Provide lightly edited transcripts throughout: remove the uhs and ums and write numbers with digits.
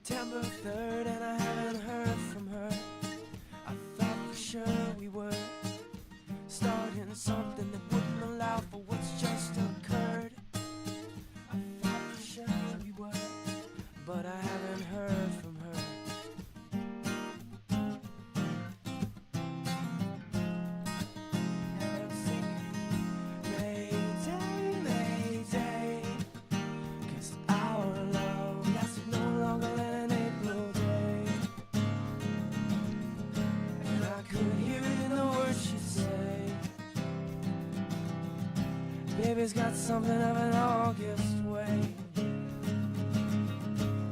September 3rd and I haven't heard from her. I thought for sure we were starting something that wouldn't allow for what's just occurred. I thought for sure we were, but I haven't heard from her. And I'm singing Mayday, Mayday, 'cause our love lasted no longer than an April day. And I could hear it in the words she'd say. Baby's got something of an August way.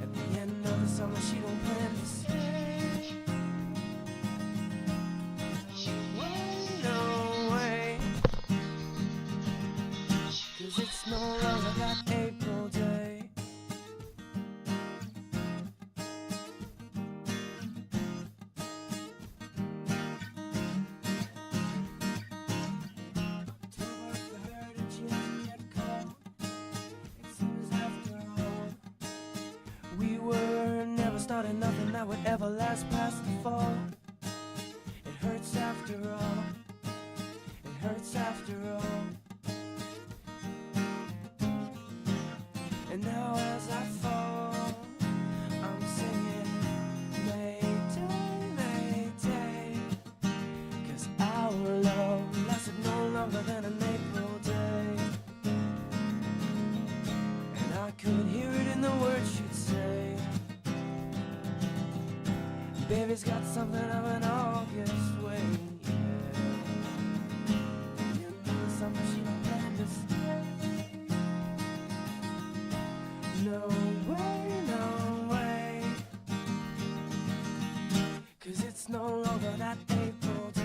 At the end of the summer she don't plan to stay. No way, 'cause it's no longer that April day. We were never starting nothing that would ever last past the fall. It hurts after all. It hurts after all. And now as I fall, I'm singing Mayday, Mayday, 'cause our love lasted no longer than an April day. And I could hear it in the words she'd say. Baby's got something of an August way, yeah. You know the summer she don't plan to stay. No way, no way, 'cause it's no longer that April day.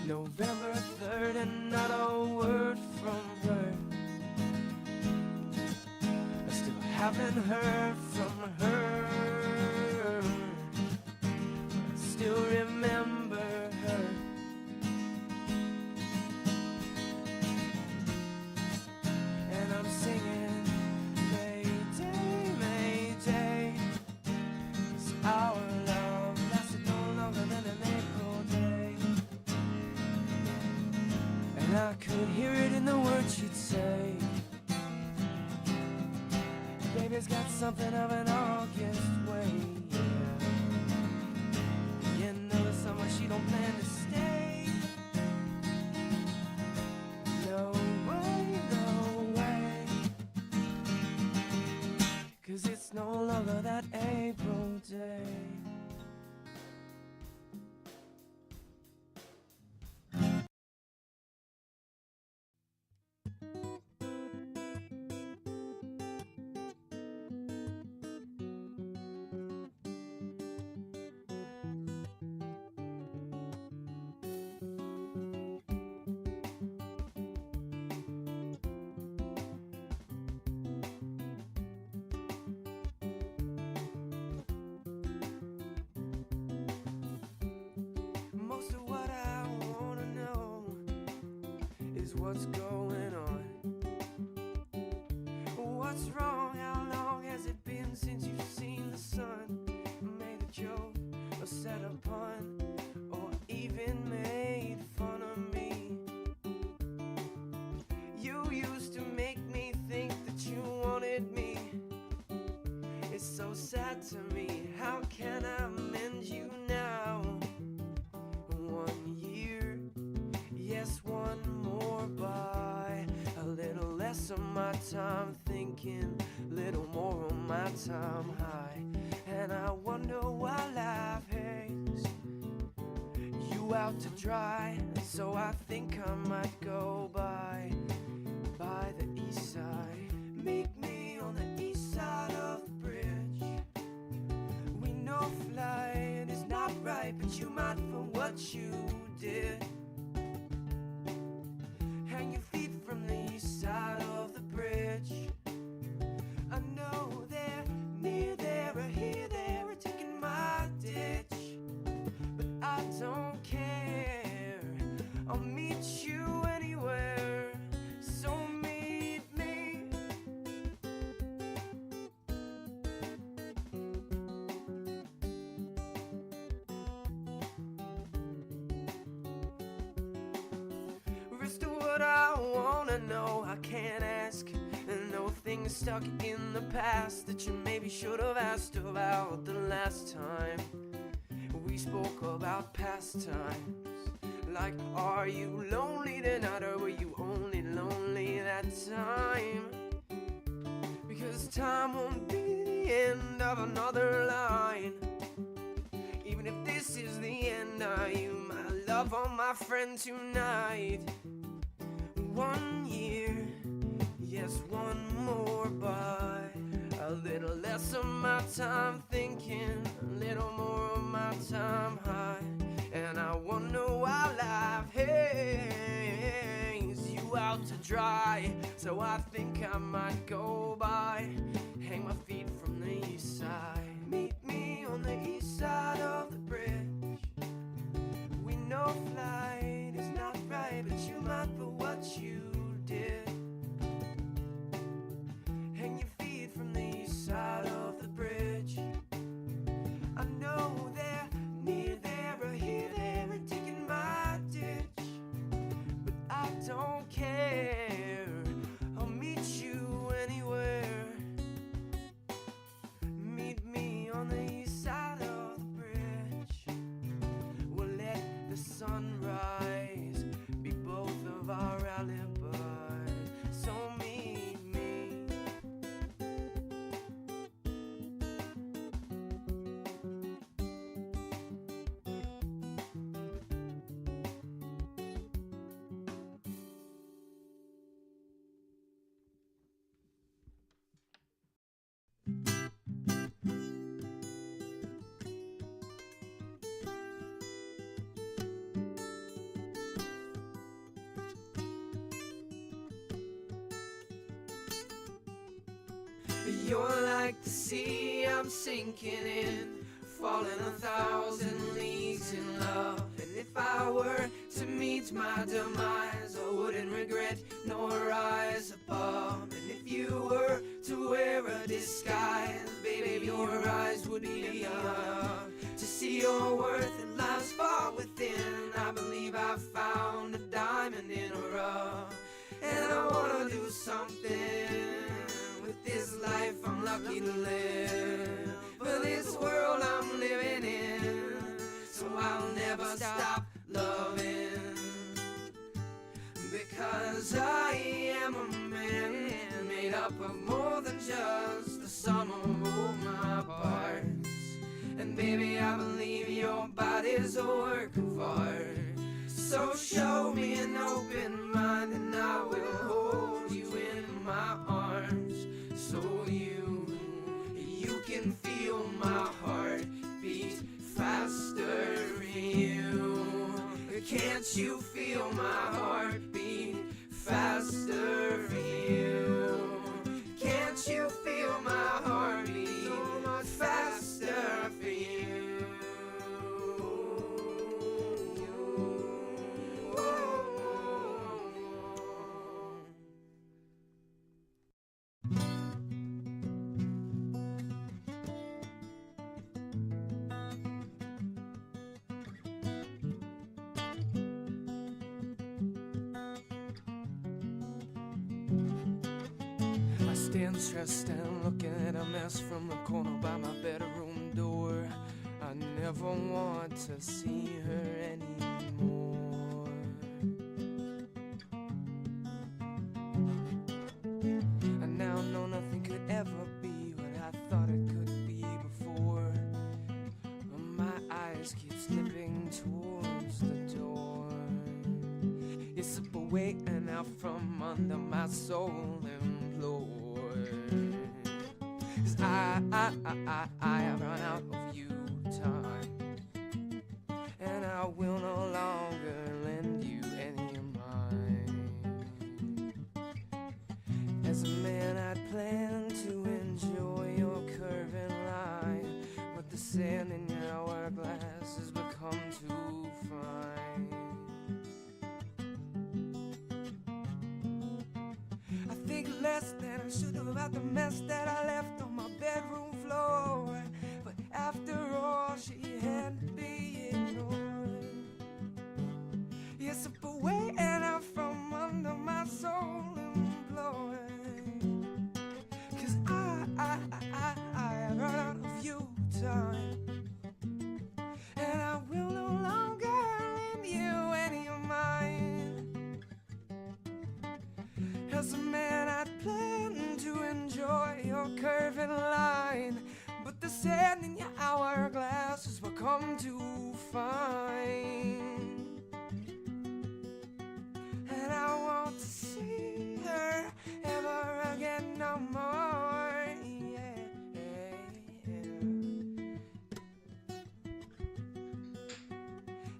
November 3rd and not a word from her. I still haven't heard from her, but I still remember her. And I'm singing Mayday, Mayday, 'cause our love lasted no longer than an April day. And I could hear it in the words she'd say. Baby's got something of an August way, yeah. The end of the summer she don't plan to stay. No way, no way, 'cause it's no longer that April day. Most of what I wanna know is what's going on. What's wrong? How long has it been since you've seen the sun? Made a joke or said a pun or even made fun of me. You used to make me think that you wanted me. It's so sad to me. How can I mend you now? 1 year, yes, one more by. A little less of my time thinking, little more of my time high. And I wonder why life hates you out to dry, so I think I might go by the east side. Meet me on the east side of the bridge. We know flying is not right, but you might for what you did. Hang your feet from the east side of the bridge. I know they're near there or here, they're taking my ditch, but I don't care. I'll meet you anywhere, so meet me. Rest of what I wanna know, I can't ask. No things stuck in the past that you maybe should have asked about the last time we spoke about pastimes. Like, are you lonely tonight, or were you only lonely that time? Because time won't be the end of another line. Even if this is the end, are you my love or my friend tonight? 1 year, yes, one more by. A little less of my time thinking, a little more of my time high. And I wonder why life hangs you out to dry, so I think I might go by, hang my feet from the east side. Meet me on the east side of the bridge. We know flight is not right, but you might for what you did. Hang your feet from the east side of the bridge. I know they're near there or here, they're taking my ditch, but I don't care. I'll meet you anywhere. Meet me on the east side of the bridge. We'll let the sunrise be both of our alibis, so meet me. You're like the sea I'm sinking in, falling 1,000 leagues in love. And if I were to meet my demise, I wouldn't regret nor rise above. And if you were to wear a disguise, baby, your eyes would be enough to see your worth. It lies far within. I believe I found a diamond in a rough, and I wanna do something with this life I'm lucky to live, for this world I'm living in, so I'll never stop loving, because I am a man made up of more than just the sum of all my parts. And baby, I believe your body's a work of art, so show me an open mind and I will hold you in my arms, so you can feel my heart beat faster for you. Can't you feel my heart beat faster for you? Can't you feel my heart beat so much faster for you? I stand stressed and looking at a mess from the corner by my bedroom door. I never want to see her anymore. I now know nothing could ever be what I thought it could be before. My eyes keep slipping towards the waiting out from under my soul employed. 'Cause I have run out of you time, and I will no longer lend you any of mine. As a man I'd planned to enjoy your curving line, but the sand in your hourglass has become too fine. I think less than I should have about the mess that I left on my bedroom floor, but after all she had to be ignored. Yes, I put weight out from under my soul employed. 'Cause I have run out of you time, and I will no longer lend you any of mine. As a man I'd planned to enjoy your curving line, but the sand in your hourglass has become too fine. And I want to see her ever again no more, yeah, yeah.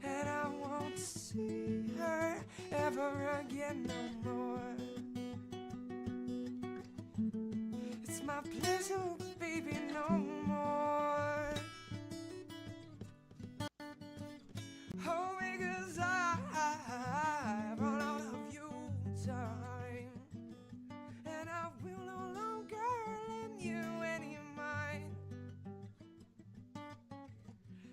And I won't see her ever again no more. It's my pleasure, but baby, no more. Oh, because I've run out of you time, and I will no longer lend you any of mine.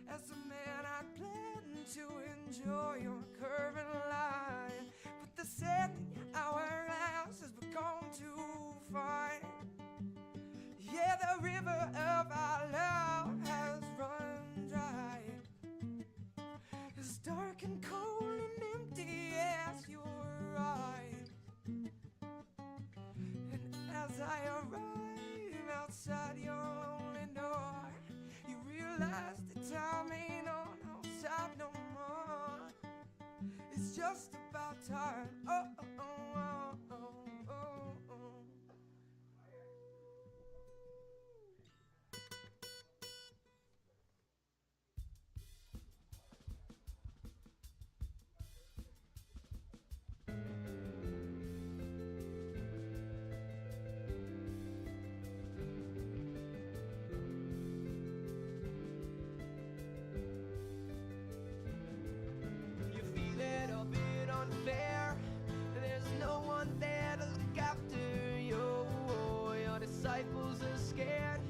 As a man I plan to enjoy your curving line, but the sand in your hourglass has become too fine. Yeah, the river of our love has run dry. It's dark and cold and empty as your eyes. And as I arrive outside your lonely door, you realize the time ain't on our side no more. It's just about time. Oh, oh, oh, oh, oh, oh. You feel it a bit unfair. There's no one there to look after you. Your disciples are scared,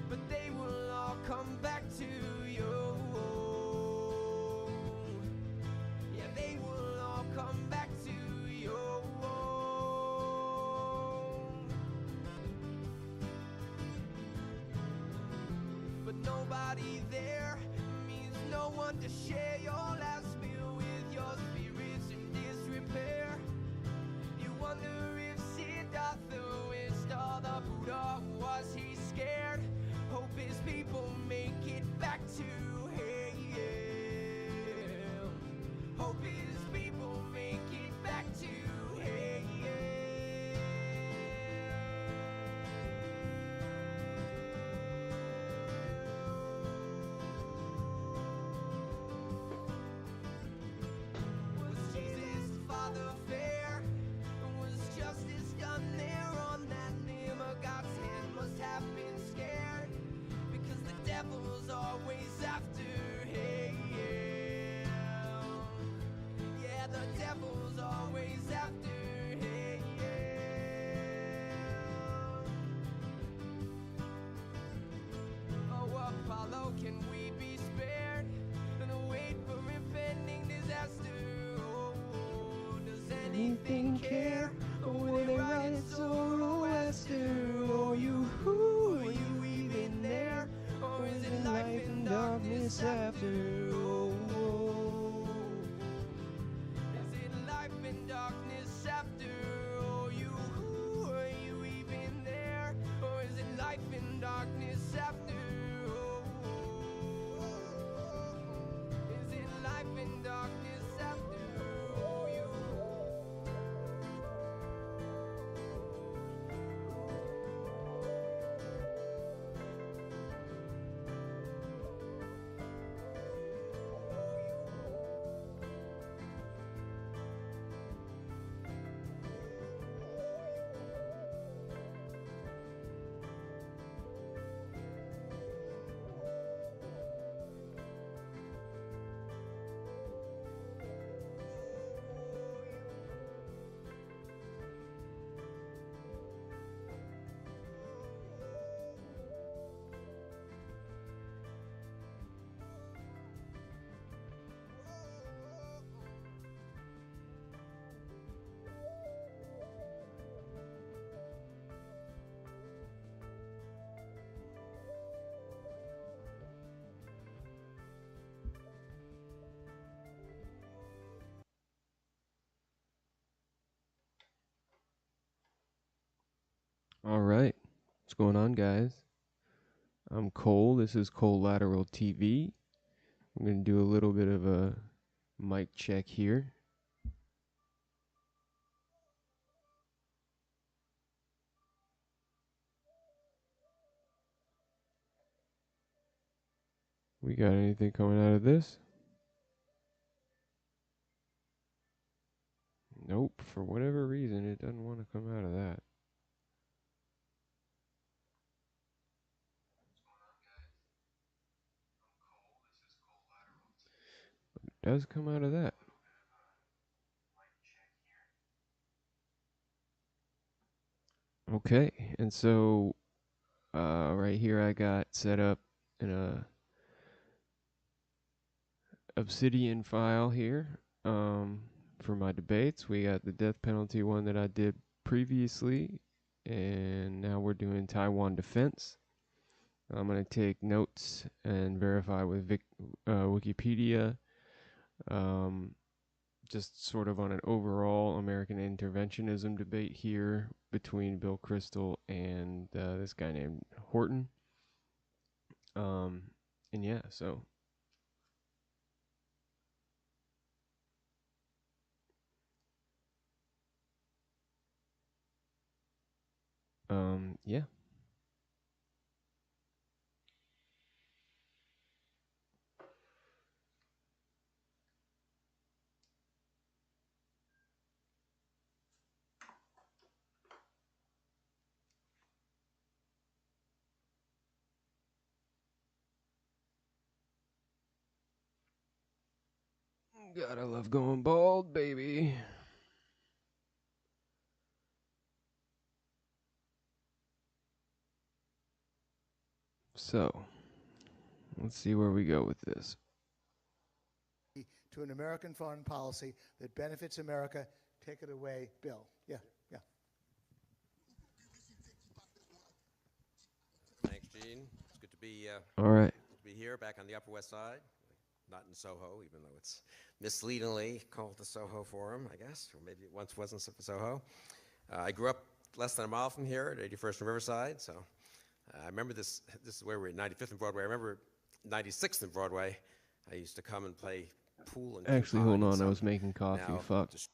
but they will all come back to you. Yeah, they will all come back to you. But nobody there means no one to share your last meal with. Your spirit's in disrepair. You wonder if Siddhartha wished all the Buddha. Was he scared? Hope his people make it back to him. Hope his people make it back to him. Was Jesus the Father fair? Was justice done there on that limb? God's hand must have been scared, because the devil's always after him. Yeah, the devil's always after him. Oh, Apollo, can we be spared and wait for impending disaster? Oh, does anything care? Oh, will they write it Zoroaster? Oh, you even there? Or is it life and darkness after? Oh, is it life and darkness after? Oh, you even there? Or is it life and darkness after? Oh, is it life and darkness after? Oh, you All right. What's going on, guys? I'm Cole. This is Cole Lateral TV. I'm going to do a little bit of a mic check here. We got anything coming out of this? Nope. For whatever reason, it doesn't want to come out of that. It does come out of that. Okay. And so, right here, I got set up in a Obsidian file here for my debates. We got the death penalty one that I did previously, and now we're doing Taiwan defense. I'm going to take notes and verify with Wikipedia, um, just sort of on an overall American interventionism debate here between Bill Kristol and this guy named Horton. Um, and yeah, so yeah. Gotta love going bald, baby. So, let's see where we go with this. To an American foreign policy that benefits America. Take it away, Bill. Yeah. Thanks, Gene. It's good to be All right. here, back on the Upper West Side, not in Soho, even though it's misleadingly called the Soho Forum, I guess, or maybe it once wasn't Soho. I grew up less than a mile from here at 81st and Riverside, so I remember this. This is where we're at 95th and Broadway. I remember 96th and Broadway. I used to come and play pool and Actually, ping hold pong on. I and was making coffee. now Fuck. just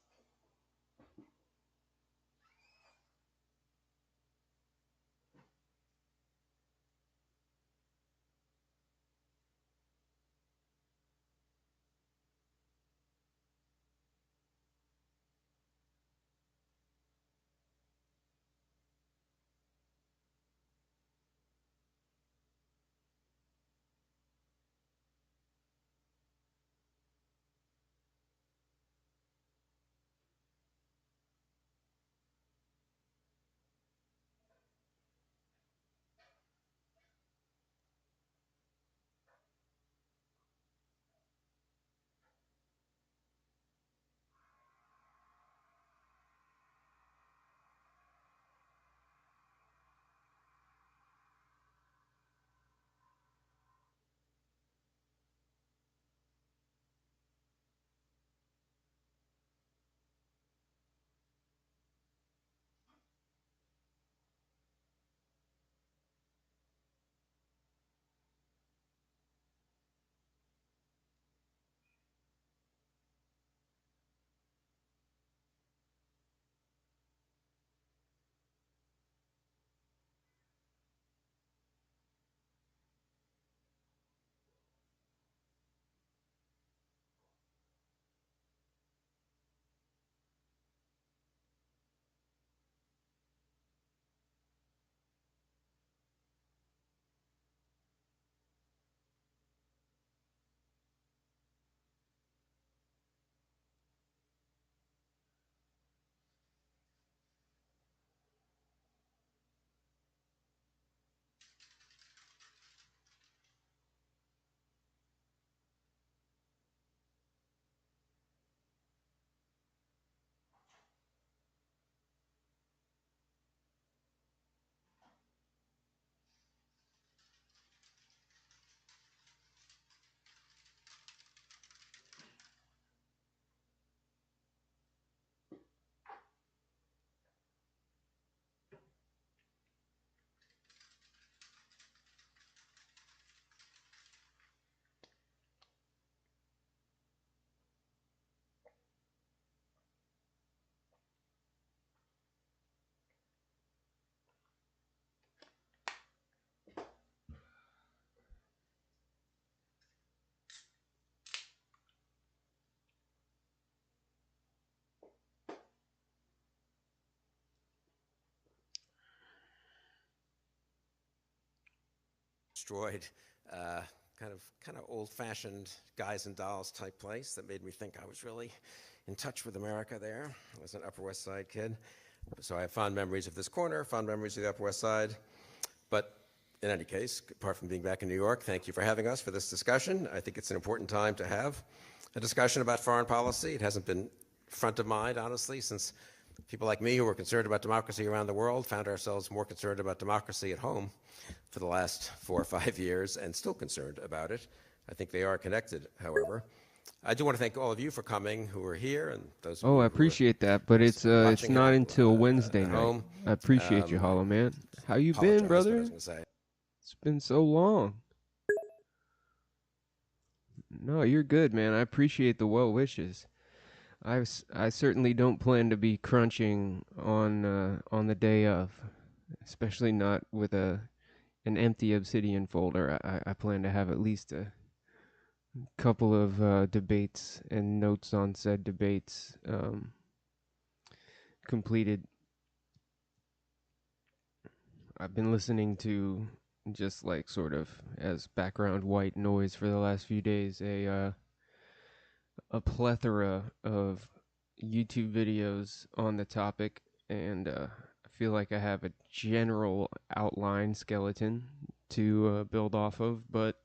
destroyed, kind of old-fashioned guys and dolls type place that made me think I was really in touch with America there. I was an Upper West Side kid. So I have fond memories of this corner, fond memories of the Upper West Side. But in any case, apart from being back in New York, thank you for having us for this discussion. I think it's an important time to have a discussion about foreign policy. It hasn't been front of mind, honestly, since people like me who were concerned about democracy around the world found ourselves more concerned about democracy at home for the last 4 or 5 years and still concerned about it. I think they are connected, however. I do want to thank all of you for coming who are here and those of you Oh, I who are appreciate that, but it's watching not it, until Wednesday at night. home. I appreciate you, Hollow Man. How you been, Apologize for what I brother? was gonna say. It's been so long. No, you're good, man. I appreciate the well wishes. I certainly don't plan to be crunching on the day of, especially not with an empty Obsidian folder. I plan to have at least a couple of debates and notes on said debates completed. I've been listening to, just like sort of as background white noise for the last few days, a plethora of YouTube videos on the topic, and I feel like I have a general outline skeleton to build off of, but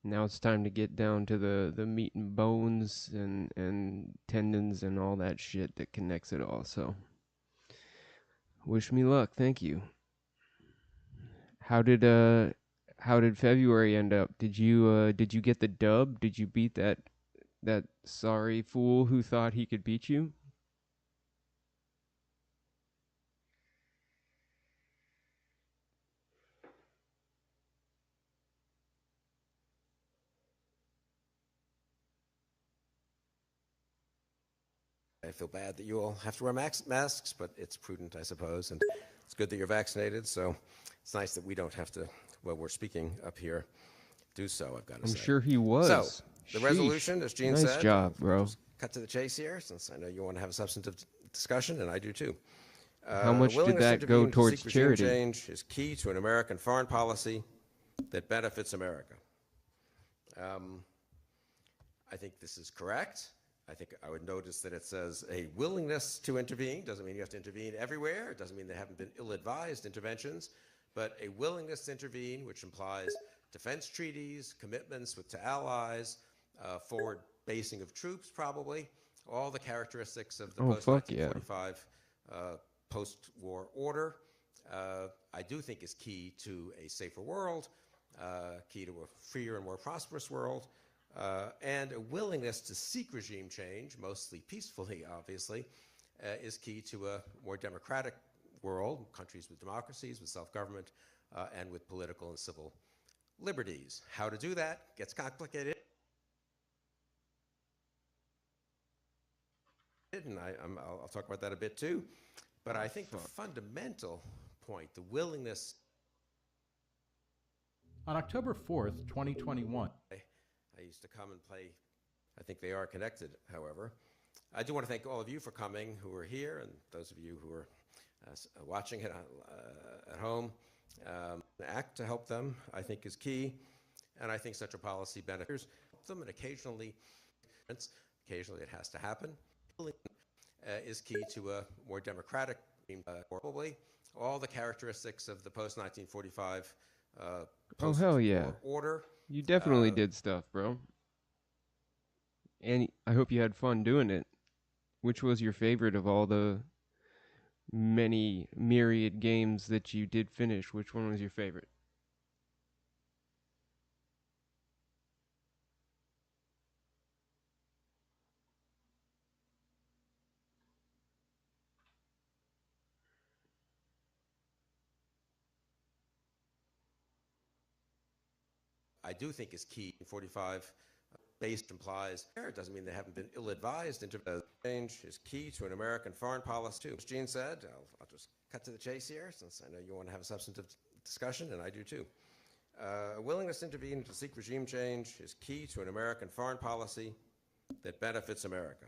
now it's time to get down to the meat and bones and tendons and all that shit that connects it all. So wish me luck. Thank you. How did February end up? Did you get the dub? Did you beat that sorry fool who thought he could beat you? I feel bad that you all have to wear masks, but it's prudent, I suppose, and it's good that you're vaccinated, so it's nice that we don't have to, while we're speaking up here, do so, I've got to say. I'm sure he was. So, the Sheesh. resolution, as Gene said. Nice job, bro. Just cut to the chase here, since I know you want to have a substantive discussion, and I do too. How much did willingness to that go intervene to towards seek regime charity? change is key to an American foreign policy that benefits America. I think this is correct. I think I would notice that it says a willingness to intervene. Doesn't mean you have to intervene everywhere. It doesn't mean there haven't been ill-advised interventions, but a willingness to intervene, which implies defense treaties, commitments to allies, forward basing of troops, probably, all the characteristics of the post-1945 post-war order, I do think is key to a safer world, key to a freer and more prosperous world, and a willingness to seek regime change, mostly peacefully, obviously, is key to a more democratic world, countries with democracies, with self-government, and with political and civil liberties. How to do that gets complicated, and I'll talk about that a bit too. But I think the fundamental point, the willingness. On October 4th, 2021. I used to come and play. I think they are connected, however. I do want to thank all of you for coming who are here, and those of you who are watching it at home. Act to help them, I think, is key, and I think such a policy benefits them, and occasionally it has to happen. Is key to a more democratic, probably, all the characteristics of the post-1945 Oh, hell yeah. order. You definitely did stuff, bro. And I hope you had fun doing it. Which was your favorite of all the many myriad games that you did finish? Which one was your favorite? I do think is key. 45 based implies, it doesn't mean they haven't been ill-advised. Change is key to an American foreign policy too. As Gene said, I'll just cut to the chase here, since I know you want to have a substantive discussion, and I do too. A willingness to intervene to seek regime change is key to an American foreign policy that benefits America.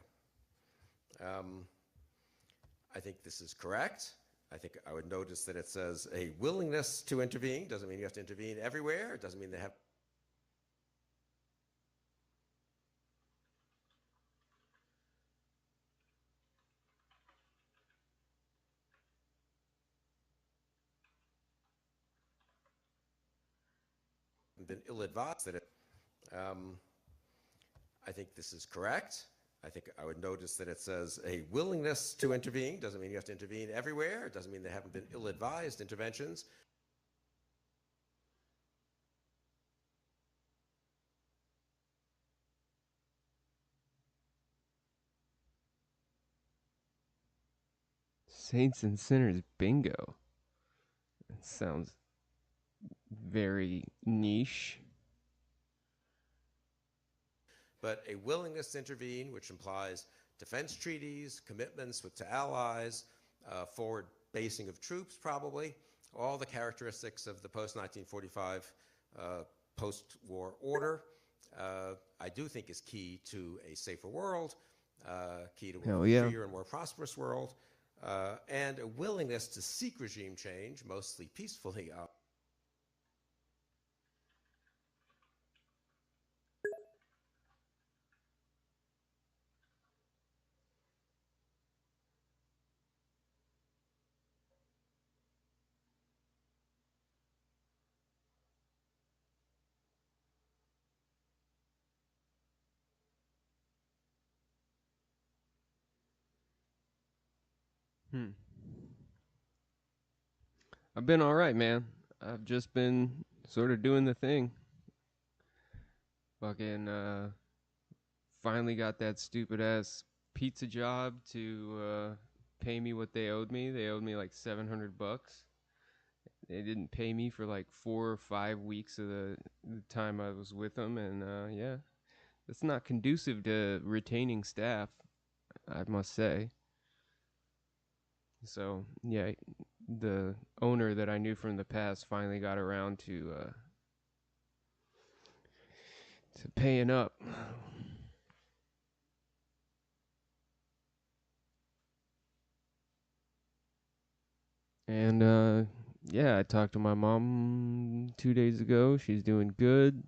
I think this is correct. I think I would notice that it says a willingness to intervene. Doesn't mean you have to intervene everywhere. It doesn't mean they have. Been ill-advised that it. I think this is correct. I think I would notice that it says a willingness to intervene. Doesn't mean you have to intervene everywhere. It doesn't mean they haven't been ill-advised interventions. Saints and Sinners bingo. That sounds very niche. But a willingness to intervene, which implies defense treaties, commitments to allies, forward basing of troops, probably, all the characteristics of the post-1945 post-war order, I do think is key to a safer world, key to a freer and more prosperous world, and a willingness to seek regime change, mostly peacefully. I've been all right, man. I've just been sort of doing the thing. Fucking finally got that stupid ass pizza job to pay me what they owed me. They owed me like $700. They didn't pay me for like 4 or 5 weeks of the time I was with them, and yeah, it's not conducive to retaining staff, I must say. So yeah, the owner that I knew from the past finally got around to paying up. And yeah, I talked to my mom 2 days ago. She's doing good.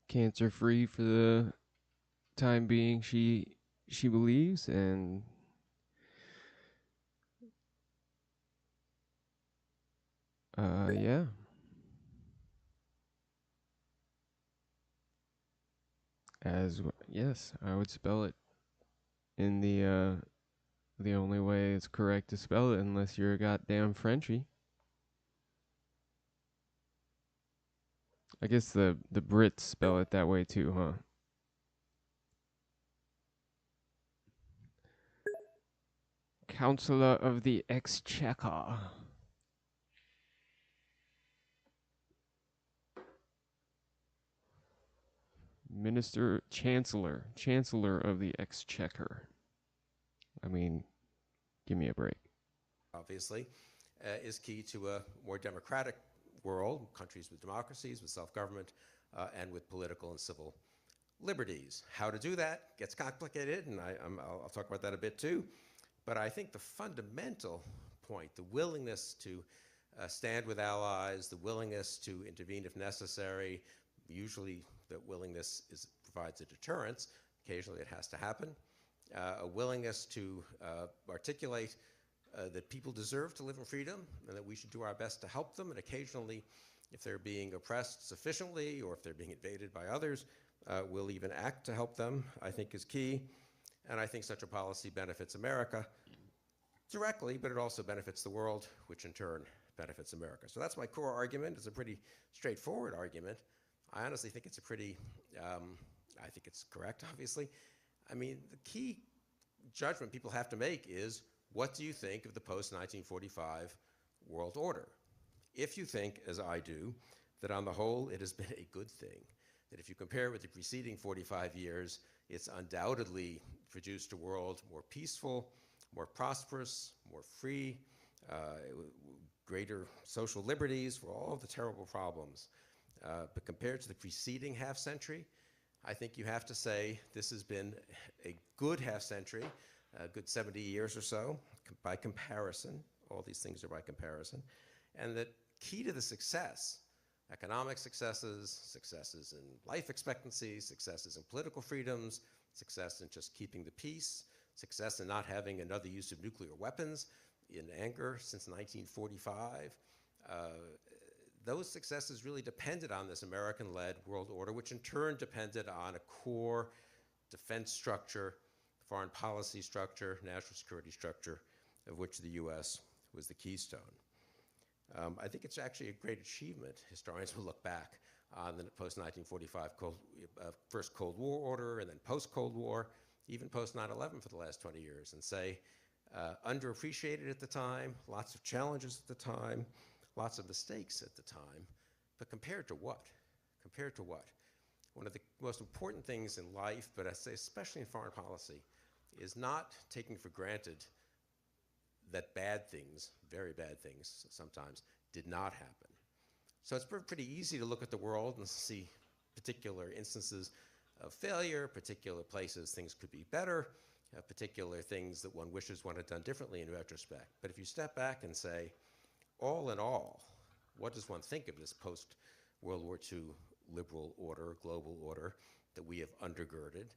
Cancer free for the time being, she believes, and yeah. Yes, I would spell it in the only way it's correct to spell it, unless you're a goddamn Frenchie. I guess the Brits spell it that way too, huh? Counselor of the Exchequer. Chancellor of the Exchequer. I mean, give me a break. Obviously, is key to a more democratic world, countries with democracies, with self-government, and with political and civil liberties. How to do that gets complicated, and I'll talk about that a bit too. But I think the fundamental point, the willingness to stand with allies, the willingness to intervene if necessary, usually that willingness provides a deterrence. Occasionally it has to happen. A willingness to articulate that people deserve to live in freedom and that we should do our best to help them. And occasionally, if they're being oppressed sufficiently or if they're being invaded by others, we'll even act to help them, I think is key. And I think such a policy benefits America directly, but it also benefits the world, which in turn benefits America. So that's my core argument. It's a pretty straightforward argument. I honestly think it's a pretty, I think it's correct, obviously. I mean, the key judgment people have to make is, what do you think of the post-1945 world order? If you think, as I do, that on the whole it has been a good thing, that if you compare it with the preceding 45 years, it's undoubtedly produced a world more peaceful, more prosperous, more free, greater social liberties for all of the terrible problems. But compared to the preceding half century, I think you have to say this has been a good half century, a good 70 years or so, by comparison. All these things are by comparison. And the key to the success, economic successes, successes in life expectancy, successes in political freedoms, success in just keeping the peace, success in not having another use of nuclear weapons in anger since 1945. Those successes really depended on this American-led world order, which in turn depended on a core defense structure, foreign policy structure, national security structure, of which the US was the keystone. I think it's actually a great achievement. Historians will look back on the post-1945 first Cold War order and then post-Cold War, even post-9/11 for the last 20 years, and say, underappreciated at the time, lots of challenges at the time, lots of mistakes at the time, but compared to what? Compared to what? One of the most important things in life, but I say especially in foreign policy, is not taking for granted that bad things, very bad things sometimes, did not happen. So it's pretty easy to look at the world and see particular instances of failure, particular places things could be better, particular things that one wishes one had done differently in retrospect. But if you step back and say, all in all, what does one think of this post-World War II liberal order, global order that we have undergirded?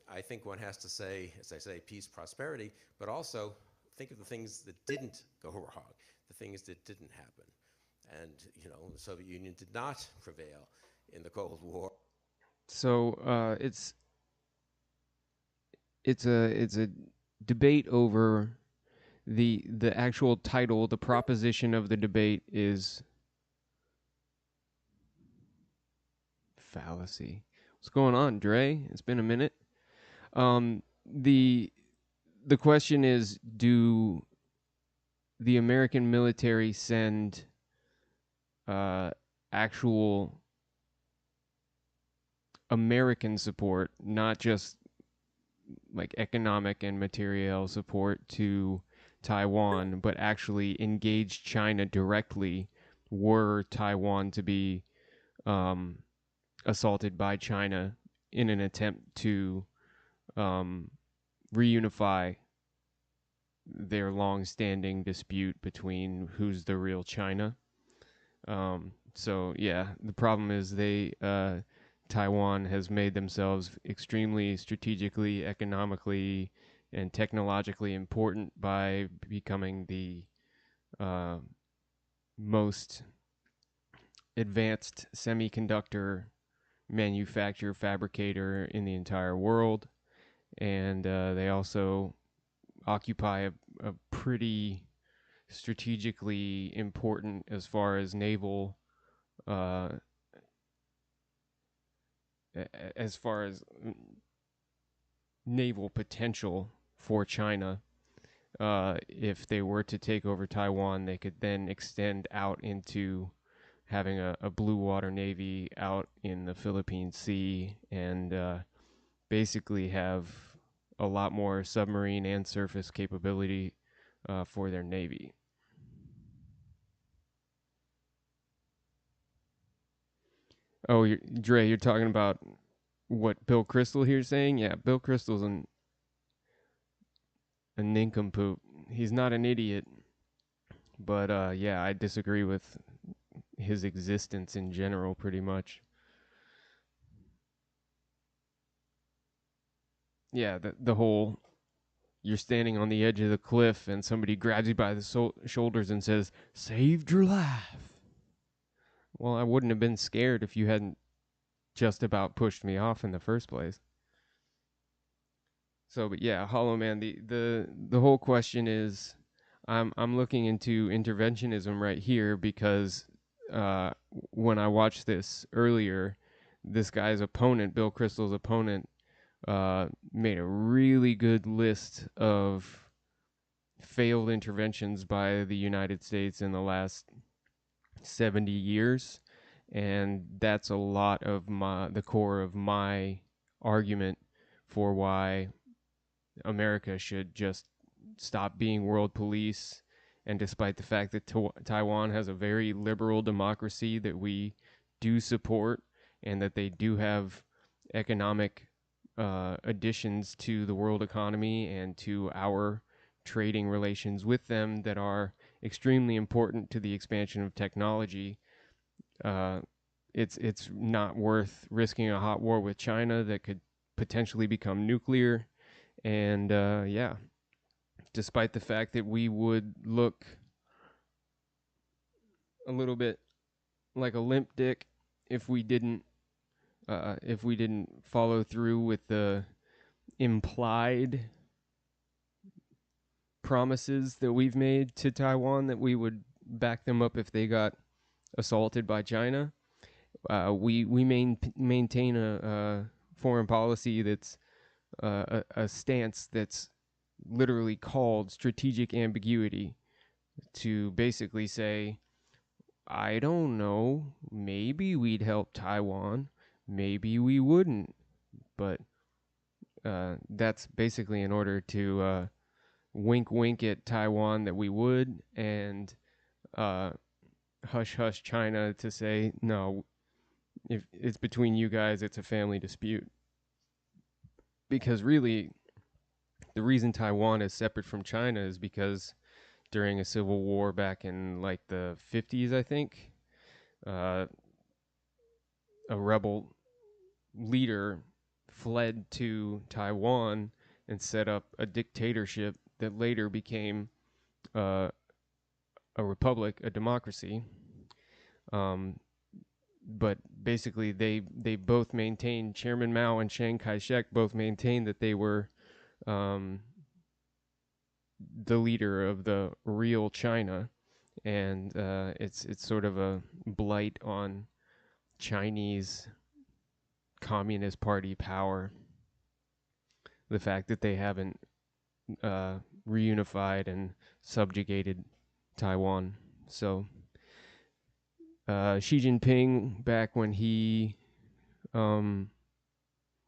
I think one has to say, as I say, peace, prosperity, but also think of the things that didn't go wrong, the things that didn't happen. And, you know, the Soviet Union did not prevail in the Cold War. So it's a debate over the actual title. The proposition of the debate is fallacy. What's going on, Dre? It's been a minute. The question is, do the American military send actual American support, not just like economic and material support to Taiwan, but actually engage China directly were Taiwan to be assaulted by China in an attempt to reunify their long-standing dispute between who's the real China. So yeah, the problem is Taiwan has made themselves extremely strategically, economically, and technologically important by becoming the most advanced semiconductor manufacturer, fabricator in the entire world. And they also occupy a pretty strategically important as far as naval potential for China. If they were to take over Taiwan, they could then extend out into having a blue water navy out in the Philippine Sea and basically have a lot more submarine and surface capability for their navy. Oh, Dre, you're talking about what Bill Kristol here is saying? Yeah, Bill Kristol's a nincompoop. He's not an idiot, but yeah, I disagree with his existence in general pretty much. Yeah, the whole you're standing on the edge of the cliff and somebody grabs you by the shoulders and says, "Saved your life." Well, I wouldn't have been scared if you hadn't just about pushed me off in the first place. So, but yeah, Hollow Man, the whole question is, I'm looking into interventionism right here because when I watched this earlier, this guy's opponent, Bill Kristol's opponent, made a really good list of failed interventions by the United States in the last 70 years, and that's a lot of the core of my argument for why America should just stop being world police. And despite the fact that Taiwan has a very liberal democracy that we do support, and that they do have economic additions to the world economy and to our trading relations with them that are extremely important to the expansion of technology. It's not worth risking a hot war with China that could potentially become nuclear. And yeah, despite the fact that we would look a little bit like a limp dick if we didn't follow through with the implied promises that we've made to Taiwan that we would back them up if they got assaulted by China. We maintain a foreign policy that's a stance that's literally called strategic ambiguity, to basically say, I don't know, maybe we'd help Taiwan, maybe we wouldn't, but that's basically in order to wink at Taiwan that we would, and hush China to say, no, if it's between you guys, it's a family dispute. Because really, the reason Taiwan is separate from China is because during a civil war back in like the 50s, I think, a rebel leader fled to Taiwan and set up a dictatorship that later became a republic, a democracy. But basically, they both maintained, Chairman Mao and Chiang Kai-shek both maintained that they were the leader of the real China, and it's sort of a blight on Chinese Communist Party power, the fact that they haven't reunified and subjugated Taiwan. So Xi Jinping, back when he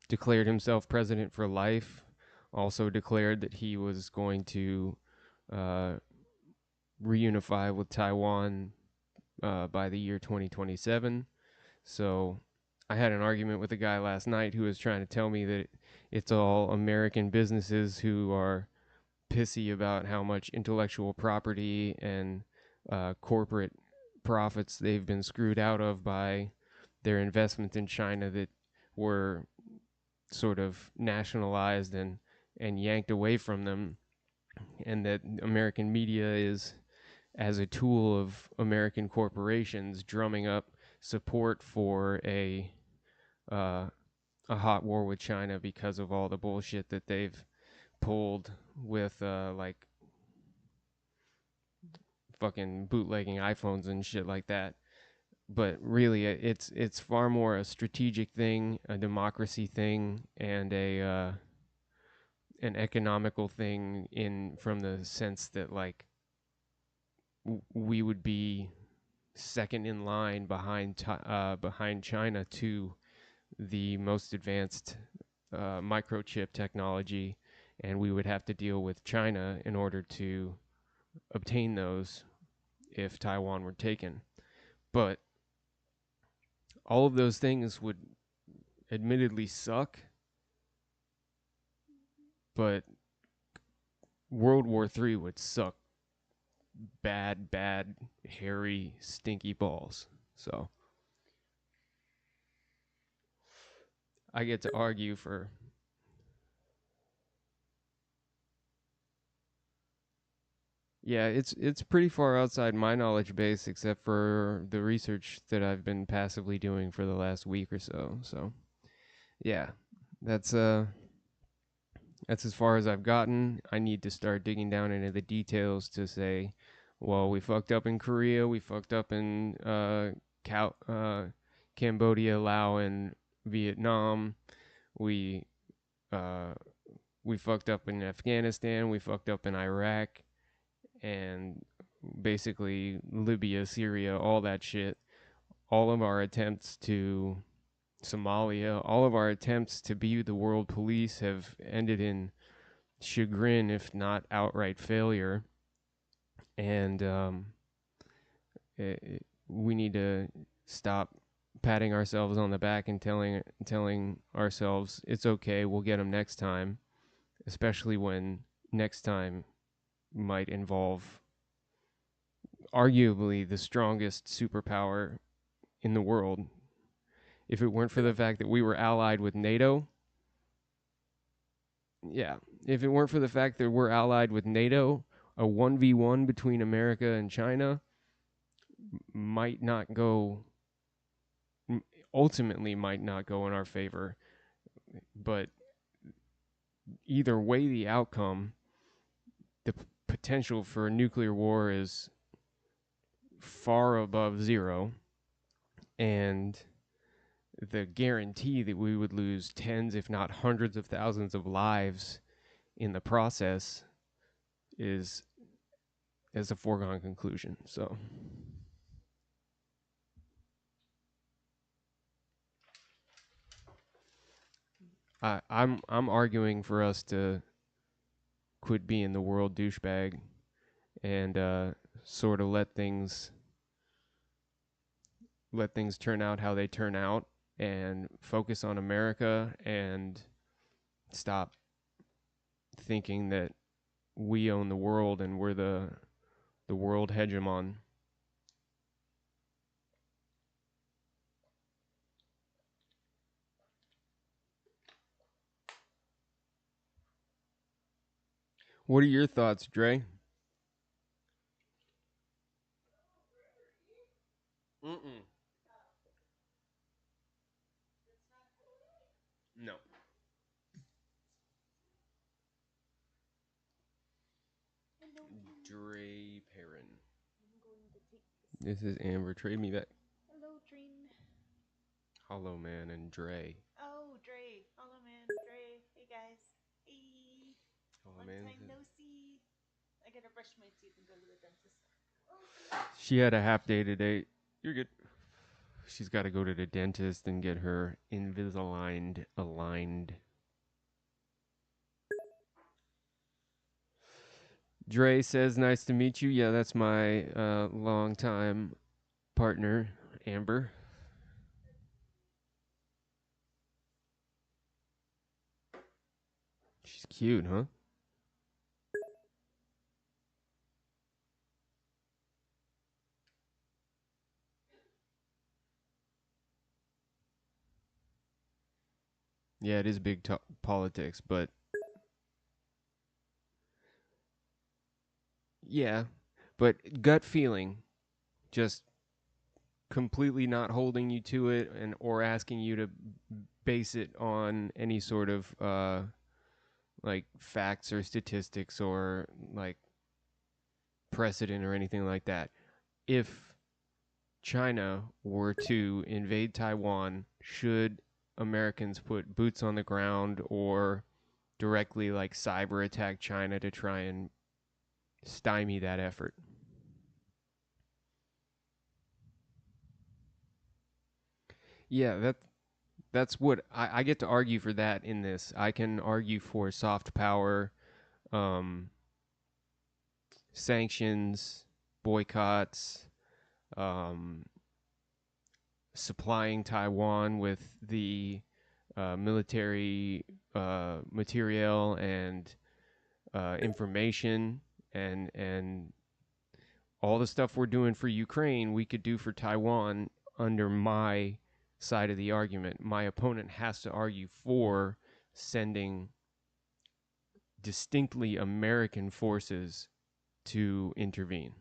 declared himself president for life, also declared that he was going to reunify with Taiwan by the year 2027. So I had an argument with a guy last night who was trying to tell me that it's all American businesses who are pissy about how much intellectual property and corporate profits they've been screwed out of by their investments in China that were sort of nationalized and yanked away from them, and that American media is as a tool of American corporations drumming up support for a hot war with China because of all the bullshit that they've pulled with like fucking bootlegging iPhones and shit like that. But really, it's far more a strategic thing, a democracy thing, and an economical thing, in from the sense that like we would be second in line behind China to the most advanced microchip technology, and we would have to deal with China in order to obtain those if Taiwan were taken. But all of those things would admittedly suck, but World War III would suck bad, hairy, stinky balls. So I get to argue for... Yeah, it's pretty far outside my knowledge base, except for the research that I've been passively doing for the last week or so. So, yeah, that's as far as I've gotten. I need to start digging down into the details to say, well, we fucked up in Korea, we fucked up in Cambodia, Laos, and Vietnam. We fucked up in Afghanistan, we fucked up in Iraq, and basically Libya, Syria, all that shit. All of our attempts to Somalia, all of our attempts to be the world police have ended in chagrin, if not outright failure. And we need to stop patting ourselves on the back and telling ourselves it's okay, we'll get them next time, especially when next time might involve arguably the strongest superpower in the world. If it weren't for the fact that we were allied with NATO, if it weren't for the fact that we're allied with NATO, a 1v1 between America and China might not go, ultimately might not go in our favor. But either way, the outcome, the potential for a nuclear war is far above zero. And the guarantee that we would lose tens, if not hundreds of thousands of lives in the process is a foregone conclusion. So I'm arguing for us to quit being the world douchebag and sort of let things turn out how they turn out and focus on America and stop thinking that we own the world and we're the world hegemon. What are your thoughts, Dre? No. Dre Perrin. This is Amber. Trade me that. Hello, Trin. Hollow Man and Dre. Oh, Dre. Hello, man. Dre. Hey, guys. Hey. Hollow Long Man. time no see. I gotta brush my teeth and go to the dentist. She had a half day today. You're good. She's got to go to the dentist and get her Invisalign aligned. Dre says, nice to meet you. Yeah, that's my longtime partner, Amber. She's cute, huh? Yeah, it is big politics, but yeah, but gut feeling, just completely not holding you to it and or asking you to base it on any sort of like facts or statistics or like precedent or anything like that. If China were to invade Taiwan, should Americans put boots on the ground or directly like cyber attack China to try and stymie that effort? Yeah, that's what I get to argue for that in this. I can argue for soft power, sanctions, boycotts, supplying Taiwan with the military material and information and all the stuff we're doing for Ukraine, we could do for Taiwan under my side of the argument. My opponent has to argue for sending distinctly American forces to intervene.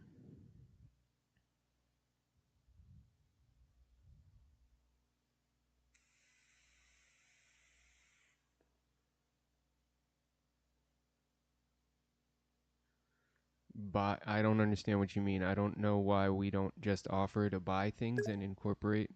But I don't understand what you mean. I don't know why we don't just offer to buy things and incorporate.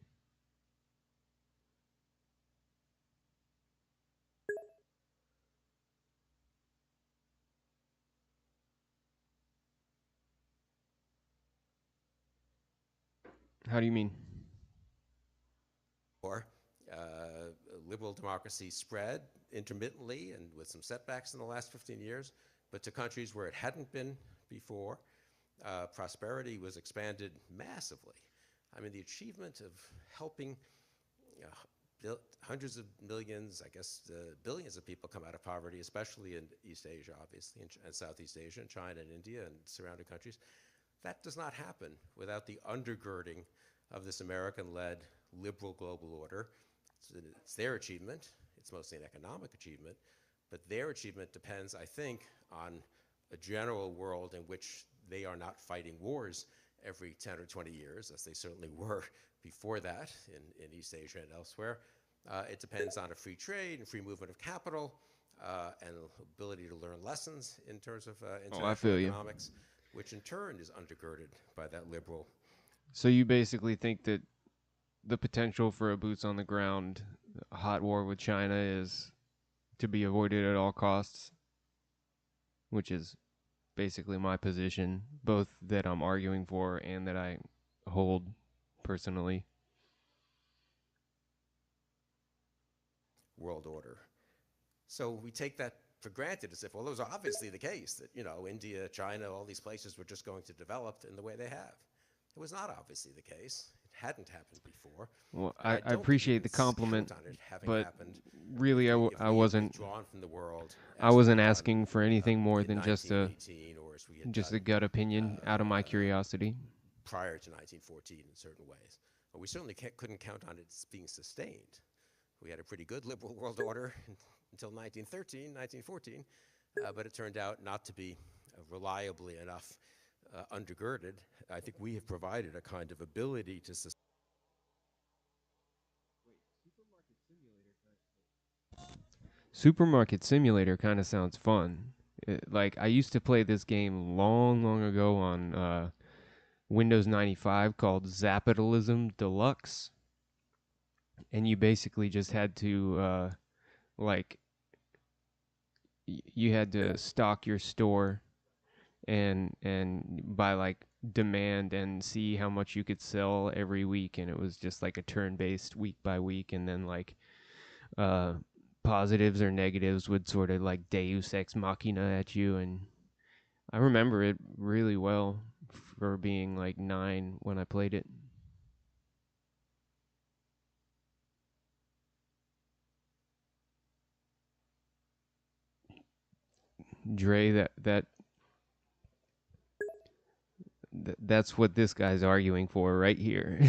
How do you mean? Or liberal democracy spread intermittently and with some setbacks in the last 15 years, but to countries where it hadn't been before, prosperity was expanded massively. I mean, the achievement of helping hundreds of millions, I guess billions of people come out of poverty, especially in East Asia, obviously, and Southeast Asia, and China and India and surrounding countries. That does not happen without the undergirding of this American-led liberal global order. It's their achievement. It's mostly an economic achievement, but their achievement depends, I think, on a general world in which they are not fighting wars every 10 or 20 years, as they certainly were before that in East Asia and elsewhere. It depends on a free trade and free movement of capital and ability to learn lessons in terms of international economics, which in turn is undergirded by that liberal. So you basically think that the potential for a boots on the ground hot war with China is to be avoided at all costs, which is basically my position, both that I'm arguing for and that I hold personally. World order. So we take that for granted as if, well, those are obviously the case, that, India, China, all these places were just going to develop in the way they have. It was not obviously the case. It hadn't happened before. Well, I appreciate the compliment, but really I wasn't drawn from the world. I wasn't asking for anything more than just a gut opinion out of my curiosity. Prior to 1914 in certain ways. But we certainly couldn't count on it being sustained. We had a pretty good liberal world order until 1913, 1914, but it turned out not to be reliably enough undergirded. I think we have provided a kind of ability to sustain. Supermarket Simulator kind of sounds fun. I used to play this game long ago on Windows 95 called Zapitalism Deluxe. And you basically just had to, you had to stock your store and by demand and see how much you could sell every week, and it was just like a turn-based week by week, and then positives or negatives would sort of Deus Ex Machina at you, and I remember it really well for being 9 when I played it. Dre, that's what this guy's arguing for right here.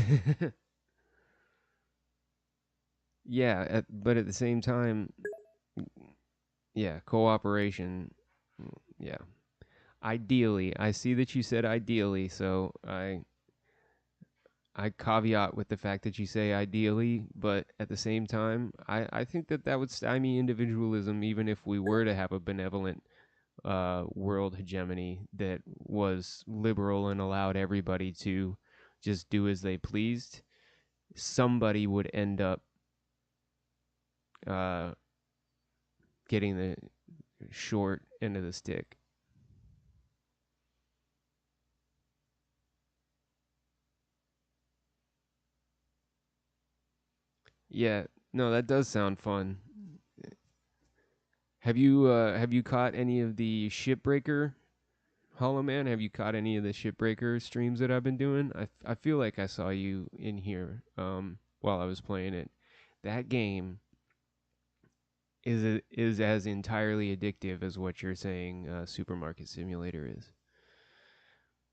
Yeah, but at the same time, yeah, cooperation. Yeah. Ideally, I see that you said ideally, so I caveat with the fact that you say ideally, but at the same time, I think that would stymie individualism even if we were to have a benevolent world hegemony that was liberal and allowed everybody to just do as they pleased. Somebody would end up getting the short end of the stick. Yeah, no, that does sound fun. Have you caught any of the Shipbreaker, Hollow Man? Have you caught any of the Shipbreaker streams that I've been doing? I feel like I saw you in here while I was playing it. That game is as entirely addictive as what you're saying Supermarket Simulator is.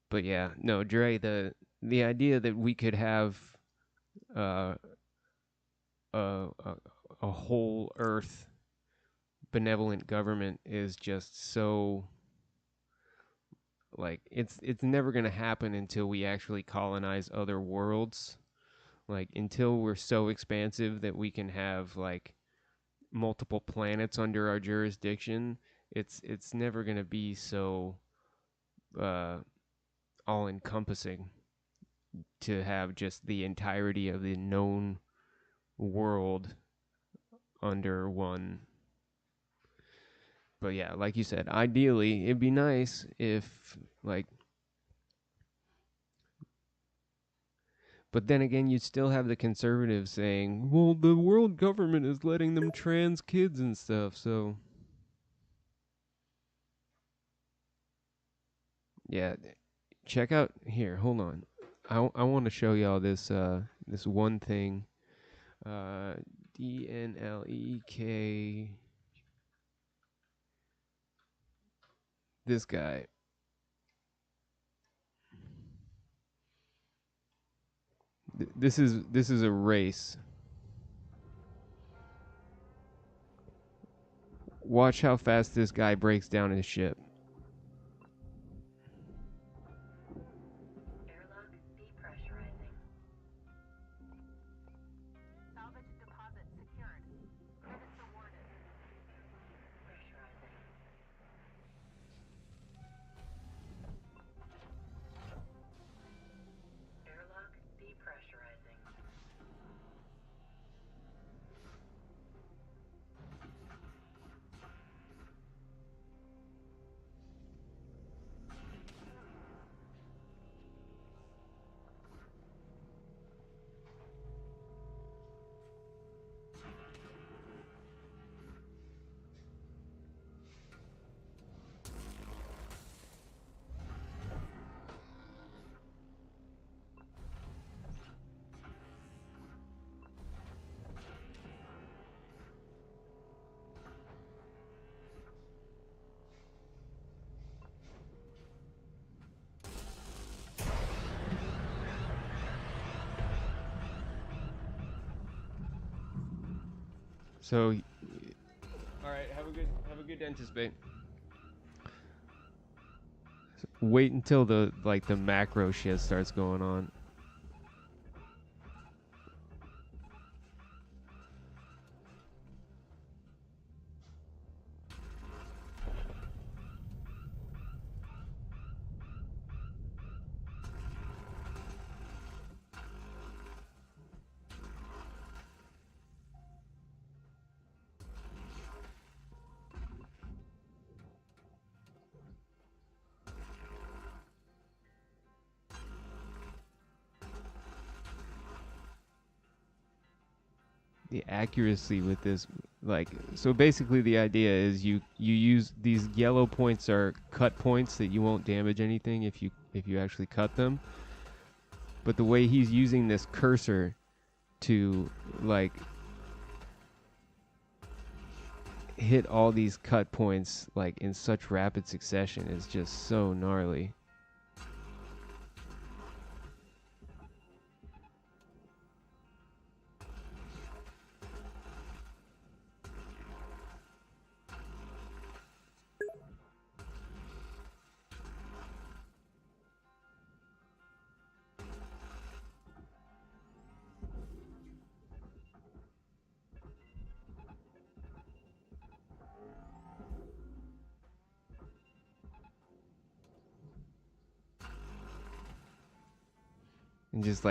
But yeah, no, Dre, the idea that we could have a whole Earth benevolent government is just so it's never going to happen until we actually colonize other worlds. Until we're so expansive that we can have multiple planets under our jurisdiction, it's never going to be so all encompassing to have just the entirety of the known world under one. But yeah, like you said, ideally it'd be nice if but then again, you'd still have the conservatives saying, well, the world government is letting them trans kids and stuff, so yeah, check out here, hold on. I want to show y'all this this one thing DNLEK. This guy. This is a race. Watch how fast this guy breaks down his ship. Airlock depressurizing. Salvage deposit secured. Credits awarded. Pressurizing. Airlock depressurizing. So, all right, have a good dentist, babe. Wait until the macro shit starts going on. The accuracy with this, so basically the idea is you use these yellow points are cut points that you won't damage anything if you actually cut them, but the way he's using this cursor to hit all these cut points in such rapid succession is just so gnarly. And just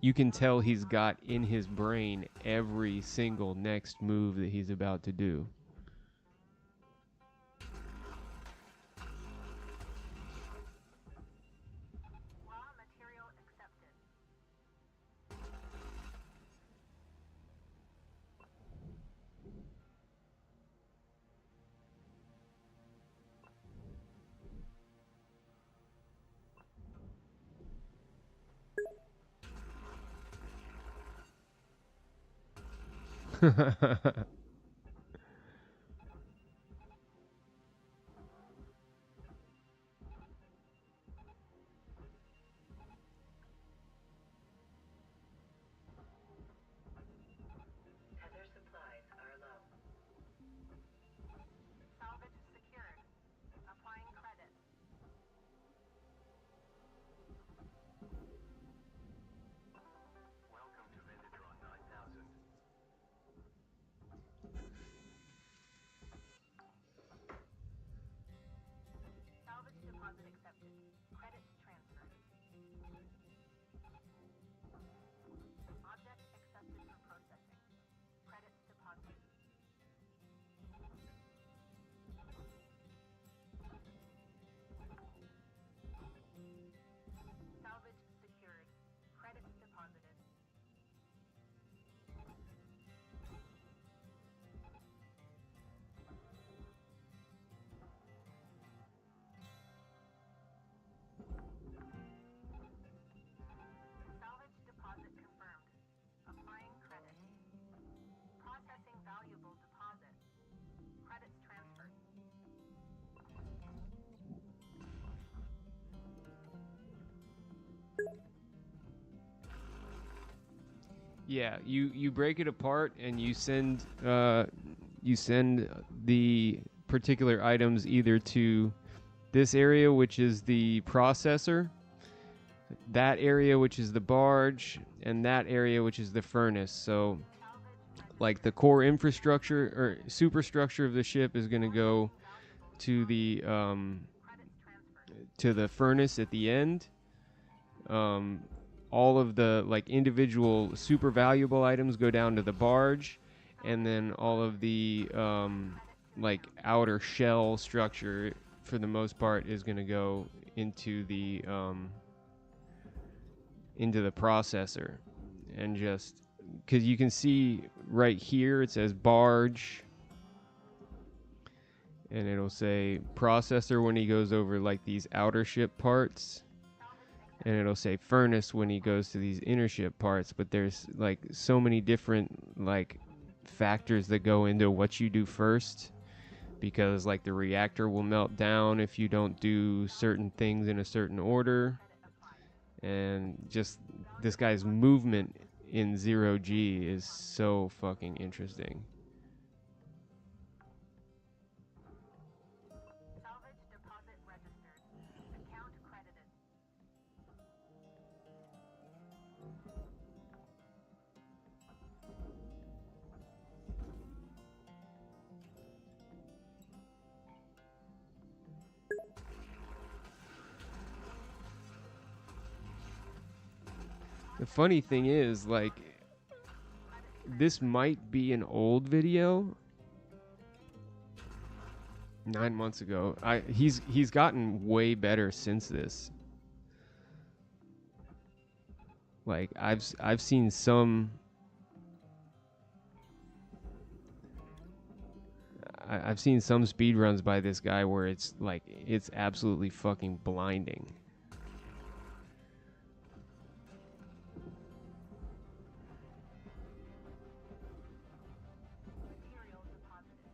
you can tell he's got in his brain every single next move that he's about to do. Raw material accepted. Tether supplies are low. Salvage secured. Applying credit. Welcome to Venditron 9000. Yeah, you break it apart and you send the particular items either to this area, which is the processor, that area, which is the barge, and that area, which is the furnace. So, like the core infrastructure or superstructure of the ship is going to go to the furnace at the end. All of the like individual super valuable items go down to the barge, and then all of the like outer shell structure for the most part is going to go into the processor. And just because you can see right here it says barge, and it'll say processor when he goes over like these outer ship parts, and it'll say furnace when he goes to these inner ship parts. But there's like so many different like factors that go into what you do first, because like the reactor will melt down if you don't do certain things in a certain order. And just this guy's movement in 0G is so fucking interesting. Salvage deposit registered. Account credited. The funny thing is, like, this might be an old video. 9 months ago. He's gotten way better since this. Like I've seen some I've seen some speed runs by this guy where it's like it's absolutely fucking blinding. Material deposited.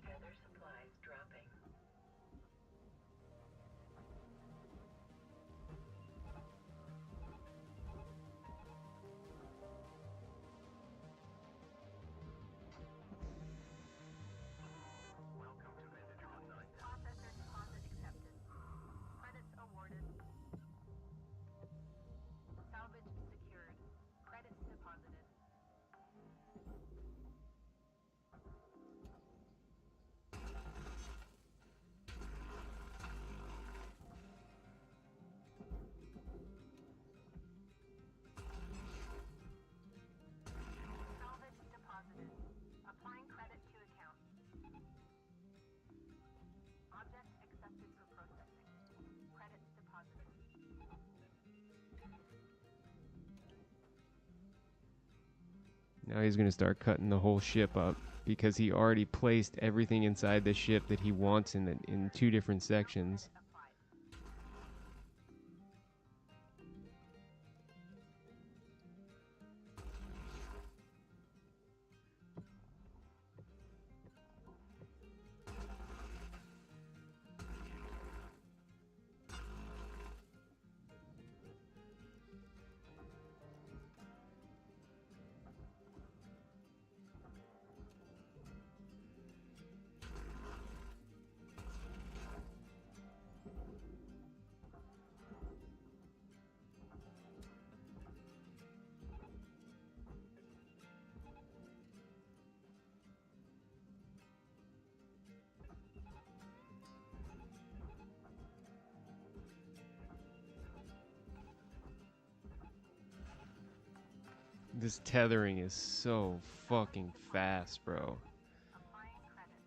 Tether supplies dropping. Processor deposit accepted. Credits awarded. Salvage secured. Credits deposited. Salvage deposited. Applying credit to account. Object accepted for processing. Credits deposited. Now he's gonna start cutting the whole ship up because he already placed everything inside the ship that he wants in 2 different sections. Applied. This tethering is so fucking fast, bro. Applying credits.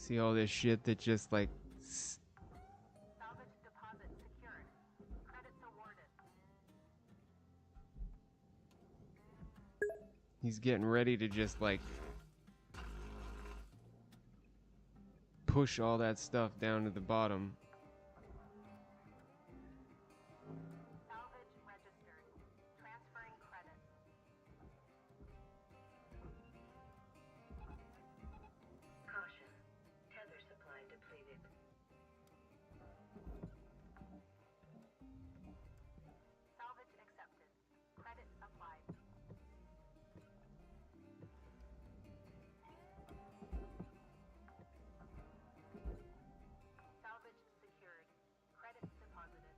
See all this shit that just like Salvage deposit secured. Credits awarded. he's getting ready to just like push all that stuff down to the bottom. Salvage registered. Transferring credits. Caution. Tether supply depleted. Salvage accepted. Credits applied. Salvage secured. Credits deposited.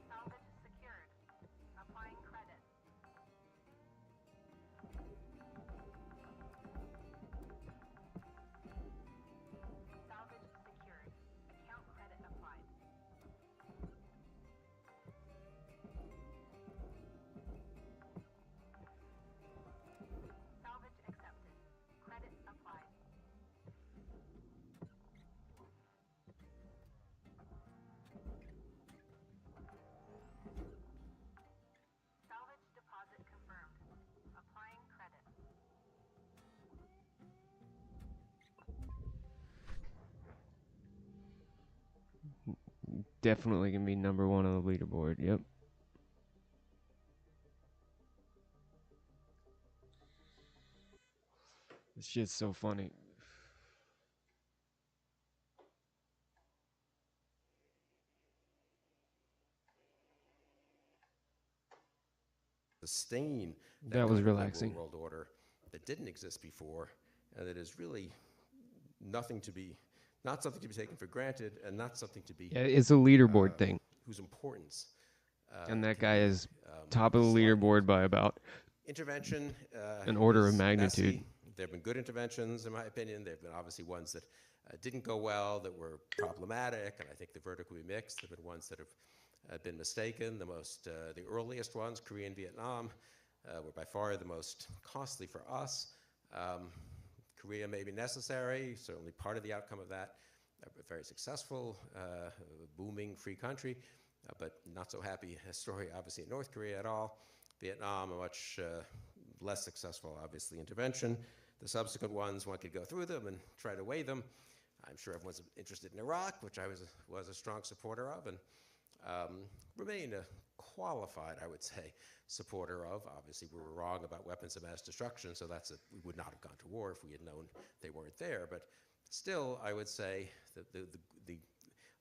Salvage secured. Applying credit. Salvage secured. Account credit applied. Salvage accepted. Credit applied. Salvage deposit confirmed. Applying credit. Definitely gonna be number one on the leaderboard. Yep. This shit's so funny. Sustain That was kind of relaxing. world order that didn't exist before, and that is really nothing to be, not something to be taken for granted, and not something to be Yeah, it's a leaderboard thing, whose importance. and that can guy be, is top of the slighted. leaderboard by about Intervention. An order of is magnitude. messy. There have been good interventions, in my opinion. There have been obviously ones that didn't go well, that were problematic, and I think the verdict will be mixed. There have been ones that have been mistaken. The earliest ones, Korea and Vietnam, were by far the most costly for us. Korea may be necessary, certainly part of the outcome of that. A very successful, booming free country, but not so happy a story, obviously, in North Korea at all. Vietnam, a much less successful, obviously, intervention. The subsequent ones, one could go through them and try to weigh them. I'm sure everyone's interested in Iraq, which I was a strong supporter of, and remain a qualified, I would say, supporter of. Obviously, we were wrong about weapons of mass destruction, so we would not have gone to war if we had known they weren't there. But still, I would say that the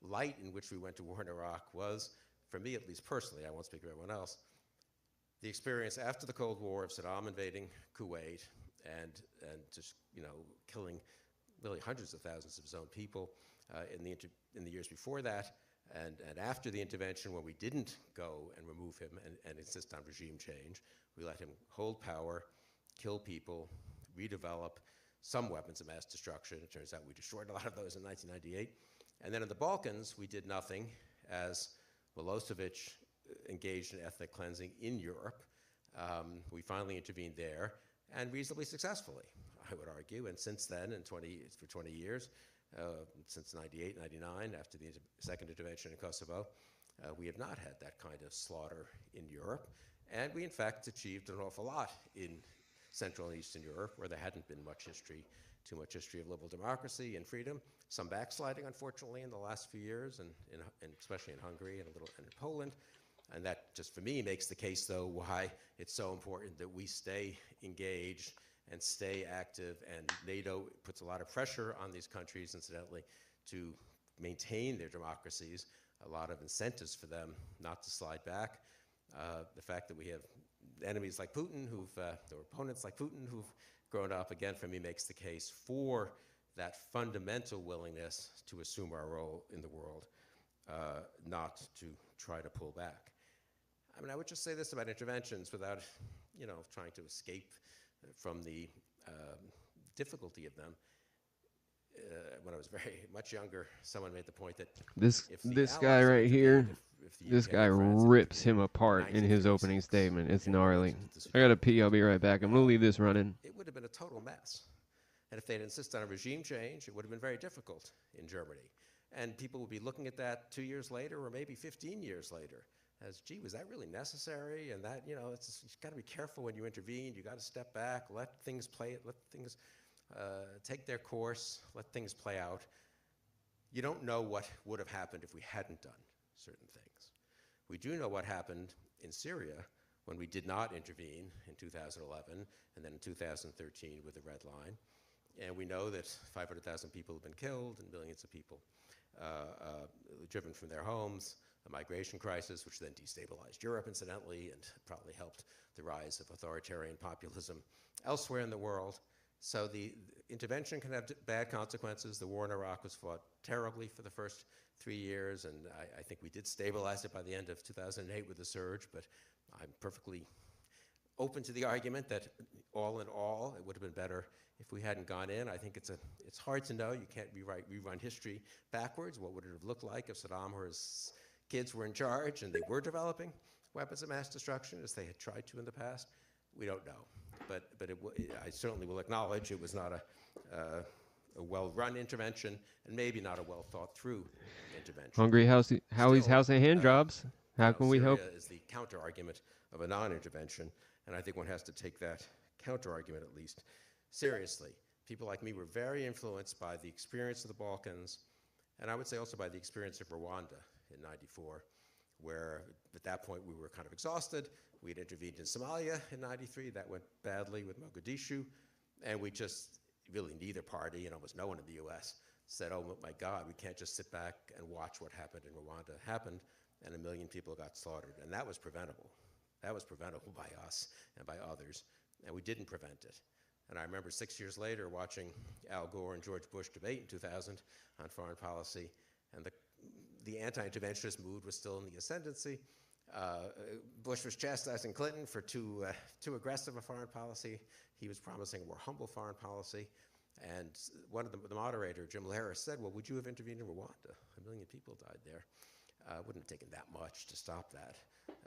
light in which we went to war in Iraq was, for me at least personally, I won't speak for everyone else, the experience after the Cold War of Saddam invading Kuwait and just killing really hundreds of thousands of his own people in the years before that, and after the intervention when we didn't go and remove him and insist on regime change, we let him hold power, kill people, redevelop some weapons of mass destruction. It turns out we destroyed a lot of those in 1998. And then in the Balkans, we did nothing as Milosevic engaged in ethnic cleansing in Europe. We finally intervened there, and reasonably successfully, I would argue. And since then, for 20 years, since 98, 99, after the second intervention in Kosovo, we have not had that kind of slaughter in Europe. And we, in fact, achieved an awful lot in Central and Eastern Europe, where there hadn't been too much history of liberal democracy and freedom. Some backsliding, unfortunately, in the last few years, and especially in Hungary and in Poland. And that just, for me, makes the case, though, why it's so important that we stay engaged and stay active. And NATO puts a lot of pressure on these countries, incidentally, to maintain their democracies, a lot of incentives for them not to slide back. The fact that we have enemies like Putin, or opponents like Putin, who've grown up, again, for me, makes the case for that fundamental willingness to assume our role in the world, not to try to pull back. I mean, I would just say this about interventions without, trying to escape from the difficulty of them. When I was very much younger, someone made the point that This if the guy Allies had right here, intervened, if the This UK guy and France had rips intervened him apart in his 1936, opening statement. It's in gnarly. relation to the I gotta Sudan pee. I'll be right back. I'm gonna leave this running. it would have been a total mess. And if they'd insisted on a regime change, it would have been very difficult in Germany. And people would be looking at that 2 years later or maybe 15 years later as, gee, was that really necessary? And that, you know, you've got to be careful when you intervene. You got to step back, let things play, let things take their course, let things play out. You don't know what would have happened if we hadn't done certain things. We do know what happened in Syria when we did not intervene in 2011 and then in 2013 with the Red Line. And we know that 500,000 people have been killed and millions of people driven from their homes, a migration crisis, which then destabilized Europe, incidentally, and probably helped the rise of authoritarian populism elsewhere in the world. So the intervention can have bad consequences. The war in Iraq was fought terribly for the first 3 years, and I think we did stabilize it by the end of 2008 with the surge, but I'm perfectly open to the argument that all in all, it would have been better if we hadn't gone in. I think it's hard to know. You can't rerun history backwards. What would it have looked like if Saddam or his kids were in charge and they were developing weapons of mass destruction as they had tried to in the past? We don't know. But I certainly will acknowledge it was not a well-run intervention and maybe not a well-thought-through intervention. Hungry Howie's house and hand jobs. How can we help? Syria is the counter-argument of a non-intervention, and I think one has to take that counter-argument at least seriously. People like me were very influenced by the experience of the Balkans, and I would say also by the experience of Rwanda in '94, where at that point we were kind of exhausted. We had intervened in Somalia in '93. That went badly with Mogadishu, and we just, really neither party, and almost no one in the US, said, oh my God, we can't just sit back and watch what happened in Rwanda happened, and 1 million people got slaughtered. And that was preventable. That was preventable by us and by others, and we didn't prevent it. And I remember 6 years later watching Al Gore and George Bush debate in 2000 on foreign policy, and the anti-interventionist mood was still in the ascendancy. Bush was chastising Clinton for too aggressive a foreign policy. He was promising a more humble foreign policy. And one of the moderator, Jim Harris, said, well, would you have intervened in Rwanda? 1 million people died there. Wouldn't have taken that much to stop that,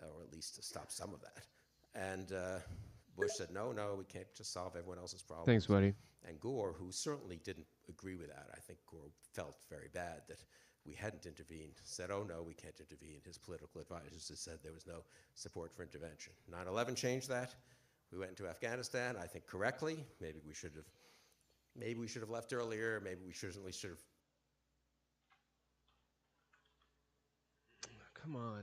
or at least to stop some of that. And Bush said, no, we can't just solve everyone else's problems. Thanks, buddy. And Gore, who certainly didn't agree with that, I think Gore felt very bad that we hadn't intervened, said, oh no, we can't intervene. His political advisors had said there was no support for intervention. 9/11 changed that. We went into Afghanistan, I think correctly. Maybe we should have left earlier. Maybe we certainly should have. Come on.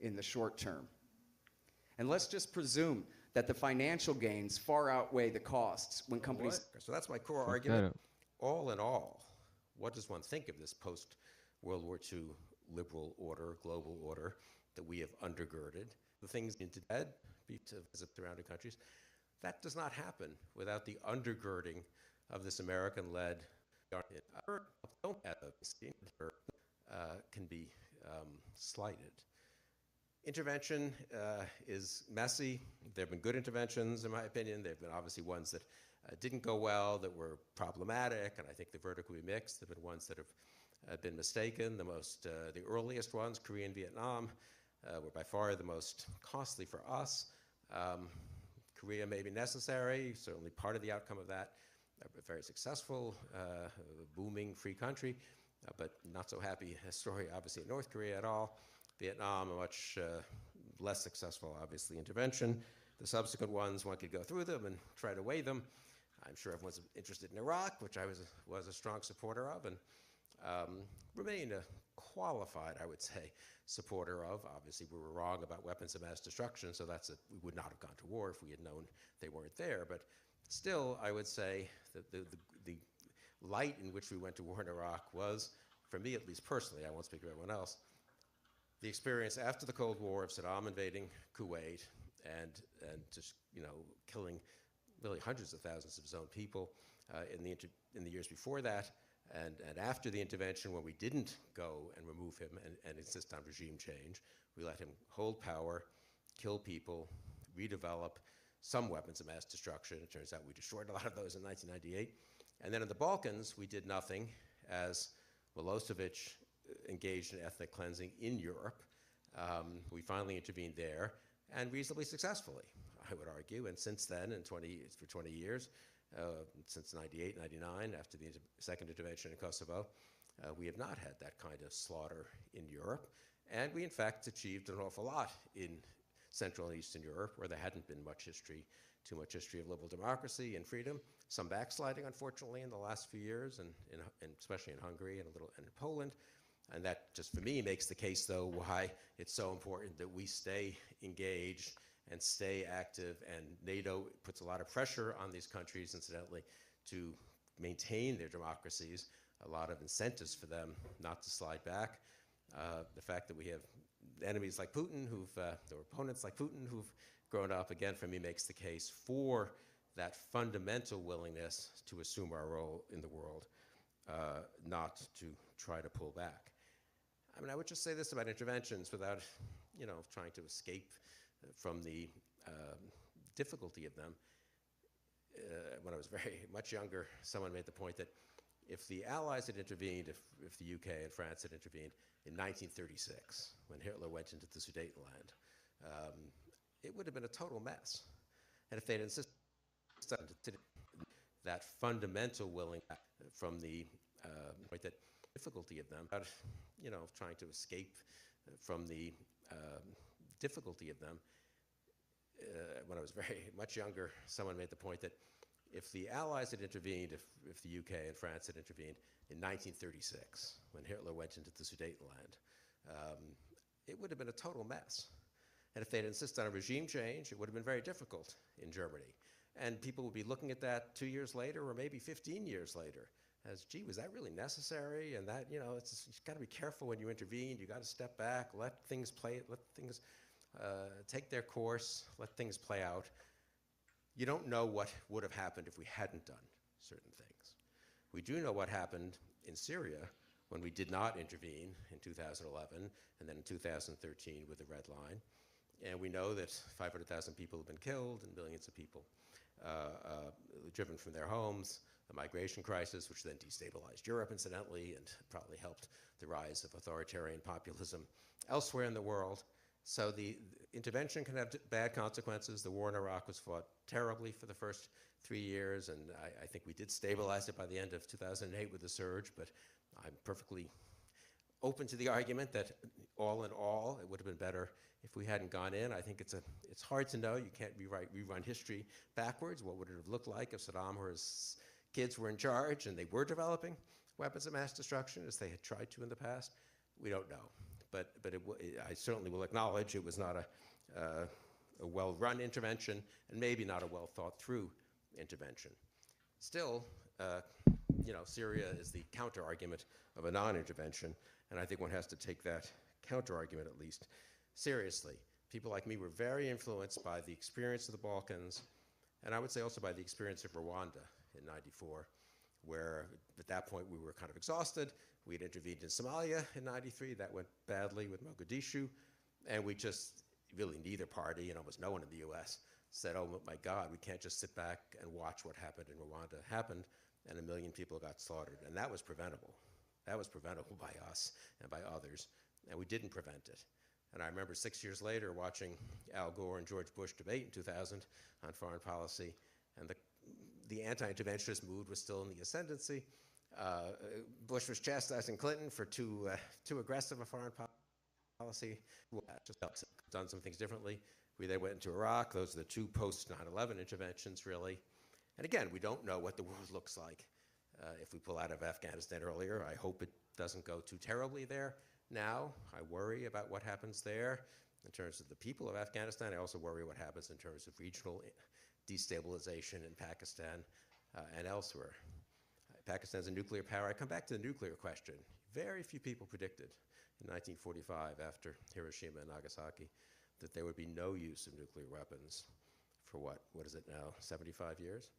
in the short term. And let's just presume that the financial gains far outweigh the costs when companies... So that's my core argument. All in all, what does one think of this post-World War II liberal order, global order that we have undergirded? The things into dead, to visit surrounding countries. That does not happen without the undergirding of this American-led can be slighted. Intervention is messy. There have been good interventions, in my opinion. There have been obviously ones that didn't go well, that were problematic, and I think the verdict will be mixed. There have been ones that have been mistaken. The earliest ones, Korea and Vietnam, were by far the most costly for us. Korea may be necessary, certainly part of the outcome of that a very successful, booming free country, but not so happy a story, obviously, in North Korea at all. Vietnam, a much less successful, obviously, intervention. The subsequent ones, one could go through them and try to weigh them. I'm sure everyone's interested in Iraq, which I was a strong supporter of, and remain a qualified, I would say, supporter of. Obviously, we were wrong about weapons of mass destruction, so we would not have gone to war if we had known they weren't there. But still, I would say that the light in which we went to war in Iraq was, for me at least personally, I won't speak for everyone else, the experience after the Cold War of Saddam invading Kuwait and just killing really hundreds of thousands of his own people in the years before that, and after the intervention, when we didn't go and remove him and insist on regime change, we let him hold power, kill people, redevelop some weapons of mass destruction. It turns out we destroyed a lot of those in 1998. And then in the Balkans, we did nothing as Milosevic engaged in ethnic cleansing in Europe. We finally intervened there, and reasonably successfully, I would argue. And since then, for 20 years, since 98, 99, after the second intervention in Kosovo, we have not had that kind of slaughter in Europe. And we, in fact, achieved an awful lot in Central and Eastern Europe, where there hadn't been too much history of liberal democracy and freedom. Some backsliding, unfortunately, in the last few years, and especially in Hungary and in Poland. And that just, for me, makes the case, though, why it's so important that we stay engaged and stay active. And NATO puts a lot of pressure on these countries, incidentally, to maintain their democracies, a lot of incentives for them not to slide back. The fact that we have enemies like Putin, or opponents like Putin, who've grown up, again, for me, makes the case for that fundamental willingness to assume our role in the world, not to try to pull back. I mean, I would just say this about interventions without, trying to escape from the difficulty of them. When I was very much younger, someone made the point that if the Allies had intervened, if the UK and France had intervened in 1936, when Hitler went into the Sudetenland, it would have been a total mess. And if they'd insisted on that fundamental willingness from the point that difficulty of them, trying to escape from the difficulty of them. When I was very much younger, someone made the point that if the Allies had intervened, if the UK and France had intervened in 1936, when Hitler went into the Sudetenland, it would have been a total mess. And if they'd insisted on a regime change, it would have been very difficult in Germany. And people would be looking at that 2 years later, or maybe 15 years later, as, gee, was that really necessary? And that, you've got to be careful when you intervene. You got to step back, let things take their course, let things play out. You don't know what would have happened if we hadn't done certain things. We do know what happened in Syria when we did not intervene in 2011, and then in 2013 with the Red Line. And we know that 500,000 people have been killed and millions of people driven from their homes, the migration crisis, which then destabilized Europe, incidentally, and probably helped the rise of authoritarian populism elsewhere in the world. So the intervention can have bad consequences. The war in Iraq was fought terribly for the first 3 years, and I think we did stabilize it by the end of 2008 with the surge, but I'm perfectly open to the argument that all in all, it would have been better if we hadn't gone in. I think it's hard to know. You can't rerun history backwards. What would it have looked like if Saddam or his kids were in charge and they were developing weapons of mass destruction as they had tried to in the past? We don't know. But I certainly will acknowledge it was not a well-run intervention, and maybe not a well-thought-through intervention. Still, Syria is the counter-argument of a non-intervention, and I think one has to take that counter-argument at least seriously. People like me were very influenced by the experience of the Balkans, and I would say also by the experience of Rwanda in '94, where at that point we were kind of exhausted. We had intervened in Somalia in '93. That went badly with Mogadishu. And we just, really neither party, and almost no one in the US, said, oh my God, we can't just sit back and watch what happened in Rwanda happened, and 1 million people got slaughtered. And that was preventable. That was preventable by us and by others, and we didn't prevent it. And I remember 6 years later watching Al Gore and George Bush debate in 2000 on foreign policy, and the anti-interventionist mood was still in the ascendancy. Bush was chastising Clinton for too aggressive a foreign policy. Just done some things differently. We then went into Iraq. Those are the two post 9/11 interventions, really. And again, we don't know what the world looks like if we pull out of Afghanistan earlier. I hope it doesn't go too terribly there now. I worry about what happens there in terms of the people of Afghanistan. I also worry what happens in terms of regional destabilization in Pakistan and elsewhere. Pakistan's a nuclear power. I come back to the nuclear question. Very few people predicted in 1945, after Hiroshima and Nagasaki, that there would be no use of nuclear weapons for what is it now, 75 years,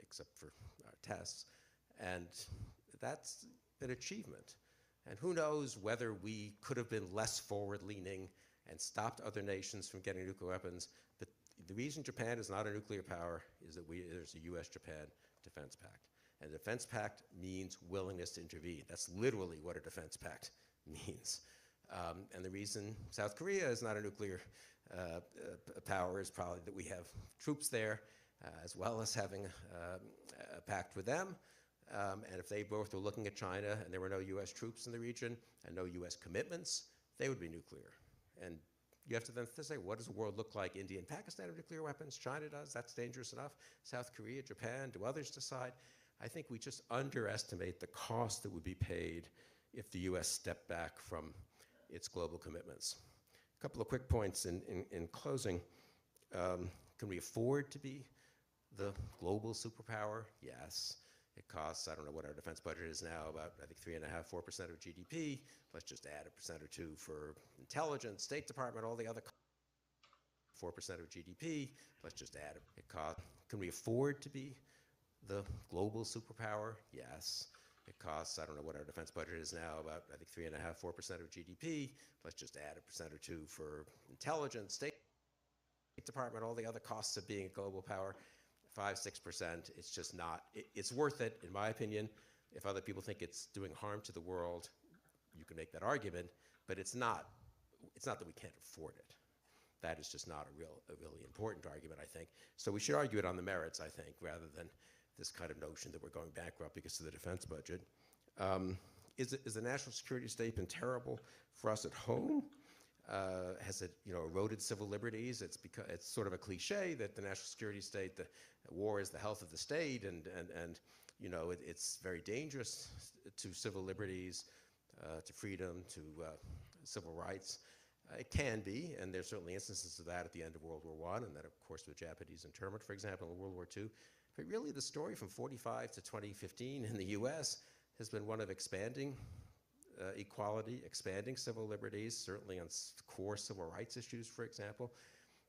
except for our tests. And that's an achievement. And who knows whether we could have been less forward-leaning and stopped other nations from getting nuclear weapons. But the reason Japan is not a nuclear power is that there's a US-Japan Defense Pact. And a defense pact means willingness to intervene. That's literally what a defense pact means. And the reason South Korea is not a nuclear power is probably that we have troops there, as well as having a pact with them. And if they both were looking at China and there were no US troops in the region and no US commitments, they would be nuclear. And you have to then say, what does the world look like? India and Pakistan have nuclear weapons. China does. That's dangerous enough. South Korea, Japan, do others decide? I think we just underestimate the cost that would be paid if the US stepped back from its global commitments. A couple of quick points in closing. Can we afford to be the global superpower? Yes. It costs, I don't know what our defense budget is now, about I think 3.5%, 4% of GDP. Let's just add 1% or 2% for intelligence, State Department, all the other 4% of GDP. Let's just add it. Can we afford to be the global superpower? Yes. It costs, I don't know what our defense budget is now, about I think 3.5%, 4% of GDP. Let's just add 1% or 2% for intelligence, State Department, all the other costs of being a global power. 5, 6%, it's just not, it's worth it, in my opinion. If other people think it's doing harm to the world, you can make that argument, but it's not that we can't afford it. That is just not a really important argument, I think. So we should argue it on the merits, I think, rather than this kind of notion that we're going bankrupt because of the defense budget. Is the national security state been terrible for us at home? Has it, eroded civil liberties? It's sort of a cliche that the national security state, the war is the health of the state, and it's very dangerous to civil liberties, to freedom, to civil rights. It can be, and there's certainly instances of that at the end of World War I, and that, of course, with Japanese internment, for example, in World War II. But really, the story from 45 to 2015 in the US has been one of expanding equality, expanding civil liberties, certainly on core civil rights issues, for example,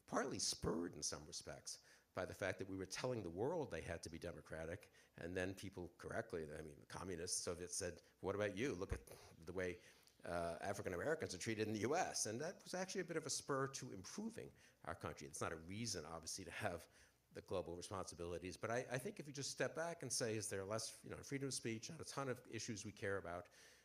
partly spurred in some respects by the fact that we were telling the world they had to be democratic, and then people correctly, the communists, Soviets said, what about you? Look at the way African Americans are treated in the US. And that was actually a bit of a spur to improving our country. It's not a reason, obviously, to have the global responsibilities, but I think if you just step back and say, is there less freedom of speech on a ton of issues we care about,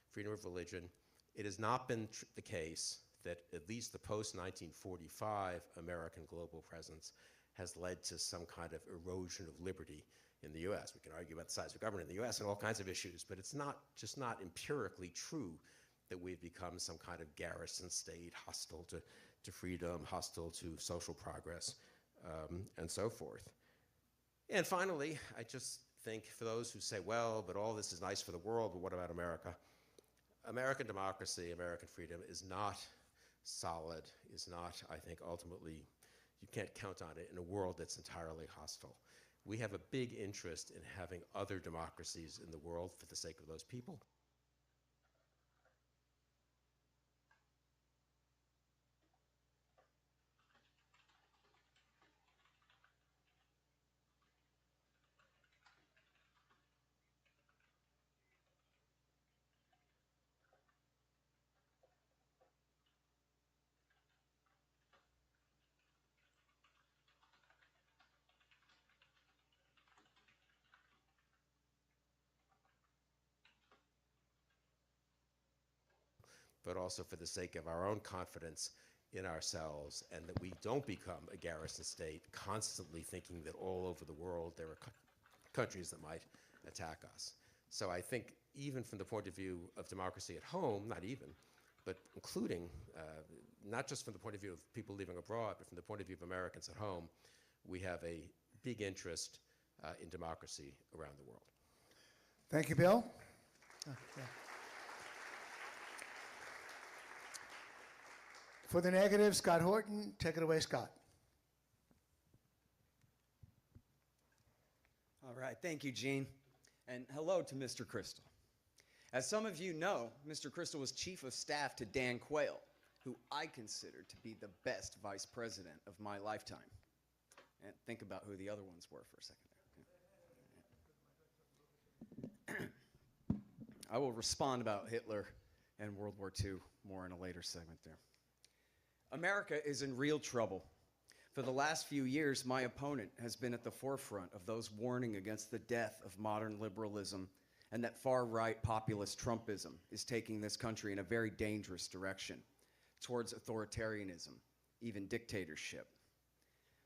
freedom of religion, it has not been the case that at least the post-1945 American global presence has led to some kind of erosion of liberty in the US. We can argue about the size of government in the US and all kinds of issues, but it's just not empirically true that we've become some kind of garrison state, hostile to freedom, hostile to social progress, and so forth. And finally, I just think for those who say, well, but all this is nice for the world, but what about America? American democracy, American freedom is not solid, is not, I think, ultimately, you can't count on it in a world that's entirely hostile. We have a big interest in having other democracies in the world for the sake of those people. But also for the sake of our own confidence in ourselves, and that we don't become a garrison state, constantly thinking that all over the world there are countries that might attack us. So I think even from the point of view of democracy at home, not even, but including, not just from the point of view of people living abroad, but from the point of view of Americans at home, we have a big interest in democracy around the world. Thank you, Bill. For the negative, Scott Horton. Take it away, Scott. All right, thank you, Gene. And hello to Mr. Crystal. As some of you know, Mr. Crystal was chief of staff to Dan Quayle, who I consider to be the best vice president of my lifetime. And think about who the other ones were for a second there. I will respond about Hitler and World War II more in a later segment there. America is in real trouble. For the last few years, my opponent has been at the forefront of those warning against the death of modern liberalism and that far-right populist Trumpism is taking this country in a very dangerous direction towards authoritarianism, even dictatorship.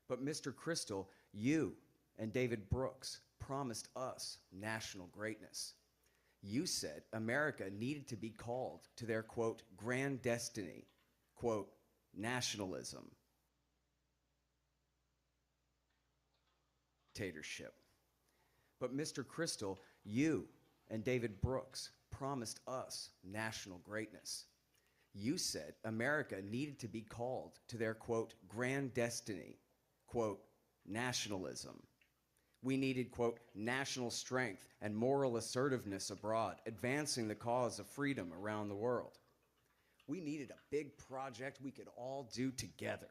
But Mr. Crystal, you and David Brooks promised us national greatness. You said America needed to be called to their, quote, grand destiny, quote, nationalism, dictatorship. But Mr. Crystal, you and David Brooks promised us national greatness. You said America needed to be called to their, quote, grand destiny, quote, nationalism. We needed, quote, national strength and moral assertiveness abroad, advancing the cause of freedom around the world. We needed a big project we could all do together.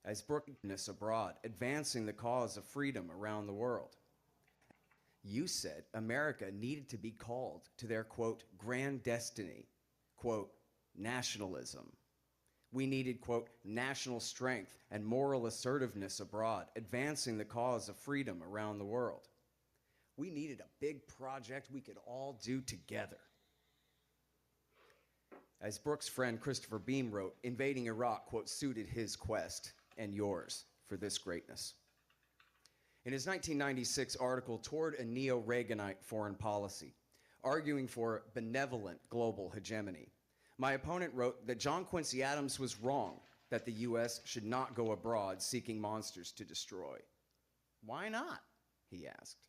As Brookness abroad, advancing the cause of freedom around the world. You said America needed to be called to their, quote, grand destiny, quote, nationalism. We needed, quote, national strength and moral assertiveness abroad, advancing the cause of freedom around the world. We needed a big project we could all do together. As Brooks' friend Christopher Beam wrote, invading Iraq, quote, suited his quest and yours for this greatness. In his 1996 article, Toward a Neo-Reaganite Foreign Policy, arguing for benevolent global hegemony, my opponent wrote that John Quincy Adams was wrong that the U.S. should not go abroad seeking monsters to destroy. Why not? He asked.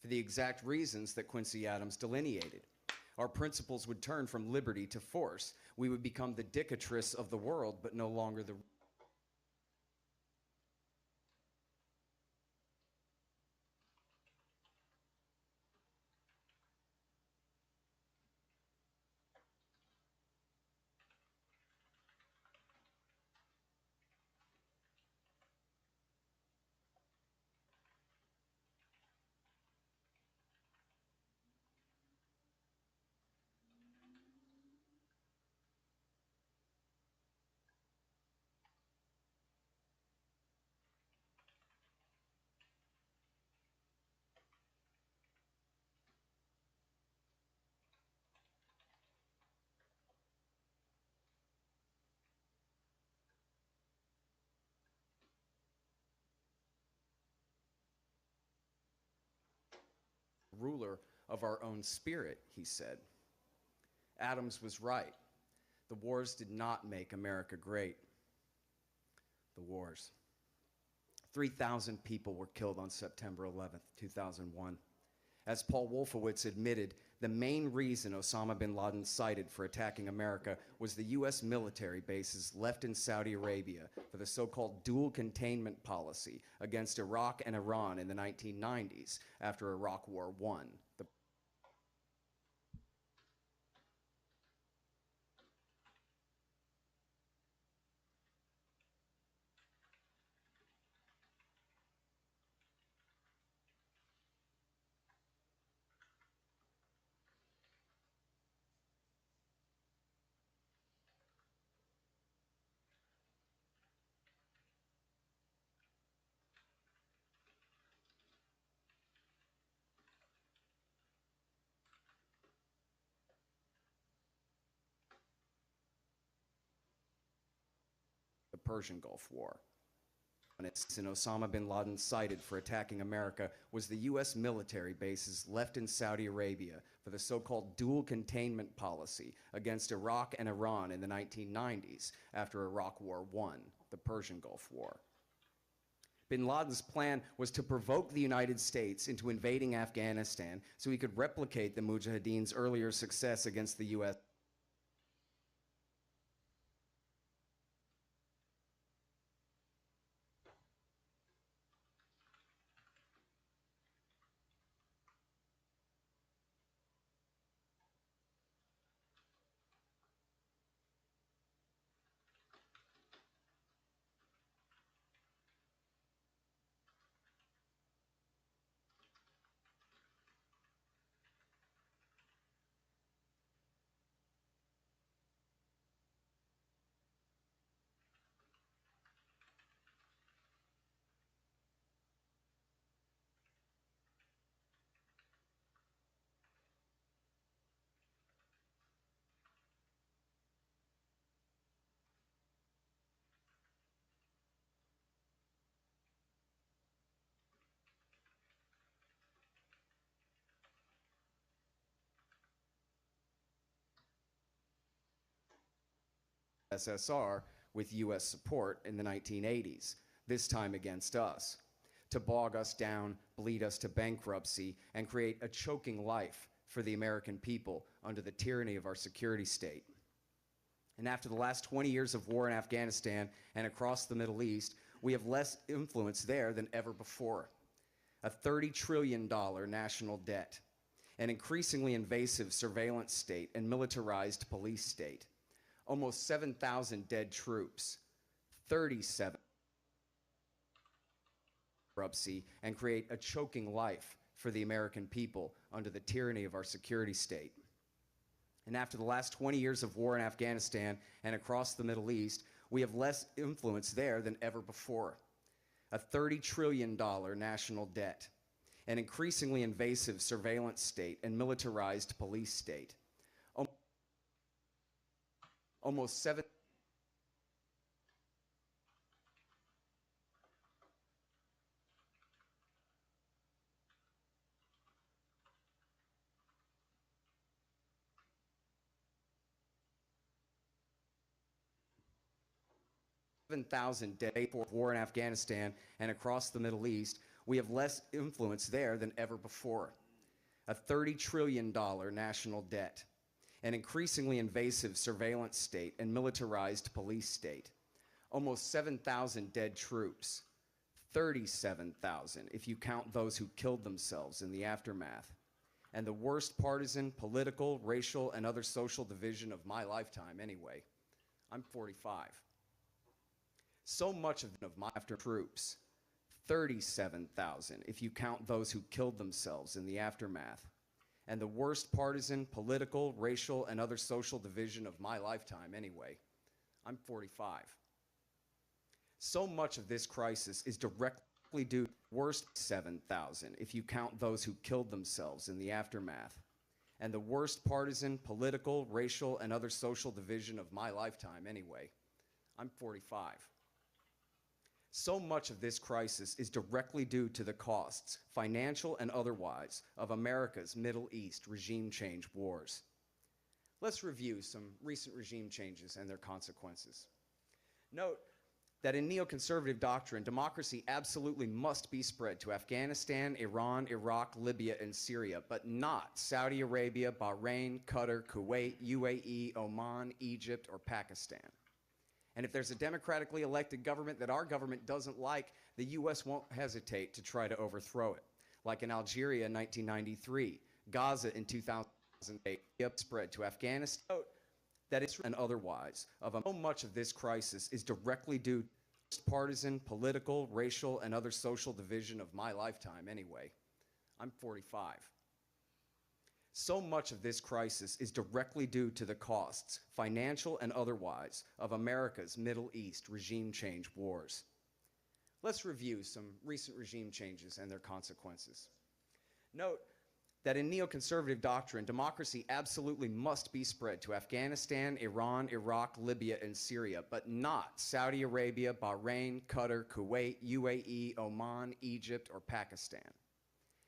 For the exact reasons that Quincy Adams delineated. Our principles would turn from liberty to force. We would become the dictatress of the world, but no longer the ruler of our own spirit, he said. Adams was right. The wars did not make America great. The wars. 3,000 people were killed on September 11th, 2001. As Paul Wolfowitz admitted, the main reason Osama bin Laden cited for attacking America was the U.S. military bases left in Saudi Arabia for the so-called dual containment policy against Iraq and Iran in the 1990s after Iraq War I. Persian Gulf War. And Osama bin Laden cited for attacking America was the U.S. military bases left in Saudi Arabia for the so-called dual containment policy against Iraq and Iran in the 1990s after Iraq War I, the Persian Gulf War. Bin Laden's plan was to provoke the United States into invading Afghanistan so he could replicate the Mujahideen's earlier success against the U.S. SSR with U.S. support in the 1980s, this time against us, to bog us down, bleed us to bankruptcy, and create a choking life for the American people under the tyranny of our security state. And after the last 20 years of war in Afghanistan and across the Middle East, we have less influence there than ever before. A $30 trillion national debt, an increasingly invasive surveillance state and militarized police state, almost 7,000 dead troops, 37 bankruptcy, and create a choking life for the American people under the tyranny of our security state. And after the last 20 years of war in Afghanistan and across the Middle East, we have less influence there than ever before. A $30 trillion national debt, an increasingly invasive surveillance state and militarized police state, almost 7,000 dead for war in Afghanistan and across the Middle East, we have less influence there than ever before. A $30 trillion national debt, an increasingly invasive surveillance state and militarized police state, almost 7,000 dead troops, 37,000 if you count those who killed themselves in the aftermath, and the worst partisan, political, racial, and other social division of my lifetime anyway. I'm 45. So much of my after troops, 37,000 if you count those who killed themselves in the aftermath, and the worst partisan, political, racial, and other social division of my lifetime anyway. I'm 45. So much of this crisis is directly due to the worst 7,000 if you count those who killed themselves in the aftermath, and the worst partisan, political, racial, and other social division of my lifetime anyway. I'm 45. So much of this crisis is directly due to the costs, financial and otherwise, of America's Middle East regime change wars. Let's review some recent regime changes and their consequences. Note that in neoconservative doctrine, democracy absolutely must be spread to Afghanistan, Iran, Iraq, Libya, and Syria, but not Saudi Arabia, Bahrain, Qatar, Kuwait, UAE, Oman, Egypt, or Pakistan. And if there's a democratically elected government that our government doesn't like, the U.S. won't hesitate to try to overthrow it, like in Algeria in 1993, Gaza in 2008, spread to Afghanistan. Note that it's and otherwise of so much of this crisis is directly due to partisan, political, racial, and other social division of my lifetime anyway. I'm 45. So much of this crisis is directly due to the costs, financial and otherwise, of America's Middle East regime change wars. Let's review some recent regime changes and their consequences. Note that in neoconservative doctrine, democracy absolutely must be spread to Afghanistan, Iran, Iraq, Libya, and Syria, but not Saudi Arabia, Bahrain, Qatar, Kuwait, UAE, Oman, Egypt, or Pakistan.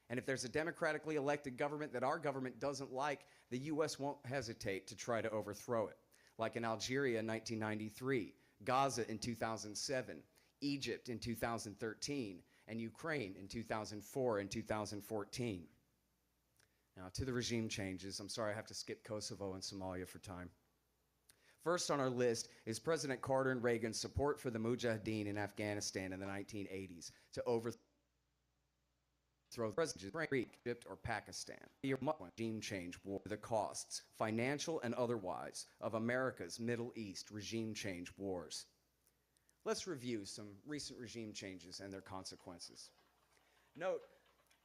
And if there's a democratically elected government that our government doesn't like, the US won't hesitate to try to overthrow it, like in Algeria in 1993, Gaza in 2007, Egypt in 2013, and Ukraine in 2004 and 2014. Now, to the regime changes, I'm sorry I have to skip Kosovo and Somalia for time. First on our list is President Carter and Reagan's support for the Mujahideen in Afghanistan in the 1980s to overthrow the president of Egypt or Pakistan. The regime change war, the costs, financial and otherwise, of America's Middle East regime change wars. Let's review some recent regime changes and their consequences. Note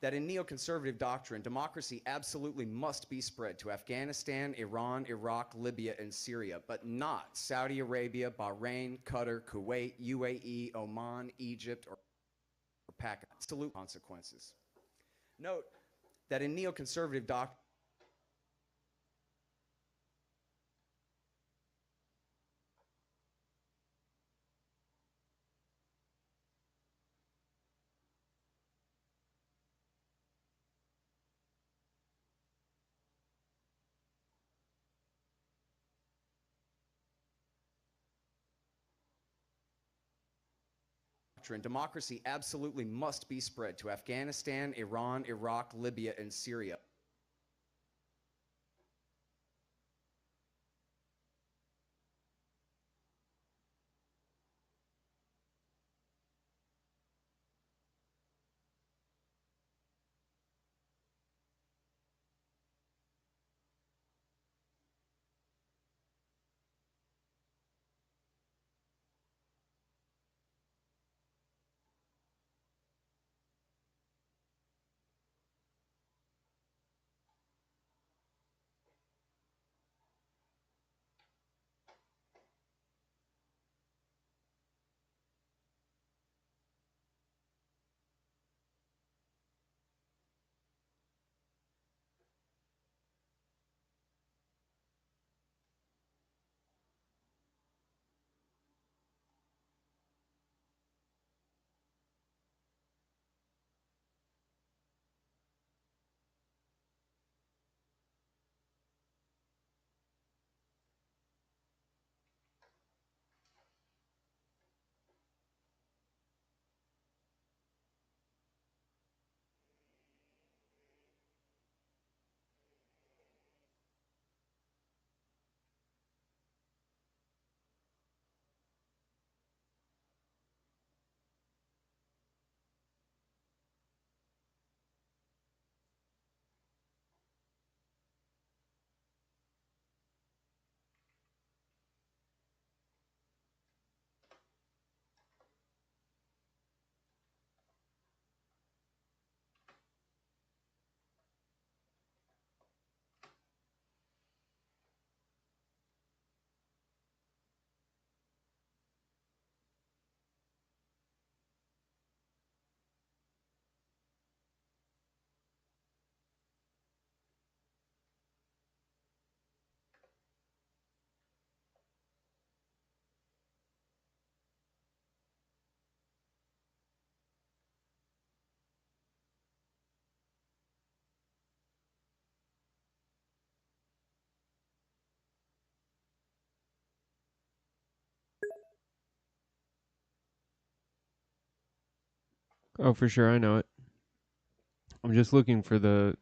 that in neoconservative doctrine, democracy absolutely must be spread to Afghanistan, Iran, Iraq, Libya, and Syria, but not Saudi Arabia, Bahrain, Qatar, Kuwait, UAE, Oman, Egypt, or Pakistan. Absolute consequences. Note that in neoconservative doctrine, democracy absolutely must be spread to Afghanistan, Iran, Iraq, Libya, and Syria. Oh, for sure, I know it. I'm just looking for the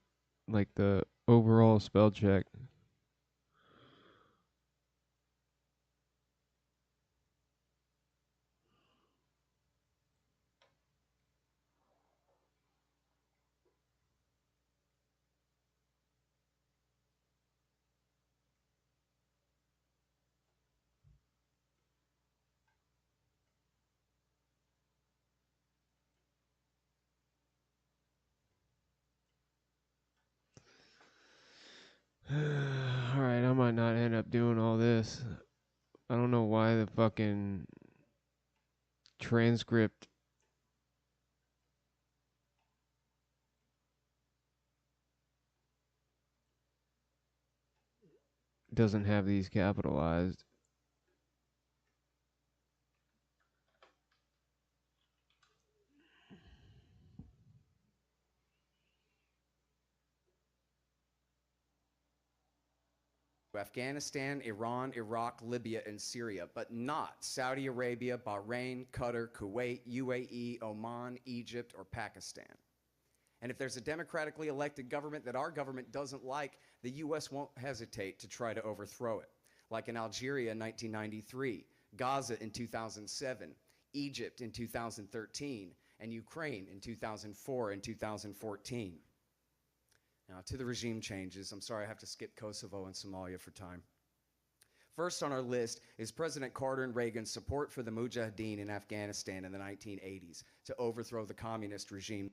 overall spell check. Alright, I might not end up doing all this. I don't know why the fucking transcript doesn't have these capitalized. Afghanistan, Iran, Iraq, Libya, and Syria, but not Saudi Arabia, Bahrain, Qatar, Kuwait, UAE, Oman, Egypt, or Pakistan. And if there's a democratically elected government that our government doesn't like, the U.S. won't hesitate to try to overthrow it, like in Algeria in 1993, Gaza in 2007, Egypt in 2013, and Ukraine in 2004 and 2014. Now, to the regime changes, I'm sorry I have to skip Kosovo and Somalia for time. First on our list is President Carter and Reagan's support for the Mujahideen in Afghanistan in the 1980s to overthrow the communist regime.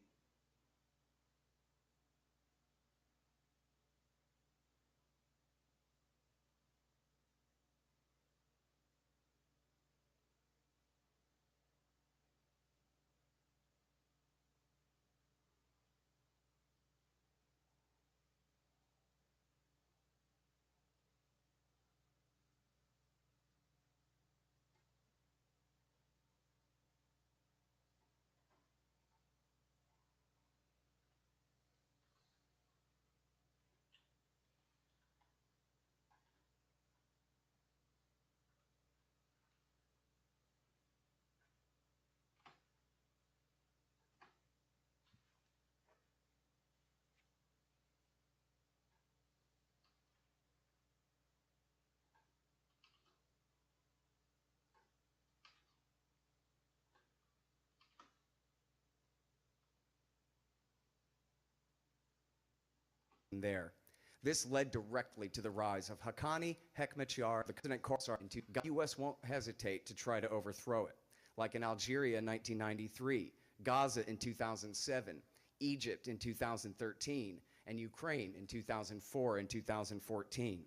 There. This led directly to the rise of Haqqani Hekmatyar, the President Carter. The U.S. won't hesitate to try to overthrow it, like in Algeria in 1993, Gaza in 2007, Egypt in 2013, and Ukraine in 2004 and 2014.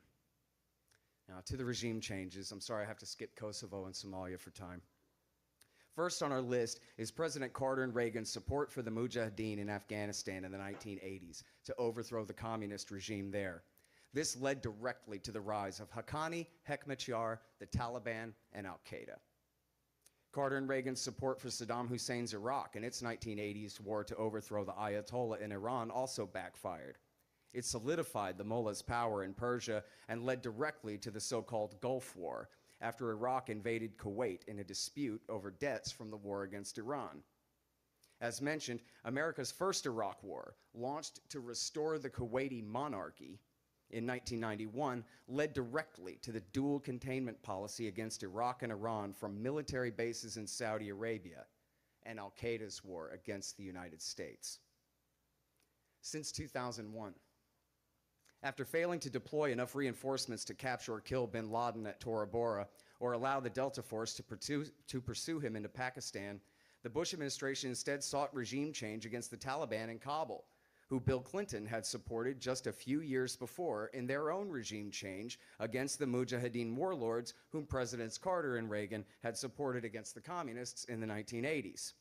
Now, to the regime changes, I'm sorry I have to skip Kosovo and Somalia for time. First on our list is President Carter and Reagan's support for the Mujahideen in Afghanistan in the 1980s to overthrow the communist regime there. This led directly to the rise of Haqqani, Hekmatyar, the Taliban, and al-Qaeda. Carter and Reagan's support for Saddam Hussein's Iraq in its 1980s war to overthrow the Ayatollah in Iran also backfired. It solidified the mullah's power in Persia and led directly to the so-called Gulf War, after Iraq invaded Kuwait in a dispute over debts from the war against Iran. As mentioned, America's first Iraq War, launched to restore the Kuwaiti monarchy in 1991, led directly to the dual containment policy against Iraq and Iran from military bases in Saudi Arabia and al-Qaeda's war against the United States. Since 2001, after failing to deploy enough reinforcements to capture or kill bin Laden at Tora Bora or allow the Delta Force to pursue him into Pakistan, the Bush administration instead sought regime change against the Taliban in Kabul, who Bill Clinton had supported just a few years before in their own regime change against the Mujahideen warlords whom Presidents Carter and Reagan had supported against the communists in the 1980s.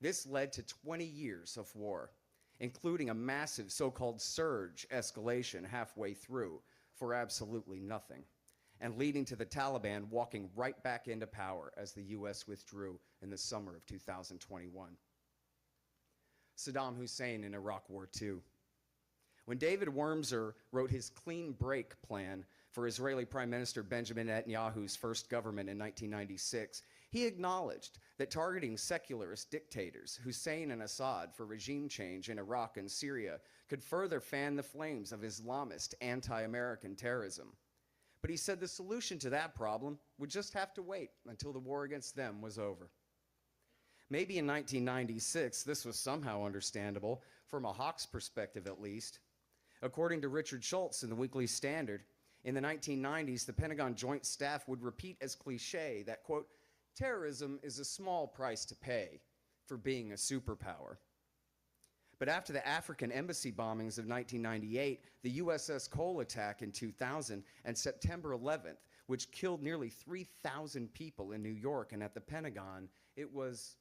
This led to 20 years of war, including a massive so-called surge escalation halfway through for absolutely nothing, and leading to the Taliban walking right back into power as the U.S. withdrew in the summer of 2021. Saddam Hussein in Iraq War II. When David Wurmser wrote his clean break plan for Israeli Prime Minister Benjamin Netanyahu's first government in 1996, he acknowledged that targeting secularist dictators, Hussein and Assad, for regime change in Iraq and Syria could further fan the flames of Islamist anti-American terrorism. But he said the solution to that problem would just have to wait until the war against them was over. Maybe in 1996, this was somehow understandable, from a Hawks perspective at least. According to Richard Schultz in the Weekly Standard, in the 1990s, the Pentagon Joint Staff would repeat as cliche that, quote, terrorism is a small price to pay for being a superpower. But after the African embassy bombings of 1998, the USS Cole attack in 2000, and September 11th, which killed nearly 3,000 people in New York and at the Pentagon, it was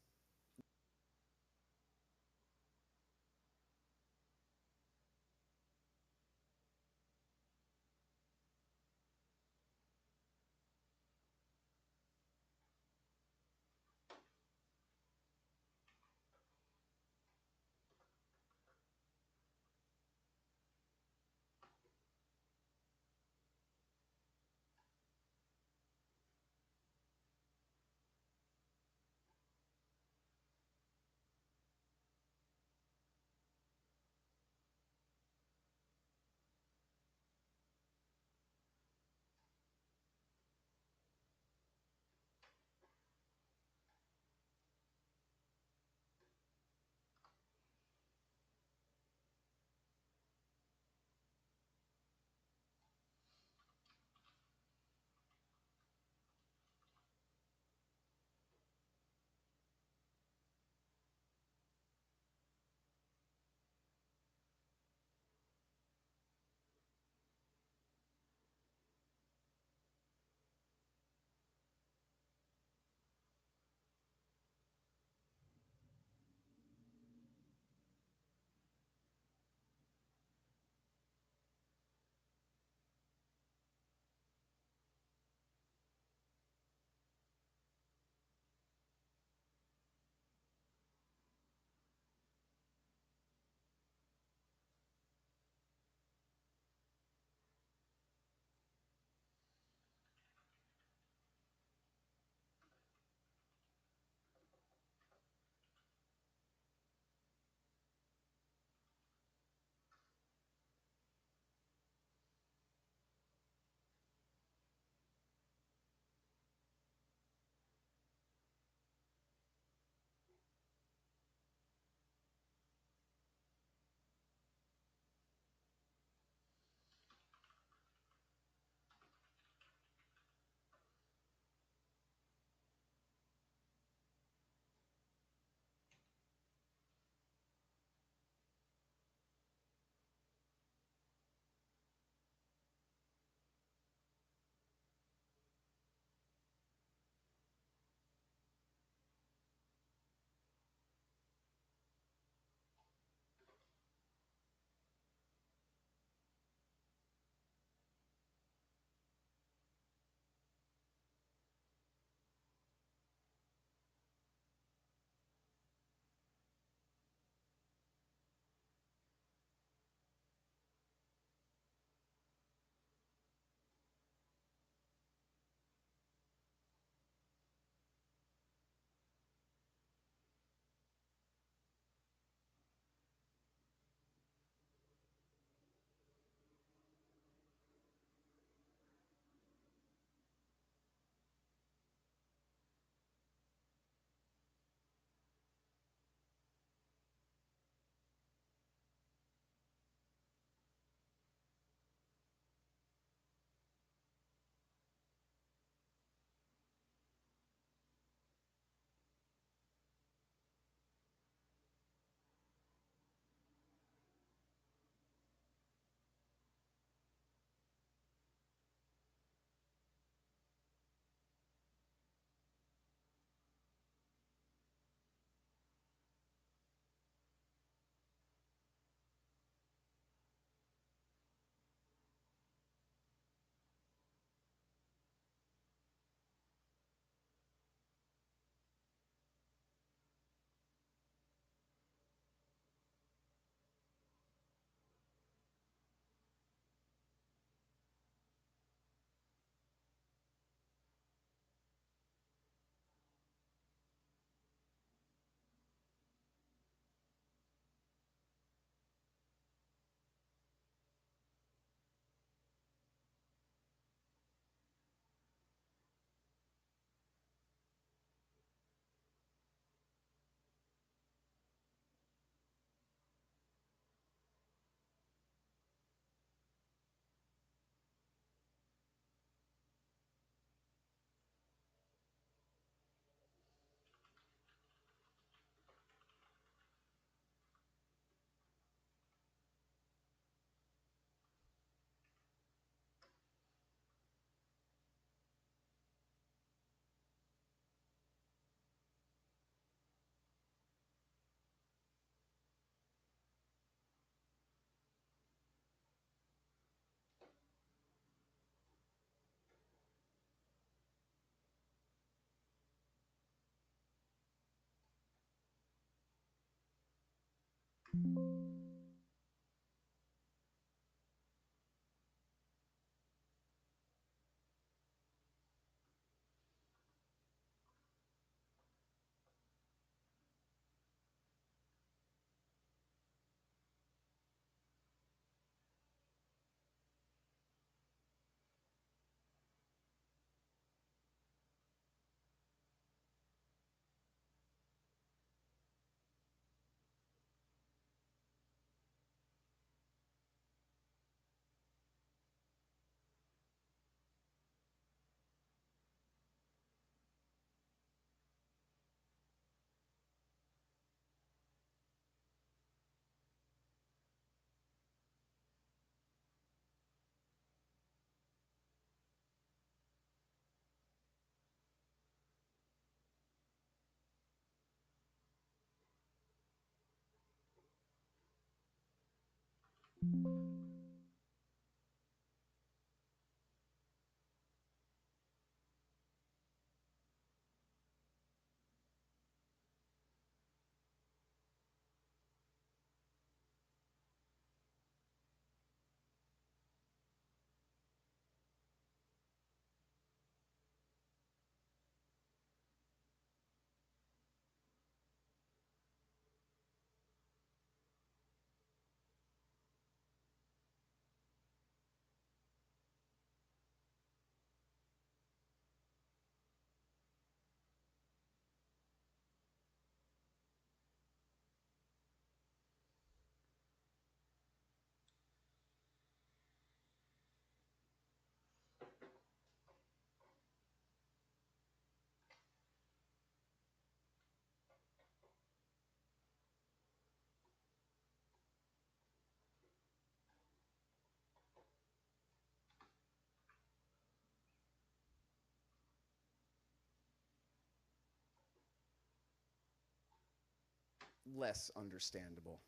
Less understandable.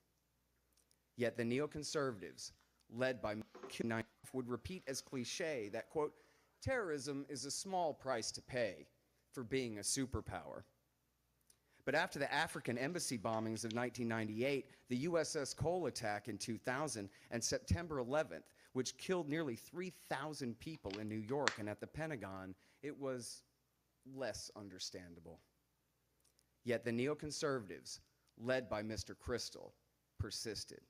Yet the neoconservatives, led by Q9, would repeat as cliche that, quote, terrorism is a small price to pay for being a superpower. But after the African embassy bombings of 1998, the USS Cole attack in 2000, and September 11th, which killed nearly 3,000 people in New York and at the Pentagon, it was less understandable. Yet the neoconservatives, led by Mr. Crystal, persisted.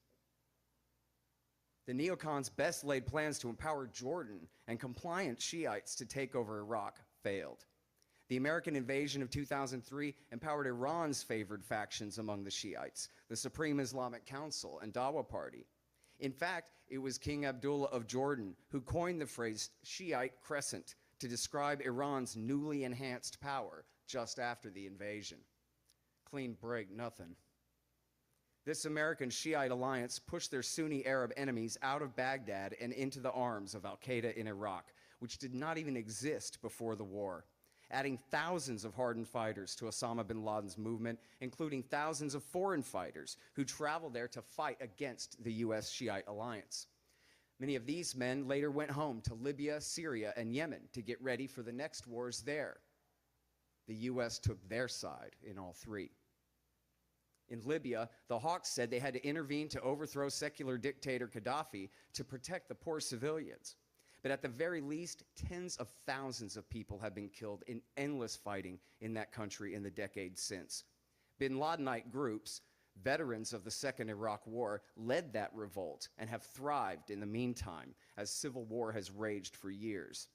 The neocons' best laid plans to empower Jordan and compliant Shiites to take over Iraq failed. The American invasion of 2003 empowered Iran's favored factions among the Shiites, the Supreme Islamic Council and Dawa Party. In fact, it was King Abdullah of Jordan who coined the phrase Shiite crescent to describe Iran's newly enhanced power just after the invasion. Clean break, nothing. This American Shiite alliance pushed their Sunni Arab enemies out of Baghdad and into the arms of al-Qaeda in Iraq, which did not even exist before the war, adding thousands of hardened fighters to Osama bin Laden's movement, including thousands of foreign fighters who traveled there to fight against the U.S. Shiite alliance. Many of these men later went home to Libya, Syria, and Yemen to get ready for the next wars there. The U.S. took their side in all three. In Libya, the Hawks said they had to intervene to overthrow secular dictator Gaddafi to protect the poor civilians. But at the very least, tens of thousands of people have been killed in endless fighting in that country in the decades since. Bin Ladenite groups, veterans of the Second Iraq War, led that revolt and have thrived in the meantime as civil war has raged for years.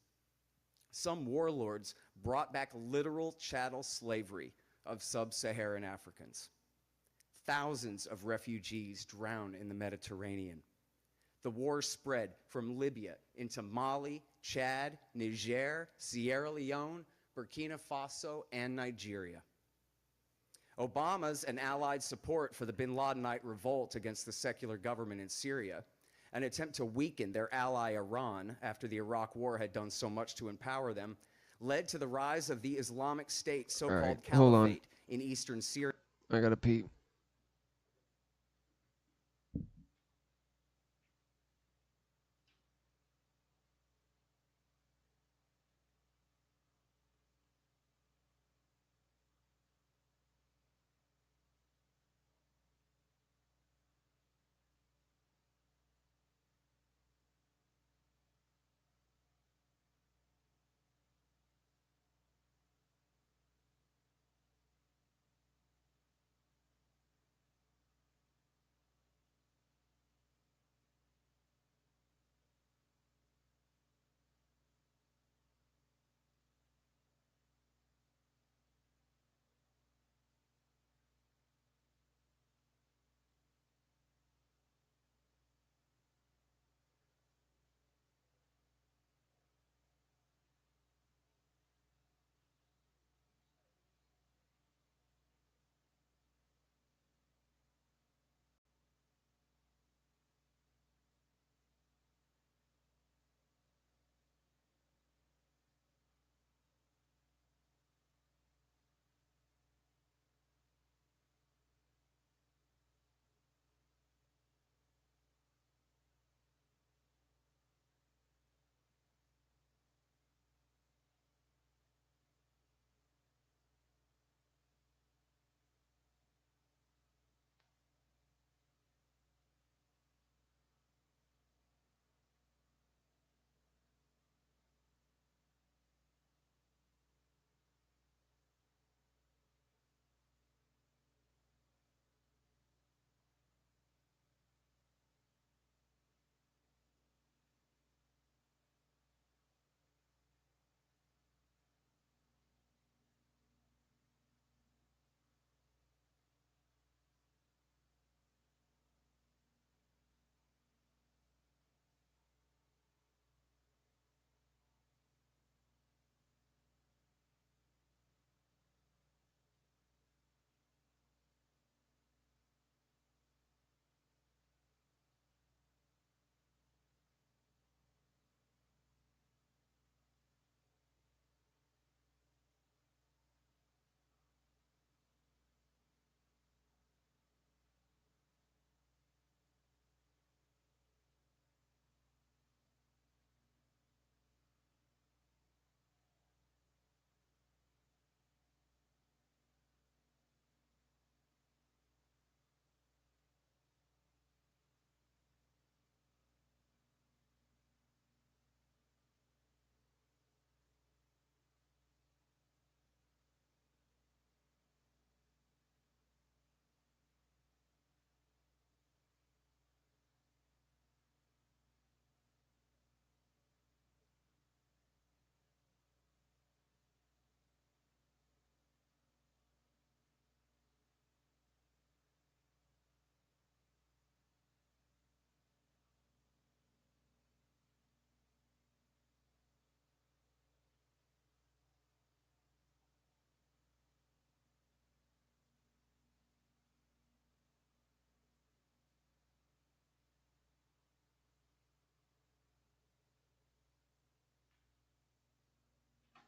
Some warlords brought back literal chattel slavery of sub-Saharan Africans. Thousands of refugees drowned in the Mediterranean. The war spread from Libya into Mali, Chad, Niger, Sierra Leone, Burkina Faso, and Nigeria. Obama's and allied support for the Bin Ladenite revolt against the secular government in Syria, an attempt to weaken their ally Iran after the Iraq War had done so much to empower them, led to the rise of the Islamic State so-called caliphate in eastern Syria. I gotta pee.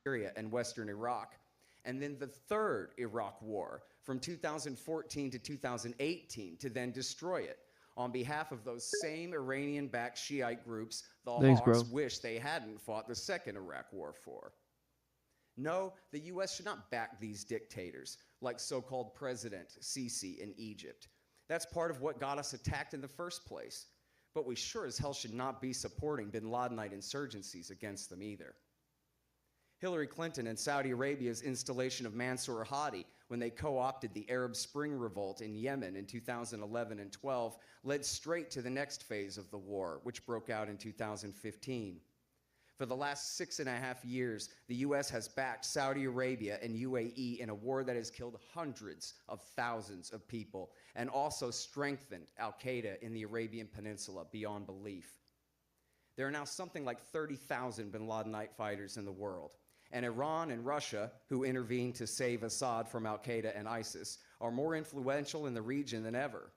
Syria and Western Iraq, and then the third Iraq War from 2014 to 2018 to then destroy it on behalf of those same Iranian-backed Shiite groups the Thanks, Hawks bro. wish they hadn't fought the second Iraq War for. No, the U.S. should not back these dictators, like so-called President Sisi in Egypt. That's part of what got us attacked in the first place. But we sure as hell should not be supporting bin Ladenite insurgencies against them either. Hillary Clinton and Saudi Arabia's installation of Mansour Hadi when they co-opted the Arab Spring revolt in Yemen in 2011 and 12 led straight to the next phase of the war, which broke out in 2015. For the last 6.5 years, the U.S. has backed Saudi Arabia and UAE in a war that has killed hundreds of thousands of people and also strengthened al-Qaeda in the Arabian Peninsula beyond belief. There are now something like 30,000 bin Ladenite fighters in the world. And Iran and Russia, who intervened to save Assad from al-Qaeda and ISIS, are more influential in the region than ever.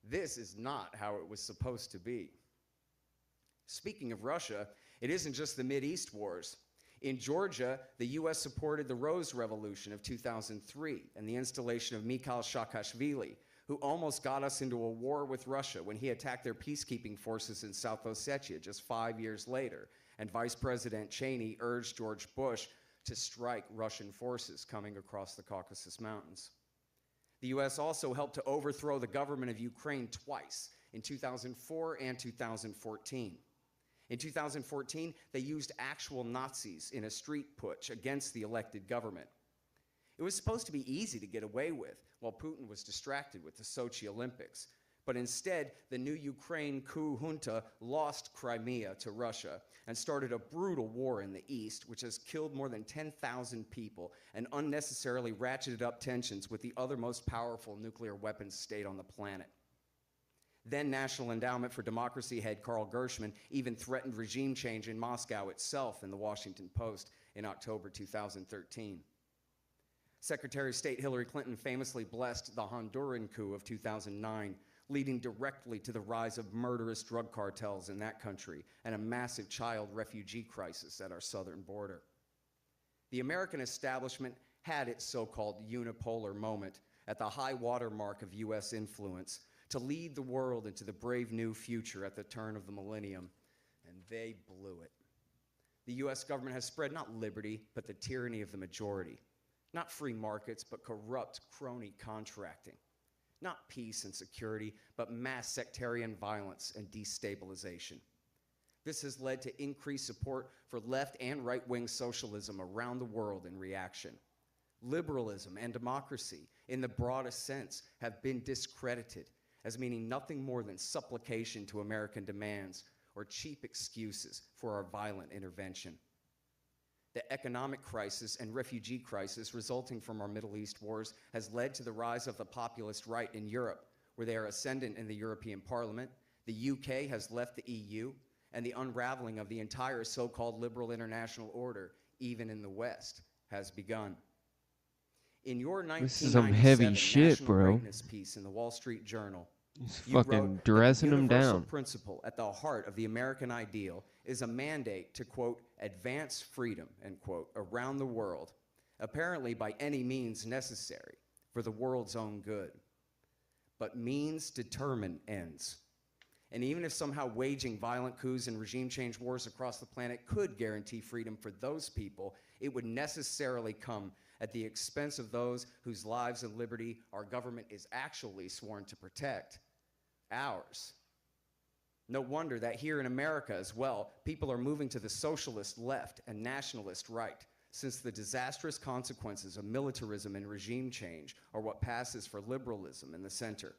This is not how it was supposed to be. Speaking of Russia, it isn't just the Mideast wars. In Georgia, the U.S. supported the Rose Revolution of 2003 and the installation of Mikhail Saakashvili, who almost got us into a war with Russia when he attacked their peacekeeping forces in South Ossetia just 5 years later, and Vice President Cheney urged George Bush to strike Russian forces coming across the Caucasus Mountains. The U.S. also helped to overthrow the government of Ukraine twice, in 2004 and 2014. In 2014, they used actual Nazis in a street putsch against the elected government. It was supposed to be easy to get away with while Putin was distracted with the Sochi Olympics. But instead, the new Ukraine coup junta lost Crimea to Russia and started a brutal war in the east, which has killed more than 10,000 people and unnecessarily ratcheted up tensions with the other most powerful nuclear weapons state on the planet. Then National Endowment for Democracy head Carl Gershman even threatened regime change in Moscow itself in the Washington Post in October 2013. Secretary of State Hillary Clinton famously blessed the Honduran coup of 2009, leading directly to the rise of murderous drug cartels in that country and a massive child refugee crisis at our southern border. The American establishment had its so-called unipolar moment at the high water mark of U.S. influence to lead the world into the brave new future at the turn of the millennium, and they blew it. The U.S. government has spread not liberty, but the tyranny of the majority. Not free markets, but corrupt crony contracting. Not peace and security, but mass sectarian violence and destabilization. This has led to increased support for left and right-wing socialism around the world in reaction. Liberalism and democracy, in the broadest sense, have been discredited as meaning nothing more than supplication to American demands or cheap excuses for our violent intervention. The economic crisis and refugee crisis resulting from our Middle East wars has led to the rise of the populist right in Europe, where they are ascendant in the European Parliament. The UK has left the EU, and the unraveling of the entire so-called liberal international order, even in the West, has begun. In your This is some heavy 1997 shit, National bro. Greatness piece in the Wall Street Journal, He's you fucking wrote dressing that the them universal down. principle at the heart of the American ideal is a mandate to, quote, advance freedom, end quote, around the world, apparently by any means necessary for the world's own good. But means determine ends. And even if somehow waging violent coups and regime change wars across the planet could guarantee freedom for those people, it would necessarily come at the expense of those whose lives and liberty our government is actually sworn to protect, ours. No wonder that here in America as well, people are moving to the socialist left and nationalist right, since the disastrous consequences of militarism and regime change are what passes for liberalism in the center.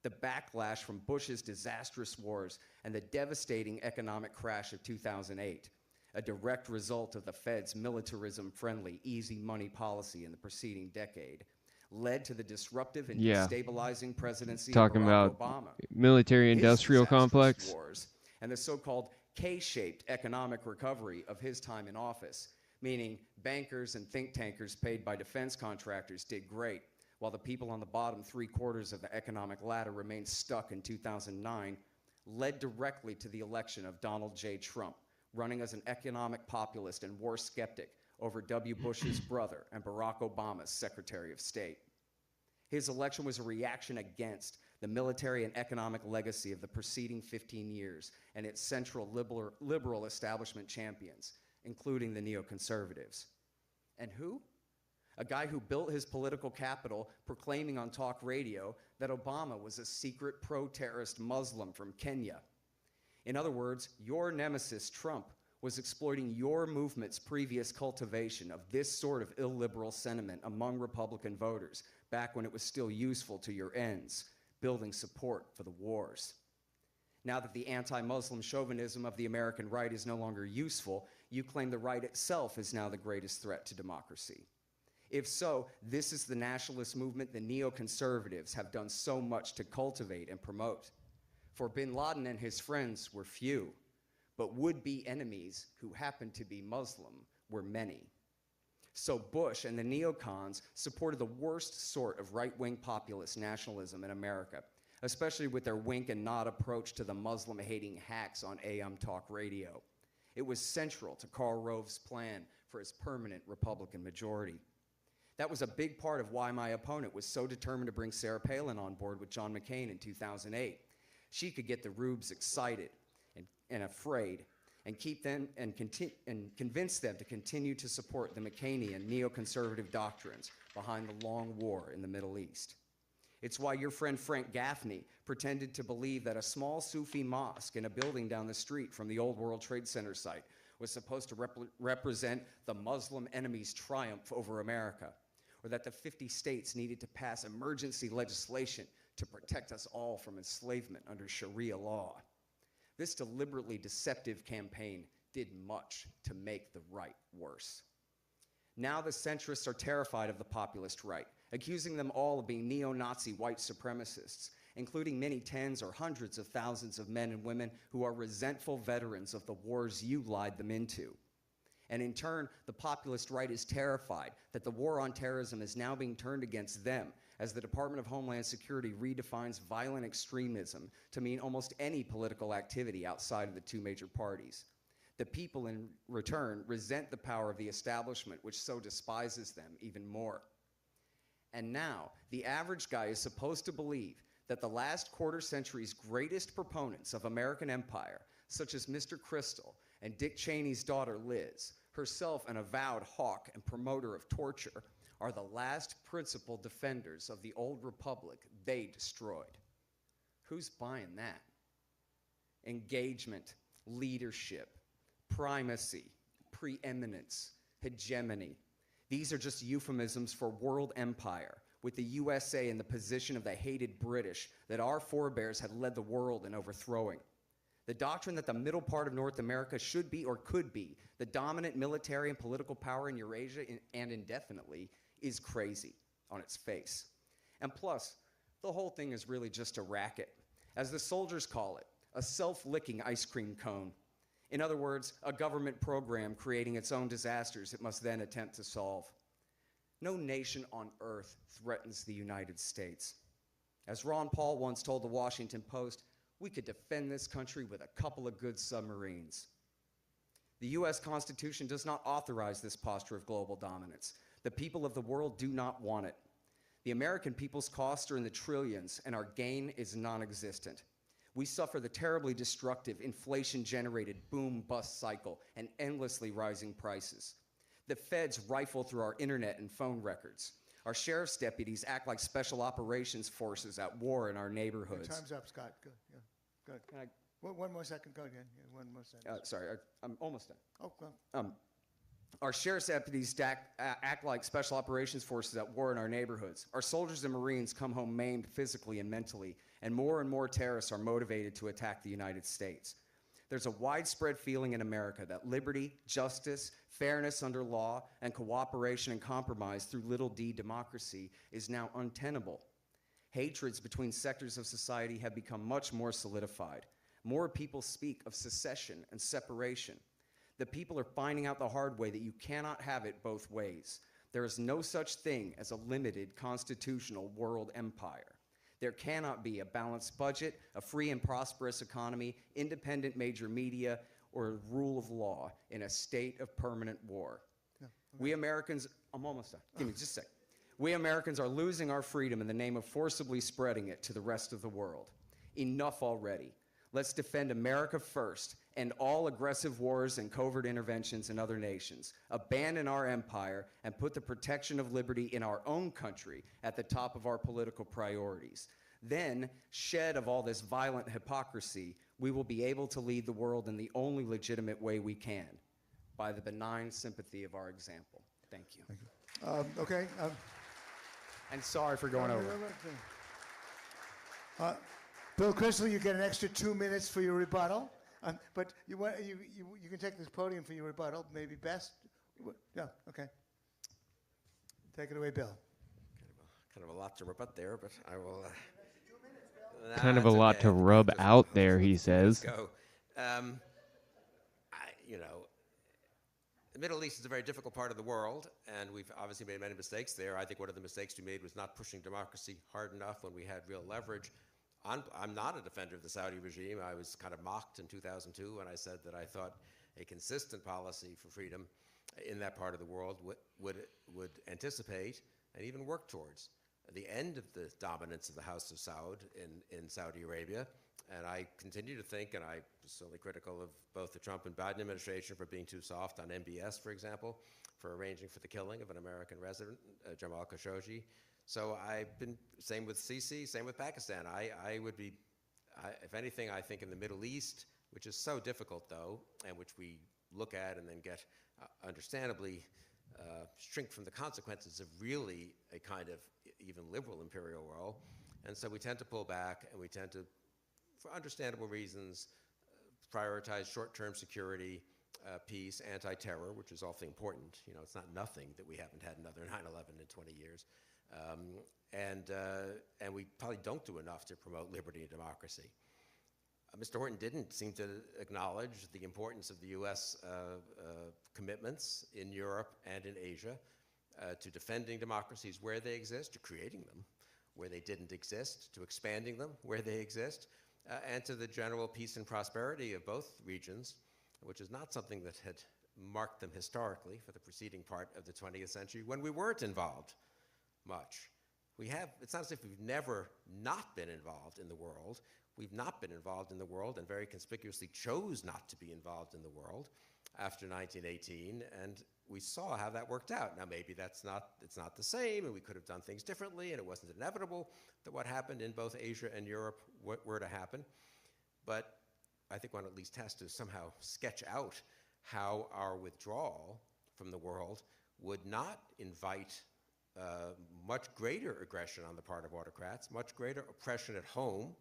The backlash from Bush's disastrous wars and the devastating economic crash of 2008, a direct result of the Fed's militarism-friendly, easy money policy in the preceding decade, led to the disruptive and destabilizing presidency Talking of about Barack Obama. military-industrial His disastrous complex. wars and the so-called K-shaped economic recovery of his time in office, meaning bankers and think tankers paid by defense contractors did great, while the people on the bottom three-quarters of the economic ladder remained stuck in 2009, led directly to the election of Donald J. Trump, running as an economic populist and war skeptic over W. Bush's brother and Barack Obama's Secretary of State. His election was a reaction against the military and economic legacy of the preceding 15 years and its central liberal establishment champions, including the neoconservatives. And who? A guy who built his political capital proclaiming on talk radio that Obama was a secret pro-terrorist Muslim from Kenya. In other words, your nemesis, Trump, was exploiting your movement's previous cultivation of this sort of illiberal sentiment among Republican voters back when it was still useful to your ends, building support for the wars. Now that the anti-Muslim chauvinism of the American right is no longer useful, you claim the right itself is now the greatest threat to democracy. If so, this is the nationalist movement the neoconservatives have done so much to cultivate and promote. For bin Laden and his friends were few, but would-be enemies who happened to be Muslim were many. So Bush and the neocons supported the worst sort of right-wing populist nationalism in America, especially with their wink and nod approach to the Muslim-hating hacks on AM talk radio. It was central to Karl Rove's plan for his permanent Republican majority. That was a big part of why my opponent was so determined to bring Sarah Palin on board with John McCain in 2008. She could get the rubes excited and afraid and convince them to continue to support the McCainian neoconservative doctrines behind the long war in the Middle East. It's why your friend Frank Gaffney pretended to believe that a small Sufi mosque in a building down the street from the old World Trade Center site was supposed to represent the Muslim enemy's triumph over America, or that the 50 states needed to pass emergency legislation to protect us all from enslavement under Sharia law. This deliberately deceptive campaign did much to make the right worse. Now the centrists are terrified of the populist right, accusing them all of being neo-Nazi white supremacists, including many tens or hundreds of thousands of men and women who are resentful veterans of the wars you lied them into. And in turn, the populist right is terrified that the war on terrorism is now being turned against them as the Department of Homeland Security redefines violent extremism to mean almost any political activity outside of the two major parties. The people, in return, resent the power of the establishment, which so despises them even more. And now, the average guy is supposed to believe that the last quarter century's greatest proponents of American empire, such as Mr. Crystal and Dick Cheney's daughter Liz, herself an avowed hawk and promoter of torture, are the last principal defenders of the old republic they destroyed. Who's buying that? Engagement, leadership, primacy, preeminence, hegemony. These are just euphemisms for world empire, with the USA in the position of the hated British that our forebears had led the world in overthrowing. The doctrine that the middle part of North America should be or could be the dominant military and political power in Eurasia and indefinitely is crazy on its face. And plus, the whole thing is really just a racket. As the soldiers call it, a self-licking ice cream cone. In other words, a government program creating its own disasters it must then attempt to solve. No nation on earth threatens the United States. As Ron Paul once told the Washington Post, we could defend this country with a couple of good submarines. The US Constitution does not authorize this posture of global dominance. The people of the world do not want it. The American people's costs are in the trillions, and our gain is non-existent. We suffer the terribly destructive inflation-generated boom-bust cycle and endlessly rising prices. The feds rifle through our internet and phone records. Our sheriff's deputies act like special operations forces at war in our neighborhoods. Your time's up, Scott. Good. Yeah. Good. Can I- One more second. Go again. Yeah, one more second. Sorry, I'm almost done. Oh, well. Our sheriff's deputies act like special operations forces at war in our neighborhoods. Our soldiers and Marines come home maimed physically and mentally, and more terrorists are motivated to attack the United States. There's a widespread feeling in America that liberty, justice, fairness under law, and cooperation and compromise through little d democracy is now untenable. Hatreds between sectors of society have become much more solidified. More people speak of secession and separation. The people are finding out the hard way that you cannot have it both ways. There is no such thing as a limited constitutional world empire. There cannot be a balanced budget, a free and prosperous economy, independent major media, or rule of law in a state of permanent war. No, We Americans, I'm almost done. Give me just a sec. We Americans are losing our freedom in the name of forcibly spreading it to the rest of the world. Enough already. Let's defend America first, end all aggressive wars and covert interventions in other nations, abandon our empire, and put the protection of liberty in our own country at the top of our political priorities. Then, shed of all this violent hypocrisy, we will be able to lead the world in the only legitimate way we can, by the benign sympathy of our example. Thank you. Okay. And sorry for going over. Bill Crystal, you get an extra 2 minutes for your rebuttal. But you can take this podium for your rebuttal, maybe best. Yeah, okay. Take it away, Bill. Kind of a lot to rebut there, but I will. Kind of a lot to rub out there, he says. Go. You know, the Middle East is a very difficult part of the world, and we've obviously made many mistakes there. I think one of the mistakes we made was not pushing democracy hard enough when we had real leverage. I'm not a defender of the Saudi regime. I was kind of mocked in 2002 when I said that I thought a consistent policy for freedom in that part of the world would anticipate and even work towards the end of the dominance of the House of Saud in Saudi Arabia. And I continue to think, and I was certainly critical of both the Trump and Biden administration for being too soft on MBS, for example, for arranging for the killing of an American resident, Jamal Khashoggi. So I've been, same with Sisi, same with Pakistan. I would be, if anything, I think in the Middle East, which is so difficult though, and which we look at and then get understandably shrink from the consequences of really a kind of even liberal imperial role. And so we tend to pull back, and we tend to, for understandable reasons, prioritize short-term security, peace, anti-terror, which is awfully important. You know, it's not nothing that we haven't had another 9/11 in 20 years. And we probably don't do enough to promote liberty and democracy. Mr. Horton didn't seem to acknowledge the importance of the U.S. Commitments in Europe and in Asia to defending democracies where they exist, to creating them where they didn't exist, to expanding them where they exist, and to the general peace and prosperity of both regions, which is not something that had marked them historically for the preceding part of the 20th century when we weren't involved much. It's not as if we've never not been involved in the world. We've not been involved in the world and very conspicuously chose not to be involved in the world after 1918, and we saw how that worked out. Now maybe it's not the same, and we could have done things differently, and it wasn't inevitable that what happened in both Asia and Europe were to happen. But I think one at least has to somehow sketch out how our withdrawal from the world would not invite much greater aggression on the part of autocrats, much greater oppression at home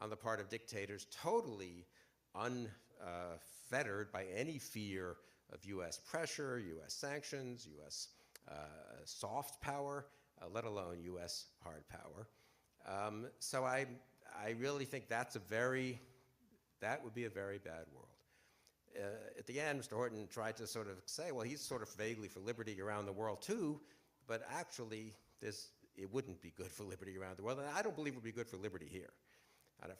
on the part of dictators, totally unfettered by any fear of U.S. pressure, U.S. sanctions, U.S. Soft power, let alone U.S. hard power. So I really think that would be a very bad world. At the end, Mr. Horton tried to sort of say, well, he's sort of vaguely for liberty around the world too, but actually it wouldn't be good for liberty around the world, and I don't believe it would be good for liberty here.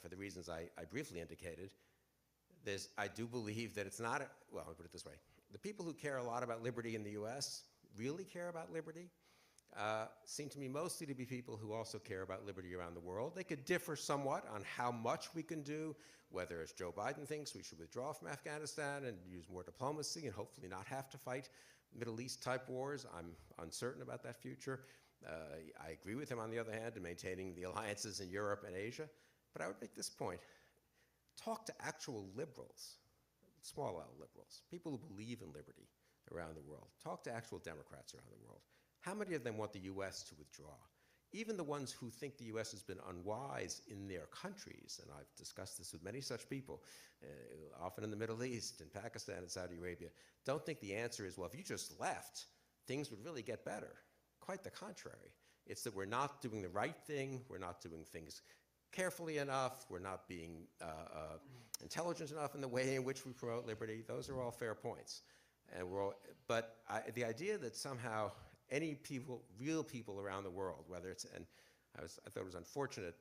For the reasons I briefly indicated. I do believe that it's not, well, I'll put it this way. The people who care a lot about liberty in the US, really care about liberty, seem to me mostly to be people who also care about liberty around the world. They could differ somewhat on how much we can do, whether as Joe Biden thinks we should withdraw from Afghanistan and use more diplomacy and hopefully not have to fight Middle East type wars. I'm uncertain about that future. I agree with him, on the other hand, in maintaining the alliances in Europe and Asia. But I would make this point. Talk to actual liberals, small L liberals, people who believe in liberty around the world. Talk to actual Democrats around the world. How many of them want the U.S. to withdraw? Even the ones who think the U.S. has been unwise in their countries, and I've discussed this with many such people, often in the Middle East, in Pakistan and Saudi Arabia, don't think the answer is, well, if you just left, things would really get better. Quite the contrary. It's that we're not doing the right thing, we're not doing things carefully enough, we're not being intelligent enough in the way in which we promote liberty. Those are all fair points. And the idea that somehow any people, real people around the world, whether it's, and I thought it was unfortunate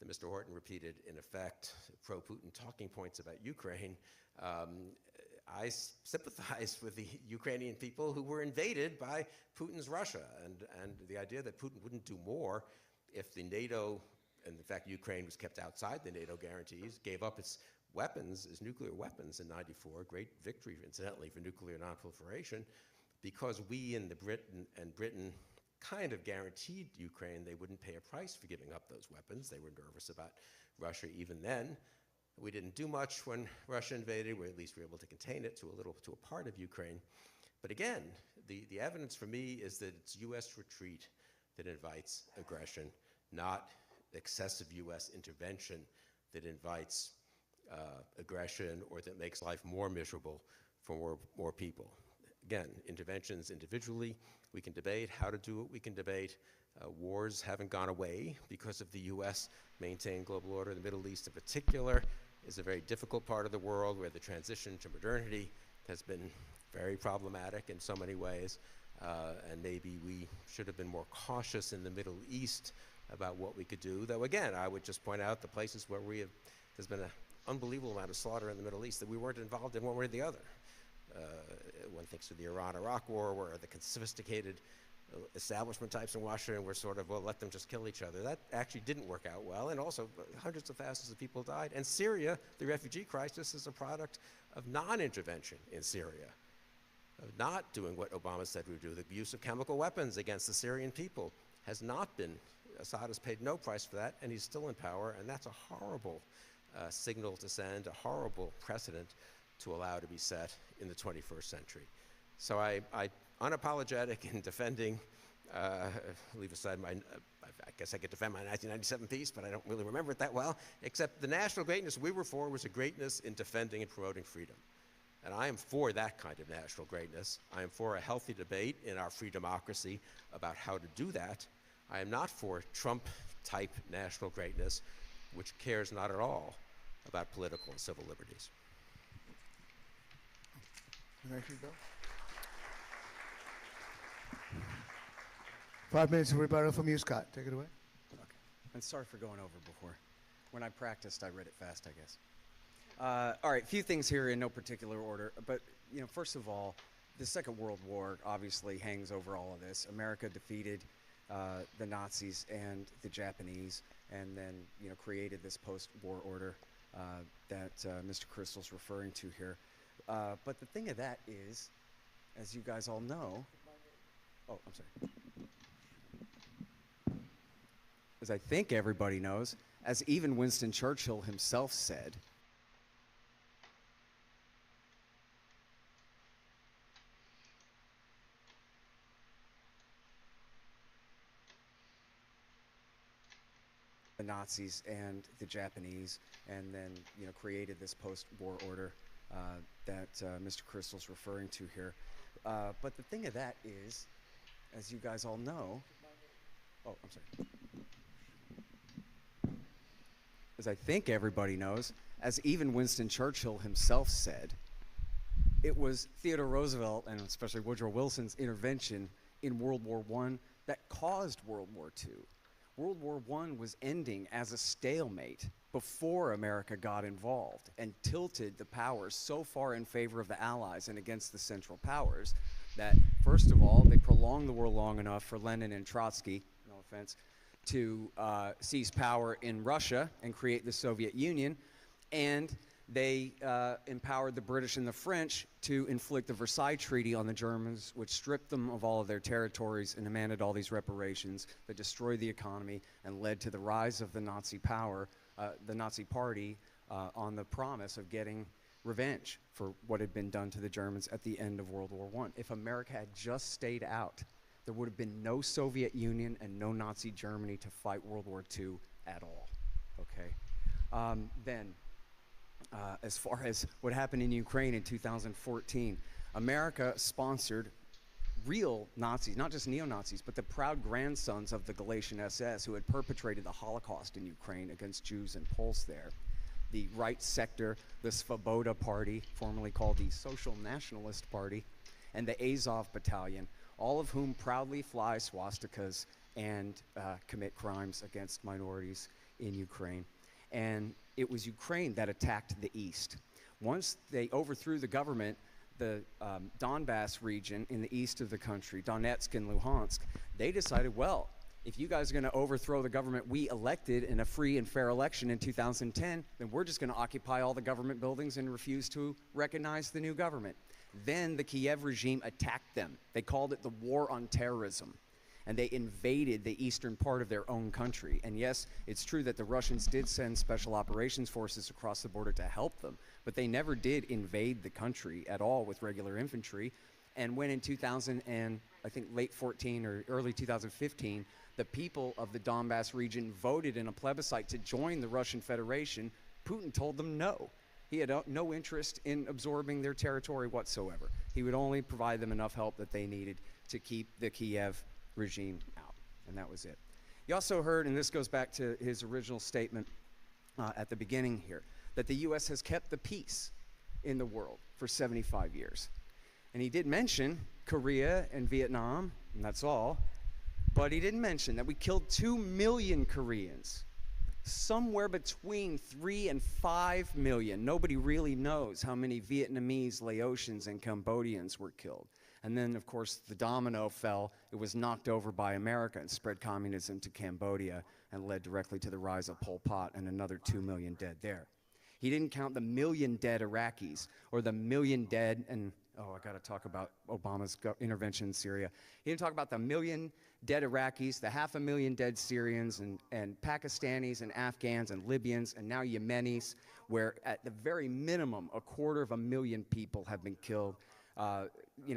that Mr. Horton repeated, in effect, pro-Putin talking points about Ukraine, I sympathize with the Ukrainian people who were invaded by Putin's Russia, and the idea that Putin wouldn't do more if the NATO, and in fact Ukraine was kept outside the NATO guarantees, gave up its weapons, its nuclear weapons in '94, great victory incidentally for nuclear nonproliferation, because we in Britain kind of guaranteed Ukraine they wouldn't pay a price for giving up those weapons. They were nervous about Russia even then. We didn't do much when Russia invaded. We at least were able to contain it to a part of Ukraine. But again, the evidence for me is that it's U.S. retreat that invites aggression, not excessive U.S. intervention that invites aggression or that makes life more miserable for more people. Again, interventions individually, we can debate how to do it, we can debate. Wars haven't gone away because of the U.S. maintaining global order. The Middle East in particular is a very difficult part of the world where the transition to modernity has been very problematic in so many ways. And maybe we should have been more cautious in the Middle East about what we could do. Though again, I would just point out the places where there's been an unbelievable amount of slaughter in the Middle East that we weren't involved in one way or the other. One thinks of the Iran-Iraq war, where the sophisticated establishment types in Washington were sort of, well, let them just kill each other. That actually didn't work out well, and also hundreds of thousands of people died. And Syria, the refugee crisis, is a product of non-intervention in Syria, of not doing what Obama said we would do. The use of chemical weapons against the Syrian people has not been, Assad has paid no price for that, and he's still in power, and that's a horrible signal to send, a horrible precedent to allow to be set in the 21st century. So I unapologetic in defending, leave aside I guess I could defend my 1997 piece, but I don't really remember it that well, except the national greatness we were for was a greatness in defending and promoting freedom. And I am for that kind of national greatness. I am for a healthy debate in our free democracy about how to do that. I am not for Trump-type national greatness, which cares not at all about political and civil liberties. Thank you, Bill. 5 minutes of rebuttal from you, Scott. Take it away. Okay. And sorry for going over before. When I practiced, I read it fast, I guess. All right, a few things here in no particular order. But, first of all, the Second World War obviously hangs over all of this. America defeated the Nazis and the Japanese, and then, created this post-war order that Mr. Crystal's referring to here. But the thing of that is, as you guys all know, oh, I'm sorry. As I think everybody knows, as even Winston Churchill himself said, the Nazis and the Japanese, and then, created this post-war order that Mr. Crystal's referring to here. But the thing of that is, as you guys all know, oh, I'm sorry. As I think everybody knows, as even Winston Churchill himself said, it was Theodore Roosevelt and especially Woodrow Wilson's intervention in World War I that caused World War II. World War I was ending as a stalemate before America got involved and tilted the powers so far in favor of the Allies and against the Central Powers that, first of all, they prolonged the war long enough for Lenin and Trotsky, no offense, to seize power in Russia and create the Soviet Union, and they empowered the British and the French to inflict the Versailles Treaty on the Germans, which stripped them of all of their territories and demanded all these reparations that destroyed the economy and led to the rise of the Nazi power, the Nazi Party, on the promise of getting revenge for what had been done to the Germans at the end of World War I. If America had just stayed out, there would have been no Soviet Union and no Nazi Germany to fight World War II at all, okay? Then, as far as what happened in Ukraine in 2014, America sponsored real Nazis, not just neo-Nazis, but the proud grandsons of the Galatian SS who had perpetrated the Holocaust in Ukraine against Jews and Poles there. The right sector, the Svoboda Party, formerly called the Social Nationalist Party, and the Azov Battalion, all of whom proudly fly swastikas and commit crimes against minorities in Ukraine. And it was Ukraine that attacked the east. Once they overthrew the government, the Donbass region in the east of the country, Donetsk and Luhansk, they decided, well, if you guys are going to overthrow the government we elected in a free and fair election in 2010, then we're just going to occupy all the government buildings and refuse to recognize the new government. Then the Kiev regime attacked them. They called it the War on Terrorism. And they invaded the eastern part of their own country. And yes, it's true that the Russians did send special operations forces across the border to help them, but they never did invade the country at all with regular infantry. And when in 2000 and I think late 14 or early 2015, the people of the Donbass region voted in a plebiscite to join the Russian Federation, Putin told them no. He had no interest in absorbing their territory whatsoever. He would only provide them enough help that they needed to keep the Kiev regime out, and that was it. You also heard, and this goes back to his original statement at the beginning here, that the U.S. has kept the peace in the world for 75 years. And he did mention Korea and Vietnam, and that's all, but he didn't mention that we killed 2 million Koreans, somewhere between 3 and 5 million. Nobody really knows how many Vietnamese, Laotians, and Cambodians were killed. And then, of course, the domino fell. It was knocked over by America and spread communism to Cambodia and led directly to the rise of Pol Pot and another 2 million dead there. He didn't count the million dead Iraqis or the million dead, and I got to talk about Obama's intervention in Syria. He didn't talk about the million dead Iraqis, the 500,000 dead Syrians and Pakistanis and Afghans and Libyans and now Yemenis, where at the very minimum, 250,000 people have been killed.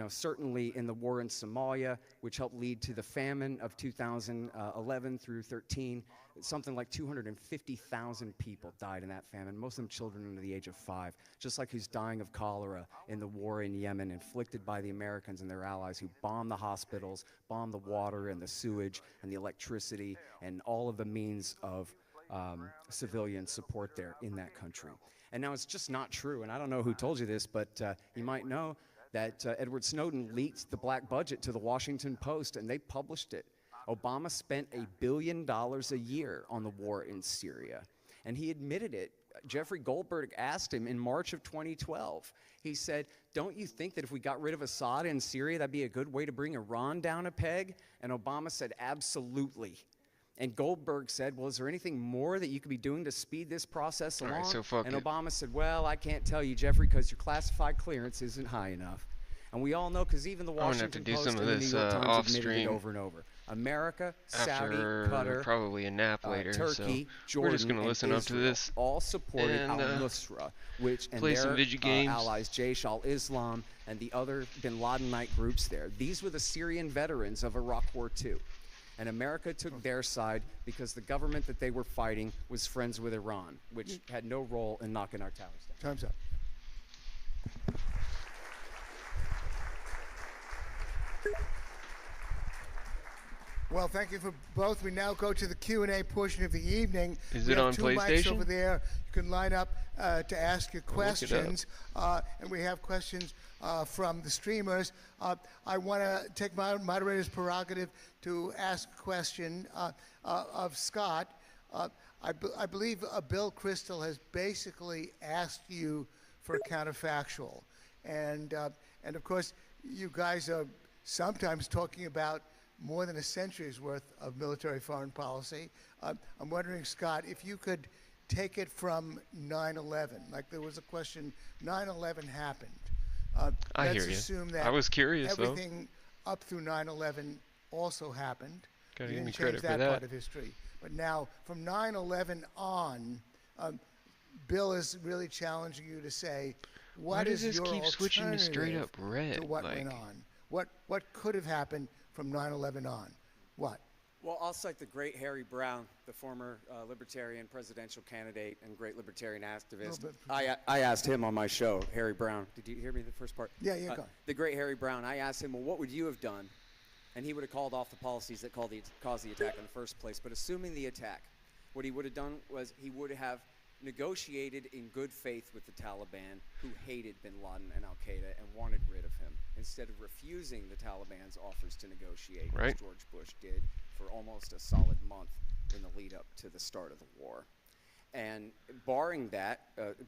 Certainly in the war in Somalia, which helped lead to the famine of 2011 through 13, something like 250,000 people died in that famine, most of them children under the age of 5, just like who's dying of cholera in the war in Yemen, inflicted by the Americans and their allies who bombed the hospitals, bombed the water and the sewage and the electricity and all of the means of civilian support there in that country. And now it's just not true, and I don't know who told you this, but you might know that Edward Snowden leaked the black budget to the Washington Post, and they published it. Obama spent $1 billion a year on the war in Syria, and he admitted it. Jeffrey Goldberg asked him in March of 2012. He said, don't you think that if we got rid of Assad in Syria, that'd be a good way to bring Iran down a peg? And Obama said, absolutely. And Goldberg said, well, is there anything more that you could be doing to speed this process along? All right, so fuck and it. Obama said, well, I can't tell you, Jeffrey, because your classified clearance isn't high enough. And we all know, because even the Washington Post and the New York Times admitted it over and over. America, Saudi, Qatar, probably a nap later, Turkey, so Jordan, we're just gonna and listen Israel up to this all supported and, al-Nusra, which and play some their video games. allies, Jaish al-Islam, and the other bin Ladenite groups there. These were the Syrian veterans of Iraq War II. And America took their side because the government that they were fighting was friends with Iran, which had no role in knocking our towers down. Time's up. Well, thank you for both. We now go to the Q&A portion of the evening. Is we it have on two PlayStation? mics over there. You can line up to ask your I'll look it up. questions. And we have questions from the streamers. I want to take my moderator's prerogative to ask a question of Scott. I believe Bill Crystal has basically asked you for a counterfactual. And of course, you guys are sometimes talking about more than a century's worth of military foreign policy. I'm wondering, Scott, if you could take it from 9/11. Like there was a question, 9/11 happened. I let's hear you. assume that I was curious, though. everything up through 9/11 also happened. Gotta You give me didn't change credit for that that. part of history. But now, from 9/11 on, Bill is really challenging you to say, Why what does is this your keep switching to straight alternative up red? to what like, went on? What could have happened from 9/11 on? What? Well, I'll cite the great Harry Brown, the former libertarian presidential candidate and great libertarian activist. No, but- I asked him on my show, Harry Brown. Did you hear me the first part? Yeah, go. The great Harry Brown. I asked him, well, what would you have done? And he would have called off the policies that caused the attack in the first place. But assuming the attack, what he would have done was he would have negotiated in good faith with the Taliban, who hated bin Laden and al-Qaeda and wanted rid of him, instead of refusing the Taliban's offers to negotiate, Right. as George Bush did for almost a solid month in the lead up to the start of the war. And barring that,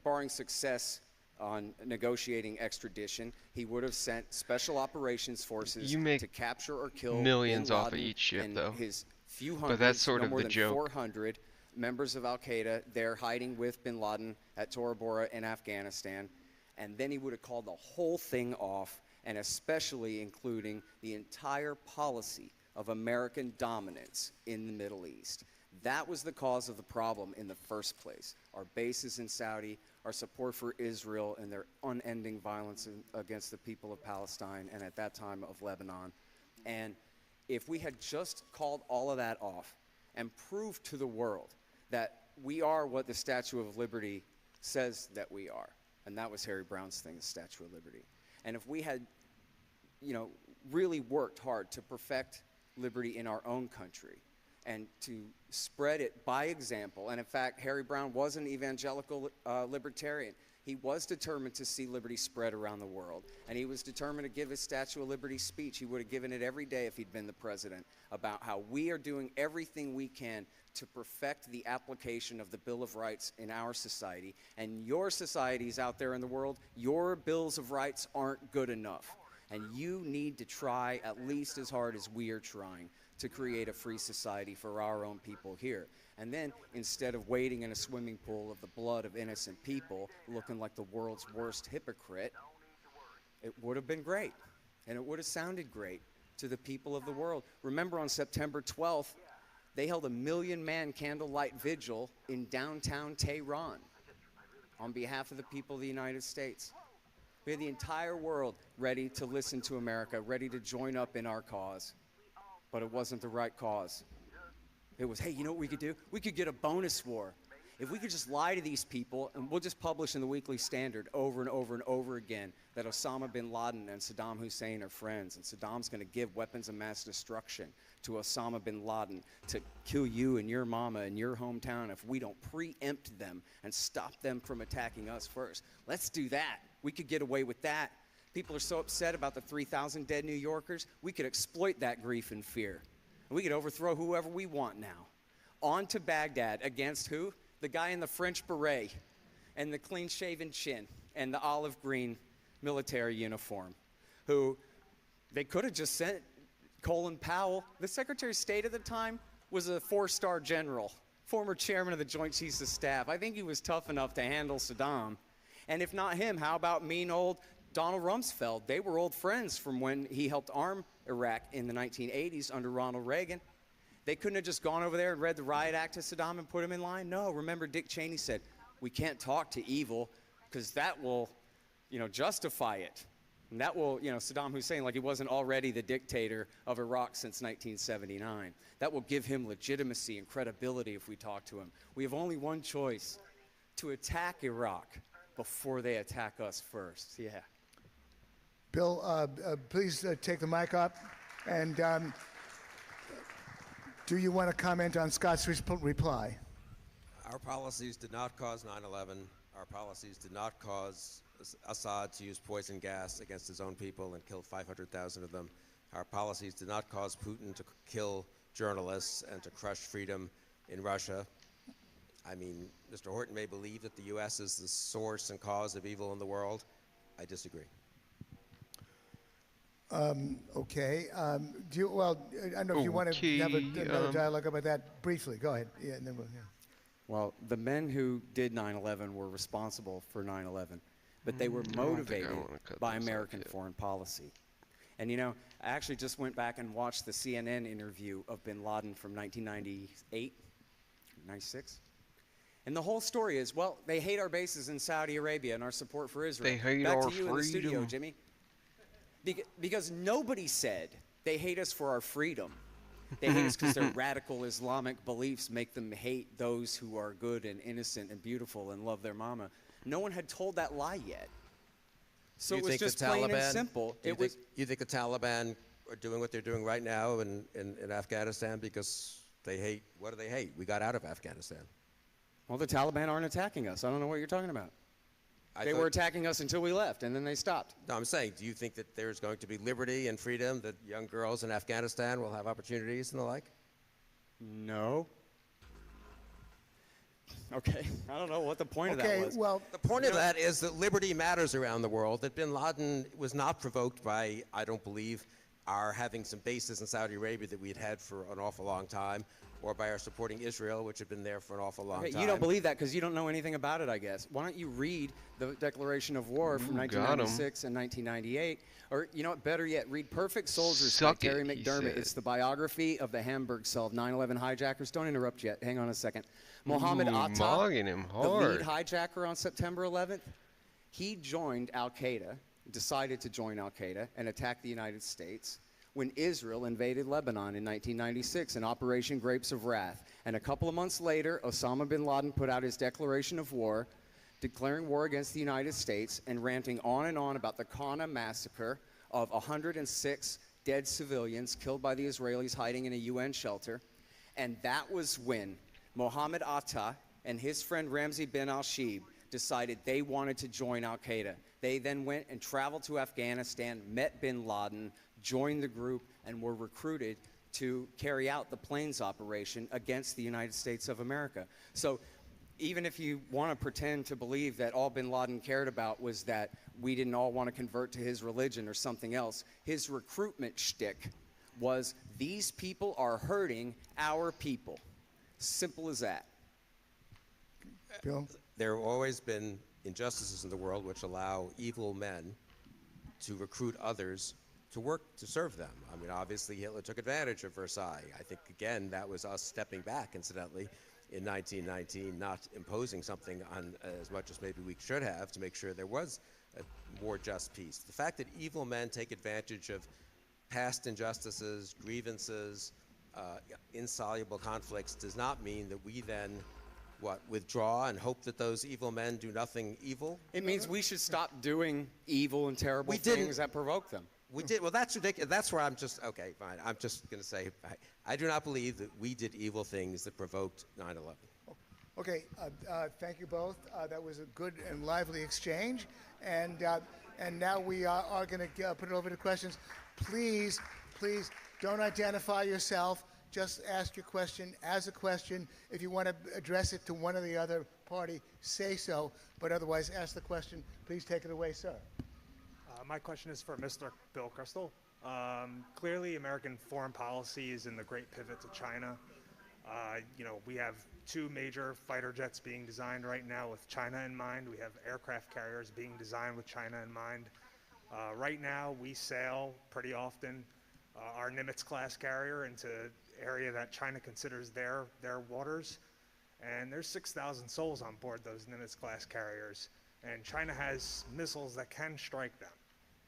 barring success on negotiating extradition, he would have sent special operations forces You make to capture or kill millions bin off of Laden each ship, and though. his few But hundreds, that's sort no of more the than joke. 400 members of Al-Qaeda there hiding with bin Laden at Tora Bora in Afghanistan. And then he would have called the whole thing off, and especially including the entire policy of American dominance in the Middle East. That was the cause of the problem in the first place. Our bases in Saudi, our support for Israel and their unending violence against the people of Palestine and at that time of Lebanon. And if we had just called all of that off and proved to the world that we are what the Statue of Liberty says that we are, and that was Harry Brown's thing, the Statue of Liberty. And if we had, really worked hard to perfect liberty in our own country and to spread it by example, and in fact, Harry Brown was an evangelical libertarian. He was determined to see liberty spread around the world, and he was determined to give his Statue of Liberty speech. He would have given it every day if he'd been the president, about how we are doing everything we can to perfect the application of the Bill of Rights in our society. And your societies out there in the world, your bills of rights aren't good enough. And you need to try at least as hard as we are trying to create a free society for our own people here. And then, instead of wading in a swimming pool of the blood of innocent people, looking like the world's worst hypocrite, it would have been great. And it would have sounded great to the people of the world. Remember, on September 12th, they held a 1 million-man candlelight vigil in downtown Tehran on behalf of the people of the United States. We had the entire world ready to listen to America, ready to join up in our cause. But it wasn't the right cause. It was, hey, you know what we could do? We could get a bonus war. If we could just lie to these people, and we'll just publish in the Weekly Standard over and over and over again that Osama bin Laden and Saddam Hussein are friends, and Saddam's going to give weapons of mass destruction to Osama bin Laden to kill you and your mama in your hometown if we don't preempt them and stop them from attacking us first. Let's do that. We could get away with that. People are so upset about the 3,000 dead New Yorkers, we could exploit that grief and fear. And we could overthrow whoever we want now. On to Baghdad against who? The guy in the French beret and the clean-shaven chin and the olive green military uniform, who they could have just sent Colin Powell. The Secretary of State at the time was a 4-star general, former chairman of the Joint Chiefs of Staff. I think he was tough enough to handle Saddam. And if not him, how about mean old Donald Rumsfeld? They were old friends from when he helped arm Iraq in the 1980s under Ronald Reagan. They couldn't have just gone over there and read the riot act to Saddam and put him in line? No, remember Dick Cheney said, we can't talk to evil because that will, justify it. And that will, Saddam Hussein, like he wasn't already the dictator of Iraq since 1979. That will give him legitimacy and credibility if we talk to him. We have only one choice, to attack Iraq before they attack us first. Yeah. Bill, please take the mic up. And do you want to comment on Scott's reply? Our policies did not cause 9/11. Our policies did not cause Assad to use poison gas against his own people and kill 500,000 of them. Our policies did not cause Putin to kill journalists and to crush freedom in Russia. I mean, Mr. Horton may believe that the U.S. is the source and cause of evil in the world. I disagree. Okay. I don't know if you want to have another dialogue about that briefly. Go ahead. Yeah, and then Well, the men who did 9/11 were responsible for 9/11, but they were motivated by American foreign policy. And I actually just went back and watched the CNN interview of bin Laden from 1998, 96. And the whole story is, well, they hate our bases in Saudi Arabia and our support for Israel. They hate Back our to you in the studio, freedom. Jimmy. Because nobody said they hate us for our freedom. They hate us because their radical Islamic beliefs make them hate those who are good and innocent and beautiful and love their mama. No one had told that lie yet. So it was just plain and simple. You think the Taliban are doing what they're doing right now in Afghanistan because they hate, what do they hate? We got out of Afghanistan. Well, the Taliban aren't attacking us. I don't know what you're talking about. They were attacking us until we left, and then they stopped. No, I'm saying, do you think that there's going to be liberty and freedom, that young girls in Afghanistan will have opportunities and the like? No. Okay, I don't know what the point of that Okay, was. well, The point of that is that liberty matters around the world, that bin Laden was not provoked by, I don't believe, our having some bases in Saudi Arabia that we'd had for an awful long time, or by our supporting Israel, which had been there for an awful long Okay, time. you don't believe that because you don't know anything about it, I guess. Why don't you read the Declaration of War from Ooh, got 'em. 1996 and 1998? Or, you know what, better yet, read Perfect Soldiers Suck by Terry it, he McDermott. said. It's the biography of the Hamburg Cell 9/11 hijackers. Don't interrupt yet. Hang on a second. Mohammed Ooh, Atta, mogging him the lead hard. hijacker on September 11th, he joined Al-Qaeda, decided to join Al-Qaeda and attack the United States when Israel invaded Lebanon in 1996 in Operation Grapes of Wrath. And a couple of months later, Osama bin Laden put out his declaration of war, declaring war against the United States and ranting on and on about the Qana massacre of 106 dead civilians killed by the Israelis hiding in a UN shelter. And that was when Mohammed Atta and his friend Ramzi bin al-Shibh decided they wanted to join Al-Qaeda. They then went and traveled to Afghanistan, met bin Laden, joined the group, and were recruited to carry out the planes operation against the United States of America. So even if you want to pretend to believe that all bin Laden cared about was that we didn't all want to convert to his religion or something else, his recruitment shtick was these people are hurting our people. Simple as that. Bill? There have always been injustices in the world which allow evil men to recruit others to work to serve them. I mean, obviously Hitler took advantage of Versailles. I think, again, that was us stepping back, incidentally, in 1919, not imposing something on as much as maybe we should have to make sure there was a more just peace. The fact that evil men take advantage of past injustices, grievances, insoluble conflicts does not mean that we then, withdraw and hope that those evil men do nothing evil? It means we should stop doing evil and terrible We didn't. things that provoke them. We did. Well, that's ridiculous. That's where I'm just, okay, fine. I'm just going to say, I do not believe that we did evil things that provoked 9/11. Okay, thank you both. That was a good and lively exchange. And now we are going to put it over to questions. Please don't identify yourself. Just ask your question as a question. If you want to address it to one or the other party, say so. But otherwise, ask the question. Please take it away, sir. My question is for Mr. Bill Kristol. Clearly, American foreign policy is in the great pivot to China. We have two major fighter jets being designed right now with China in mind. We have aircraft carriers being designed with China in mind. Right now, we sail pretty often our Nimitz-class carrier into area that China considers their waters. And there's 6,000 souls on board those Nimitz-class carriers. And China has missiles that can strike them.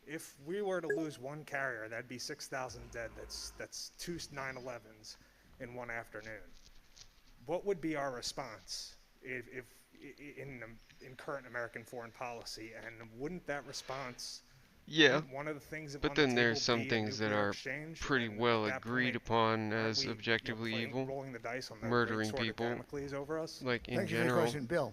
If we were to lose one carrier, that'd be 6,000 dead. That's two 9/11s in one afternoon. What would be our response if in current American foreign policy? And wouldn't that response, Yeah, one of the things that but then there's some things that are pretty well agreed upon as objectively evil. Rolling the dice on the Murdering great sword of people, Damocles over us? like in Thank you for your general. question, Bill.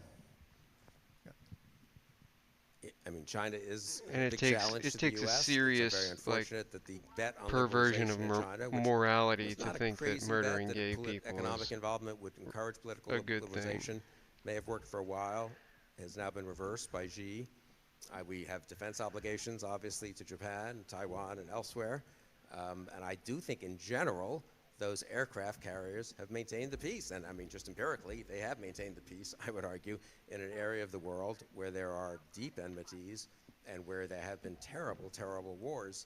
I mean, China is And a it big takes- challenge it to takes a the U.S. serious, It's very like, unfortunate that the bet on perversion of liberalization in China, which morality was to not a think that crazy bet murdering that gay poli- people economic is involvement would encourage political a good thing. liberalization, may have worked for a while, has now been reversed by Xi. We have defense obligations, obviously, to Japan, Taiwan, and elsewhere. And I do think, in general, those aircraft carriers have maintained the peace. And I mean, just empirically, they have maintained the peace, I would argue, in an area of the world where there are deep enmities and where there have been terrible, terrible wars,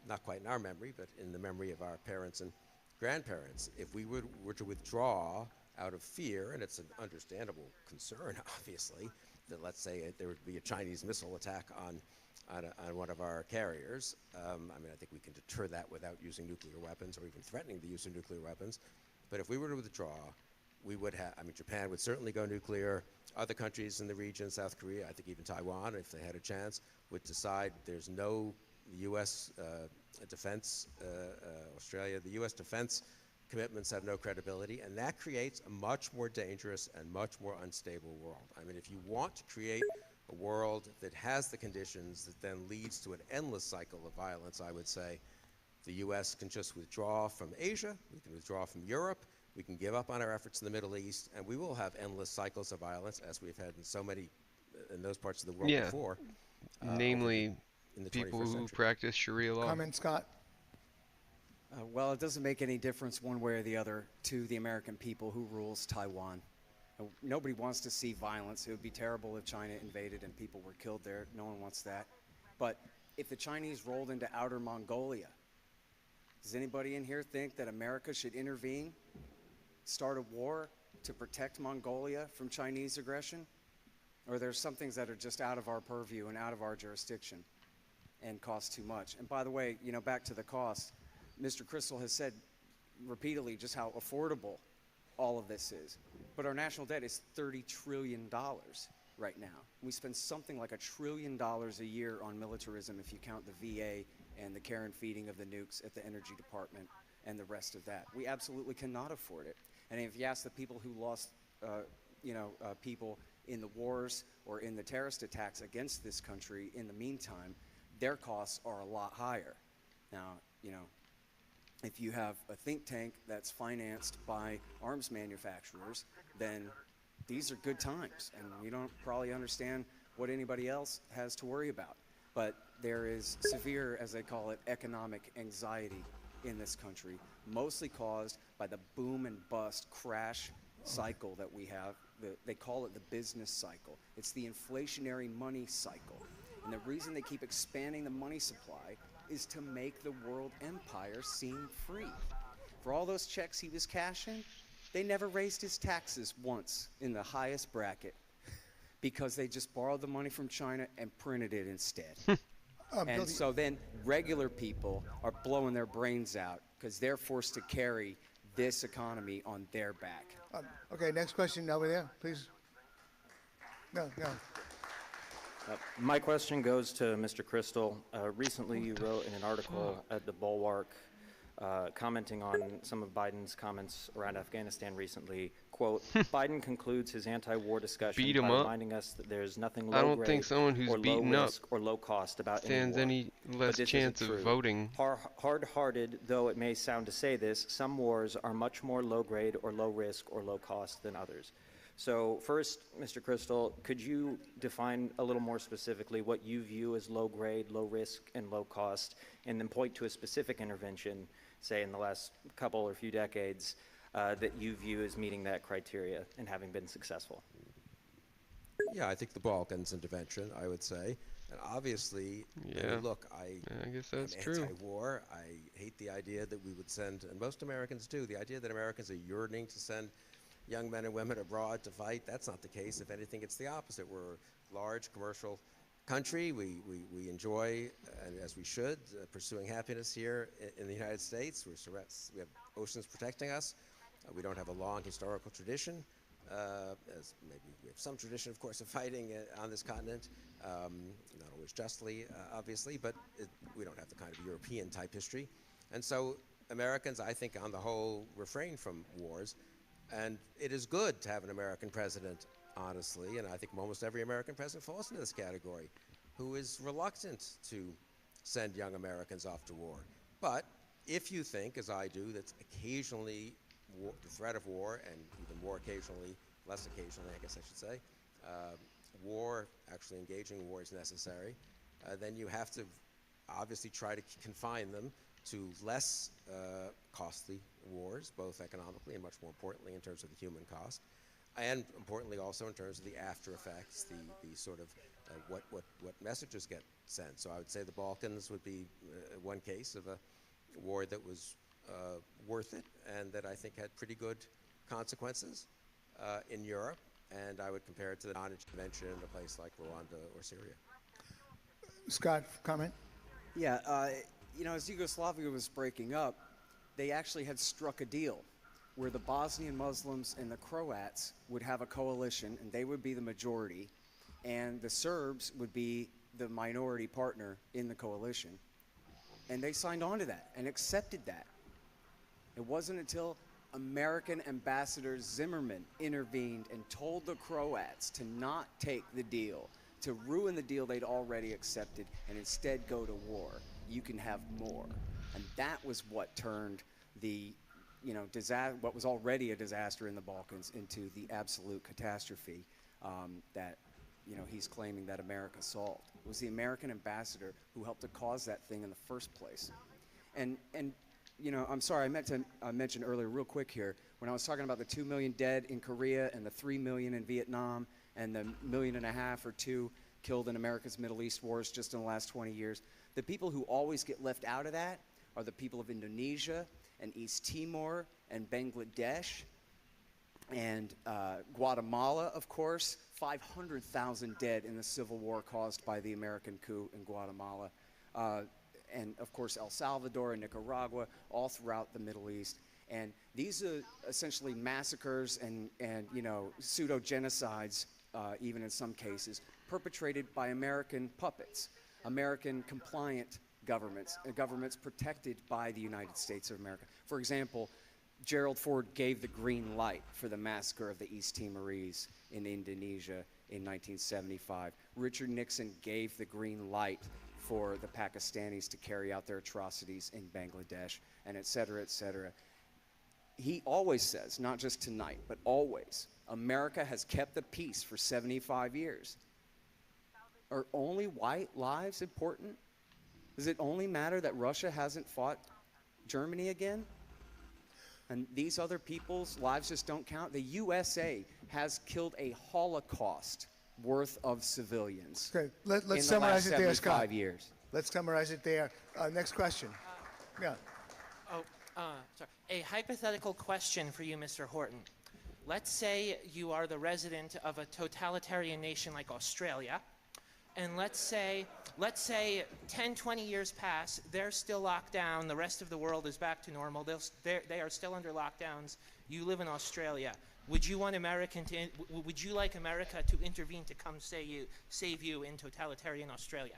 not quite in our memory, but in the memory of our parents and grandparents. If we were to withdraw out of fear, and it's an understandable concern, obviously, that let's say there would be a Chinese missile attack on one of our carriers. I mean, I think we can deter that without using nuclear weapons or even threatening the use of nuclear weapons. But if we were to withdraw, we would have, I mean, Japan would certainly go nuclear. Other countries in the region, South Korea, I think even Taiwan, if they had a chance, would decide there's no U.S. Defense, Australia, the U.S. defense commitments have no credibility, and that creates a much more dangerous and much more unstable world. I mean, if you want to create a world that has the conditions that then leads to an endless cycle of violence, I would say the U.S. can just withdraw from Asia, we can withdraw from Europe, We can give up on our efforts in the Middle East, and we will have endless cycles of violence, as we've had in so many in those parts of the world Yeah. before. Namely, in the people 21st who century. practice Sharia law. Comment, Scott? Well, it doesn't make any difference one way or the other to the American people who rules Taiwan. Nobody wants to see violence. It would be terrible if China invaded and people were killed there. No one wants that. But if the Chinese rolled into outer Mongolia, does anybody in here think that America should intervene, start a war to protect Mongolia from Chinese aggression? Or there's some things that are just out of our purview and out of our jurisdiction and cost too much. And by the way, back to the cost, Mr. Crystal has said repeatedly just how affordable all of this is. But our national debt is $30 trillion right now. We spend something like $1 trillion a year on militarism if you count the VA and the care and feeding of the nukes at the Energy Department and the rest of that. We absolutely cannot afford it. And if you ask the people who lost, people in the wars or in the terrorist attacks against this country in the meantime, their costs are a lot higher. Now, if you have a think tank that's financed by arms manufacturers, then these are good times, and you don't probably understand what anybody else has to worry about. But there is severe, as they call it, economic anxiety in this country, mostly caused by the boom and bust crash cycle that we have. They call it the business cycle. It's the inflationary money cycle. And the reason they keep expanding the money supply is to make the world empire seem free. For all those checks he was cashing, they never raised his taxes once in the highest bracket because they just borrowed the money from China and printed it instead. And so then regular people are blowing their brains out because they're forced to carry this economy on their back. Okay, next question over there, please. No. My question goes to Mr. Crystal. Recently, you wrote in an article at the Bulwark commenting on some of Biden's comments around Afghanistan recently. Quote, Biden concludes his anti-war discussion Beat 'em by up. reminding us that there's nothing I low don't think someone who's or low beaten up risk or low cost about stands any war. any less But this chance isn't of true. voting. Hard-hearted though it may sound to say this, some wars are much more low-grade or low-risk or low-cost than others. So first, Mr. Crystal, could you define a little more specifically what you view as low-grade, low-risk, and low-cost, and then point to a specific intervention, say in the last couple or few decades, that you view as meeting that criteria and having been successful? Yeah, I think the Balkans intervention, I would say. And obviously, Yeah. look, I guess that's I'm true. anti-war. I hate the idea that we would send, and most Americans do, the idea that Americans are yearning to send young men and women abroad to fight. That's not the case. If anything, it's the opposite. We're a large commercial country. We enjoy, and as we should, pursuing happiness here in the United States. We have oceans protecting us. We don't have a long historical tradition, as maybe we have some tradition, of course, of fighting on this continent, not always justly, obviously, but we don't have the kind of European-type history. And so Americans, I think, on the whole, refrain from wars. And it is good to have an American president, honestly, and I think almost every American president falls into this category, who is reluctant to send young Americans off to war. But if you think, as I do, that occasionally the threat of war, and even more occasionally, less occasionally, I guess I should say, actually engaging war is necessary, then you have to obviously try to confine them to less costly wars, both economically and much more importantly in terms of the human cost, and importantly also in terms of the after effects, the sort of what messages get sent. So I would say the Balkans would be one case of a war that was worth it and that I think had pretty good consequences in Europe, and I would compare it to the non-intervention in a place like Rwanda or Syria. Scott, comment? Yeah, as Yugoslavia was breaking up, they actually had struck a deal where the Bosnian Muslims and the Croats would have a coalition, and they would be the majority, and the Serbs would be the minority partner in the coalition. And they signed on to that and accepted that. It wasn't until American Ambassador Zimmerman intervened and told the Croats to not take the deal, to ruin the deal they'd already accepted, and instead go to war. You can have more. And that was what turned the what was already a disaster in the Balkans into the absolute catastrophe that he's claiming that America solved. It was the American ambassador who helped to cause that thing in the first place. And I'm sorry, I meant to mention earlier real quick here, when I was talking about the 2 million dead in Korea and the 3 million in Vietnam and the 1.5 million or 2 killed in America's Middle East wars just in the last 20 years, the people who always get left out of that are the people of Indonesia and East Timor and Bangladesh and Guatemala, of course. 500,000 dead in the civil war caused by the American coup in Guatemala. And of course El Salvador and Nicaragua, all throughout the Middle East. And these are essentially massacres and pseudo-genocides, even in some cases, perpetrated by American puppets, American compliant governments, governments protected by the United States of America. For example, Gerald Ford gave the green light for the massacre of the East Timorese in Indonesia in 1975. Richard Nixon gave the green light for the Pakistanis to carry out their atrocities in Bangladesh, and et cetera, et cetera. He always says, not just tonight, but always, America has kept the peace for 75 years. Are only white lives important? Does it only matter that Russia hasn't fought Germany again? And these other people's lives just don't count? The USA has killed a Holocaust worth of civilians. Okay, let's in the summarize last it there, 75 Scott. years. Let's summarize it there. Next question. Yeah. Sorry. A hypothetical question for you, Mr. Horton. Let's say you are the resident of a totalitarian nation like Australia, and let's say 10, 20 years pass, they're still locked down, the rest of the world is back to normal, they are still under lockdowns, you live in Australia. Would you like America to intervene to come save you in totalitarian Australia?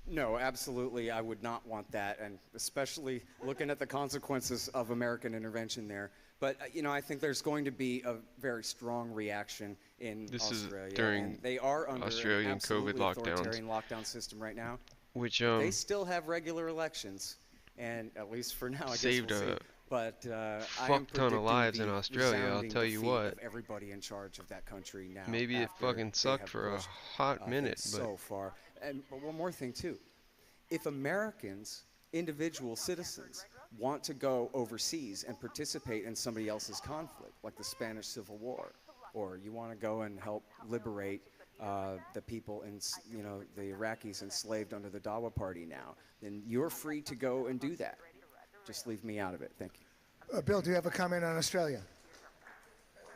No, absolutely, I would not want that, and especially looking at the consequences of American intervention there. But, I think there's going to be a very strong reaction in Australia. Is during and they are under Australian an absolutely COVID lockdowns. authoritarian lockdown system right now. Which they still have regular elections, and at least for now, I guess saved we'll see. a But I am fuck ton of lives in predicting the Australia, I'll resounding tell you defeat what. of everybody in charge of that country now. Maybe it after fucking they sucked have for a pushed, hot minute, things but so far. And but one more thing too, if Americans, individual citizens, want to go overseas and participate in somebody else's conflict, like the Spanish Civil War, or you want to go and help liberate the people in, the Iraqis enslaved under the Dawa Party now, then you're free to go and do that. Just leave me out of it. Thank you. Bill, do you have a comment on Australia?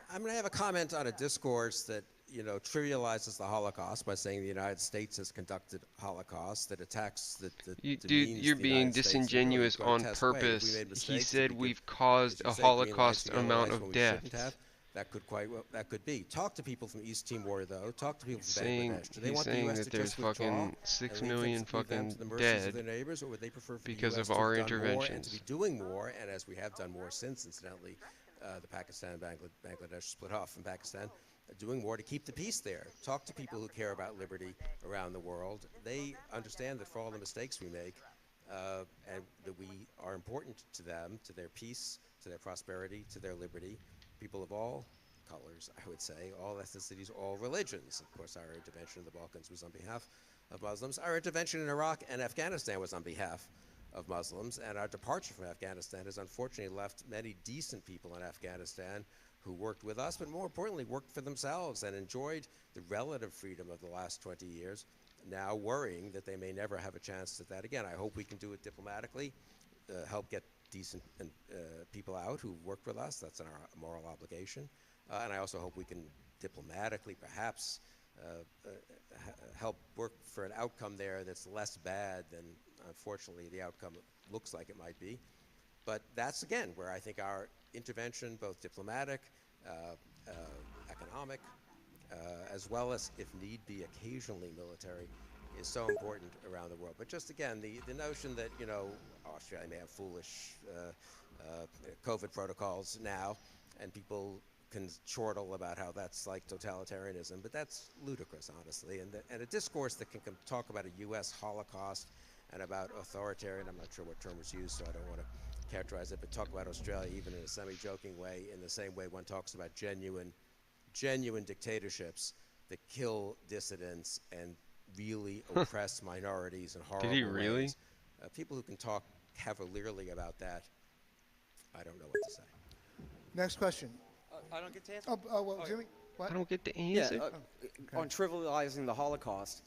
I'm going to have a comment on a discourse that, trivializes the Holocaust by saying the United States has conducted Holocaust, that attacks the dude, demeans you're the being United States in a really disingenuous on grotesque way. If we purpose. made He mistakes, said we we've could, caused as a you say, green lights Holocaust to yellow amount lights of when we shouldn't deaths. have. That could be. Talk to people from East Timor, though. Talk to people from Saying, Bangladesh. Do they he's want the saying U.S. that to there's just withdraw fucking 6 and leave million them to fucking the mercies of dead their neighbors, or would they prefer for because the US of to our have done more and to interventions. be doing more? And as we have done more since, incidentally, the Pakistan, Bangladesh split off from Pakistan, doing more to keep the peace there. Talk to people who care about liberty around the world. They understand that for all the mistakes we make, and that we are important to them, to their peace, to their prosperity, to their liberty. People of all colors, I would say, all ethnicities, all religions. Of course, our intervention in the Balkans was on behalf of Muslims. Our intervention in Iraq and Afghanistan was on behalf of Muslims, and our departure from Afghanistan has unfortunately left many decent people in Afghanistan who worked with us, but more importantly, worked for themselves and enjoyed the relative freedom of the last 20 years, now worrying that they may never have a chance at that again. I hope we can do it diplomatically, help get decent people out who worked with us. That's our moral obligation. And I also hope we can diplomatically perhaps help work for an outcome there that's less bad than, unfortunately, the outcome looks like it might be. But that's, again, where I think our intervention, both diplomatic, economic, as well as, if need be, occasionally military, is so important around the world. But just, again, the notion that, Australia may have foolish COVID protocols now, and people can chortle about how that's like totalitarianism, but that's ludicrous, honestly. And a discourse that can talk about a U.S. Holocaust and about authoritarian, I'm not sure what term was used, so I don't want to characterize it, but talk about Australia even in a semi-joking way, in the same way one talks about genuine dictatorships that kill dissidents and really oppress minorities in horrible Did he really? ways. People who can talk cavalierly about that, I don't know what to say. Next question. I don't get to answer. Well, Jimmy, what? I don't get the Yeah, answer. on trivializing the Holocaust,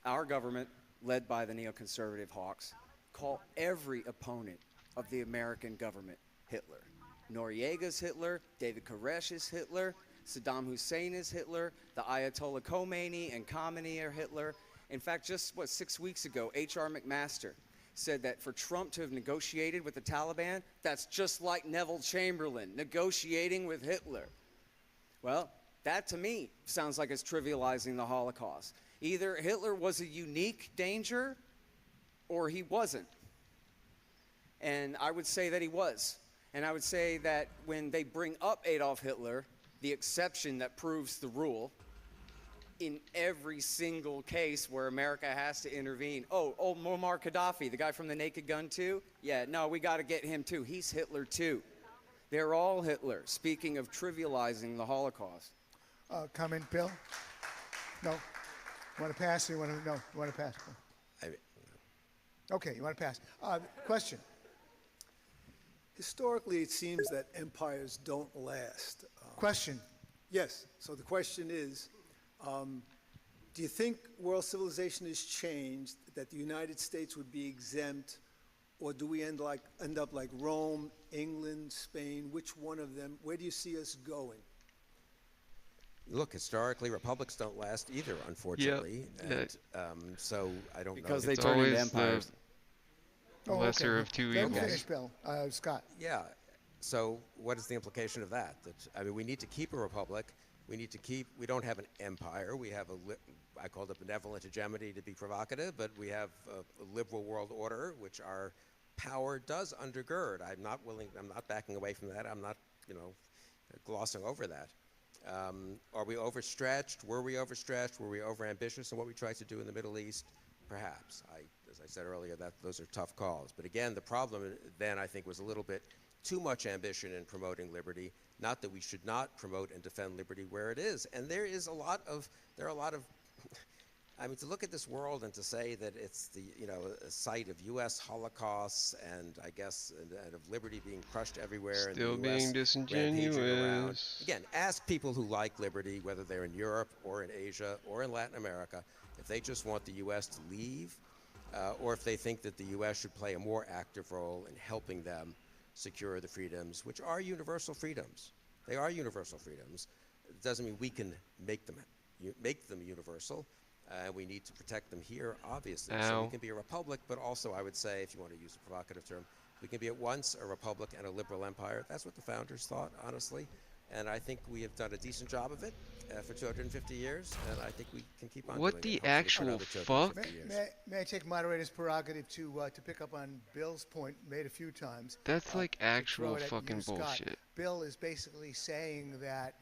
our government, led by the neoconservative hawks, call every opponent of the American government Hitler. Noriega's Hitler, David Koresh is Hitler, Saddam Hussein is Hitler, the Ayatollah Khomeini and Khamenei are Hitler. In fact, just 6 weeks ago, H.R. McMaster said that for Trump to have negotiated with the Taliban, that's just like Neville Chamberlain negotiating with Hitler. Well, that to me sounds like it's trivializing the Holocaust. Either Hitler was a unique danger or he wasn't. And I would say that he was. And I would say that when they bring up Adolf Hitler, the exception that proves the rule, in every single case where America has to intervene. Oh, Muammar Gaddafi, the guy from the Naked Gun too? Yeah, no, we got to get him too. He's Hitler too. They're all Hitler, speaking of trivializing the Holocaust. Comment, Bill? No. You want to pass? Or you want to? No. You want to pass? Okay, you want to pass. Question. Historically, it seems that empires don't last. Question. Yes. So the question is, do you think world civilization has changed, that the United States would be exempt, or do we end up like Rome, England, Spain? Which one of them? Where do you see us going? Look, historically, republics don't last either, unfortunately. Yep. And so I don't know. Because they turn into empires. The lesser of two Let him evils. finish, Bill. Scott. Yeah. So what is the implication of that? I mean, we need to keep a republic. We don't have an empire. We have I called it benevolent hegemony to be provocative, but we have a liberal world order, which our power does undergird. I'm not backing away from that. I'm not, glossing over that. Are we overstretched? Were we overstretched? Were we overambitious in what we tried to do in the Middle East? Perhaps. As I said earlier, those are tough calls. But again, the problem then, I think, was a little bit too much ambition in promoting liberty. Not that we should not promote and defend liberty where it is. And there are a lot of, I mean, to look at this world and to say that it's a site of U.S. holocausts and I guess and of liberty being crushed everywhere. Still and the US being rampaging around. disingenuous. Again, ask people who like liberty, whether they're in Europe or in Asia or in Latin America, if they just want the U.S. to leave, or if they think that the U.S. should play a more active role in helping them secure the freedoms, which are universal freedoms. They are universal freedoms. It doesn't mean we can make them universal. We need to protect them here, obviously. So we can be a republic, but also I would say, if you want to use a provocative term, we can be at once a republic and a liberal empire. That's what the founders thought, honestly. And I think we have done a decent job of it for 250 years, and I think we can keep on What doing the it, hopefully, for actual another 250 fuck? years. May I take moderator's prerogative to pick up on Bill's point made a few times? That's like to throw actual it at fucking you, Scott. bullshit. Bill is basically saying that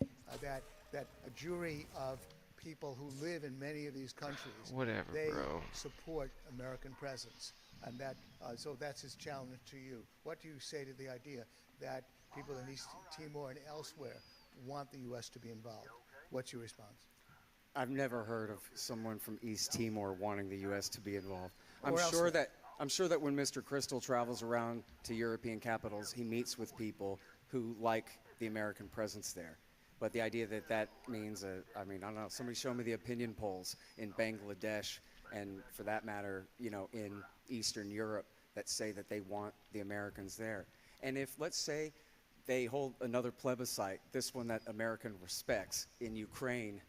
a jury of people who live in many of these countries, Whatever, they bro. support American presence, and that so that's his challenge to you. What do you say to the idea that people in East Timor and elsewhere want the U.S. to be involved? What's your response? I've never heard of someone from East Timor wanting the U.S. to be involved. I'm Or sure elsewhere. that when Mr. Crystal travels around to European capitals, he meets with people who like the American presence there. But the idea that means, I don't know, somebody show me the opinion polls in Bangladesh and, for that matter, in Eastern Europe that say that they want the Americans there. And if, let's say, they hold another plebiscite, this one that America respects, in Ukraine,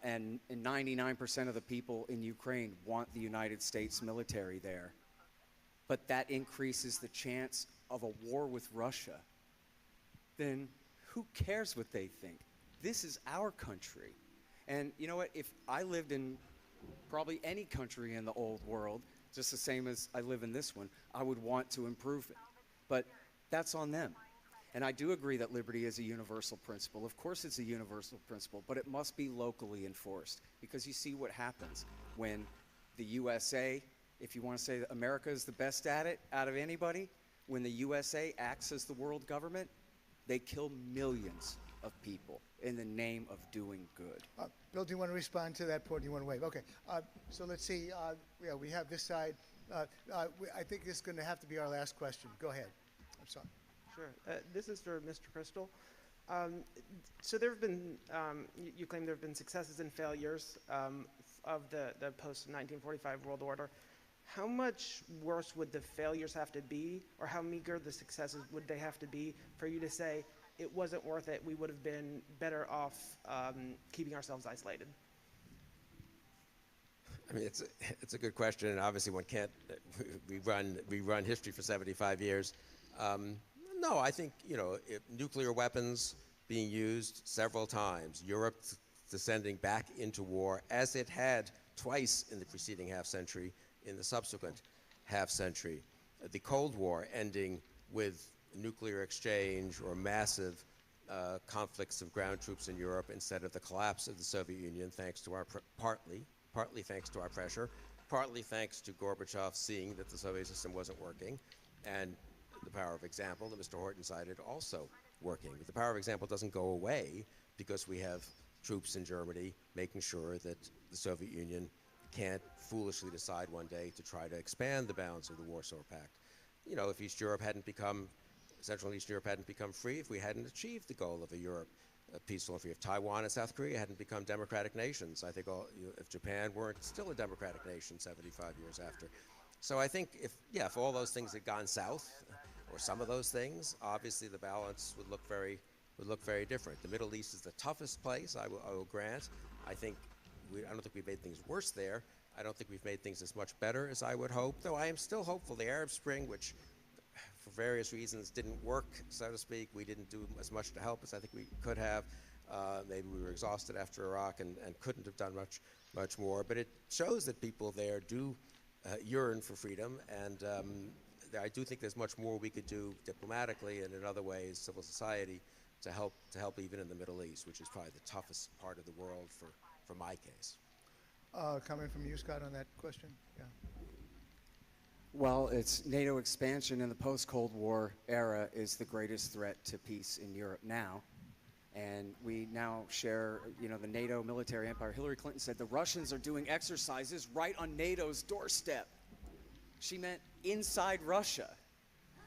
and 99% of the people in Ukraine want the United States military there, but that increases the chance of a war with Russia, then who cares what they think? This is our country. And you know what? If I lived in probably any country in the old world, just the same as I live in this one, I would want to improve it. But that's on them. And I do agree that liberty is a universal principle. Of course it's a universal principle, but it must be locally enforced. Because you see what happens when the USA, if you want to say that America is the best at it out of anybody, when the USA acts as the world government, they kill millions of people in the name of doing good. Bill, do you want to respond to that point? Do you want to wave? Okay. So let's see. Yeah, we have this side. I think this is going to have to be our last question. Go ahead. I'm sorry. Sure. This is for Mr. Crystal. So there have been, you claim there have been successes and failures of the post-1945 world order. How much worse would the failures have to be, or how meager the successes would they have to be for you to say it wasn't worth it, we would have been better off keeping ourselves isolated? I mean, it's a good question, and obviously one can't rerun history for 75 years. No, I think, nuclear weapons being used several times, Europe descending back into war as it had twice in the preceding half century, in the subsequent half century, the Cold War ending with nuclear exchange or massive conflicts of ground troops in Europe instead of the collapse of the Soviet Union, thanks to our partly thanks to our pressure, partly thanks to Gorbachev seeing that the Soviet system wasn't working, and the power of example that Mr. Horton cited also working. But the power of example doesn't go away because we have troops in Germany making sure that the Soviet Union can't foolishly decide one day to try to expand the bounds of the Warsaw Pact. If East Europe hadn't become, Central and Eastern Europe hadn't become free, if we hadn't achieved the goal of a Europe peaceful and free, if Taiwan and South Korea hadn't become democratic nations, I think if Japan weren't still a democratic nation 75 years after. So I think if all those things had gone south, or some of those things, obviously the balance would look very different. The Middle East is the toughest place, I will grant. I don't think we've made things worse there. I don't think we've made things as much better as I would hope, though I am still hopeful. The Arab Spring, which for various reasons didn't work, so to speak, we didn't do as much to help as I think we could have. Maybe we were exhausted after Iraq and couldn't have done much more. But it shows that people there do yearn for freedom, and I do think there's much more we could do diplomatically and in other ways, civil society, to help even in the Middle East, which is probably the toughest part of the world for my case. Comment from you, Scott, on that question? Yeah. Well, it's NATO expansion in the post-Cold War era is the greatest threat to peace in Europe now. And we now share, the NATO military empire. Hillary Clinton said the Russians are doing exercises right on NATO's doorstep. She meant inside Russia,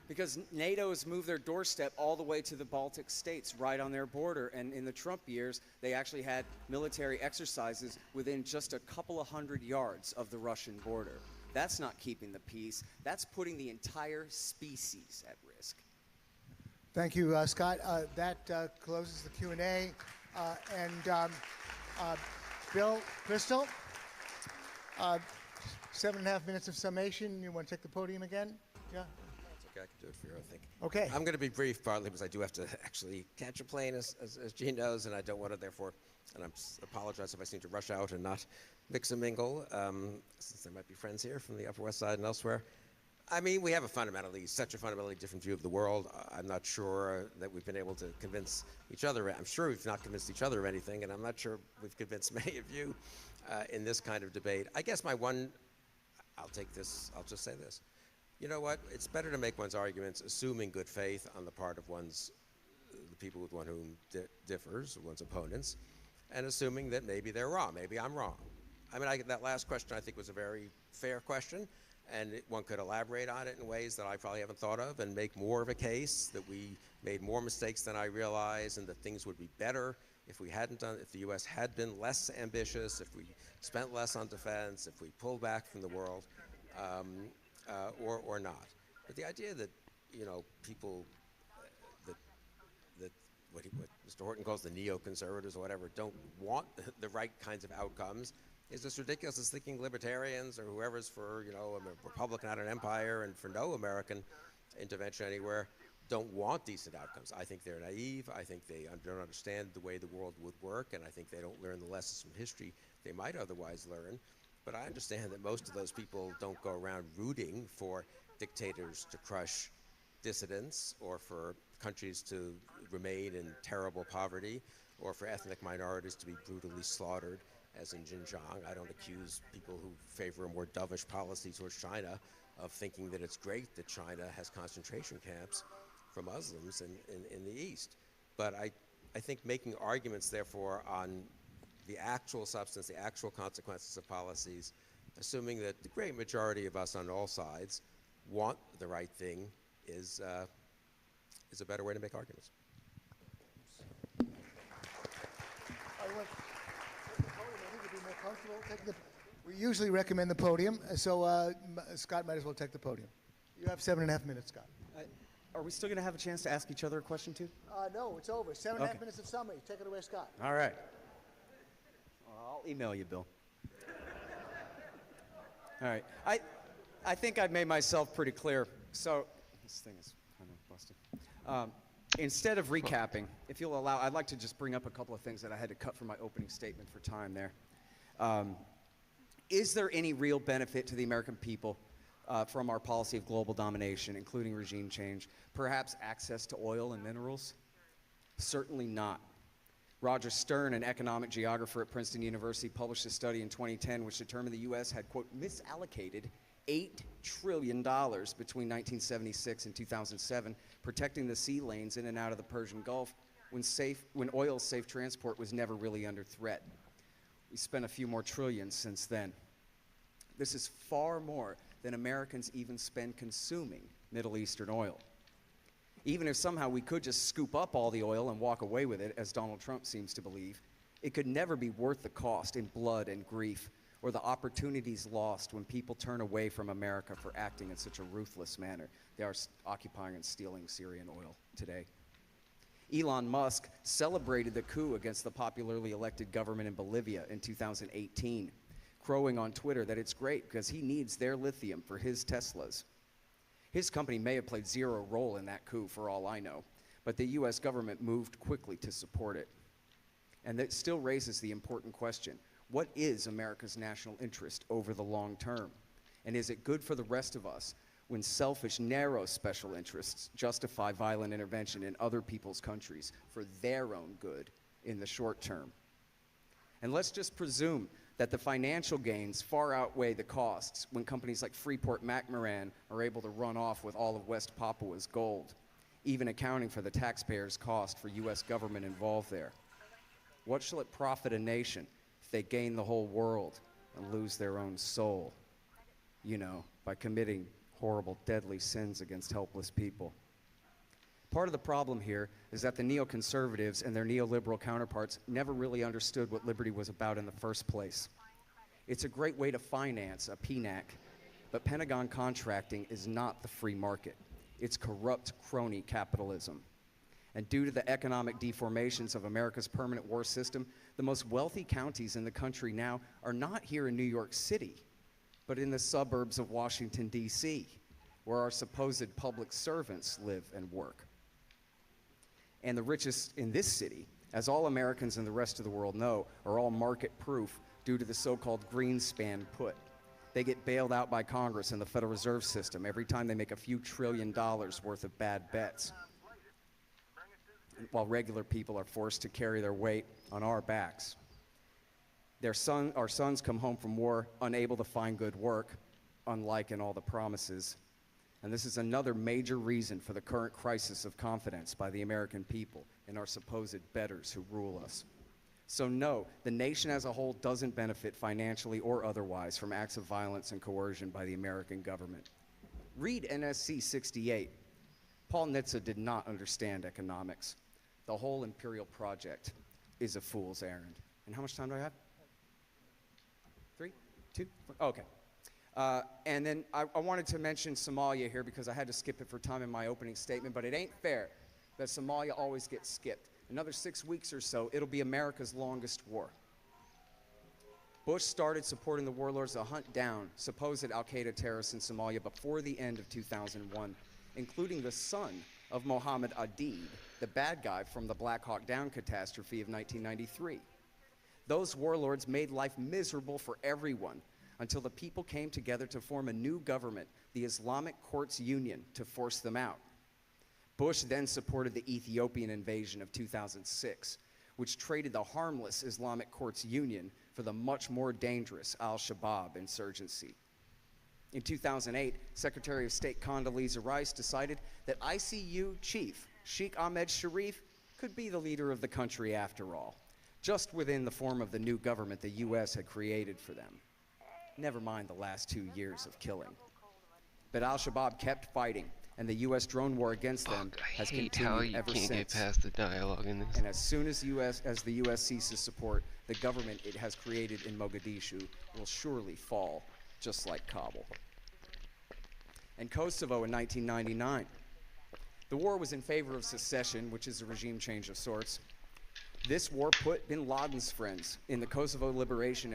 because NATO has moved their doorstep all the way to the Baltic states, right on their border. And in the Trump years, they actually had military exercises within just a couple of hundred yards of the Russian border. That's not keeping the peace. That's putting the entire species at risk. Thank you, Scott. That closes the Q&A. Bill, Crystal, 7.5 minutes of summation. You want to take the podium again? Yeah? That's okay. I can do it for you, I think. Okay. I'm going to be brief, partly because I do have to actually catch a plane, as Gene knows, and I don't want to, therefore, and I apologize if I seem to rush out and not mix and mingle, since there might be friends here from the Upper West Side and elsewhere. I mean, we have such a fundamentally different view of the world. I'm not sure that we've been able to convince each other. I'm sure we've not convinced each other of anything, and I'm not sure we've convinced many of you in this kind of debate. I guess I'll just say this. You know what? It's better to make one's arguments assuming good faith on the part of the people with one whom differs, one's opponents, and assuming that maybe they're wrong, maybe I'm wrong. I mean, that last question I think was a very fair question, and one could elaborate on it in ways that I probably haven't thought of and make more of a case that we made more mistakes than I realize and that things would be better if the U.S. had been less ambitious, if we spent less on defense, if we pulled back from the world, or not. But the idea that, people, that what Mr. Horton calls the neoconservatives or whatever don't want the right kinds of outcomes is as ridiculous as thinking libertarians or whoever's for, a republic, not an empire, and for no American intervention anywhere, don't want decent outcomes. I think they're naive. I think they don't understand the way the world would work, and I think they don't learn the lessons from history they might otherwise learn. But I understand that most of those people don't go around rooting for dictators to crush dissidents or for countries to remain in terrible poverty or for ethnic minorities to be brutally slaughtered as in Xinjiang. I don't accuse people who favor a more dovish policy towards China of thinking that it's great that China has concentration camps for Muslims in the East. But I think making arguments, therefore, on the actual substance, the actual consequences of policies, assuming that the great majority of us on all sides want the right thing, is a better way to make arguments. We usually recommend the podium, so Scott might as well take the podium. You have 7.5 minutes, Scott. Are we still going to have a chance to ask each other a question too? No, it's over. 7.5 minutes of summary. Take it away, Scott. All right. I'll email you, Bill. All right. I think I've made myself pretty clear. So this thing is kind of busted. Instead of recapping, if you'll allow, I'd like to just bring up a couple of things that I had to cut from my opening statement for time there. Is there any real benefit to the American people from our policy of global domination, including regime change? Perhaps access to oil and minerals? Certainly not. Roger Stern, an economic geographer at Princeton University, published a study in 2010 which determined the U.S. had, quote, misallocated $8 trillion between 1976 and 2007, protecting the sea lanes in and out of the Persian Gulf when oil's safe transport was never really under threat. We spent a few more trillions since then. This is far more than Americans even spend consuming Middle Eastern oil. Even if somehow we could just scoop up all the oil and walk away with it, as Donald Trump seems to believe, it could never be worth the cost in blood and grief, or the opportunities lost when people turn away from America for acting in such a ruthless manner. They are occupying and stealing Syrian oil today. Elon Musk celebrated the coup against the popularly elected government in Bolivia in 2018, crowing on Twitter that it's great because he needs their lithium for his Teslas. His company may have played zero role in that coup for all I know, but the US government moved quickly to support it. And that still raises the important question: what is America's national interest over the long term? And is it good for the rest of us when selfish, narrow special interests justify violent intervention in other people's countries for their own good in the short term? And let's just presume that the financial gains far outweigh the costs when companies like Freeport-McMoRan are able to run off with all of West Papua's gold, even accounting for the taxpayers' cost for US government involved there. What shall it profit a nation if they gain the whole world and lose their own soul? You know, by committing horrible, deadly sins against helpless people. Part of the problem here is that the neoconservatives and their neoliberal counterparts never really understood what liberty was about in the first place. It's a great way to finance a PNAC, but Pentagon contracting is not the free market. It's corrupt crony capitalism. And due to the economic deformations of America's permanent war system, the most wealthy counties in the country now are not here in New York City, but in the suburbs of Washington, D.C., where our supposed public servants live and work. And the richest in this city, as all Americans and the rest of the world know, are all market-proof due to the so-called Greenspan put. They get bailed out by Congress and the Federal Reserve System every time they make a few $1 trillion worth of bad bets, while regular people are forced to carry their weight on our backs. Our sons come home from war unable to find good work, unlike in all the promises. And this is another major reason for the current crisis of confidence by the American people in our supposed betters who rule us. So no, the nation as a whole doesn't benefit financially or otherwise from acts of violence and coercion by the American government. Read NSC 68. Paul Nitze did not understand economics. The whole imperial project is a fool's errand. And how much time do I have? 3, 2, 4? Okay. And then I wanted to mention Somalia here because I had to skip it for time in my opening statement, but it ain't fair that Somalia always gets skipped. Another 6 weeks or so, it'll be America's longest war. Bush started supporting the warlords to hunt down supposed al-Qaeda terrorists in Somalia before the end of 2001, including the son of Mohammed Adid, the bad guy from the Black Hawk Down catastrophe of 1993. Those warlords made life miserable for everyone until the people came together to form a new government, the Islamic Courts Union, to force them out. Bush then supported the Ethiopian invasion of 2006, which traded the harmless Islamic Courts Union for the much more dangerous al-Shabaab insurgency. In 2008, Secretary of State Condoleezza Rice decided that ICU chief Sheikh Ahmed Sharif could be the leader of the country after all, just within the form of the new government the U.S. had created for them. Never mind the last 2 years of killing. But al-Shabaab kept fighting, and the U.S. drone war against them has continued ever since. I hate how you can't get past the dialogue in this. And as soon as the U.S. ceases support, the government it has created in Mogadishu will surely fall, just like Kabul. And Kosovo in 1999. The war was in favor of secession, which is a regime change of sorts. This war put bin Laden's friends in the Kosovo Liberation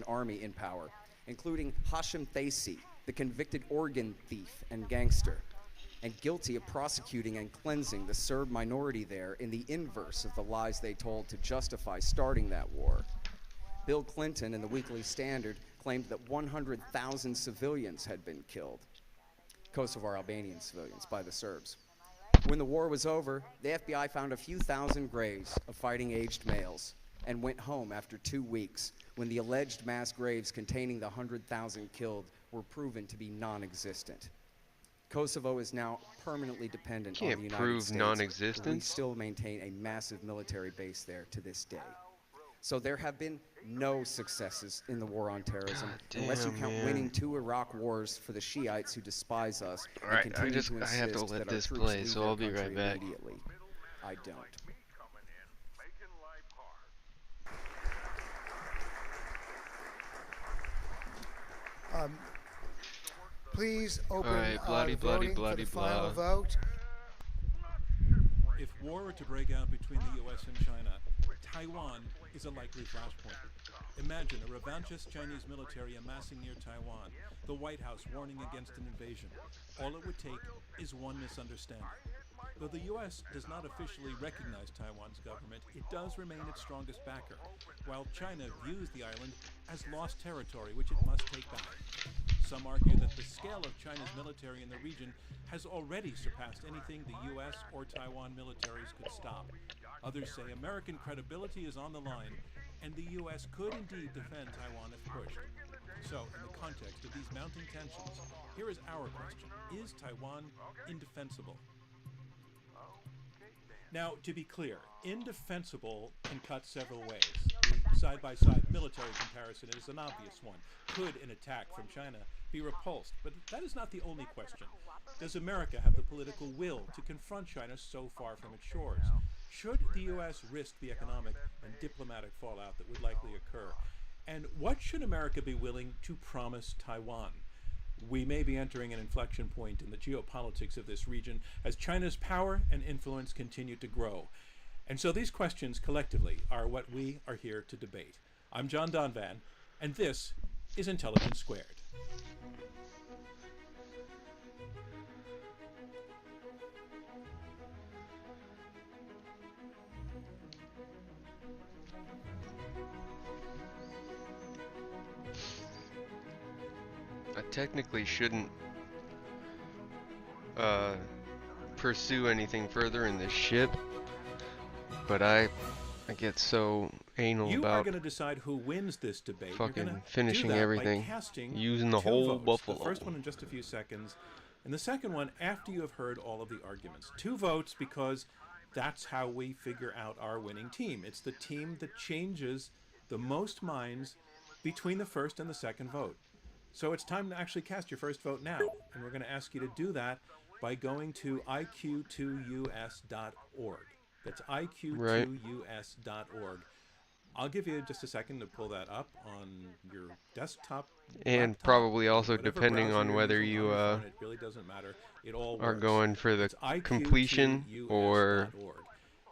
Army in power, including Hashim Thaci, the convicted organ thief and gangster, and guilty of prosecuting and cleansing the Serb minority there in the inverse of the lies they told to justify starting that war. Bill Clinton in the Weekly Standard claimed that 100,000 civilians had been killed, Kosovar Albanian civilians, by the Serbs. When the war was over, the FBI found a few thousand graves of fighting-aged males and went home after 2 weeks when the alleged mass graves containing the 100,000 killed were proven to be non-existent. Kosovo is now permanently dependent on the United States. Can't prove non-existence. We still maintain a massive military base there to this day. So there have been no successes in the war on terrorism, unless you count winning 2 Iraq wars for the Shiites who despise us and continue to insist I have to let that this our play, troops so leave I'll their be right country back. immediately. I don't. Please open bloody, bloody, voting bloody, for the final blah. vote. If war were to break out between the U.S. and China, Taiwan is a likely flashpoint. Imagine a revanchist Chinese military amassing near Taiwan, the White House warning against an invasion. All it would take is one misunderstanding. Though the U.S. does not officially recognize Taiwan's government, it does remain its strongest backer, while China views the island as lost territory which it must take back. Some argue that the scale of China's military in the region has already surpassed anything the U.S. or Taiwan militaries could stop. Others say American credibility is on the line, and the U.S. could indeed defend Taiwan if pushed. So, in the context of these mounting tensions, here is our question. Is Taiwan indefensible? Now, to be clear, indefensible can cut several ways. The side-by-side military comparison is an obvious one. Could an attack from China be repulsed? But that is not the only question. Does America have the political will to confront China so far from its shores? Should the U.S. risk the economic and diplomatic fallout that would likely occur? And what should America be willing to promise Taiwan? We may be entering an inflection point in the geopolitics of this region as China's power and influence continue to grow. And so these questions collectively are what we are here to debate. I'm John Donvan, and this is Intelligence Squared. I technically shouldn't pursue anything further in this ship, but I get so anal You are about going to decide who wins this debate. You're fucking gonna finishing do that everything, by casting using the 2 whole votes. buffalo. The first one in just a few seconds, and the second one after you have heard all of the arguments. 2 votes because that's how we figure out our winning team. It's the team that changes the most minds between the first and the second vote. So it's time to actually cast your first vote now, and we're going to ask you to do that by going to iq2us.org. That's iq2us.org. I'll give you just a second to pull that up on your desktop, and laptop, probably also whatever depending browser on you're whether using you on your phone, it really doesn't matter. It all are works. going for the It's completion or iq2us.org.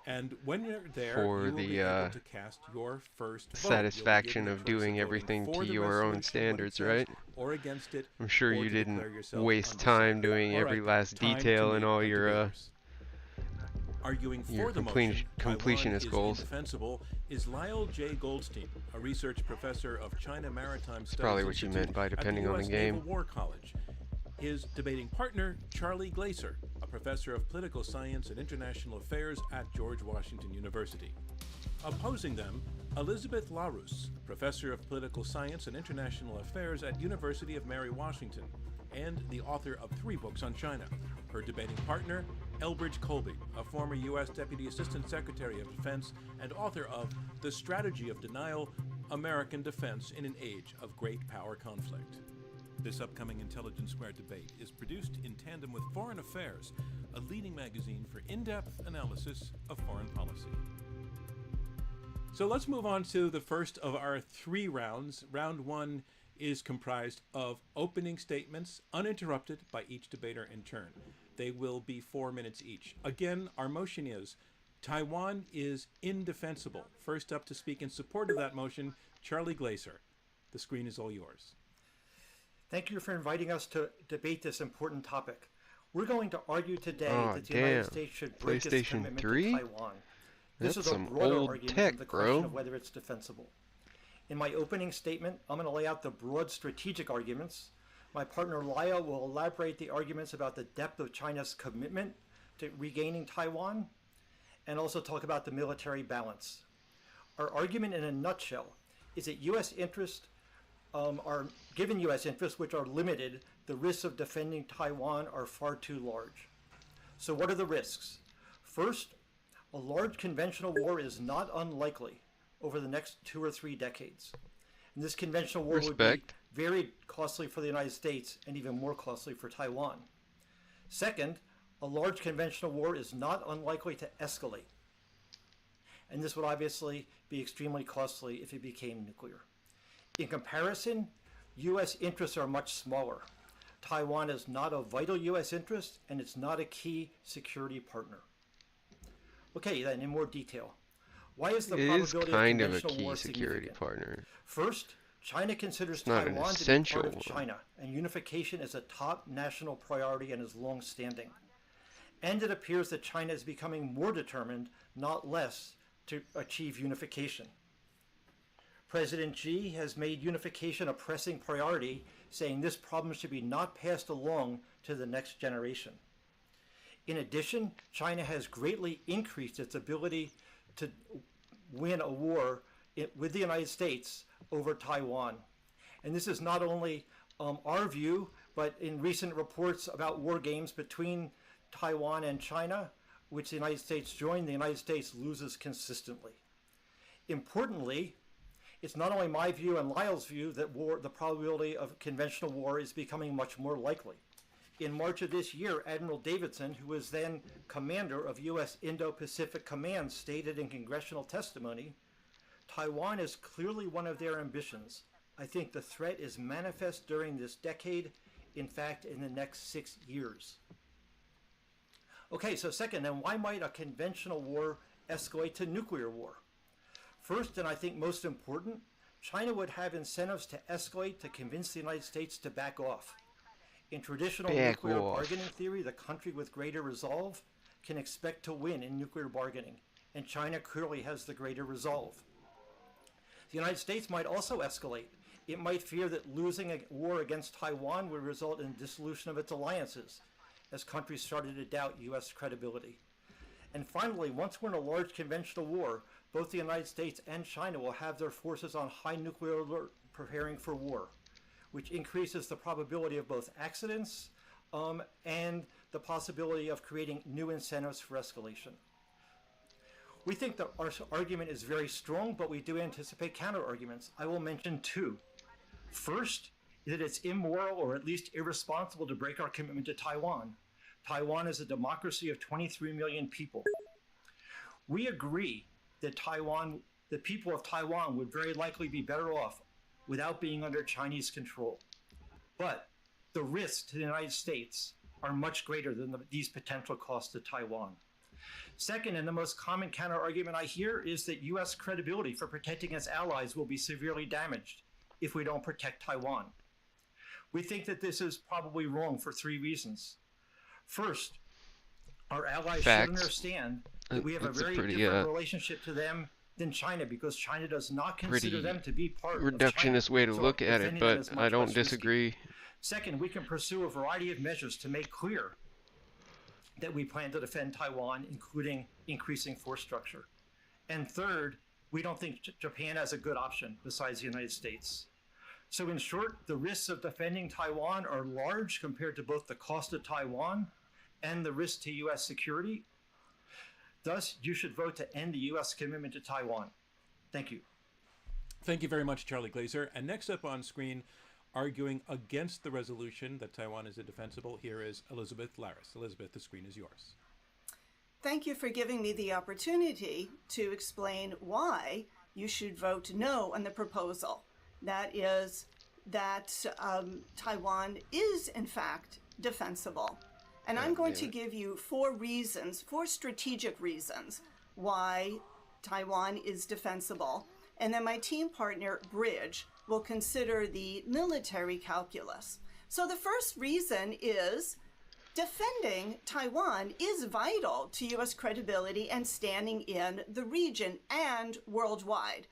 And when you're there, for you will the be able to cast your first vote. satisfaction You'll of be given the doing choice everything voting to for the your own resolution, what it standards, says, right? or against it. I'm sure or you to declare didn't yourself waste undecided. time doing All every right, last time to detail in meet all the your debaters. Arguing for the motion, completionist Taiwan goals. is indefensible, is Lyle J. Goldstein, a research professor of China Maritime Studies probably what you Institute meant by at depending the on the US game. Naval War College. His debating partner, Charlie Glaser, a professor of political science and international affairs at George Washington University. Opposing them Elizabeth Larus, Professor of Political Science and International Affairs at University of Mary Washington, and the author of 3 books on China. Her debating partner, Elbridge Colby, a former U.S. Deputy Assistant Secretary of Defense and author of The Strategy of Denial, American Defense in an Age of Great Power Conflict. This upcoming Intelligence Squared debate is produced in tandem with Foreign Affairs, a leading magazine for in-depth analysis of foreign policy. So let's move on to the first of our 3 rounds. Round 1 is comprised of opening statements, uninterrupted by each debater in turn. They will be 4 minutes each. Again, our motion is Taiwan is indefensible. First up to speak in support of that motion, Charlie Glaser. The screen is all yours. Thank you for inviting us to debate this important topic. We're going to argue today that the United States should break its commitment to Taiwan. This is a broader argument than the question of whether it's defensible. In my opening statement, I'm going to lay out the broad strategic arguments. My partner Lyle will elaborate the arguments about the depth of China's commitment to regaining Taiwan, and also talk about the military balance. Our argument in a nutshell is that U.S. interests given U.S. interests, which are limited, the risks of defending Taiwan are far too large. So what are the risks? First, a large conventional war is not unlikely over the next 2 or 3 decades. And this conventional war would be very costly for the United States and even more costly for Taiwan. Second, a large conventional war is not unlikely to escalate. And this would obviously be extremely costly if it became nuclear. In comparison, U.S. interests are much smaller. Taiwan is not a vital U.S. interest, and it's not a key security partner. Okay, then in more detail. Why is the probability of conventional war significant? First, China considers Taiwan to be part of China, and unification is a top national priority and is long-standing. And it appears that China is becoming more determined, not less, to achieve unification. President Xi has made unification a pressing priority, saying this problem should be not passed along to the next generation. In addition, China has greatly increased its ability to win a war with the United States over Taiwan. And this is not only our view, but in recent reports about war games between Taiwan and China, which the United States joined, the United States loses consistently. Importantly, it's not only my view and Lyle's view that the probability of conventional war is becoming much more likely. In March of this year, Admiral Davidson, who was then commander of U.S. Indo-Pacific Command, stated in congressional testimony, Taiwan is clearly one of their ambitions. I think the threat is manifest during this decade, in fact, in the next 6 years. Okay, so second, then why might a conventional war escalate to nuclear war? First, and I think most important, China would have incentives to escalate to convince the United States to back off. In traditional nuclear bargaining theory, the country with greater resolve can expect to win in nuclear bargaining, and China clearly has the greater resolve. The United States might also escalate. It might fear that losing a war against Taiwan would result in dissolution of its alliances, as countries started to doubt U.S. credibility. And finally, once we're in a large conventional war, both the United States and China will have their forces on high nuclear alert preparing for war, which increases the probability of both accidents and the possibility of creating new incentives for escalation. We think that our argument is very strong, but we do anticipate counter-arguments. I will mention 2. First, that it's immoral or at least irresponsible to break our commitment to Taiwan. Taiwan is a democracy of 23 million people. We agree that the people of Taiwan would very likely be better off without being under Chinese control. But the risks to the United States are much greater than these potential costs to Taiwan. Second, and the most common counter-argument I hear, is that U.S. credibility for protecting its allies will be severely damaged if we don't protect Taiwan. We think that this is probably wrong for 3 reasons. First, our allies should understand that we have a very different relationship to them than China, because China does not consider them to be part of China. Reductionist way to look at it, but I don't disagree. Second, we can pursue a variety of measures to make clear that we plan to defend Taiwan, including increasing force structure. And third, we don't think Japan has a good option besides the United States. So in short, the risks of defending Taiwan are large compared to both the cost of Taiwan and the risk to U.S. security. Thus, you should vote to end the U.S. commitment to Taiwan. Thank you. Thank you very much, Charlie Glazer. And next up on screen, arguing against the resolution that Taiwan is indefensible, here is Elizabeth Laris. Elizabeth, the screen is yours. Thank you for giving me the opportunity to explain why you should vote no on the proposal. That is that Taiwan is, in fact, defensible. And I'm going to give you four strategic reasons why Taiwan is defensible. And then my team partner, Bridge, will consider the military calculus. So the first reason is defending Taiwan is vital to U.S. credibility and standing in the region and worldwide.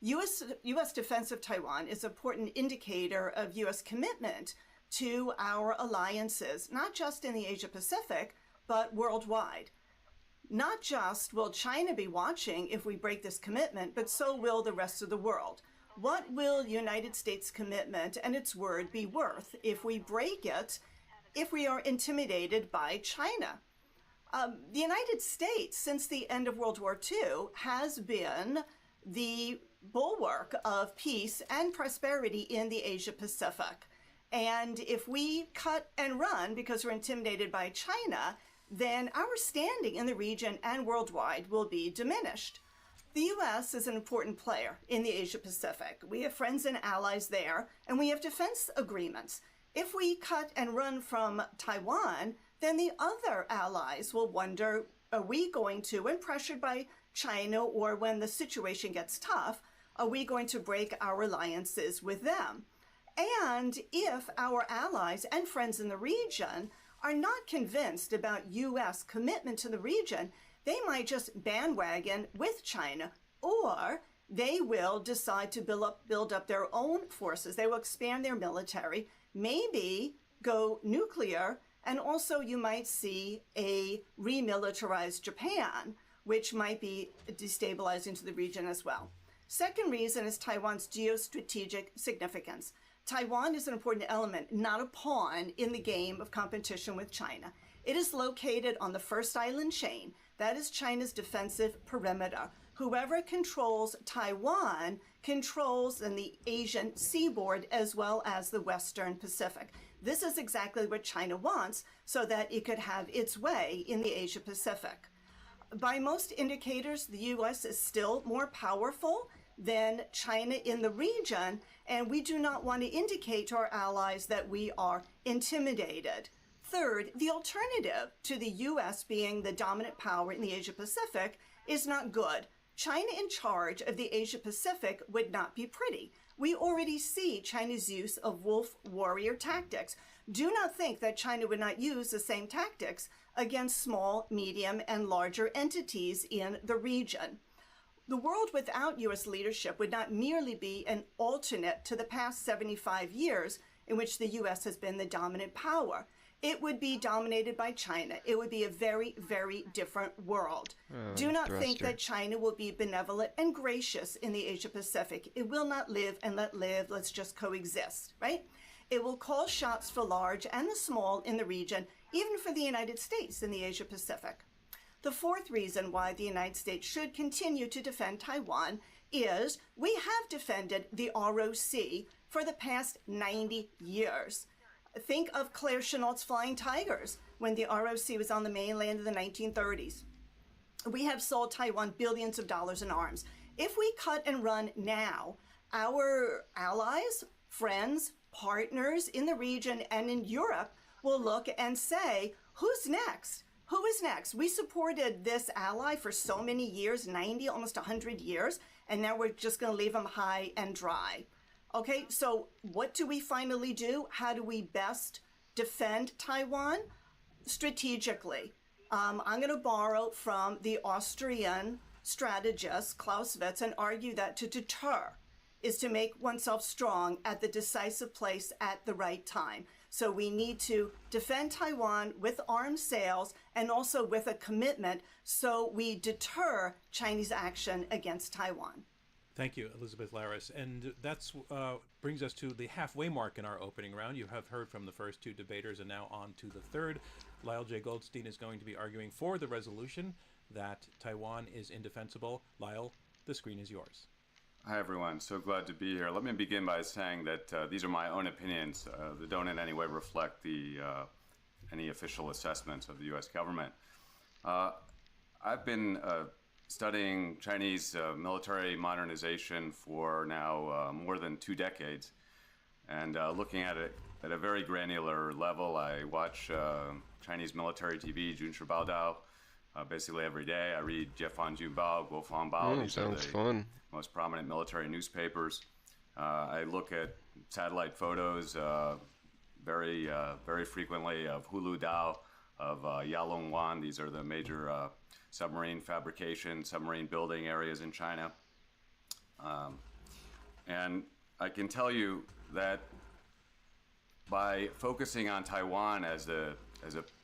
U.S. defense of Taiwan is an important indicator of U.S. commitment to our alliances, not just in the Asia-Pacific, but worldwide. Not just will China be watching if we break this commitment, but so will the rest of the world. What will United States commitment and its word be worth if we break it, if we are intimidated by China? The United States, since the end of World War II, has been the bulwark of peace and prosperity in the Asia-Pacific. And if we cut and run because we're intimidated by China, then our standing in the region and worldwide will be diminished. The U.S. is an important player in the Asia-Pacific. We have friends and allies there, and we have defense agreements. If we cut and run from Taiwan, then the other allies will wonder, are we going to, when pressured by China or when the situation gets tough, are we going to break our alliances with them? And if our allies and friends in the region are not convinced about U.S. commitment to the region, they might just bandwagon with China, or they will decide to build up their own forces. They will expand their military, maybe go nuclear, and also you might see a remilitarized Japan, which might be destabilizing to the region as well. Second reason is Taiwan's geostrategic significance. Taiwan is an important element, not a pawn in the game of competition with China. It is located on the first island chain. That is China's defensive perimeter. Whoever controls Taiwan controls in the Asian seaboard as well as the Western Pacific. This is exactly what China wants so that it could have its way in the Asia Pacific. By most indicators, the U.S. is still more powerful than China in the region, and we do not want to indicate to our allies that we are intimidated. Third, the alternative to the U.S. being the dominant power in the Asia-Pacific is not good. China in charge of the Asia-Pacific would not be pretty. We already see China's use of wolf warrior tactics. Do not think that China would not use the same tactics against small, medium, and larger entities in the region. The world without U.S. leadership would not merely be an alternate to the past 75 years in which the U.S. has been the dominant power. It would be dominated by China. It would be a very, very different world. Do not think that China will be benevolent and gracious in the Asia-Pacific. It will not live and let live. Let's just coexist, right? It will call shots for large and the small in the region, even for the United States in the Asia-Pacific. The fourth reason why the United States should continue to defend Taiwan is we have defended the ROC for the past 90 years. Think of Claire Chennault's Flying Tigers when the ROC was on the mainland in the 1930s. We have sold Taiwan billions of dollars in arms. If we cut and run now, our allies, friends, partners in the region and in Europe will look and say, who's next? Who is next? We supported this ally for so many years, 90, almost 100 years, and now we're just going to leave them high and dry. Okay, so what do we finally do? How do we best defend Taiwan? Strategically. I'm going to borrow from the Austrian strategist Clausewitz and argue that to deter is to make oneself strong at the decisive place at the right time. So we need to defend Taiwan with arms sales and also with a commitment so we deter Chinese action against Taiwan. Thank you, Elizabeth Laris. And that's brings us to the halfway mark in our opening round. You have heard from the first two debaters and now on to the third. Lyle J. Goldstein is going to be arguing for the resolution that Taiwan is indefensible. Lyle, the screen is yours. Hi, everyone. So glad to be here. Let me begin by saying that these are my own opinions that don't in any way reflect any official assessments of the U.S. government. I've been studying Chinese military modernization for now more than 2 decades, and looking at it at a very granular level. I watch Chinese military TV, Junshi Baodao, basically every day. I read Jiefan Junbao, Guofang Bao. These Sounds are the fun. most prominent military newspapers. I look at satellite photos very frequently of Hulu Dao, of Yalongwan. These are the major submarine fabrication, submarine building areas in China. And I can tell you that by focusing on Taiwan as a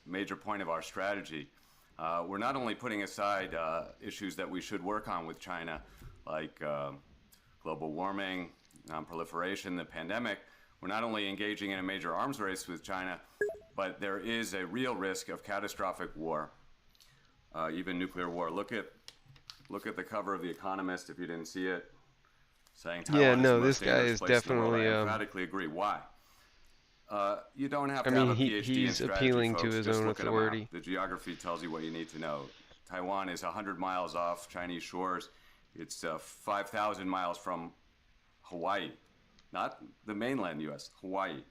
major point of our strategy, we're not only putting aside issues that we should work on with China, like global warming, non-proliferation, the pandemic. We're not only engaging in a major arms race with China, but there is a real risk of catastrophic war, even nuclear war. Look at the cover of The Economist, if you didn't see it, saying Taiwan is the most dangerous place in the world. I emphatically agree. Why? You don't have to have a PhD in he's strategy, appealing folks. to his Just own look at a map. authority. The geography tells you what you need to know. Taiwan is 100 miles off Chinese shores. It's 5,000 miles from Hawaii, not the mainland U.S., Hawaii.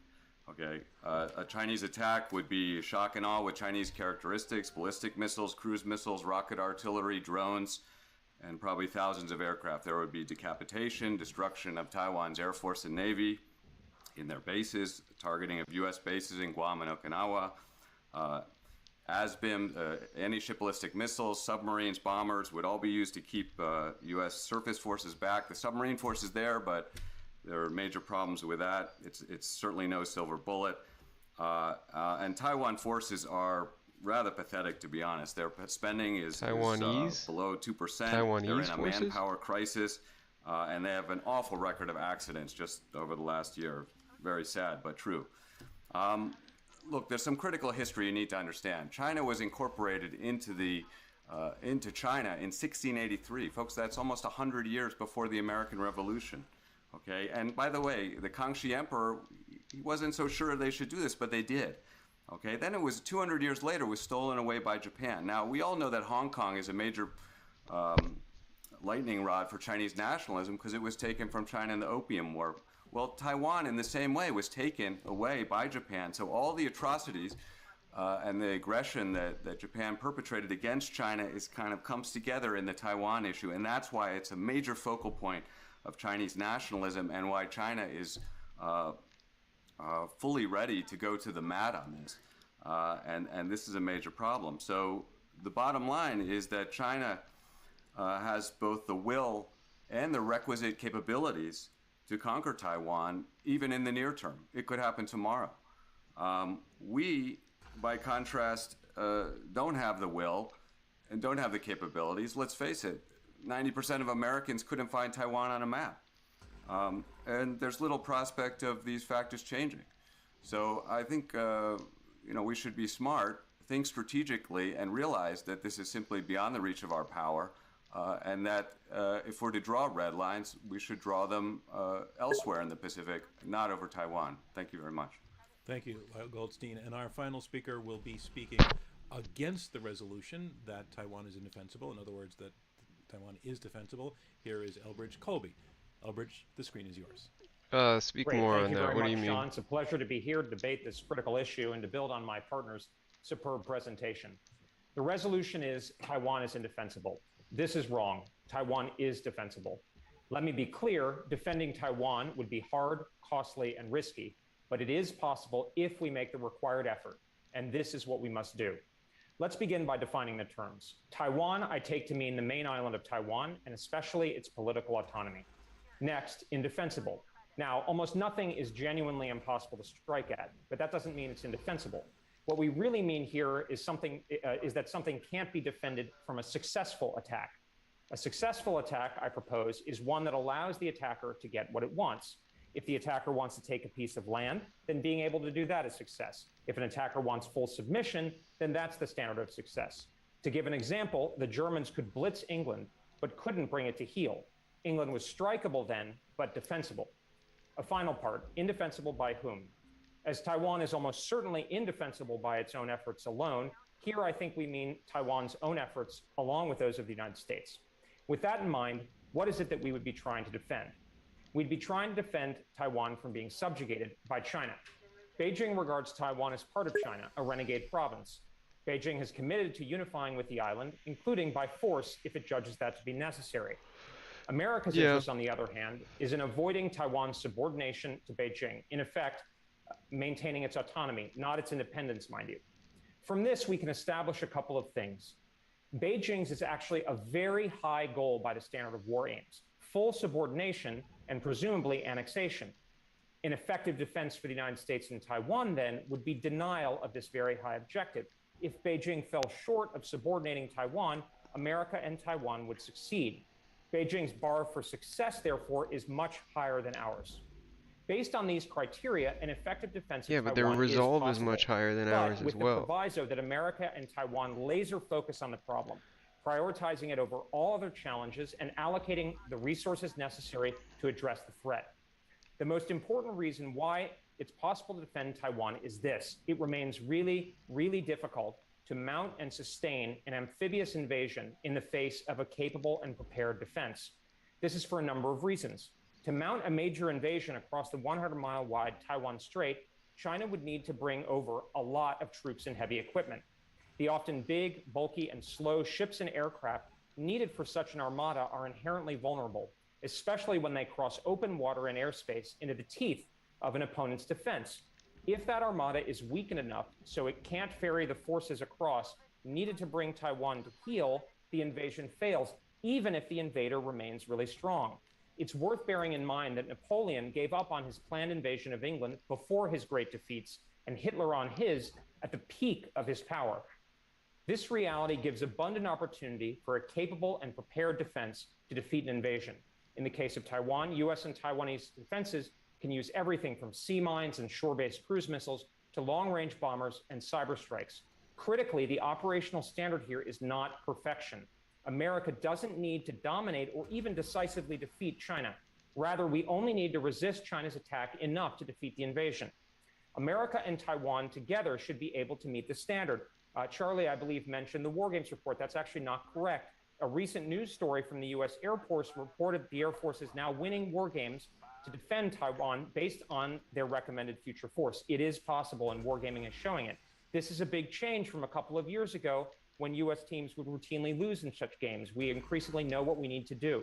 Okay, a Chinese attack would be shock and awe with Chinese characteristics: ballistic missiles, cruise missiles, rocket artillery, drones, and probably thousands of aircraft. There would be decapitation, destruction of Taiwan's Air Force and Navy in their bases, targeting of U.S. bases in Guam and Okinawa, ASBIM, anti-ship ballistic missiles, submarines, bombers would all be used to keep U.S. surface forces back. The submarine force is there, but there are major problems with that. It's certainly no silver bullet. And Taiwan forces are rather pathetic, to be honest. Their spending is below 2%. They're in a manpower crisis, and they have an awful record of accidents just over the last year. Very sad, but true. Look, there's some critical history you need to understand. China was incorporated into China in 1683. Folks, that's almost 100 years before the American Revolution. Okay, and by the way, the Kangxi Emperor, he wasn't so sure they should do this, but they did. Okay, then it was 200 years later, was stolen away by Japan. Now, we all know that Hong Kong is a major lightning rod for Chinese nationalism because it was taken from China in the Opium War. Well, Taiwan, in the same way, was taken away by Japan. So all the atrocities and the aggression that Japan perpetrated against China comes together in the Taiwan issue. And that's why it's a major focal point of Chinese nationalism and why China is fully ready to go to the mat on this. And this is a major problem. So the bottom line is that China has both the will and the requisite capabilities to conquer Taiwan, even in the near term. It could happen tomorrow. We, by contrast, don't have the will and don't have the capabilities. Let's face it, 90% of Americans couldn't find Taiwan on a map. And there's little prospect of these factors changing. So I think we should be smart, think strategically, and realize that this is simply beyond the reach of our power, and that if we're to draw red lines, we should draw them elsewhere in the Pacific, not over Taiwan. Thank you very much. Thank you, Goldstein. And our final speaker will be speaking against the resolution that Taiwan is indefensible. In other words, that Taiwan is defensible. Here is Elbridge Colby. Elbridge, the screen is yours. Speak Great. more Thank on you that. very What much, do you mean? Sean. It's a pleasure to be here to debate this critical issue and to build on my partner's superb presentation. The resolution is Taiwan is indefensible. This is wrong. Taiwan is defensible. Let me be clear, defending Taiwan would be hard, costly, and risky, but it is possible if we make the required effort, and this is what we must do. Let's begin by defining the terms. Taiwan, I take to mean the main island of Taiwan, and especially its political autonomy. Next, indefensible. Now, almost nothing is genuinely impossible to strike at, but that doesn't mean it's indefensible. What we really mean here is that something can't be defended from a successful attack. A successful attack, I propose, is one that allows the attacker to get what it wants. If the attacker wants to take a piece of land, then being able to do that is success. If an attacker wants full submission, then that's the standard of success. To give an example, the Germans could blitz England, but couldn't bring it to heel. England was strikeable then, but defensible. A final part, indefensible by whom? As Taiwan is almost certainly indefensible by its own efforts alone, here I think we mean Taiwan's own efforts along with those of the United States. With that in mind, what is it that we would be trying to defend? We'd be trying to defend Taiwan from being subjugated by China. Beijing regards Taiwan as part of China, a renegade province. Beijing has committed to unifying with the island, including by force if it judges that to be necessary. America's interest, on the other hand, is in avoiding Taiwan's subordination to Beijing, in effect, maintaining its autonomy, not its independence, mind you. From this, we can establish a couple of things. Beijing's is actually a very high goal by the standard of war aims, full subordination and presumably annexation. An effective defense for the United States and Taiwan, then, would be denial of this very high objective. If Beijing fell short of subordinating Taiwan, America and Taiwan would succeed. Beijing's bar for success, therefore, is much higher than ours. Based on these criteria, an effective defense of Taiwan but their resolve is possible, much higher than ours as with well. the proviso that America and Taiwan laser focus on the problem, prioritizing it over all other challenges and allocating the resources necessary to address the threat. The most important reason why it's possible to defend Taiwan is this: it remains really, really difficult to mount and sustain an amphibious invasion in the face of a capable and prepared defense. This is for a number of reasons. To mount a major invasion across the 100-mile wide Taiwan Strait, China would need to bring over a lot of troops and heavy equipment. The often big, bulky, and slow ships and aircraft needed for such an armada are inherently vulnerable, especially when they cross open water and airspace into the teeth of an opponent's defense. If that armada is weakened enough so it can't ferry the forces across needed to bring Taiwan to heel, the invasion fails, even if the invader remains really strong. It's worth bearing in mind that Napoleon gave up on his planned invasion of England before his great defeats, and Hitler on his at the peak of his power. This reality gives abundant opportunity for a capable and prepared defense to defeat an invasion. In the case of Taiwan, US and Taiwanese defenses can use everything from sea mines and shore-based cruise missiles to long-range bombers and cyber strikes. Critically, the operational standard here is not perfection. America doesn't need to dominate or even decisively defeat China. Rather, we only need to resist China's attack enough to defeat the invasion. America and Taiwan together should be able to meet the standard. Charlie, I believe, mentioned the War Games report. That's actually not correct. A recent news story from the US Air Force reported the Air Force is now winning war games to defend Taiwan based on their recommended future force. It is possible, and wargaming is showing it. This is a big change from a couple of years ago when US teams would routinely lose in such games. We increasingly know what we need to do.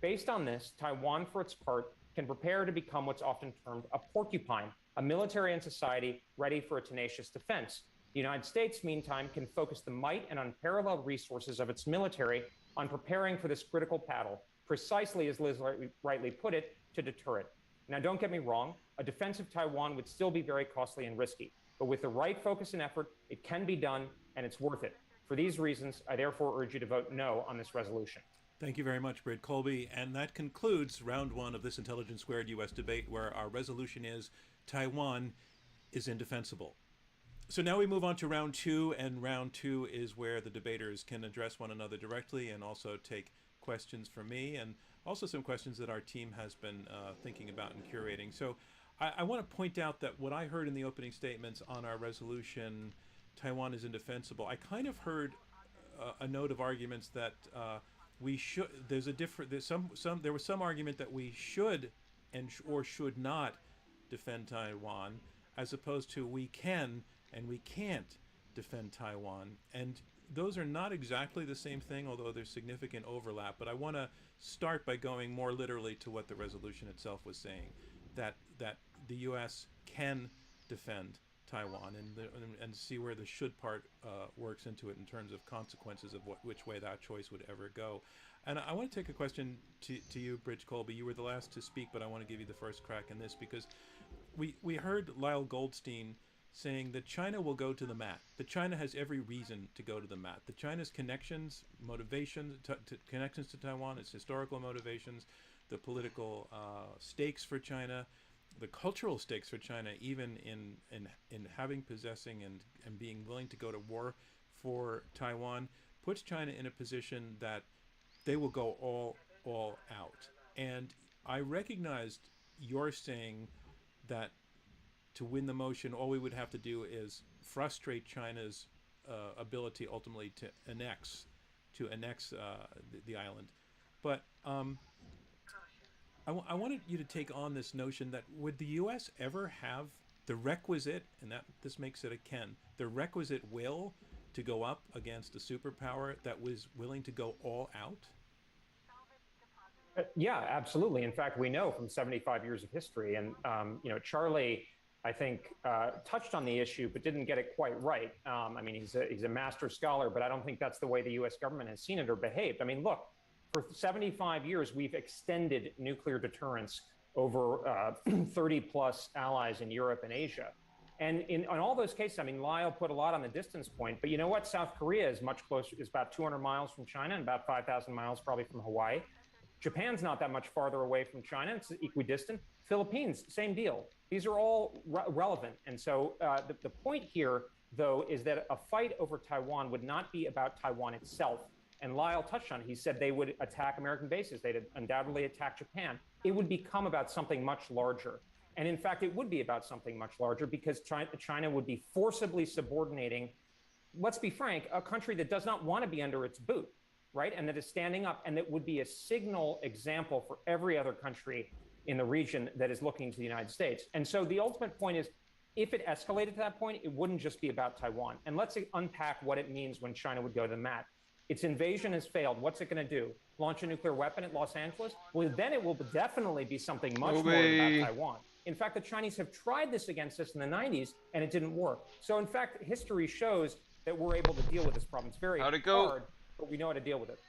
Based on this, Taiwan, for its part, can prepare to become what's often termed a porcupine, a military and society ready for a tenacious defense. The United States, meantime, can focus the might and unparalleled resources of its military on preparing for this critical battle, precisely as Liz rightly put it, to deter it. Now, don't get me wrong, a defense of Taiwan would still be very costly and risky, but with the right focus and effort, it can be done, and it's worth it. For these reasons, I therefore urge you to vote no on this resolution. Thank you very much, Britt Colby. And that concludes round one of this Intelligence Squared U.S. debate, where our resolution is Taiwan is indefensible. So now we move on to round two, and round two is where the debaters can address one another directly and also take questions from me, and also some questions that our team has been thinking about and curating. So I want to point out that what I heard in the opening statements on our resolution, Taiwan is indefensible, I kind of heard a note of arguments that we should. There was some argument that we should or should not defend Taiwan, as opposed to we can and we can't defend Taiwan. And those are not exactly the same thing, although there's significant overlap. But I want to start by going more literally to what the resolution itself was saying, that the U.S. can defend Taiwan, and see where the should part works into it in terms of consequences of which way that choice would ever go. And I want to take a question to you, Bridge Colby. You were the last to speak, but I want to give you the first crack in this because we heard Lyle Goldstein saying that China will go to the mat, that China has every reason to go to the mat, that China's connections, motivations, connections to Taiwan, its historical motivations, the political stakes for China, the cultural stakes for China, even in having, possessing, and being willing to go to war for Taiwan, puts China in a position that they will go all out. And I recognized your saying that to win the motion, all we would have to do is frustrate China's ability ultimately to annex the island. But I wanted you to take on this notion that would the U.S. ever have the requisite, and that this makes it a can, the requisite will to go up against a superpower that was willing to go all out? Yeah, absolutely. In fact, we know from 75 years of history, and Charlie, I think, touched on the issue, but didn't get it quite right. I mean, he's a master scholar, but I don't think that's the way the U.S. government has seen it or behaved. I mean, look, for 75 years, we've extended nuclear deterrence over 30 plus allies in Europe and Asia. And in all those cases, I mean, Lyle put a lot on the distance point, but you know what? South Korea is much closer, is about 200 miles from China and about 5,000 miles probably from Hawaii. Japan's not that much farther away from China. It's equidistant. Philippines, same deal. These are all relevant. And so the point here, though, is that a fight over Taiwan would not be about Taiwan itself. And Lyle touched on it. He said they would attack American bases. They'd undoubtedly attack Japan. It would become about something much larger. And in fact, it would be about something much larger because China would be forcibly subordinating, let's be frank, a country that does not want to be under its boot, right? And that is standing up, and that would be a signal example for every other country in the region that is looking to the United States. And so the ultimate point is, if it escalated to that point, it wouldn't just be about Taiwan. And let's unpack what it means when China would go to the mat. Its invasion has failed. What's it going to do? Launch a nuclear weapon at Los Angeles? Well, then it will definitely be something much more about Taiwan. In fact, the Chinese have tried this against us in the 90s, and it didn't work. So in fact, history shows that we're able to deal with this problem. It's very hard, but we know how to deal with it.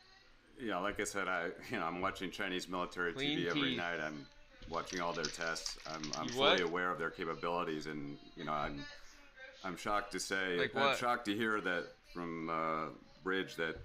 Yeah, like I said, I'm watching Chinese military TV every night. I'm watching all their tests. I'm fully aware of their capabilities, and I'm shocked to say, I'm shocked to hear that from Bridge that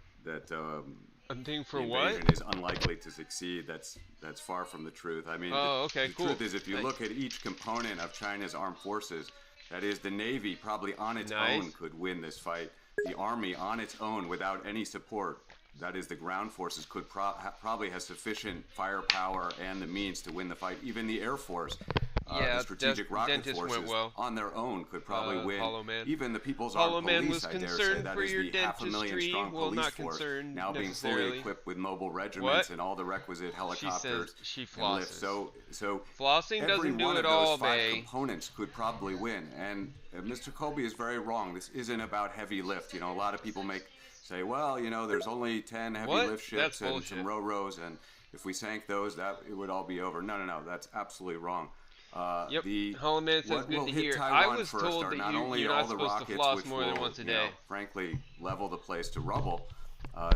I'm thinking for the invasion is unlikely to succeed. That's far from the truth. I mean, the truth is, if you look at each component of China's armed forces, that is, the Navy probably on its own could win this fight. The Army on its own, without any support, that is, the ground forces, could probably have sufficient firepower and the means to win the fight. Even the Air Force, the strategic rocket forces on their own could probably win. Even the People's Armed Police, I dare say, that is the 500,000 strong police force, now being fully equipped with mobile regiments and all the requisite helicopters and lifts. So flossing every doesn't do one it of all, those five components could probably win. And Mr. Colby is very wrong. This isn't about heavy lift. A lot of people say, well, there's only 10 heavy lift ships and some ro-ros, and if we sank those, that it would all be over. No, that's absolutely wrong. Hollow Man says good to hear. I was told that you're not supposed to floss more than once a day. Frankly, level the place to rubble,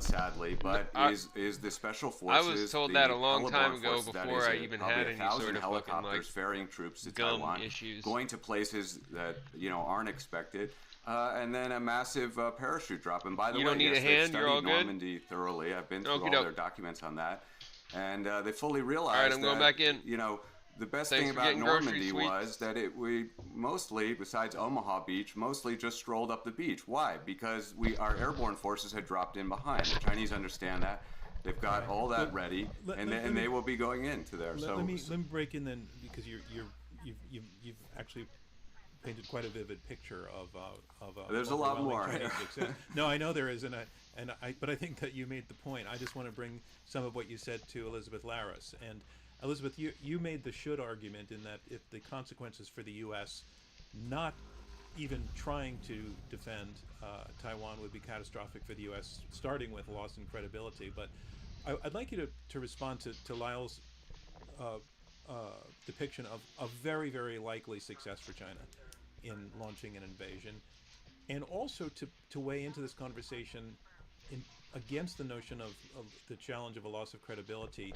sadly, but is the special forces. I was told that a long time ago before I even had any sort of helicopters ferrying troops to Taiwan, going to places that aren't expected. And then a massive parachute drop. And by the way, yes, they've studied Normandy thoroughly. I've been through all their documents on that. And they fully realized all right, I'm going back in. The best thing about Normandy was that we mostly, besides Omaha Beach, mostly just strolled up the beach. Why? Because our airborne forces had dropped in behind. The Chinese understand that. They've got all that ready, and they will be going into there. Let me break in then, because you've actually painted quite a vivid picture of there's a lot more. No, I know there is, but I think that you made the point. I just want to bring some of what you said to Elizabeth Laris. And Elizabeth, you made the should argument in that if the consequences for the U.S. not even trying to defend Taiwan would be catastrophic for the U.S., starting with loss in credibility. But I'd like you to respond to Lyle's depiction of a very, very likely success for China. in launching an invasion, and also to weigh into this conversation against the notion of the challenge of a loss of credibility.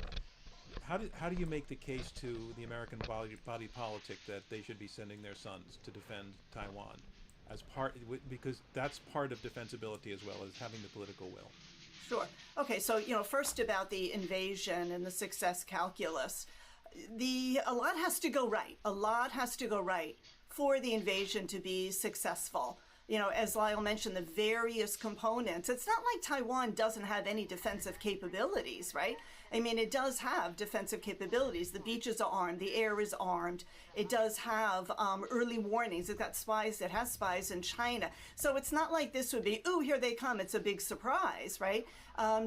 How do you make the case to the American body politic that they should be sending their sons to defend Taiwan as because that's part of defensibility as well as having the political will? Sure. Okay, so first about the invasion and the success calculus. A lot has to go right. A lot has to go right for the invasion to be successful. As Lyle mentioned, the various components. It's not like Taiwan doesn't have any defensive capabilities, right? I mean, it does have defensive capabilities. The beaches are armed. The air is armed. It does have early warnings. It has spies in China. So it's not like this would be, ooh, here they come. It's a big surprise, right?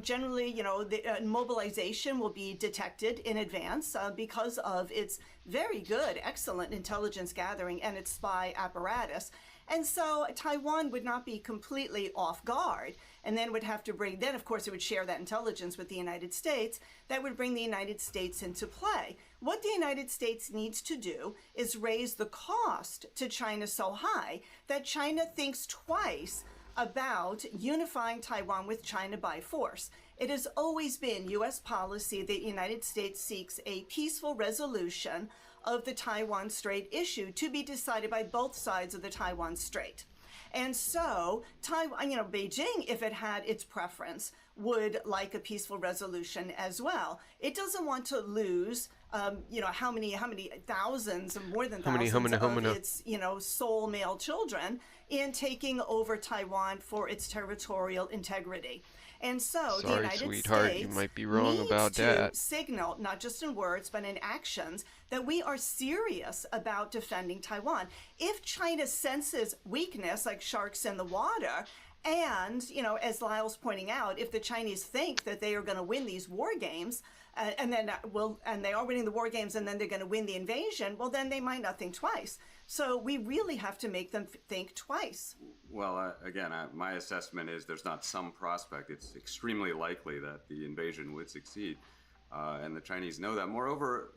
Generally, the mobilization will be detected in advance because of its very good, excellent intelligence gathering and its spy apparatus. And so Taiwan would not be completely off guard, and then of course it would share that intelligence with the United States. That would bring the United States into play. What the United States needs to do is raise the cost to China so high that China thinks twice about unifying Taiwan with China by force. It has always been U.S. policy that the United States seeks a peaceful resolution of the Taiwan Strait issue to be decided by both sides of the Taiwan Strait. And so Beijing, if it had its preference, would like a peaceful resolution as well. It doesn't want to lose, how many thousands, more than thousands of its, sole male children in taking over Taiwan for its territorial integrity. And so the United States you might be wrong needs about that. to signal, not just in words, but in actions, that we are serious about defending Taiwan. If China senses weakness, like sharks in the water, and, as Lyle's pointing out, if the Chinese think that they are going to win these war games, and they are winning the war games, and then they're going to win the invasion, well, then they might not think twice. So we really have to make them think twice. Well, again, my assessment is there's not some prospect. It's extremely likely that the invasion would succeed, and the Chinese know that. Moreover,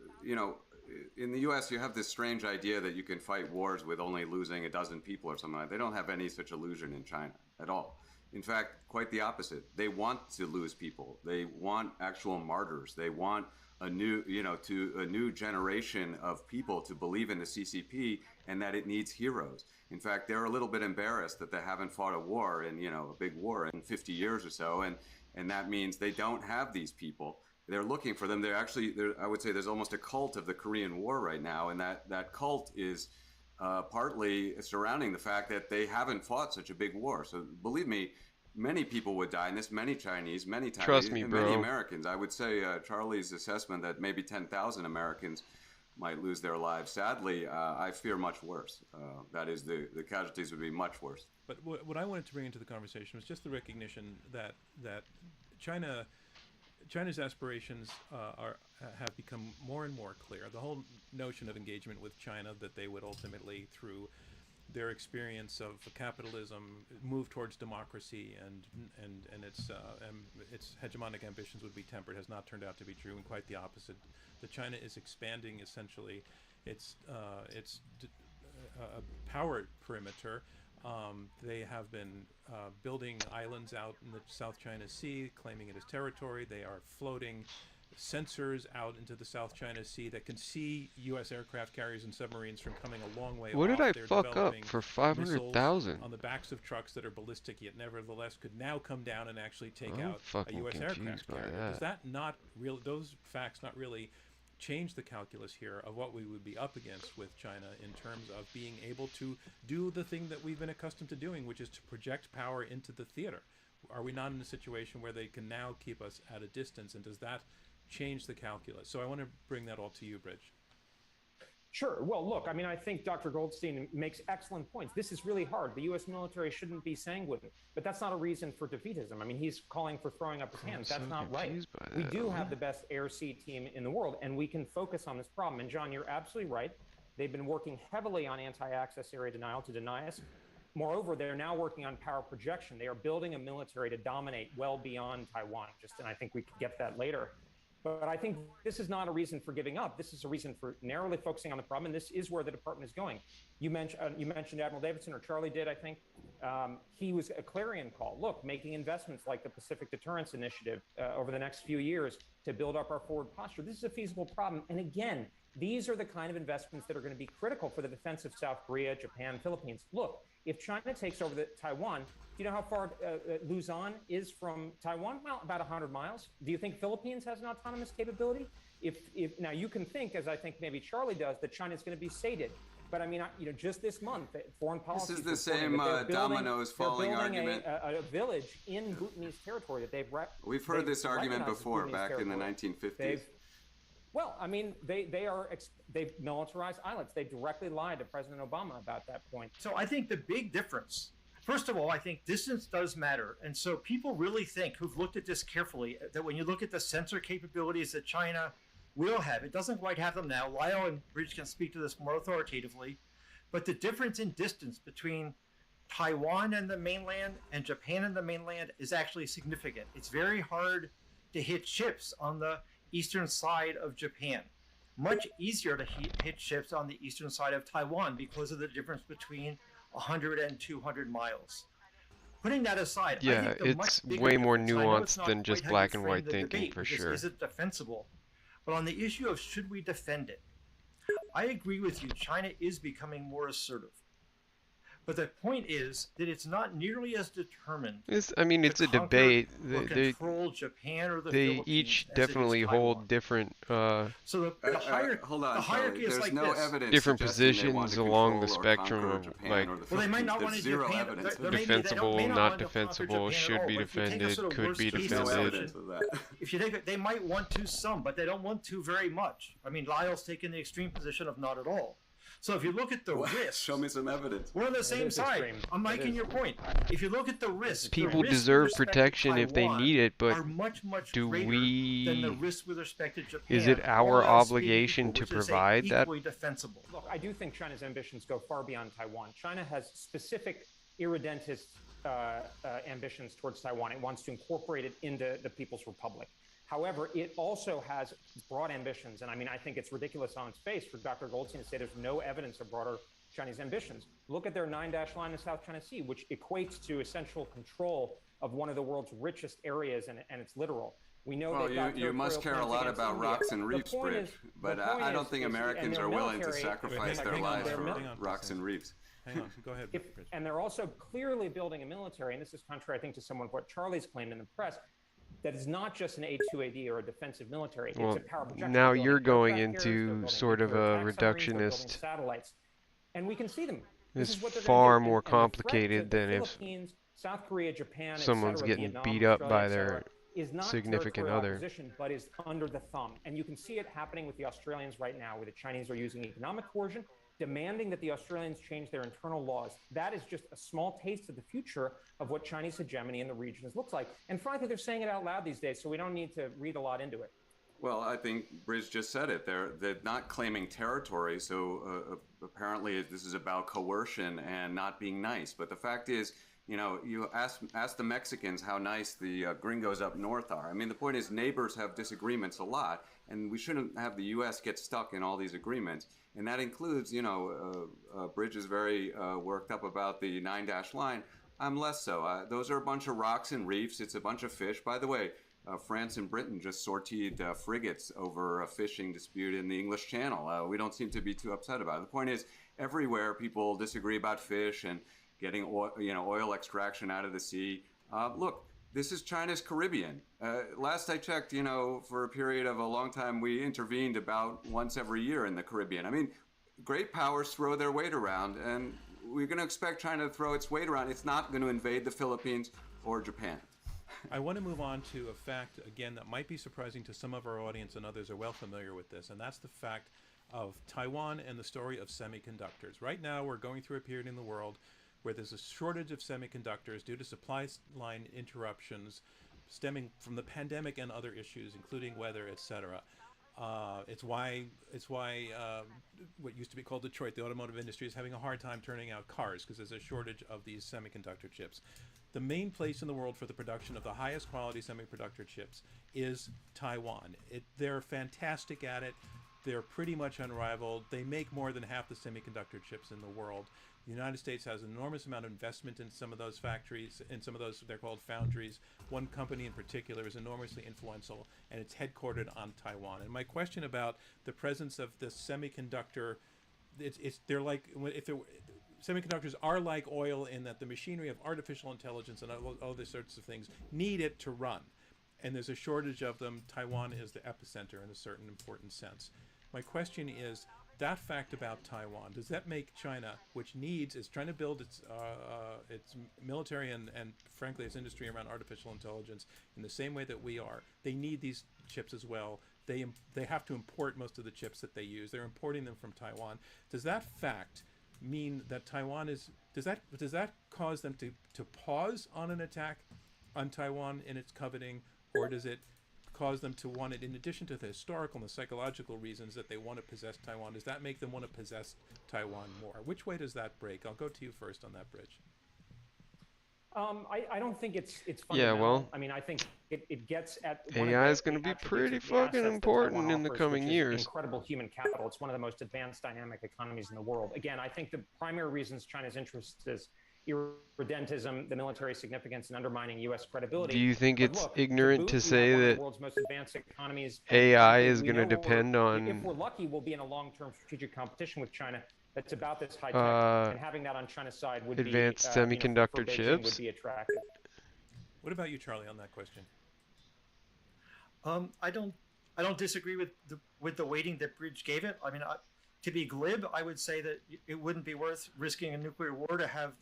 in the U.S., you have this strange idea that you can fight wars with only losing a dozen people or something like that. They don't have any such illusion in China at all. In fact, quite the opposite. They want to lose people. They want actual martyrs. They want a new generation of people to believe in the CCP and that it needs heroes. In fact, they're a little bit embarrassed that they haven't fought a war in, a big war in 50 years or so, and that means they don't have these people. They're looking for them. I would say there's almost a cult of the Korean War right now, and that cult is partly surrounding the fact that they haven't fought such a big war. So believe me, many people would die in this, many Chinese, many Taiwanese, Trust me, bro. many Americans. I would say Charlie's assessment that maybe 10,000 Americans might lose their lives. Sadly, I fear much worse. That is, the casualties would be much worse. But what I wanted to bring into the conversation was just the recognition that China's aspirations have become more and more clear. The whole notion of engagement with China, that they would ultimately, through their experience of capitalism, move towards democracy, and its hegemonic ambitions would be tempered, has not turned out to be true, and quite the opposite. That China is expanding essentially its power perimeter. They have been building islands out in the South China Sea, claiming it as territory. They are floating sensors out into the South China Sea that can see U.S. aircraft carriers and submarines from coming a long way off. What did I They're fuck up developing for missiles 500,000? on the backs of trucks that are ballistic, yet nevertheless could now come down and actually take I'm out a fucking U.S. confused aircraft by carrier. that. Does that not really, those facts not really change the calculus here of what we would be up against with China in terms of being able to do the thing that we've been accustomed to doing, which is to project power into the theater? Are we not in a situation where they can now keep us at a distance, and does that change the calculus? So I want to bring that all to you, Bridge. Sure. Well, look, I mean, I think Dr. Goldstein makes excellent points. This is really hard. The U.S. military shouldn't be sanguine, but that's not a reason for defeatism. I mean, he's calling for throwing up his hands. That's not right. We do have the best air-sea team in the world, and we can focus on this problem. And John, you're absolutely right. They've been working heavily on anti-access area denial to deny us. Moreover, they're now working on power projection. They are building a military to dominate well beyond Taiwan. And I think we could get that later. But I think this is not a reason for giving up. This is a reason for narrowly focusing on the problem, and this is where the department is going. You mentioned Admiral Davidson, or Charlie did, I think. He was a clarion call. Look, making investments like the Pacific Deterrence Initiative over the next few years to build up our forward posture. This is a feasible problem. And again, these are the kind of investments that are going to be critical for the defense of South Korea, Japan, Philippines. Look, if China takes over Taiwan, do you know how far Luzon is from Taiwan? Well, about 100 miles. Do you think Philippines has an autonomous capability? If now you can think, as I think maybe Charlie does, that China's going to be sated. But I mean, just this month, foreign policy. This is the same dominoes falling argument. A village in Bhutanese territory that they've. We've heard this argument before, back in the 1950s. Well, I mean, they've militarized islands. They directly lied to President Obama about that point. So I think the big difference, first of all, I think distance does matter. And so people really think, who've looked at this carefully, that when you look at the sensor capabilities that China will have, it doesn't quite have them now. Lyle and Bridge can speak to this more authoritatively. But the difference in distance between Taiwan and the mainland and Japan and the mainland is actually significant. It's very hard to hit ships on the eastern side of Japan. Much easier to hit ships on the eastern side of Taiwan because of the difference between 100 and 200 miles. Putting that aside, yeah, I think it's way more nuanced than just black and white thinking, for sure. Is it defensible? But on the issue of should we defend it, I agree with you. China is becoming more assertive. But the point is that it's not nearly as determined. I mean, it's a debate. Control Japan or the they Philippines each definitely hold different. So the hierarchy, hold on, the hierarchy is there's like no this. evidence different suggesting they want positions to along the control or spectrum conquer of Japan like or the Well, they might not Philippines. want to There's zero Japan. evidence. defensible, not defensible, should be But if you take a defended, sort of could be worst-case defended. assumption, if you take it, they might want to some, but they don't want to very much. I mean, Lyle's taken the extreme position of not at all. So if you look at the risk, show me some evidence. We're on the same side. I'm making your point. If you look at the risk, People the risk deserve with respect protection to if they Taiwan need it, but are much, much do greater than the we? risk with respect to Japan. Is it our all else being obligation equal, to which is provide that? equally defensible. Look, I do think China's ambitions go far beyond Taiwan. China has specific irredentist ambitions towards Taiwan. It wants to incorporate it into the People's Republic. However, it also has broad ambitions. And I mean, I think it's ridiculous on its face for Dr. Goldstein to say there's no evidence of broader Chinese ambitions. Look at their 9-dash line in the South China Sea, which equates to essential control of one of the world's richest areas, and it's literal. We know Well, you must care a lot about rocks and reefs, Bridge, but I don't think Americans are willing to sacrifice their lives for rocks and reefs. Hang on, go ahead. And they're also clearly building a military, and this is contrary, I think, to some of what Charlie's claimed in the press, that is not just an A2AD or a defensive military. Well, it's a power projection. now They're you're building going aircraft carriers, they're into building sort of nuclear a attack submarines, they're building reductionist. satellites, and we can see them. This It's is what they're far gonna do. more And the threat to complicated the than if Philippines, South Korea, Japan, someone's etc., getting Vietnam, beat up Australia, by etc., their is not significant territorial other. opposition, but is under the thumb. And you can see it happening with the Australians right now, where the Chinese are using economic coercion, demanding that the Australians change their internal laws. That is just a small taste of the future of what Chinese hegemony in the region looks like. And frankly, they're saying it out loud these days, so we don't need to read a lot into it. Well, I think Bridge just said it. They're not claiming territory, so apparently this is about coercion and not being nice. But the fact is, you know, you ask the Mexicans how nice the gringos up north are. I mean, the point is neighbors have disagreements a lot, and we shouldn't have the U.S. get stuck in all these agreements. And that includes, you know, Bridge is very worked up about the 9-dash line. I'm less so. Those are a bunch of rocks and reefs. It's a bunch of fish. By the way, France and Britain just sortied frigates over a fishing dispute in the English Channel. We don't seem to be too upset about it. The point is, everywhere people disagree about fish and getting oil extraction out of the sea. Look, this is China's Caribbean. Last I checked, you know, for a period of a long time, we intervened about once every year in the Caribbean. I mean, great powers throw their weight around, and we're going to expect China to throw its weight around. It's not going to invade the Philippines or Japan. I want to move on to a fact, again, that might be surprising to some of our audience, and others are well familiar with this, and that's the fact of Taiwan and the story of semiconductors. Right now, we're going through a period in the world where there's a shortage of semiconductors due to supply line interruptions stemming from the pandemic and other issues, including weather, etc. It's why what used to be called Detroit, the automotive industry, is having a hard time turning out cars because there's a shortage of these semiconductor chips. The main place in the world for the production of the highest quality semiconductor chips is Taiwan. They're fantastic at it. They're pretty much unrivaled. They make more than half the semiconductor chips in the world. The United States has an enormous amount of investment in some of those factories, in some of those, they're called foundries. One company in particular is enormously influential, and it's headquartered on Taiwan. And my question about the presence of the semiconductor, they're like, if they're, semiconductors are like oil in that the machinery of artificial intelligence and all other sorts of things need it to run. And there's a shortage of them. Taiwan is the epicenter in a certain important sense. My question is, that fact about Taiwan, does that make China, which is trying to build its military and frankly its industry around artificial intelligence in the same way that we are, they need these chips as well. They have to import most of the chips that they use. They're importing them from Taiwan. Does that fact mean that Taiwan is, does that cause them to pause on an attack on Taiwan in its coveting, or does it cause them to want it, in addition to the historical and the psychological reasons that they want to possess Taiwan, does that make them want to possess Taiwan more? Which way does that break? I'll go to you first on that, Bridge. I don't think it's fundamental. Yeah, well, I mean, I think it gets at AI is going to be pretty fucking important in the coming years. Incredible human capital. It's one of the most advanced dynamic economies in the world. Again, I think the primary reasons China's interest is irredentism, the military significance, and undermining U.S. credibility. Do you think But it's look, ignorant to say one of that the world's most advanced economies, AI is we going to know depend on if we're lucky, we'll be in a long-term strategic competition with China that's about this high tech, and having that on China's side would advanced be semiconductor for Beijing chips? would be attractive. What about you, Charlie, on that question? I don't disagree with the weighting that Bridge gave it. I mean, to be glib, I would say that it wouldn't be worth risking a nuclear war to have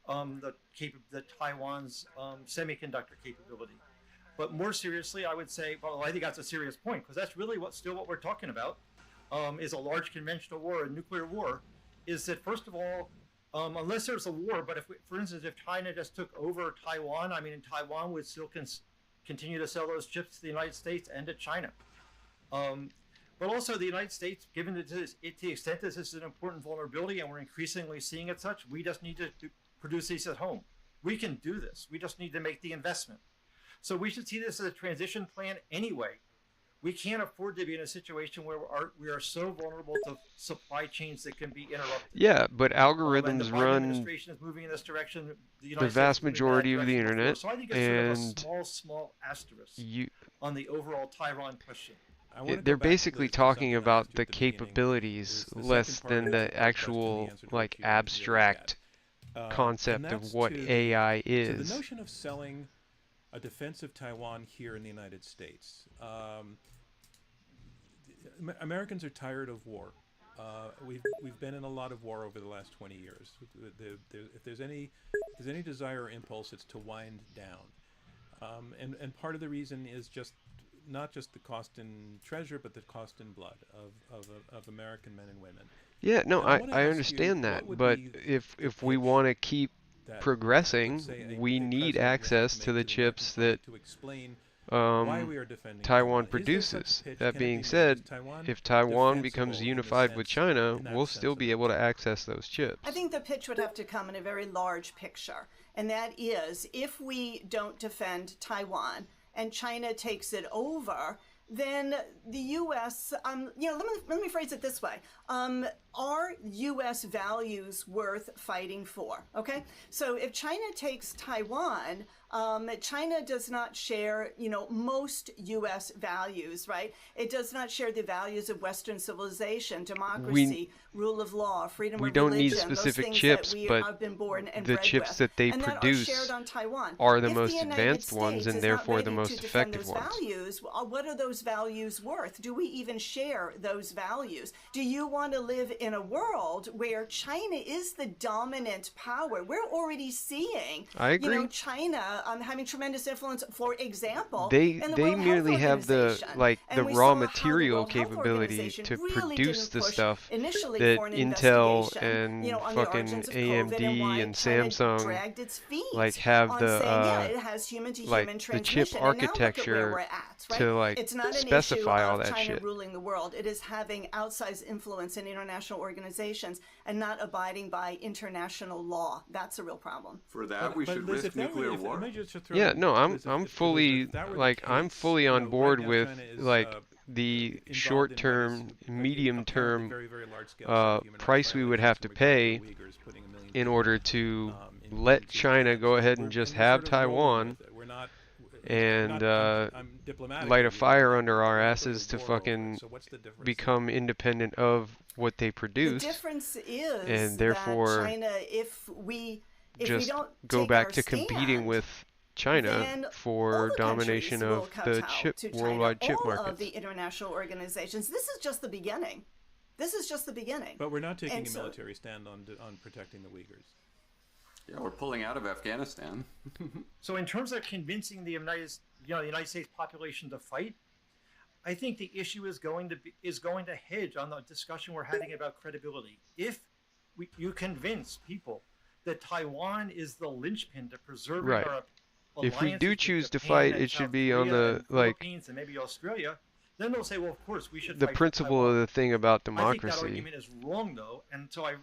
the Taiwan's semiconductor capability. But more seriously, I would say, well, I think that's a serious point, because that's really what we're talking about, is a large conventional war, a nuclear war, is that, first of all, unless there's a war, but for instance, if China just took over Taiwan, I mean, Taiwan would still continue to sell those chips to the United States and to China. But also the United States, given to the extent that this is an important vulnerability and we're increasingly seeing it such, we just need to produce these at home. We can do this. We just need to make the investment. So we should see this as a transition plan anyway. We can't afford to be in a situation where we are so vulnerable to supply chains that can be interrupted. Yeah, but algorithms and the Biden run administration is moving in this direction. the vast majority of the internet, so I think it's and sort of a small asterisk on the overall Taiwan question. they're basically talking about the capabilities less than the actual like abstract concept of what AI is. So the notion of selling a defensive Taiwan here in the United States. Americans are tired of war. We've been in a lot of war over the last 20 years. If there's any desire or impulse, it's to wind down. And part of the reason is just not just the cost in treasure, but the cost in blood of American men and women. Yeah, no, I understand that, but if we want to keep progressing, we need access to the chips that Taiwan produces. That being said, if Taiwan becomes unified with China, we'll still be able to access those chips. I think the pitch would have to come in a very large picture, and that is, if we don't defend Taiwan and China takes it over, then the U.S., let me phrase it this way. Are U.S. values worth fighting for? Okay? So if China takes Taiwan, China does not share, most U.S. values, right? It does not share the values of Western civilization, democracy, rule of law, freedom of religion. We don't need specific chips, but the chips that they produce are the most advanced ones and therefore the most effective ones. What are those values worth? Do we even share those values? Do you want to live in a world where China is the dominant power. We're already seeing, I agree. China having tremendous influence, for example, They in the they World merely Health have the Organization. And the we raw saw how the material World Health capability Organization to really produce didn't the push stuff initially that for an Intel investigation, and on the fucking origins of COVID, and why AMD and China Samsung dragged its feet like have on the saying, yeah, it has human-to-human like the chip transmission. And now look at where architecture we're at, right? to like It's not an issue specify all of that China shit. ruling the world. It is having outsized influence in international organizations and not abiding by international law. That's a real problem. For that, we should Liz, risk nuclear war. Yeah, no, I'm fully if that were the like I'm case, fully you on know, board right now with China is, like involved the in what is short-term, medium-term very, very large-scale set of human rights price we would have to pay in order to let China go ahead and just have Taiwan and light a fire under our asses to fucking become independent of what they The produce, difference is and that therefore China, if we just don't go take back our to competing stand, with China then for all the domination countries will of the kowtow chip to China, worldwide chip all markets. of the international organizations. This is just the beginning. This is just the beginning. But we're not taking And a so- military stand on protecting the Uyghurs. Yeah, we're pulling out of Afghanistan. So in terms of convincing the United States population to fight, I think the issue is going to hinge on the discussion we're having about credibility. If you convince people that Taiwan is the linchpin to preserving Right. our If we alliances do with choose to Japan fight, and it should South be on Korea the and like Philippines and maybe Australia, then they'll say, well, of course we should the fight for principle Taiwan. of the thing about I think that democracy. argument is wrong, though, and so I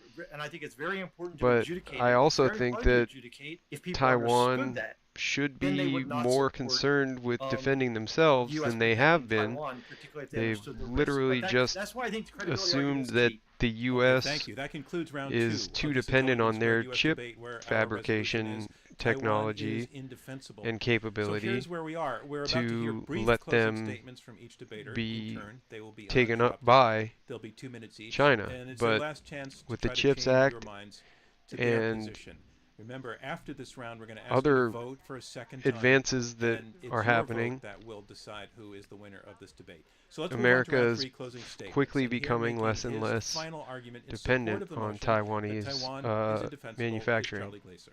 think it's very important to But adjudicate. I it. also It's very think hard to that adjudicate if people understood Taiwan that. should then they be would not more support, concerned with defending themselves US than they have protecting been. Taiwan, particularly if they They've understood the risk. literally But just that's why I think the credibility assumed argument is that key. the U.S. Thank you. That concludes round is two too of this dependent on intelligence their squared US chip debate where our fabrication resolution is technology Taiwan is indefensible. and So capability here's where we are. We're about to hear to brief let closing them statements from each debater be in turn. They will be taken up uninterrupted. by They'll be 2 minutes each. China. And it's your But last chance with to the try to CHIPS change Act your minds to their and position. Remember, after this round, we're going to ask other you to vote for a second time. advances that and it's are your happening, vote that will decide who is the winner of this debate. So let's America move on to round is three, closing statements. quickly And here becoming making less and his less final argument in dependent support of the on motion Taiwanese that Taiwan is indefensible is manufacturing. Charlie Glaser.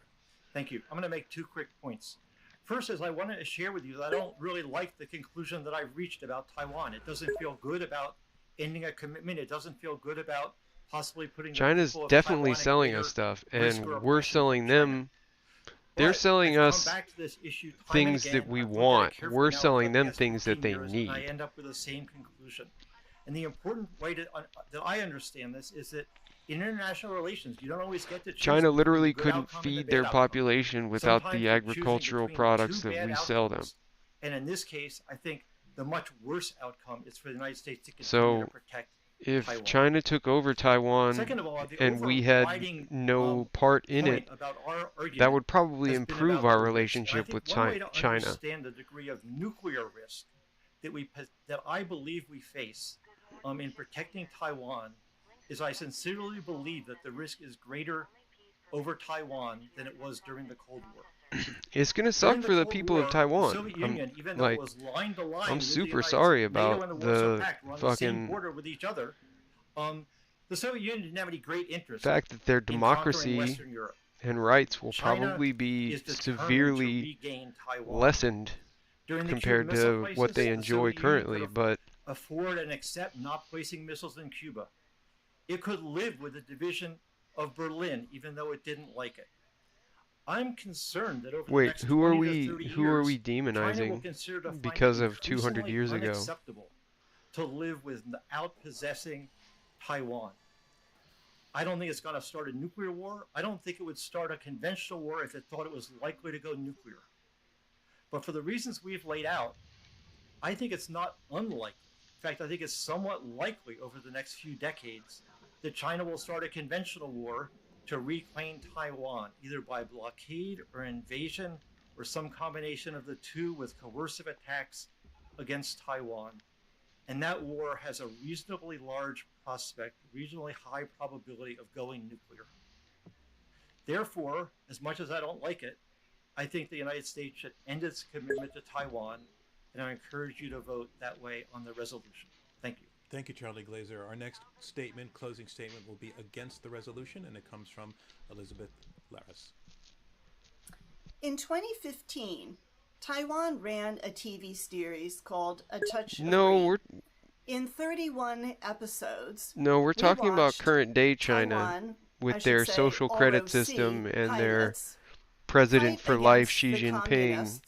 Thank you. I'm going to make two quick points. First is I wanted to share with you that I don't really like the conclusion that I've reached about Taiwan. It doesn't feel good about ending a commitment. It doesn't feel good about possibly putting the China's people of definitely Taiwan in selling greater us stuff, risk and or we're oppression selling from China. them. They're But selling I've come us back to this issue time and things again. that we I've looked at it want. carefully We're now for selling the them past things that 15 they years, need. And I end up with the same conclusion. And the important way that I understand this is that in international relations, you don't always get to choose China between literally the good couldn't outcome and the feed bad their outcome. population without Sometimes the you're choosing agricultural between products two that bad we sell them. outcomes. And in this case, I think the much worse outcome is for the United States to continue So, to protect if Taiwan. China took over Taiwan Second of all, the and we had overriding, no part in point it, about our argument that would probably has been improve about our the risk. And I relationship think with one way to China. understand the degree of nuclear risk that I believe we face in protecting Taiwan is I sincerely believe that the risk is greater over Taiwan than it was during the Cold War. It's gonna During suck for the Cold people War, of Taiwan. The Soviet Union, even though like, it was line to line I'm with the super United sorry States, NATO about and the Warsaw the Pact were on the same fucking border with each other. The Soviet Union didn't have any great interest fact that their in conquering democracy Western Europe. and rights will China probably be is determined to severely regain Taiwan. lessened During the compared Cuban Missile to Crisis, what they the enjoy Soviet Union currently, could but afford and accept not placing missiles in Cuba. It could live with the division of Berlin, even though it didn't like it. I'm concerned that over the wait, next who are 20 we to 30 who are we years, China will demonizing consider to find because it of 200 increasingly years ago? unacceptable to live without possessing Taiwan. I don't think it's going to start a nuclear war. I don't think it would start a conventional war if it thought it was likely to go nuclear. But for the reasons we've laid out, I think it's not unlikely. In fact, I think it's somewhat likely over the next few decades that China will start a conventional war to reclaim Taiwan, either by blockade or invasion or some combination of the two with coercive attacks against Taiwan. And that war has a reasonably large prospect, reasonably high probability of going nuclear. Therefore, as much as I don't like it, I think the United States should end its commitment to Taiwan, and I encourage you to vote that way on the resolution. Thank you. Thank you, Charlie Glazer. Our next statement, closing statement, will be against the resolution, and it comes from Elizabeth Laris. In 2015, Taiwan ran a TV series called A Touch of No, Green. In 31 episodes, we're talking about current day China Taiwan, with their social credit system and their president for life, Xi Jinping,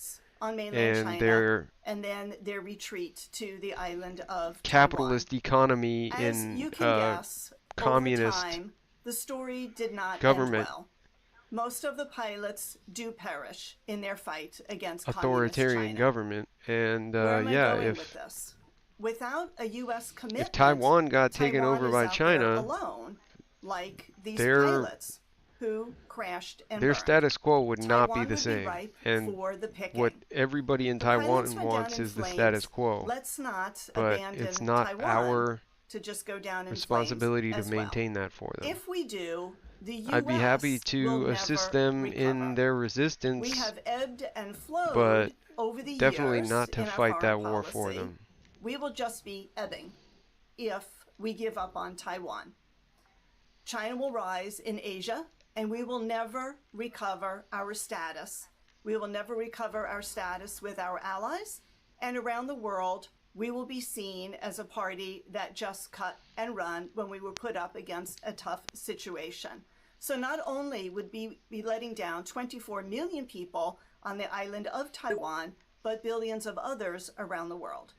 on mainland and China, their and then their retreat to the island of capitalist economy Taiwan. As in you can guess, communist over time, the story did not government. end well. Most of the pilots do perish in their fight against authoritarian government, and Where am I going if with this? Without a U.S. commitment, if Taiwan got taken Taiwan over is by out China, there alone, like these their pilots who crashed and their burned. status quo would not be Taiwan the would same. ripe And for the picking. what everybody in The pilots Taiwan went down wants in is the flames. status quo. Let's not But abandon it's not Taiwan our to just go down in responsibility flames to as well. maintain that for them. If we do, the U.S. I'd be happy will to assist never them recover. in their resistance, We have ebbed and flowed but over the definitely years not to in our fight that foreign war for policy. them. We will just be ebbing if we give up on Taiwan. China will rise in Asia, and we will never recover our status. We will never recover our status with our allies, and around the world, we will be seen as a party that just cut and run when we were put up against a tough situation. So not only would we be letting down 24 million people on the island of Taiwan, but billions of others around the world.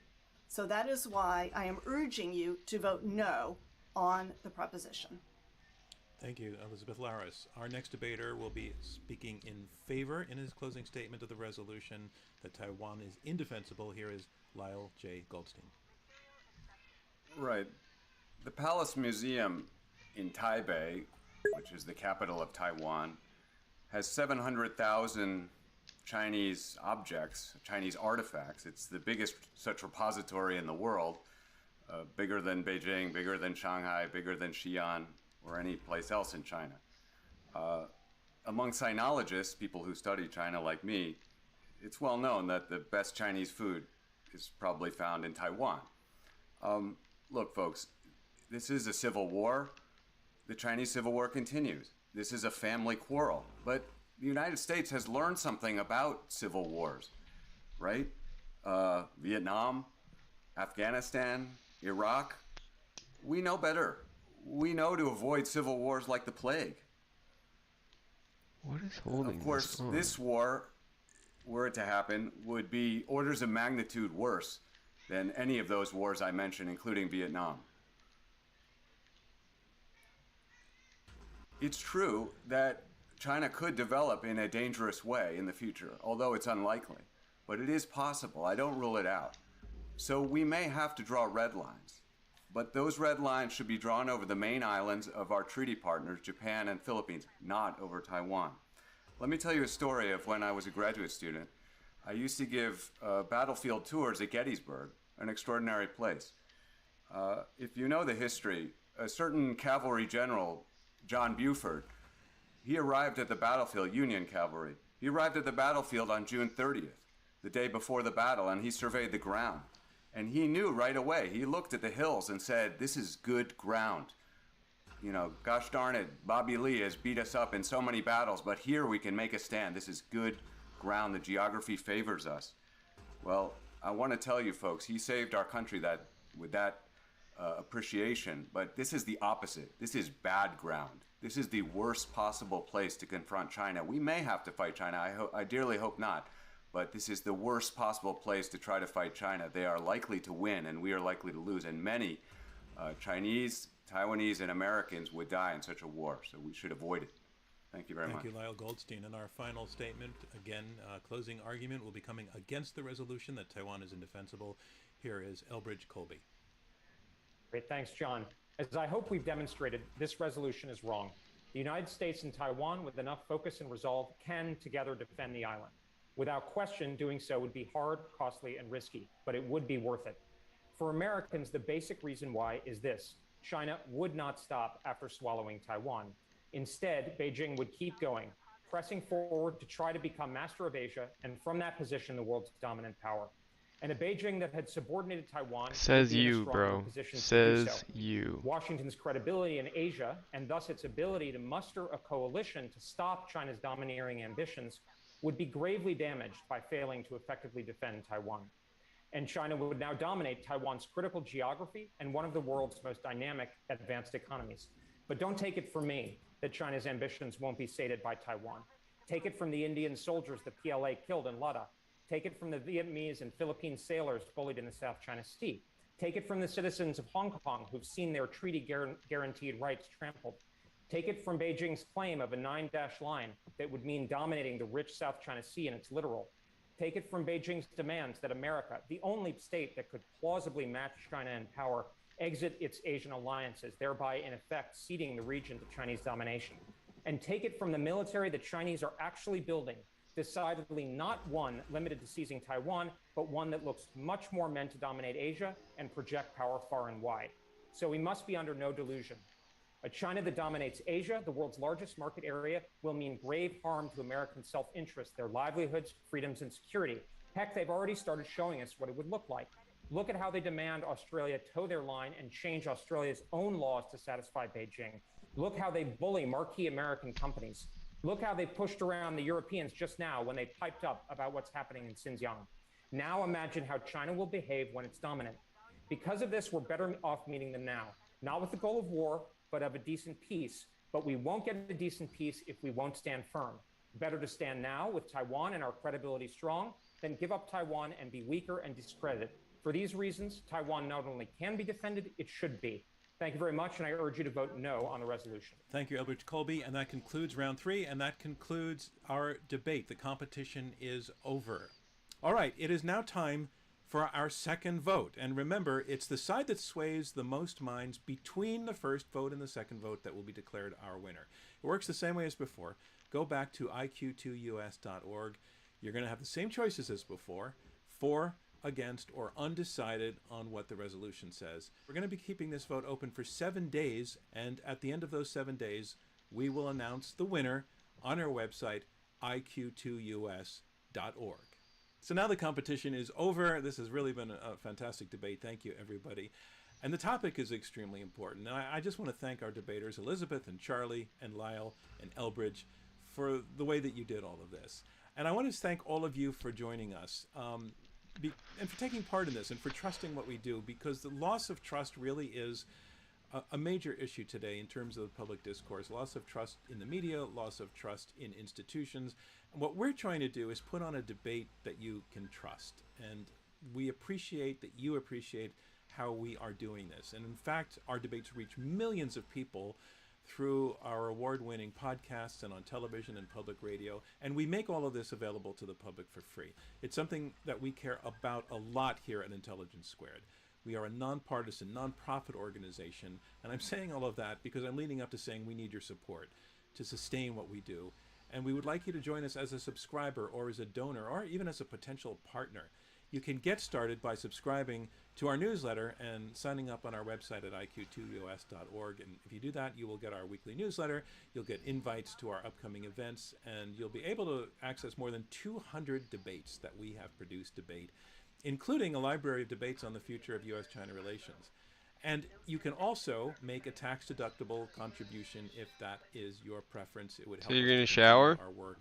So that is why I am urging you to vote no on the proposition. Thank you, Elizabeth Laris. Our next debater will be speaking in favor in his closing statement of the resolution that Taiwan is indefensible. Here is Lyle J. Goldstein. Right. The Palace Museum in Taipei, which is the capital of Taiwan, has 700,000 Chinese objects, Chinese artifacts. It's the biggest such repository in the world, bigger than Beijing, bigger than Shanghai, bigger than Xi'an, or any place else in China. Among sinologists, people who study China like me, it's well known that the best Chinese food is probably found in Taiwan. Look, folks, this is a civil war. The Chinese Civil War continues. This is a family quarrel. But the United States has learned something about civil wars, right? Vietnam, Afghanistan, Iraq. We know better. We know to avoid civil wars like the plague. What is holding Of course, this on? this war, were it to happen, would be orders of magnitude worse than any of those wars I mentioned, including Vietnam. It's true that China could develop in a dangerous way in the future, although it's unlikely. But it is possible. I don't rule it out. So we may have to draw red lines. But those red lines should be drawn over the main islands of our treaty partners, Japan and Philippines, not over Taiwan. Let me tell you a story of when I was a graduate student. I used to give battlefield tours at Gettysburg, an extraordinary place. If you know the history, a certain cavalry general, John Buford, he arrived at the battlefield, Union cavalry. He arrived at the battlefield on June 30th, the day before the battle, and he surveyed the ground. And he knew right away. He looked at the hills and said, this is good ground. You know, gosh darn it, Bobby Lee has beat us up in so many battles, but here we can make a stand. This is good ground. The geography favors us. Well, I want to tell you folks, he saved our country with that appreciation, but this is the opposite. This is bad ground. This is the worst possible place to confront China. We may have to fight China. I dearly hope not. But this is the worst possible place to try to fight China. They are likely to win, and we are likely to lose. And many Chinese, Taiwanese, and Americans would die in such a war. So we should avoid it. Thank you very much. Thank you, Lyle Goldstein. And our final statement, again, closing argument will be coming against the resolution that Taiwan is indefensible. Here is Elbridge Colby. Great, thanks, John. As I hope we've demonstrated, this resolution is wrong. The United States and Taiwan, with enough focus and resolve, can together defend the island. Without question, doing so would be hard, costly, and risky, but it would be worth it. For Americans, the basic reason why is this: China would not stop after swallowing Taiwan. Instead, Beijing would keep going, pressing forward to try to become master of Asia, and from that position, the world's dominant power. and a Beijing that had subordinated Taiwan would Says be in a you, stronger bro. position to do Says so. you. Washington's credibility in Asia, and thus its ability to muster a coalition to stop China's domineering ambitions, would be gravely damaged by failing to effectively defend Taiwan. And China would now dominate Taiwan's critical geography and one of the world's most dynamic advanced economies. But don't take it from me that China's ambitions won't be sated by Taiwan. Take it from the Indian soldiers the PLA killed in Lada. Take it from the Vietnamese and Philippine sailors bullied in the South China Sea. Take it from the citizens of Hong Kong who've seen their treaty-guaranteed rights trampled. Take it from Beijing's claim of a 9-dash line that would mean dominating the rich South China Sea in its littoral. Take it from Beijing's demands that America, the only state that could plausibly match China in power, exit its Asian alliances, thereby in effect ceding the region to Chinese domination. And take it from the military the Chinese are actually building, decidedly not one limited to seizing Taiwan, but one that looks much more meant to dominate Asia and project power far and wide. So we must be under no delusion. A China that dominates Asia, the world's largest market area, will mean grave harm to American self-interest, their livelihoods, freedoms, and security. Heck, they've already started showing us what it would look like. Look at how they demand Australia toe their line and change Australia's own laws to satisfy Beijing. Look how they bully marquee American companies. Look how they pushed around the Europeans just now when they piped up about what's happening in Xinjiang. Now imagine how China will behave when it's dominant. Because of this, we're better off meeting them now, not with the goal of war, but of a decent peace. But we won't get a decent peace if we won't stand firm. Better to stand now with Taiwan and our credibility strong than give up Taiwan and be weaker and discredited. For these reasons, Taiwan not only can be defended, it should be. Thank you very much, and I urge you to vote no on the resolution. Thank you, Elbridge Colby, and that concludes round 3, and that concludes our debate. The competition is over. All right, it is now time for our second vote. And remember, it's the side that sways the most minds between the first vote and the second vote that will be declared our winner. It works the same way as before. Go back to iq2us.org. You're going to have the same choices as before: for, against, or undecided on what the resolution says. We're going to be keeping this vote open for 7 days, and at the end of those 7 days, we will announce the winner on our website, iq2us.org. So now the competition is over. This has really been a fantastic debate. Thank you, everybody. And the topic is extremely important. And I just want to thank our debaters, Elizabeth and Charlie and Lyle and Elbridge, for the way that you did all of this. And I want to thank all of you for joining us. And for taking part in this and for trusting what we do, because the loss of trust really is a major issue today in terms of public discourse. Loss of trust in the media, loss of trust in institutions. And what we're trying to do is put on a debate that you can trust. And we appreciate that you appreciate how we are doing this. And in fact, our debates reach millions of people through our award-winning podcasts and on television and public radio, and we make all of this available to the public for free. It's something that we care about a lot here at Intelligence Squared. We are a nonpartisan, nonprofit organization, and I'm saying all of that because I'm leading up to saying we need your support to sustain what we do, and we would like you to join us as a subscriber or as a donor or even as a potential partner. You can get started by subscribing to our newsletter and signing up on our website at iq2us.org. And if you do that, you will get our weekly newsletter, you'll get invites to our upcoming events, and you'll be able to access more than 200 debates that we have produced including a library of debates on the future of U.S.-China relations. And you can also make a tax-deductible contribution if that is your preference. It would help so you're us gonna to shower? continue our work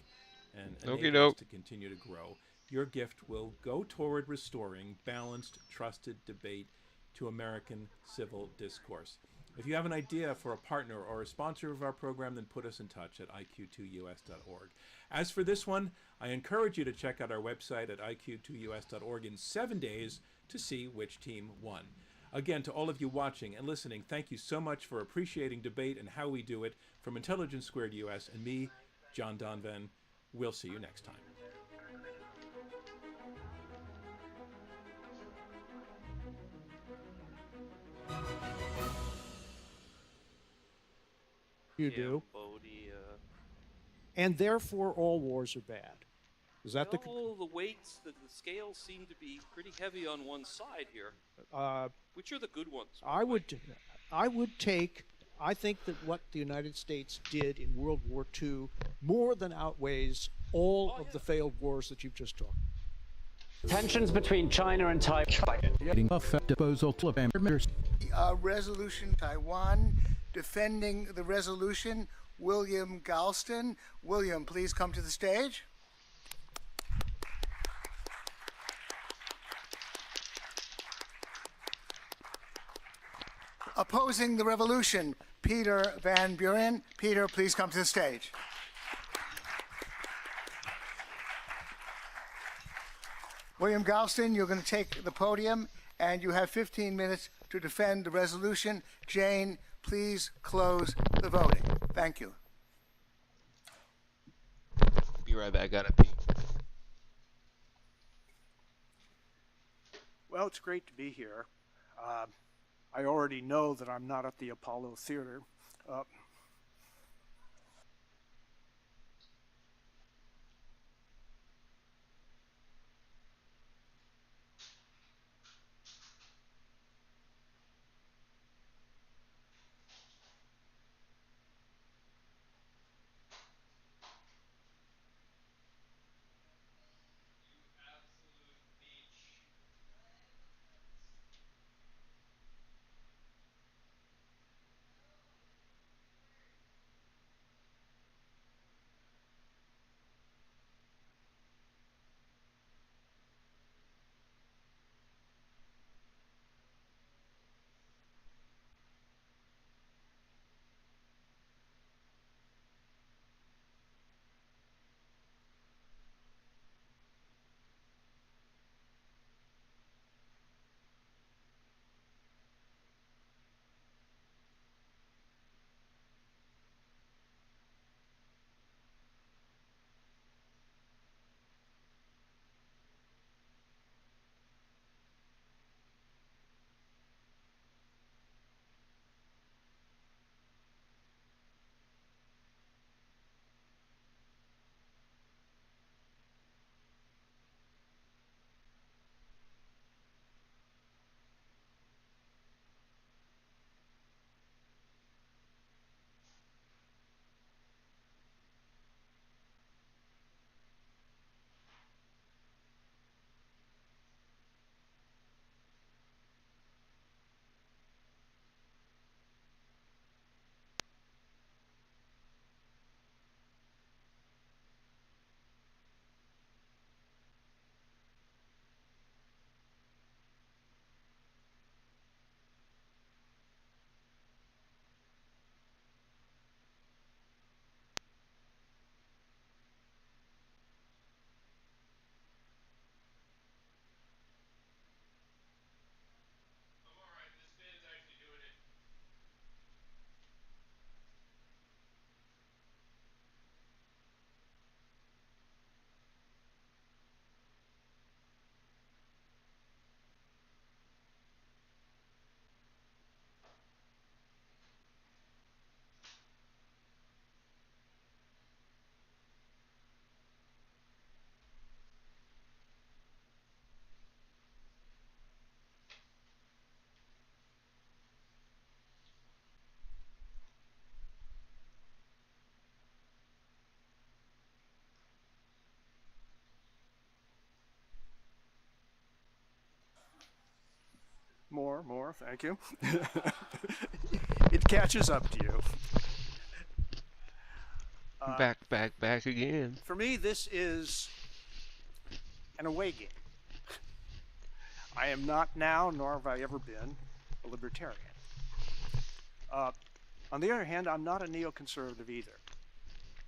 and Okey enable us doke. to continue to grow. Your gift will go toward restoring balanced, trusted debate to American civil discourse. If you have an idea for a partner or a sponsor of our program, then put us in touch at iq2us.org. As for this one, I encourage you to check out our website at iq2us.org in 7 days to see which team won. Again, to all of you watching and listening, thank you so much for appreciating debate and how we do it. From Intelligence Squared US and me, John Donvan, we'll see you next time. You do. And therefore, all wars are bad. Is that Well, the weights, the scales seem to be pretty heavy on one side here. Which are the good ones? I think that what the United States did in World War II more than outweighs all of the failed wars that you've just talked. Tensions between China and Taiwan. Resolution Taiwan. Defending the resolution, William Galston. William, please come to the stage. Opposing the revolution, Peter Van Buren. Peter, please come to the stage. William Galston, you're going to take the podium, and you have 15 minutes to defend the resolution. Jane, please close the voting. Thank you. Be right back. Gotta pee. Well, it's great to be here. I already know that I'm not at the Apollo Theater. More, thank you. It catches up to you. Back again. For me, this is an away game. I am not now, nor have I ever been, a libertarian. On the other hand, I'm not a neoconservative either.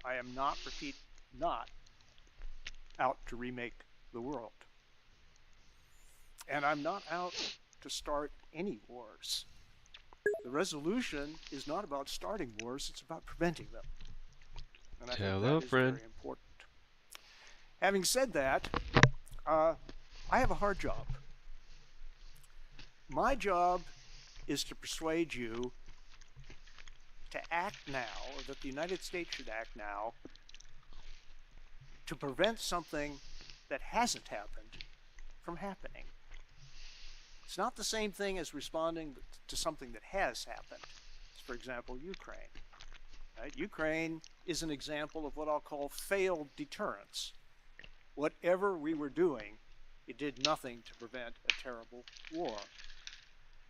I am not out to remake the world. And I'm not out to start any wars. The resolution is not about starting wars, it's about preventing them. And I think that is very important. Having said that, I have a hard job. My job is to persuade you to act now, or that the United States should act now, to prevent something that hasn't happened from happening. It's not the same thing as responding to something that has happened. For example, Ukraine. Right? Ukraine is an example of what I'll call failed deterrence. Whatever we were doing it did nothing to prevent a terrible war.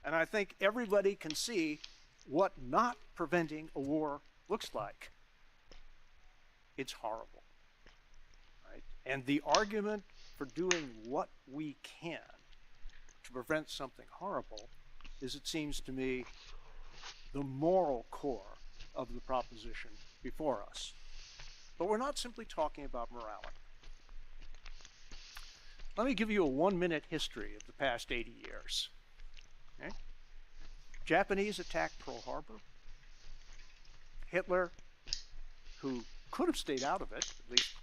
And I think everybody can see what not preventing a war looks like. It's horrible, right? And the argument for doing what we can to prevent something horrible is, it seems to me, the moral core of the proposition before us. But we're not simply talking about morality. Let me give you a 1-minute history of the past 80 years. Okay? Japanese attacked Pearl Harbor. Hitler, who could have stayed out of it, at least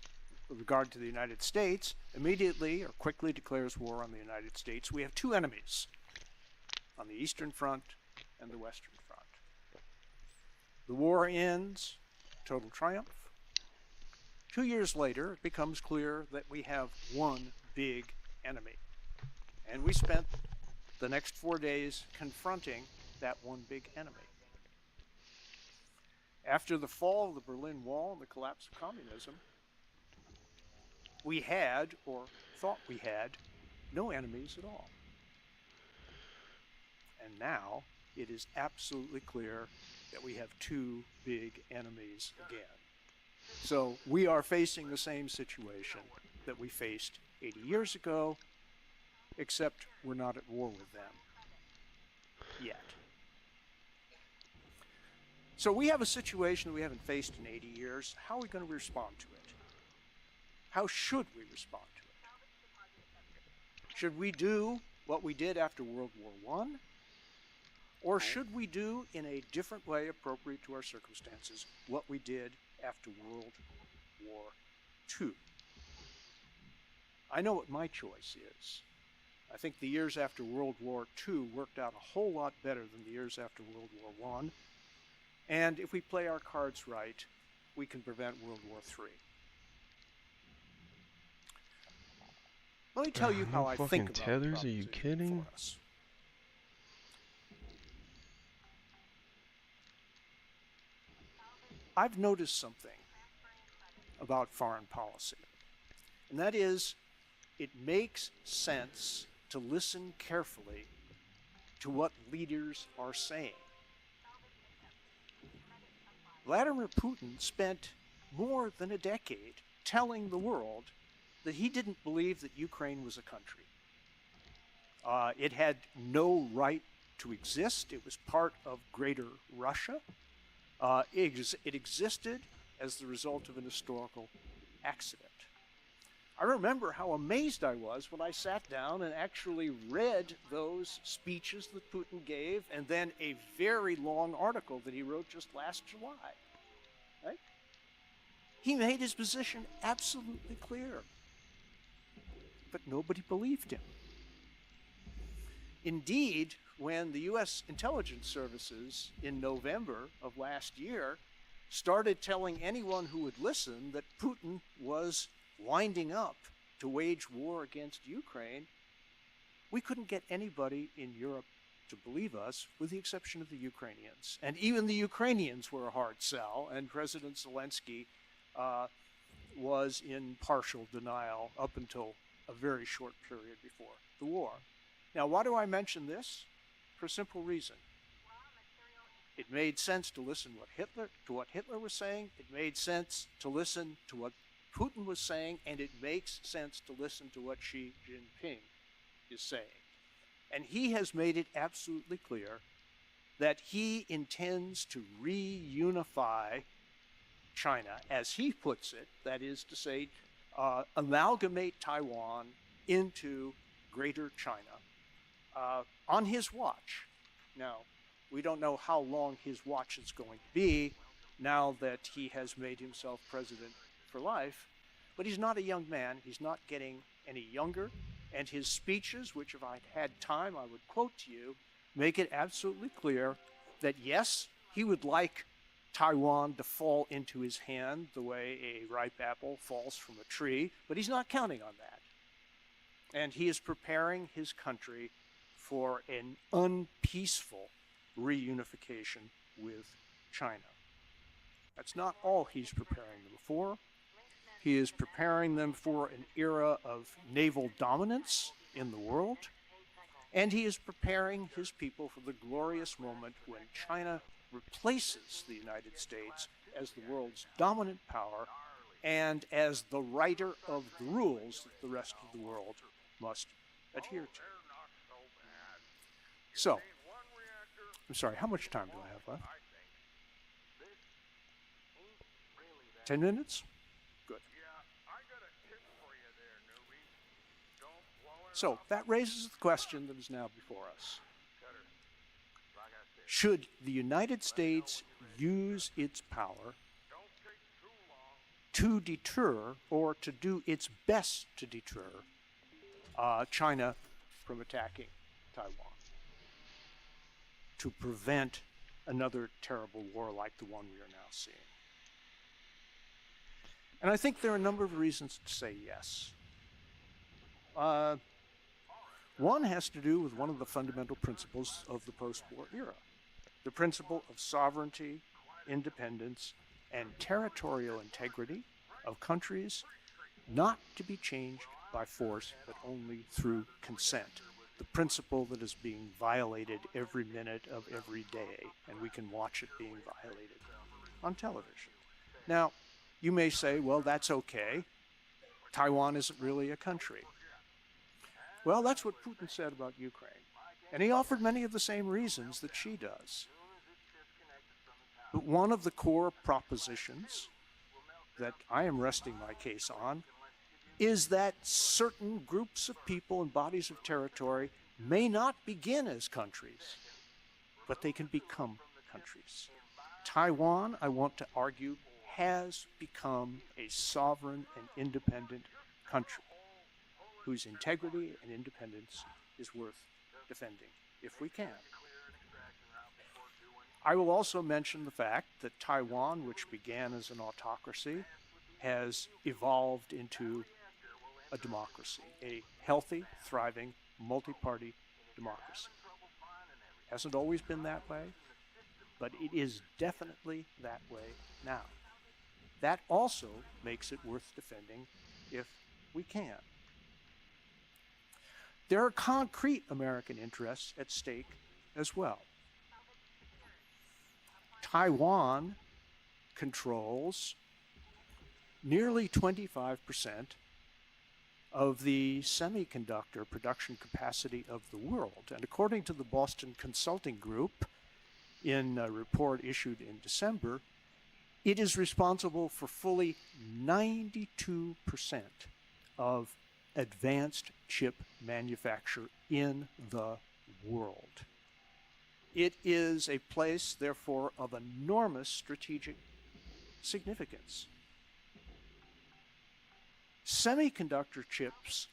with regard to the United States, immediately or quickly declares war on the United States. We have two enemies on the Eastern Front and the Western Front. The war ends, total triumph. 2 years later, it becomes clear that we have one big enemy. And we spent the next 4 days confronting that one big enemy. After the fall of the Berlin Wall and the collapse of communism, we had, or thought we had, no enemies at all. And now it is absolutely clear that we have two big enemies again. So we are facing the same situation that we faced 80 years ago, except we're not at war with them yet. So we have a situation that we haven't faced in 80 years. How are we going to respond to it? How should we respond to it? Should we do what we did after World War I? Or should we do, in a different way appropriate to our circumstances, what we did after World War II? I know what my choice is. I think the years after World War II worked out a whole lot better than the years after World War I. And if we play our cards right, we can prevent World War III. Let me tell you how I think about tethers, are you kidding? I've noticed something about foreign policy, and that is it makes sense to listen carefully to what leaders are saying. Vladimir Putin spent more than a decade telling the world that he didn't believe that Ukraine was a country. It had no right to exist. It was part of Greater Russia. It existed as the result of an historical accident. I remember how amazed I was when I sat down and actually read those speeches that Putin gave, and then a very long article that he wrote just last July. Right? He made his position absolutely clear, but nobody believed him. Indeed, when the U.S. intelligence services in November of last year started telling anyone who would listen that Putin was winding up to wage war against Ukraine, we couldn't get anybody in Europe to believe us, with the exception of the Ukrainians. And even the Ukrainians were a hard sell, and President Zelensky was in partial denial up until a very short period before the war. Now, why do I mention this? For a simple reason. It made sense to listen to what Hitler was saying. It made sense to listen to what Putin was saying, and it makes sense to listen to what Xi Jinping is saying. And he has made it absolutely clear that he intends to reunify China, as he puts it, that is to say, amalgamate Taiwan into Greater China on his watch. Now, we don't know how long his watch is going to be now that he has made himself president for life, but he's not a young man. He's not getting any younger, and his speeches, which if I'd had time I would quote to you, make it absolutely clear that yes, he would like Taiwan to fall into his hand the way a ripe apple falls from a tree, but he's not counting on that. And he is preparing his country for an unpeaceful reunification with China. That's not all he's preparing them for. He is preparing them for an era of naval dominance in the world. And he is preparing his people for the glorious moment when China replaces the United States as the world's dominant power and as the writer of the rules that the rest of the world must adhere to. So, I'm sorry, how much time do I have left? 10 minutes? Good. So, that raises the question that is now before us. Should the United States use its power to deter, or to do its best to deter, China from attacking Taiwan, to prevent another terrible war like the one we are now seeing? And I think there are a number of reasons to say yes. One has to do with one of the fundamental principles of the post-war era, the principle of sovereignty, independence, and territorial integrity of countries not to be changed by force, but only through consent. The principle that is being violated every minute of every day, and we can watch it being violated on television. Now, you may say, well, that's okay. Taiwan isn't really a country. Well, that's what Putin said about Ukraine. And he offered many of the same reasons that she does. But one of the core propositions that I am resting my case on is that certain groups of people and bodies of territory may not begin as countries, but they can become countries. Taiwan, I want to argue, has become a sovereign and independent country whose integrity and independence is worth defending, if we can. I will also mention the fact that Taiwan, which began as an autocracy, has evolved into a democracy, a healthy, thriving, multi-party democracy. Hasn't always been that way, but it is definitely that way now. That also makes it worth defending if we can. There are concrete American interests at stake as well. Taiwan controls nearly 25% of the semiconductor production capacity of the world. And according to the Boston Consulting Group, in a report issued in December, it is responsible for fully 92% of advanced chip manufacture in the world. It is a place, therefore, of enormous strategic significance. Semiconductor chips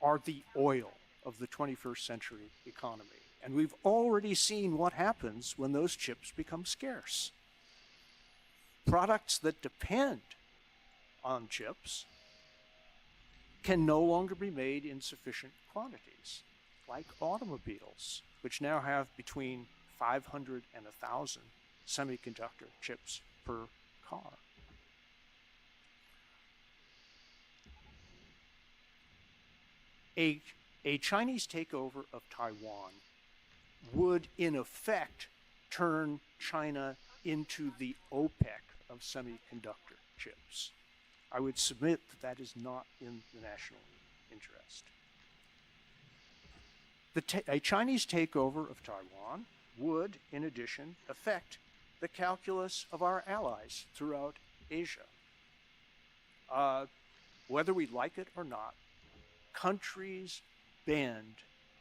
are the oil of the 21st century economy, and we've already seen what happens when those chips become scarce. Products that depend on chips can no longer be made in sufficient quantities, like automobiles, which now have between 500 and 1,000 semiconductor chips per car. A Chinese takeover of Taiwan would, in effect, turn China into the OPEC of semiconductor chips. I would submit that that is not in the national interest. A Chinese takeover of Taiwan would, in addition, affect the calculus of our allies throughout Asia. Whether we like it or not, countries bend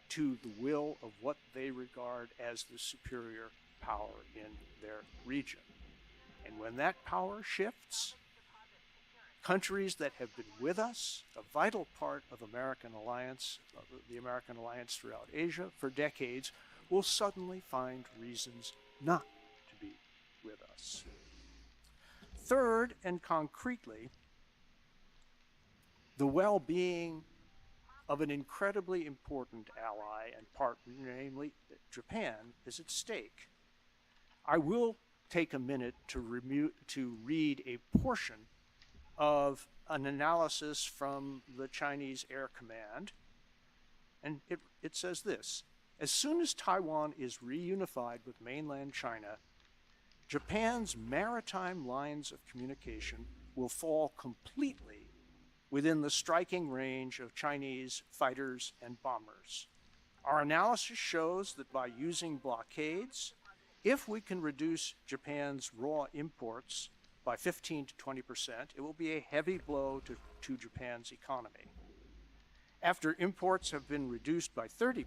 to the will of what they regard as the superior power in their region. And when that power shifts, countries that have been with us, a vital part of American alliance, the American alliance throughout Asia for decades, will suddenly find reasons not to be with us. Third, and concretely, the well-being of an incredibly important ally and partner, namely Japan, is at stake. I will take a minute to read a portion of an analysis from the Chinese Air Command. And it says this: as soon as Taiwan is reunified with mainland China, Japan's maritime lines of communication will fall completely within the striking range of Chinese fighters and bombers. Our analysis shows that by using blockades, if we can reduce Japan's raw imports by 15 to 20%, it will be a heavy blow to Japan's economy. After imports have been reduced by 30%,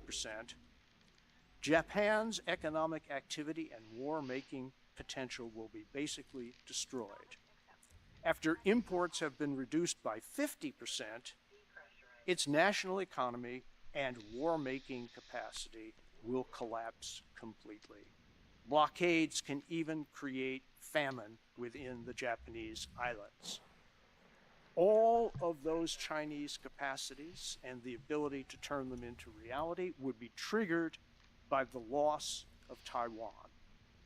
Japan's economic activity and war-making potential will be basically destroyed. After imports have been reduced by 50%, its national economy and war-making capacity will collapse completely. Blockades can even create famine within the Japanese islands. All of those Chinese capacities and the ability to turn them into reality would be triggered by the loss of Taiwan.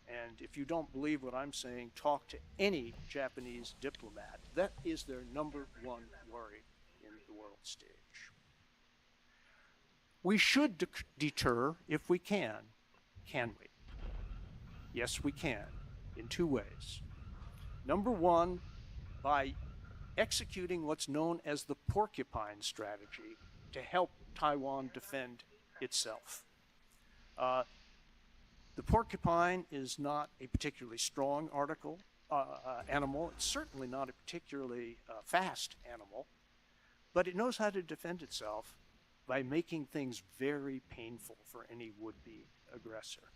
And if you don't believe what I'm saying, talk to any Japanese diplomat. That is their number one worry in the world stage. We should deter if we can we? Yes, we can, in two ways. Number one, by executing what's known as the porcupine strategy to help Taiwan defend itself. The porcupine is not a particularly strong animal. It's certainly not a particularly fast animal, but it knows how to defend itself by making things very painful for any would-be aggressor.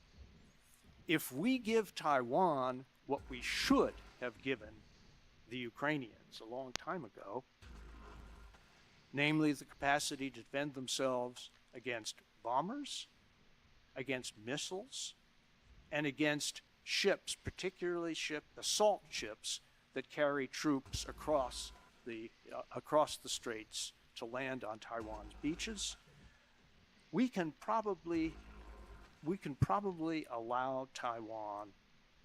If we give Taiwan what we should have given the Ukrainians a long time ago, namely the capacity to defend themselves against bombers, against missiles, and against ships, particularly assault ships that carry troops across the straits to land on Taiwan's beaches, we can probably allow Taiwan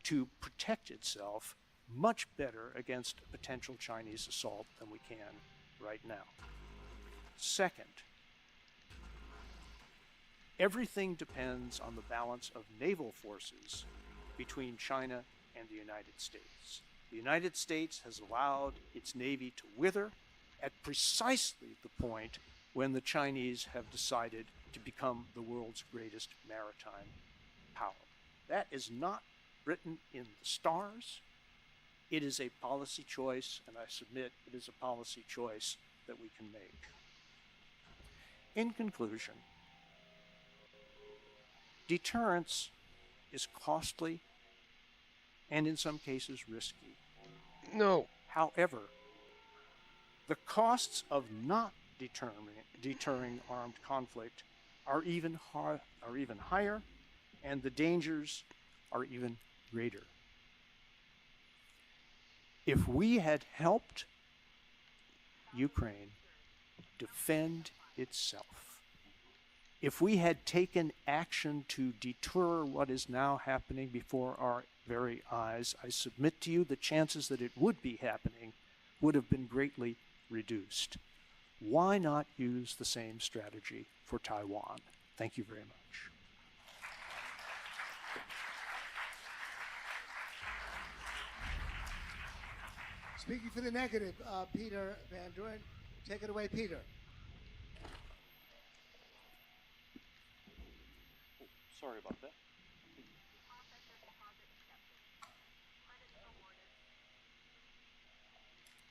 to protect itself much better against a potential Chinese assault than we can right now. Second, everything depends on the balance of naval forces between China and the United States. The United States has allowed its Navy to wither at precisely the point when the Chinese have decided to become the world's greatest maritime power. That is not written in the stars. It is a policy choice, and I submit it is a policy choice that we can make. In conclusion, deterrence is costly and in some cases risky. No. However, the costs of not deterring armed conflict are even higher, and the dangers are even greater. If we had helped Ukraine defend itself, if we had taken action to deter what is now happening before our very eyes, I submit to you the chances that it would be happening would have been greatly reduced. Why not use the same strategy for Taiwan? Thank you very much. Speaking for the negative, Peter Van Duren. Take it away, Peter. Oh, sorry about that.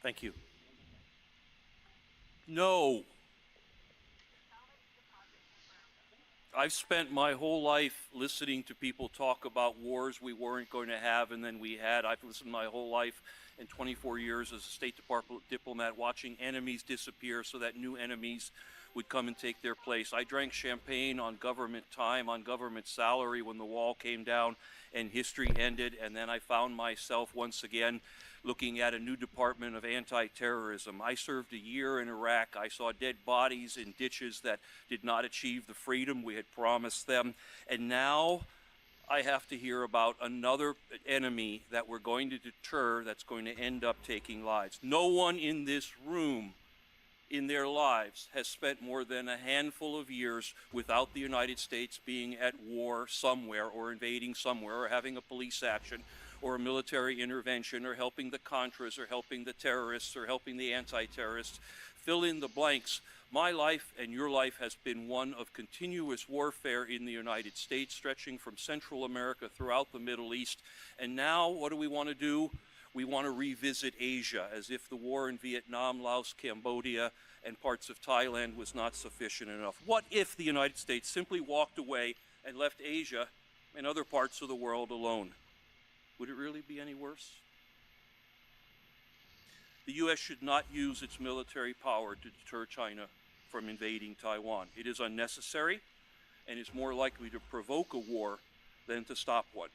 Thank you. No. I've spent my whole life listening to people talk about wars we weren't going to have and then we had. I've listened my whole life in 24 years as a State Department diplomat watching enemies disappear so that new enemies would come and take their place. I drank champagne on government time, on government salary when the wall came down and history ended, and then I found myself once again looking at a new department of anti-terrorism. I served a year in Iraq. I saw dead bodies in ditches that did not achieve the freedom we had promised them. And now I have to hear about another enemy that we're going to deter that's going to end up taking lives. No one in this room in their lives has spent more than a handful of years without the United States being at war somewhere or invading somewhere or having a police action or a military intervention or helping the Contras or helping the terrorists or helping the anti-terrorists. Fill in the blanks. My life and your life has been one of continuous warfare in the United States, stretching from Central America throughout the Middle East. And now what do we want to do? We want to revisit Asia, as if the war in Vietnam, Laos, Cambodia, and parts of Thailand was not sufficient enough. What if the United States simply walked away and left Asia and other parts of the world alone? Would it really be any worse? The U.S. should not use its military power to deter China from invading Taiwan. It is unnecessary and is more likely to provoke a war than to stop one.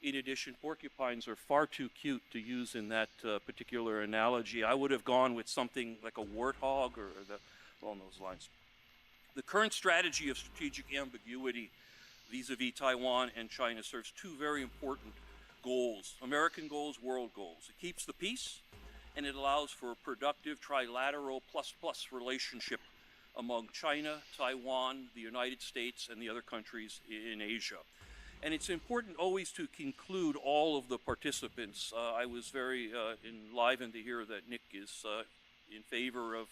In addition, porcupines are far too cute to use in that particular analogy. I would have gone with something like a warthog or along those lines. The current strategy of strategic ambiguity vis-a-vis Taiwan and China serves two very important goals, American goals, world goals. It keeps the peace, and it allows for a productive trilateral plus-plus relationship among China, Taiwan, the United States, and the other countries in Asia. And it's important always to conclude all of the participants. I was very enlivened to hear that Nick is in favor of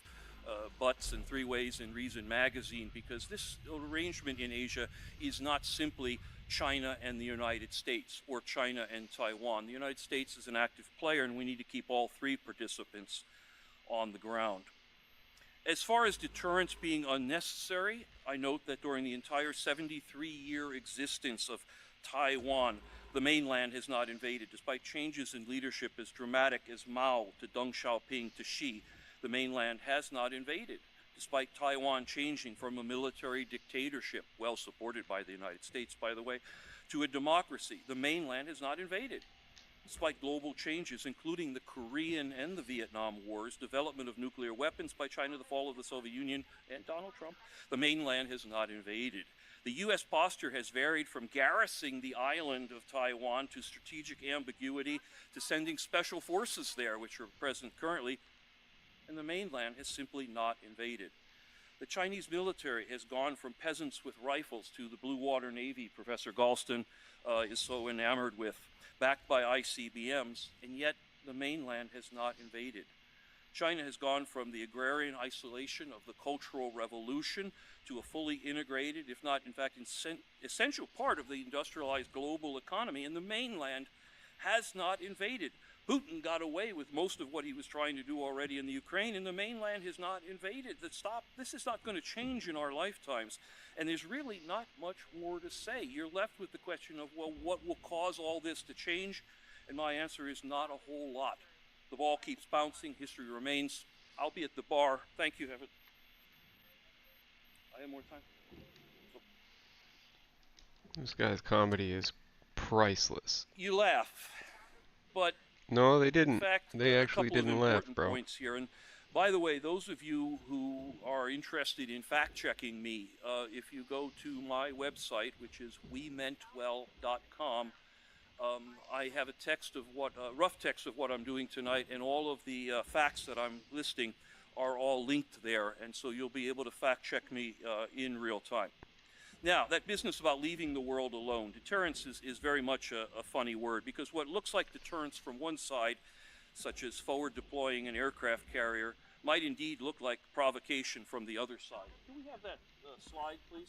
butts and three ways in Reason magazine, because this arrangement in Asia is not simply China and the United States or China and Taiwan. The United States is an active player, and we need to keep all three participants on the ground. As far as deterrence being unnecessary, I note that during the entire 73-year existence of Taiwan, the mainland has not invaded. Despite changes in leadership as dramatic as Mao to Deng Xiaoping to Xi, the mainland has not invaded. Despite Taiwan changing from a military dictatorship, well supported by the United States, by the way, to a democracy, the mainland has not invaded. Despite global changes, including the Korean and the Vietnam Wars, development of nuclear weapons by China, the fall of the Soviet Union, and Donald Trump, the mainland has not invaded. The U.S. posture has varied from garrisoning the island of Taiwan to strategic ambiguity to sending special forces there, which are present currently, and the mainland has simply not invaded. The Chinese military has gone from peasants with rifles to the Blue Water Navy Professor Galston is so enamored with, backed by ICBMs, and yet the mainland has not invaded. China has gone from the agrarian isolation of the Cultural Revolution to a fully integrated, if not in fact essential part of the industrialized global economy, and the mainland has not invaded. Putin got away with most of what he was trying to do already in the Ukraine, and the mainland has not invaded. This is not going to change in our lifetimes, and there's really not much more to say. You're left with the question of, well, what will cause all this to change? And my answer is not a whole lot. The ball keeps bouncing. History remains. I'll be at the bar. Thank you, Evan. I have more time. This guy's comedy is priceless. You laugh, but no, they didn't. In fact, they actually didn't laugh, bro. Points here. And by the way, those of you who are interested in fact-checking me, if you go to my website, which is wemeantwell.com, I have a rough text of what I'm doing tonight, and all of the facts that I'm listing are all linked there, and so you'll be able to fact-check me in real time. Now, that business about leaving the world alone, deterrence is very much a funny word, because what looks like deterrence from one side, such as forward deploying an aircraft carrier, might indeed look like provocation from the other side. Can we have that slide, please?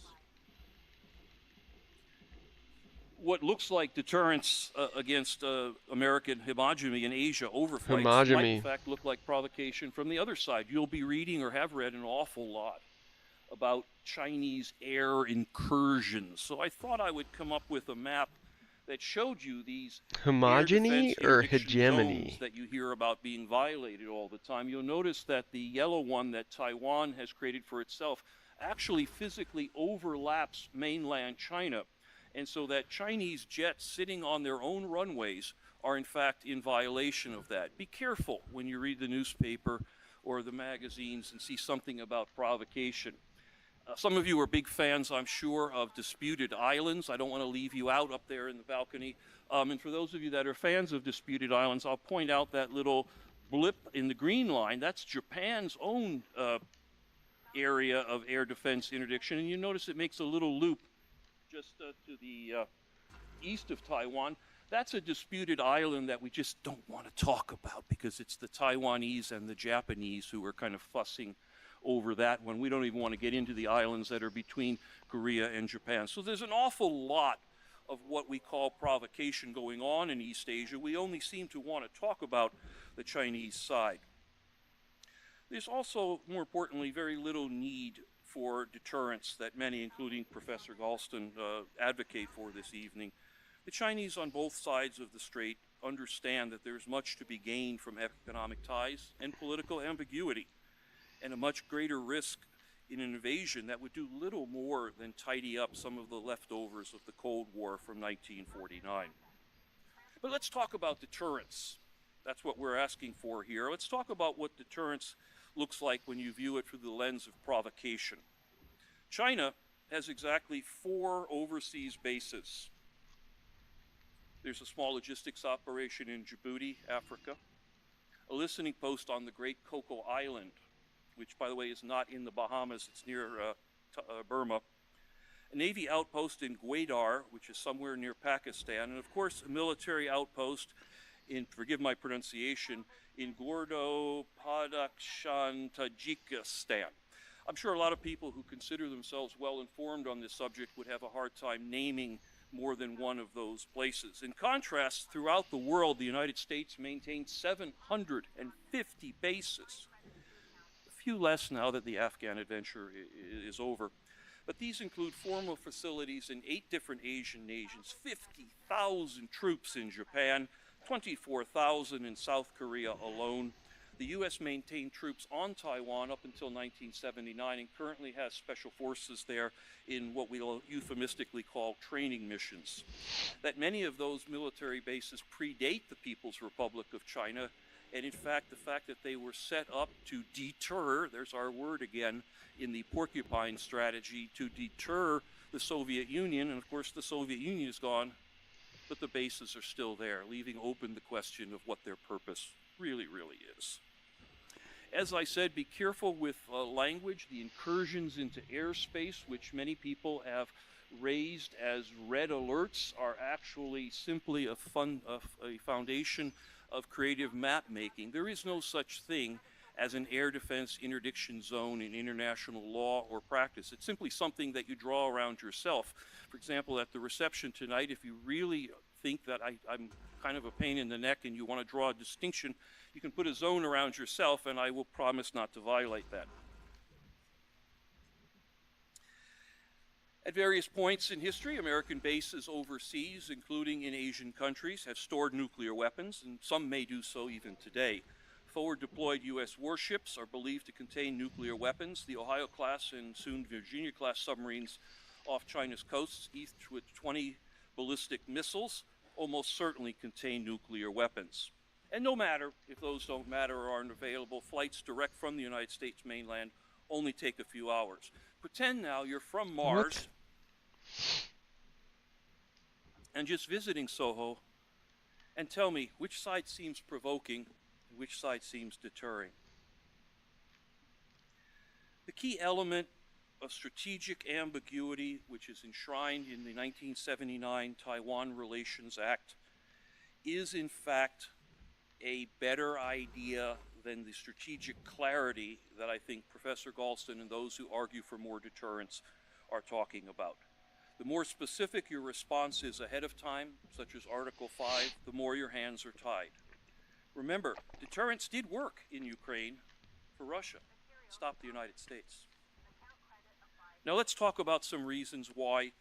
What looks like deterrence against American hegemony in Asia overflights might in fact look like provocation from the other side. You'll be reading or have read an awful lot about Chinese air incursions. So I thought I would come up with a map that showed you these homogeny or hegemony that you hear about being violated all the time. You'll notice that the yellow one that Taiwan has created for itself actually physically overlaps mainland China. And so that Chinese jets sitting on their own runways are in fact in violation of that. Be careful when you read the newspaper or the magazines and see something about provocation. Some of you are big fans, I'm sure, of disputed islands. I don't want to leave you out up there in the balcony. And for those of you that are fans of disputed islands, I'll point out that little blip in the green line. That's Japan's own area of air defense interdiction. And you notice it makes a little loop just to the east of Taiwan. That's a disputed island that we just don't want to talk about because it's the Taiwanese and the Japanese who are kind of fussing over that one. We don't even want to get into the islands that are between Korea and Japan. So there's an awful lot of what we call provocation going on in East Asia. We only seem to want to talk about the Chinese side. There's also, more importantly, very little need for deterrence that many, including Professor Galston, advocate for this evening. The Chinese on both sides of the strait understand that there's much to be gained from economic ties and political ambiguity, and a much greater risk in an invasion that would do little more than tidy up some of the leftovers of the Cold War from 1949. But let's talk about deterrence. That's what we're asking for here. Let's talk about what deterrence looks like when you view it through the lens of provocation. China has exactly 4 overseas bases. There's a small logistics operation in Djibouti, Africa, a listening post on the Great Cocoa Island, which, by the way, is not in the Bahamas, it's near Burma, a Navy outpost in Gwadar, which is somewhere near Pakistan, and of course, a military outpost in, forgive my pronunciation, in Gordo-Badakhshan, Tajikistan. I'm sure a lot of people who consider themselves well informed on this subject would have a hard time naming more than one of those places. In contrast, throughout the world, the United States maintains 750 bases. A few less now that the Afghan adventure is over. But these include formal facilities in 8 different Asian nations, 50,000 troops in Japan, 24,000 in South Korea alone. The U.S. maintained troops on Taiwan up until 1979 and currently has special forces there in what we'll euphemistically call training missions. That many of those military bases predate the People's Republic of China, and in fact, the fact that they were set up to deter, there's our word again, in the porcupine strategy, to deter the Soviet Union, and of course the Soviet Union is gone, but the bases are still there, leaving open the question of what their purpose really is. As I said, be careful with language. The incursions into airspace, which many people have raised as red alerts, are actually simply a foundation of creative map making. There is no such thing as an air defense interdiction zone in international law or practice. It's simply something that you draw around yourself. For example, at the reception tonight, if you really think that I'm kind of a pain in the neck and you want to draw a distinction, you can put a zone around yourself and I will promise not to violate that. At various points in history, American bases overseas, including in Asian countries, have stored nuclear weapons, and some may do so even today. Forward-deployed U.S. warships are believed to contain nuclear weapons. The Ohio-class and soon Virginia-class submarines off China's coasts, each with 20 ballistic missiles, almost certainly contain nuclear weapons. And no matter if those don't matter or aren't available, flights direct from the United States mainland only take a few hours. Pretend now you're from Mars and just visiting Soho, and tell me which side seems provoking and which side seems deterring. The key element of strategic ambiguity, which is enshrined in the 1979 Taiwan Relations Act, is in fact a better idea than the strategic clarity that I think Professor Galston and those who argue for more deterrence are talking about. The more specific your response is ahead of time, such as Article 5, the more your hands are tied. Remember, deterrence did work in Ukraine for Russia. It stopped the United States. Now let's talk about some reasons why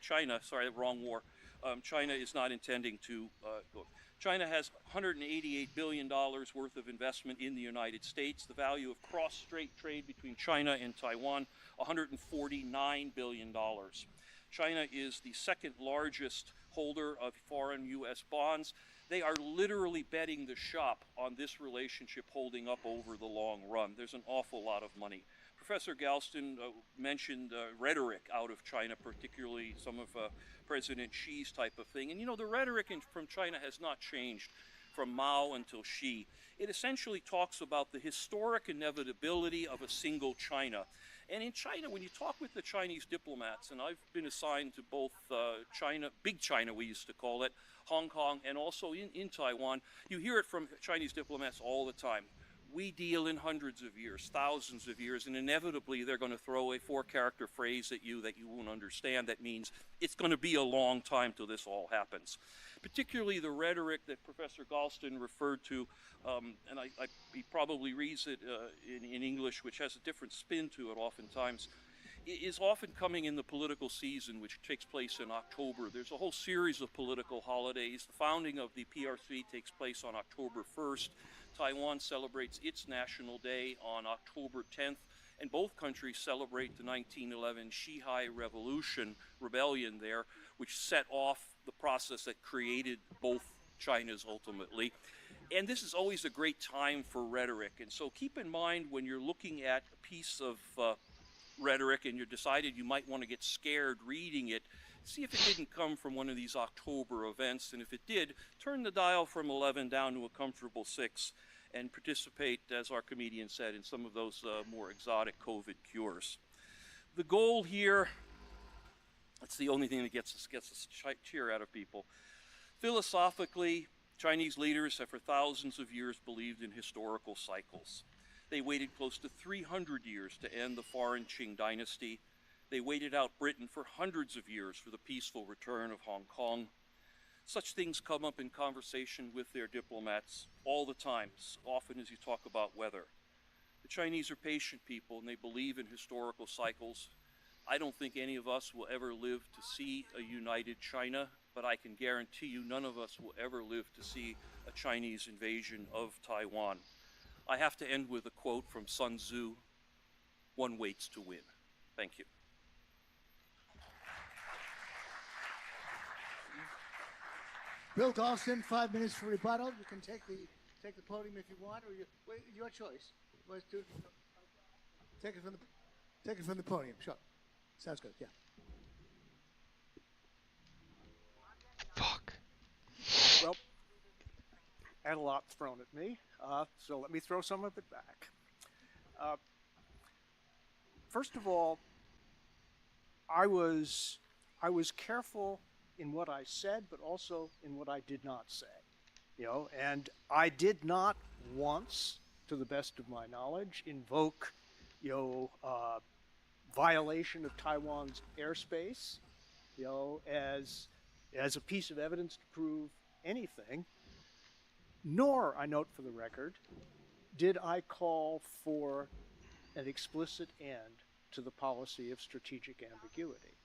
China, wrong war. China is not intending to go. China has $188 billion worth of investment in the United States. The value of cross-strait trade between China and Taiwan, $149 billion. China is the second largest holder of foreign U.S. bonds. They are literally betting the shop on this relationship holding up over the long run. There's an awful lot of money. Professor Galston mentioned rhetoric out of China, particularly some of President Xi's type of thing. And the rhetoric from China has not changed from Mao until Xi. It essentially talks about the historic inevitability of a single China. And in China, when you talk with the Chinese diplomats, and I've been assigned to both China, big China we used to call it, Hong Kong, and also in Taiwan, you hear it from Chinese diplomats all the time. We deal in hundreds of years, thousands of years, and inevitably they're going to throw a 4-character phrase at you that you won't understand. That means it's going to be a long time till this all happens. Particularly the rhetoric that Professor Galston referred to, and he probably reads it in English, which has a different spin to it oftentimes, is often coming in the political season, which takes place in October. There's a whole series of political holidays. The founding of the PRC takes place on October 1st. Taiwan celebrates its National Day on October 10th, and both countries celebrate the 1911 Xihai rebellion there, which set off the process that created both Chinas ultimately. And this is always a great time for rhetoric. And so keep in mind when you're looking at a piece of rhetoric and you decided you might want to get scared reading it, see if it didn't come from one of these October events. And if it did, turn the dial from 11 down to a comfortable 6 and participate, as our comedian said, in some of those more exotic COVID cures. The goal here, that's the only thing that gets a cheer out of people. Philosophically, Chinese leaders have for thousands of years believed in historical cycles. They waited close to 300 years to end the foreign Qing dynasty. They waited out Britain for hundreds of years for the peaceful return of Hong Kong. Such things come up in conversation with their diplomats all the time, often as you talk about weather. The Chinese are patient people and they believe in historical cycles. I don't think any of us will ever live to see a united China, but I can guarantee you none of us will ever live to see a Chinese invasion of Taiwan. I have to end with a quote from Sun Tzu, "One waits to win." Thank you. Bill Galston, 5 minutes for rebuttal. You can take the podium if you want, or your choice. Take it from the podium. Sure. Sounds good. Yeah. Fuck. Well, I had a lot thrown at me, so let me throw some of it back. First of all, I was careful in what I said, but also in what I did not say. And I did not once, to the best of my knowledge, invoke, violation of Taiwan's airspace, as a piece of evidence to prove anything. Nor, I note for the record, did I call for an explicit end to the policy of strategic ambiguity.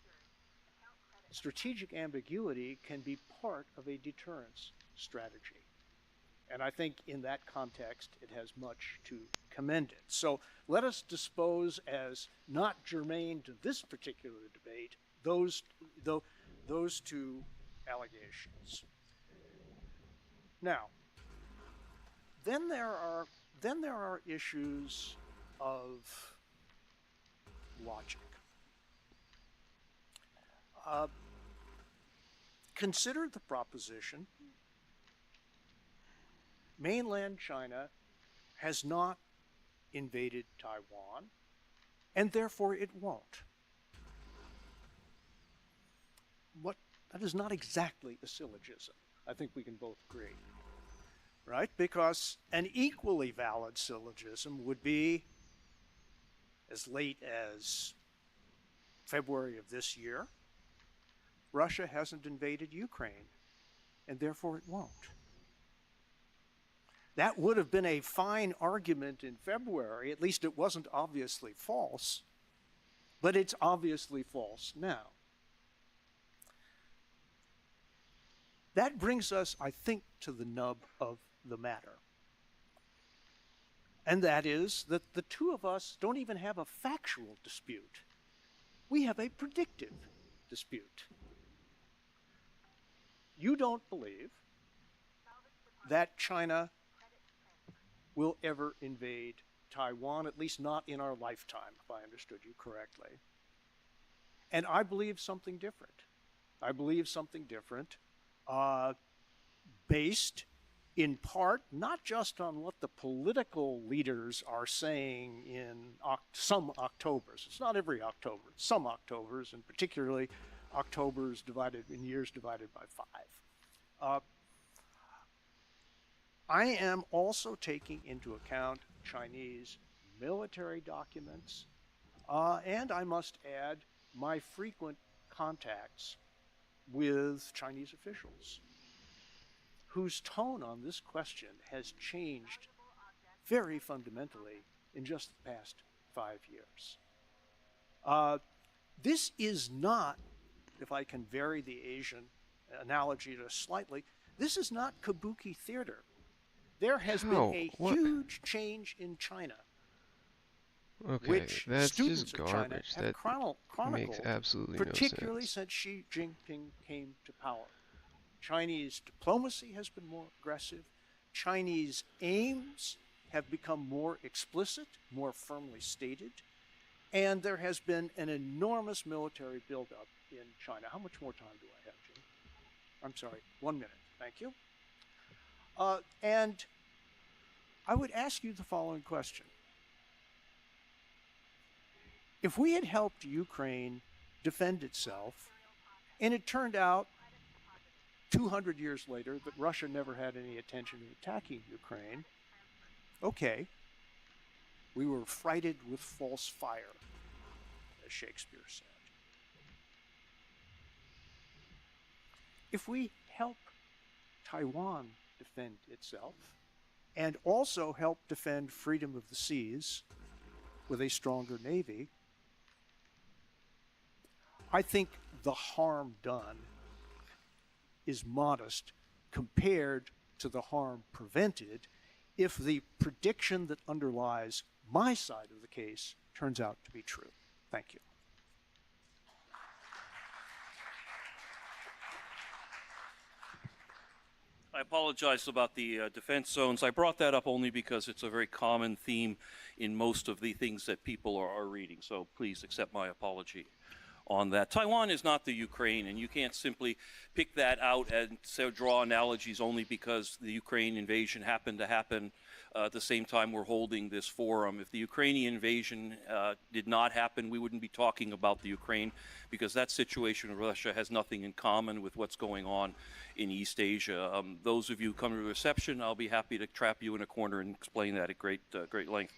Strategic ambiguity can be part of a deterrence strategy. And I think in that context, it has much to commend it. So let us dispose as not germane to this particular debate those two allegations. Now, then there are issues of logic. Consider the proposition mainland China has not invaded Taiwan, and therefore it won't. That is not exactly a syllogism. I think we can both agree, right? Because an equally valid syllogism would be as late as February of this year, Russia hasn't invaded Ukraine, and therefore it won't. That would have been a fine argument in February, at least it wasn't obviously false, but it's obviously false now. That brings us, I think, to the nub of the matter. And that is that the two of us don't even have a factual dispute. We have a predictive dispute. You don't believe that China will ever invade Taiwan, at least not in our lifetime, if I understood you correctly. And I believe something different. I believe something different, based in part not just on what the political leaders are saying in some Octobers. It's not every October, it's some Octobers, and particularly Octobers divided in years divided by 5. I am also taking into account Chinese military documents, and I must add my frequent contacts with Chinese officials whose tone on this question has changed very fundamentally in just the past 5 years. This is not, if I can vary the Asian analogy just slightly, this is not kabuki theater. There has been a huge change in China, Okay, which that's students just of China garbage. have That chronicled, makes absolutely particularly no sense. since Xi Jinping came to power. Chinese diplomacy has been more aggressive. Chinese aims have become more explicit, more firmly stated, and there has been an enormous military buildup in China. How much more time do I have, Jim? I'm sorry, 1 minute. Thank you. And I would ask you the following question. If we had helped Ukraine defend itself, and it turned out 200 years later that Russia never had any intention of attacking Ukraine, okay, we were frighted with false fire, as Shakespeare said. If we help Taiwan defend itself, and also help defend freedom of the seas with a stronger navy, I think the harm done is modest compared to the harm prevented if the prediction that underlies my side of the case turns out to be true. Thank you. I apologize about the defense zones. I brought that up only because it's a very common theme in most of the things that people are reading, so please accept my apology on that. Taiwan is not the Ukraine, and you can't simply pick that out and draw analogies only because the Ukraine invasion happened to happen at the same time we're holding this forum. If the Ukrainian invasion did not happen, we wouldn't be talking about the Ukraine, because that situation with Russia has nothing in common with what's going on in East Asia. Those of you who come to the reception, I'll be happy to trap you in a corner and explain that at great length.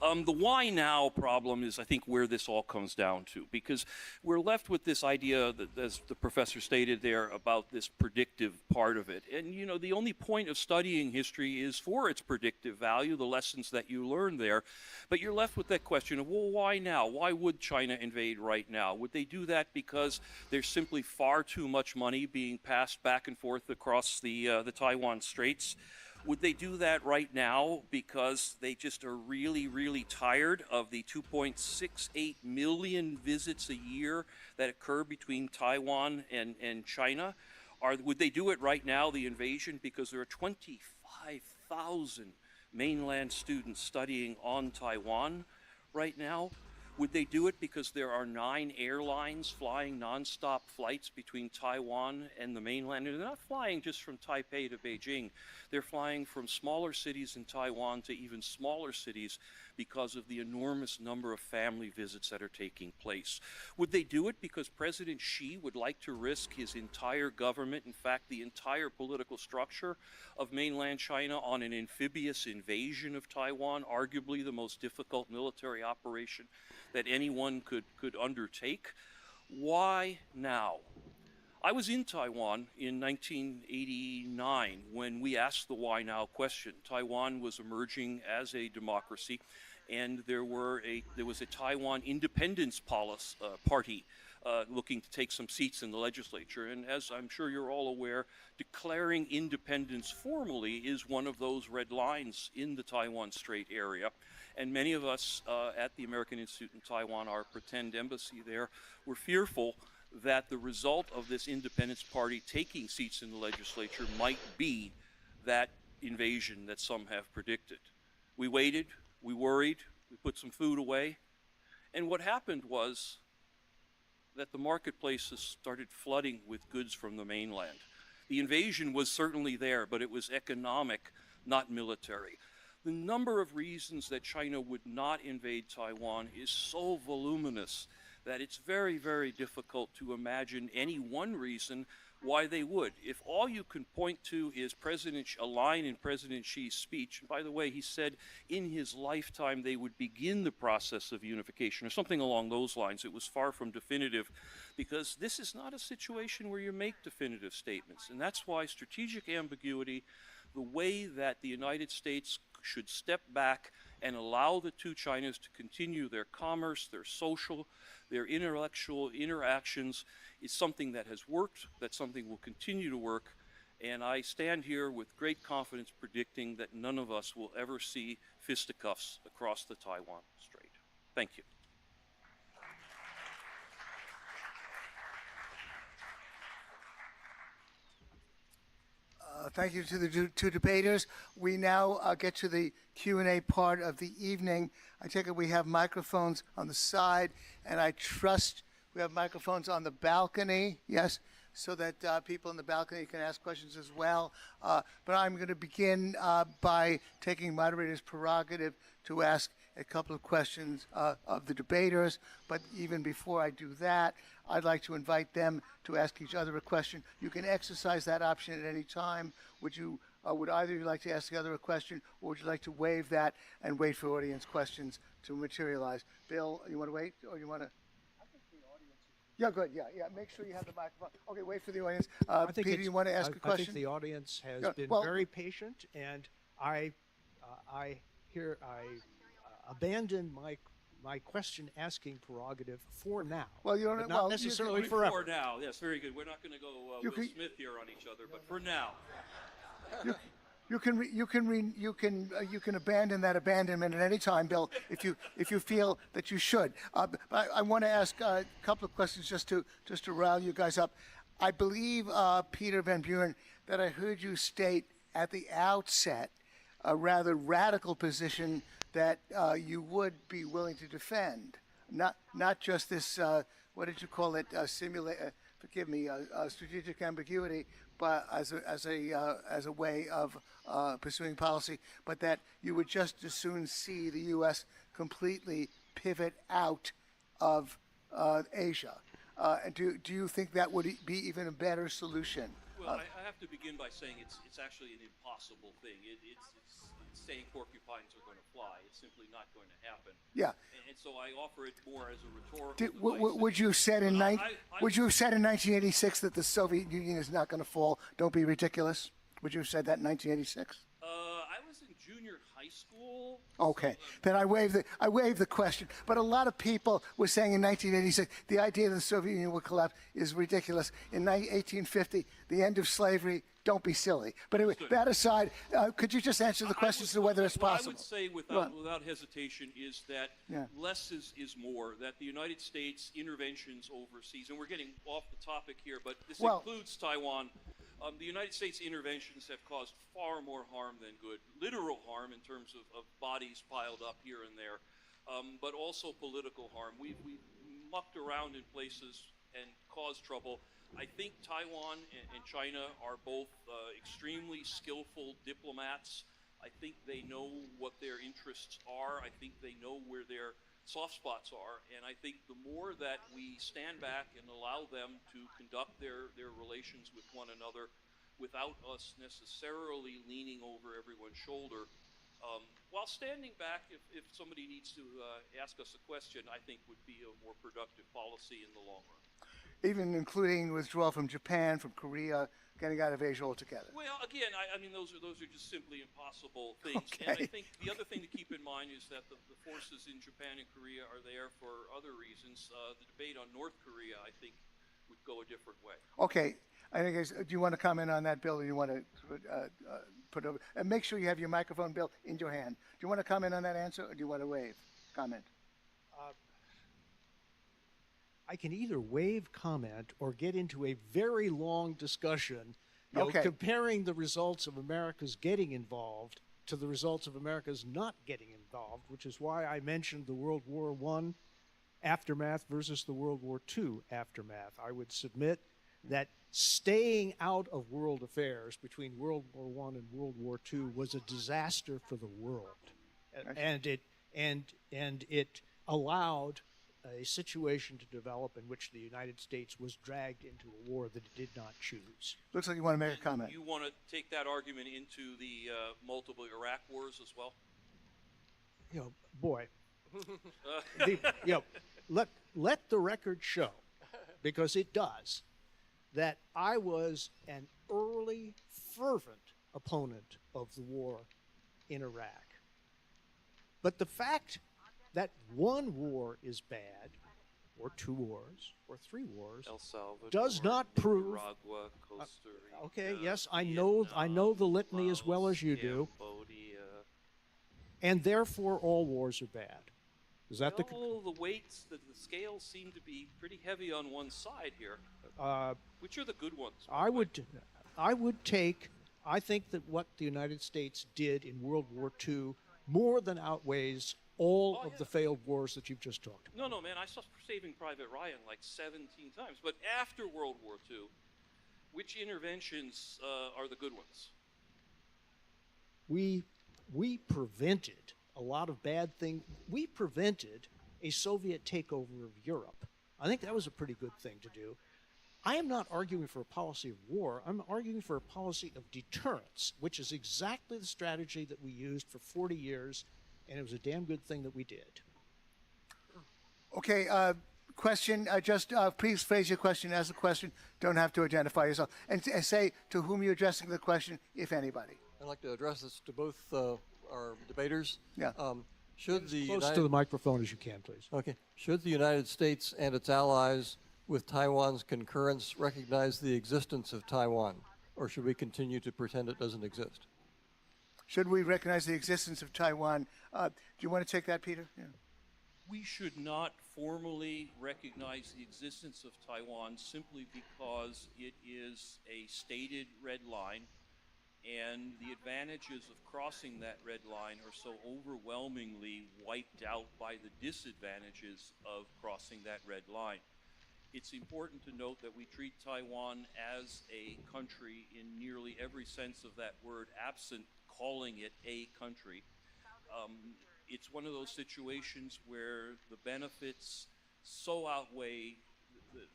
The why now problem is, I think, where this all comes down to, because we're left with this idea that, as the professor stated there, about this predictive part of it. And, you know, the only point of studying history is for its predictive value, the lessons that you learn there. But you're left with that question of, well, why now? Why would China invade right now? Would they do that because there's simply far too much money being passed back and forth across the Taiwan Straits? Would they do that right now because they just are really, really tired of the 2.68 million visits a year that occur between Taiwan and China? Would they do it right now, the invasion, because there are 25,000 mainland students studying on Taiwan right now? Would they do it because there are 9 airlines flying nonstop flights between Taiwan and the mainland? And they're not flying just from Taipei to Beijing. They're flying from smaller cities in Taiwan to even smaller cities because of the enormous number of family visits that are taking place. Would they do it because President Xi would like to risk his entire government, in fact, the entire political structure of mainland China, on an amphibious invasion of Taiwan, arguably the most difficult military operation that anyone could undertake? Why now? I was in Taiwan in 1989 when we asked the why now question. Taiwan was emerging as a democracy, and there was a Taiwan independence party looking to take some seats in the legislature. And as I'm sure you're all aware, declaring independence formally is one of those red lines in the Taiwan Strait area. And many of us at the American Institute in Taiwan, our pretend embassy there, were fearful that the result of this independence party taking seats in the legislature might be that invasion that some have predicted. We waited, We worried, we put some food away, and what happened was that the marketplaces started flooding with goods from the mainland. The invasion was certainly there, but it was economic, not military. The number of reasons that China would not invade Taiwan is so voluminous that it's very, very difficult to imagine any one reason why they would. If all you can point to is a line in President Xi's speech, and by the way, he said in his lifetime they would begin the process of unification, or something along those lines. It was far from definitive, because this is not a situation where you make definitive statements, and that's why strategic ambiguity, the way that the United States should step back and allow the two Chinas to continue their commerce, their social, their intellectual interactions, is something that has worked, that's something will continue to work, and I stand here with great confidence predicting that none of us will ever see fisticuffs across the Taiwan Strait. Thank you. Thank you to the two debaters. We now get to the Q&A part of the evening. I take it we have microphones on the side, and I trust we have microphones on the balcony, yes, so that people in the balcony can ask questions as well. But I'm going to begin by taking moderator's prerogative to ask a couple of questions of the debaters. But even before I do that, I'd like to invite them to ask each other a question. You can exercise that option at any time. Would either of you like to ask the other a question, or would you like to waive that and wait for audience questions to materialize? Bill, you want to wait, or you want to? Yeah, good. Yeah. Make sure you have the microphone. Okay, wait for the audience. Peter, you want to ask a question? I think the audience has been very patient, and I abandon my question asking prerogative for now. Well, you're but not necessarily forever. For now, yes, very good. We're not going to go Will Smith here on each other, but for now. You can abandon that abandonment at any time, Bill, if you feel that you should. But I want to ask a couple of questions just to rile you guys up. I believe, Peter Van Buren, that I heard you state at the outset a rather radical position that you would be willing to defend, not just this. What did you call it? Strategic ambiguity, but as a way of pursuing policy, but that you would just as soon see the U.S. completely pivot out of Asia. Do you think that would be even a better solution? Well, I have to begin by saying it's actually an impossible thing. It's saying porcupines are going to fly. It's simply not going to happen. Yeah. And so I offer it more as a rhetorical device. Would you have said in 1986 that the Soviet Union is not going to fall? Don't be ridiculous. Would you have said that in 1986? I was in junior high school. Okay, then I waive the question. But a lot of people were saying in 1986 the idea that the Soviet Union would collapse is ridiculous. In 1850, the end of slavery. Don't be silly. But anyway, that aside, could you just answer the question as to whether it's possible? What I would say without hesitation is that less is more, that the United States interventions overseas, and we're getting off the topic here, but this includes Taiwan. The United States interventions have caused far more harm than good, literal harm in terms of bodies piled up here and there, but also political harm. We've mucked around in places and caused trouble. I think Taiwan and China are both extremely skillful diplomats. I think they know what their interests are. I think they know where their soft spots are. And I think the more that we stand back and allow them to conduct their relations with one another without us necessarily leaning over everyone's shoulder, while standing back, if somebody needs to ask us a question, I think would be a more productive policy in the long run. Even including withdrawal from Japan, from Korea, getting out of Asia altogether. Well, again, I mean, those are just simply impossible things. Okay. And I think the other thing to keep in mind is that the forces in Japan and Korea are there for other reasons. The debate on North Korea, I think, would go a different way. Okay. I think, do you want to comment on that, Bill, or do you want to put over? And make sure you have your microphone, Bill, in your hand. Do you want to comment on that answer, or do you want to waive comment? I can either waive comment or get into a very long discussion, comparing the results of America's getting involved to the results of America's not getting involved, which is why I mentioned the World War I aftermath versus the World War II aftermath. I would submit that staying out of world affairs between World War I and World War II was a disaster for the world, and it allowed a situation to develop in which the United States was dragged into a war that it did not choose. Looks like you want to make a comment. You want to take that argument into the multiple Iraq wars as well? You know, boy, let the record show, because it does, that I was an early, fervent opponent of the war in Iraq. But the fact that one war is bad, or two wars, or three wars, El Salvador, does not prove. Nicaragua, Costa Rica, Okay, yes, I know the litany as well as you do, Cambodia. and therefore all wars are bad. Is that Well, the weights, the scales seem to be pretty heavy on one side here. Which are the good ones? I think that what the United States did in World War II more than outweighs all of the failed wars that you've just talked about. No, man, I saw Saving Private Ryan like 17 times. But after World War II, which interventions are the good ones? We prevented a lot of bad things. We prevented a Soviet takeover of Europe. I think that was a pretty good thing to do. I am not arguing for a policy of war. I'm arguing for a policy of deterrence, which is exactly the strategy that we used for 40 years, and it was a damn good thing that we did. Okay, question. Please phrase your question as a question. Don't have to identify yourself. And say to whom you're addressing the question, if anybody. I'd like to address this to both our debaters. Yeah. Should the Close to the microphone as you can, please. Okay. Should the United States and its allies, with Taiwan's concurrence, recognize the existence of Taiwan, or should we continue to pretend it doesn't exist? Should we recognize the existence of Taiwan? Do you want to take that, Peter? Yeah. We should not formally recognize the existence of Taiwan simply because it is a stated red line, and the advantages of crossing that red line are so overwhelmingly wiped out by the disadvantages of crossing that red line. It's important to note that we treat Taiwan as a country in nearly every sense of that word, absent calling it a country. It's one of those situations where the benefits so outweigh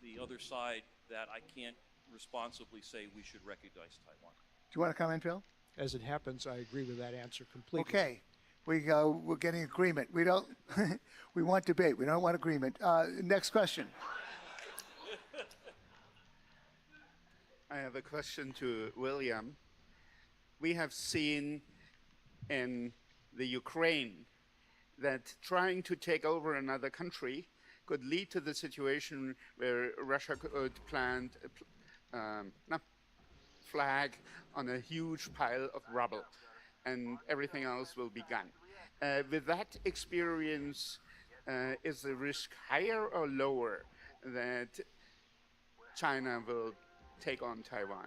the other side that I can't responsibly say we should recognize Taiwan. Do you want to comment, Bill? As it happens, I agree with that answer completely. Okay. We're getting agreement. We don't. We want debate. We don't want agreement. Next question. I have a question to William. We have seen in the Ukraine that trying to take over another country could lead to the situation where Russia could plant a flag on a huge pile of rubble and everything else will be gone. With that experience, is the risk higher or lower that China will take on Taiwan?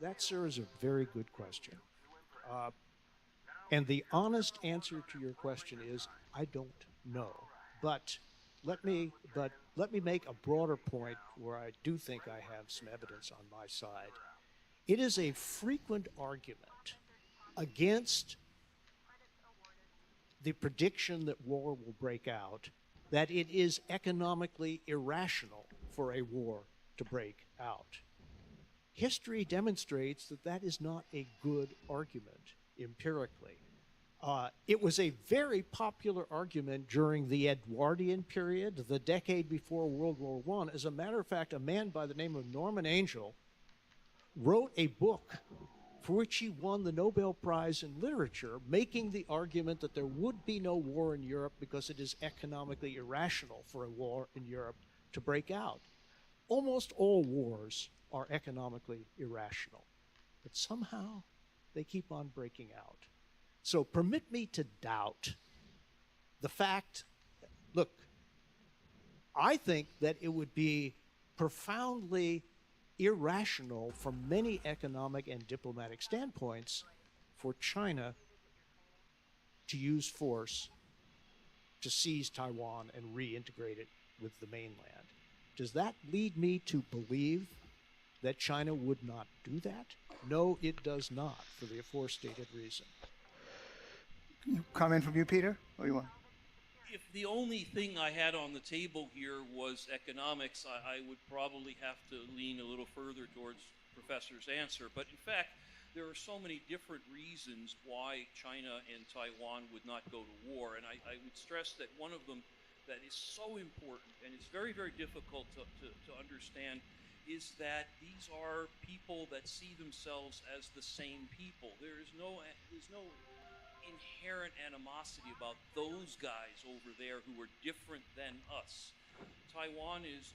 That, sir, is a very good question. And the honest answer to your question is, I don't know. But let me make a broader point where I do think I have some evidence on my side. It is a frequent argument against the prediction that war will break out that it is economically irrational for a war to break out. History demonstrates that that is not a good argument empirically. It was a very popular argument during the Edwardian period, the decade before World War I. As a matter of fact, a man by the name of Norman Angell wrote a book for which he won the Nobel Prize in Literature, making the argument that there would be no war in Europe because it is economically irrational for a war in Europe to break out. Almost all wars are economically irrational, but somehow they keep on breaking out. So permit me to doubt the fact, look, I think that it would be profoundly irrational from many economic and diplomatic standpoints for China to use force to seize Taiwan and reintegrate it with the mainland. Does that lead me to believe that China would not do that? No, it does not, for the aforestated reason. Comment from you, Peter? What do you want? If the only thing I had on the table here was economics, I would probably have to lean a little further towards Professor's answer. But in fact, there are so many different reasons why China and Taiwan would not go to war. And I would stress that one of them that is so important and it's very, very difficult to understand is that these are people that see themselves as the same people. There's no inherent animosity about those guys over there who are different than us. Taiwan is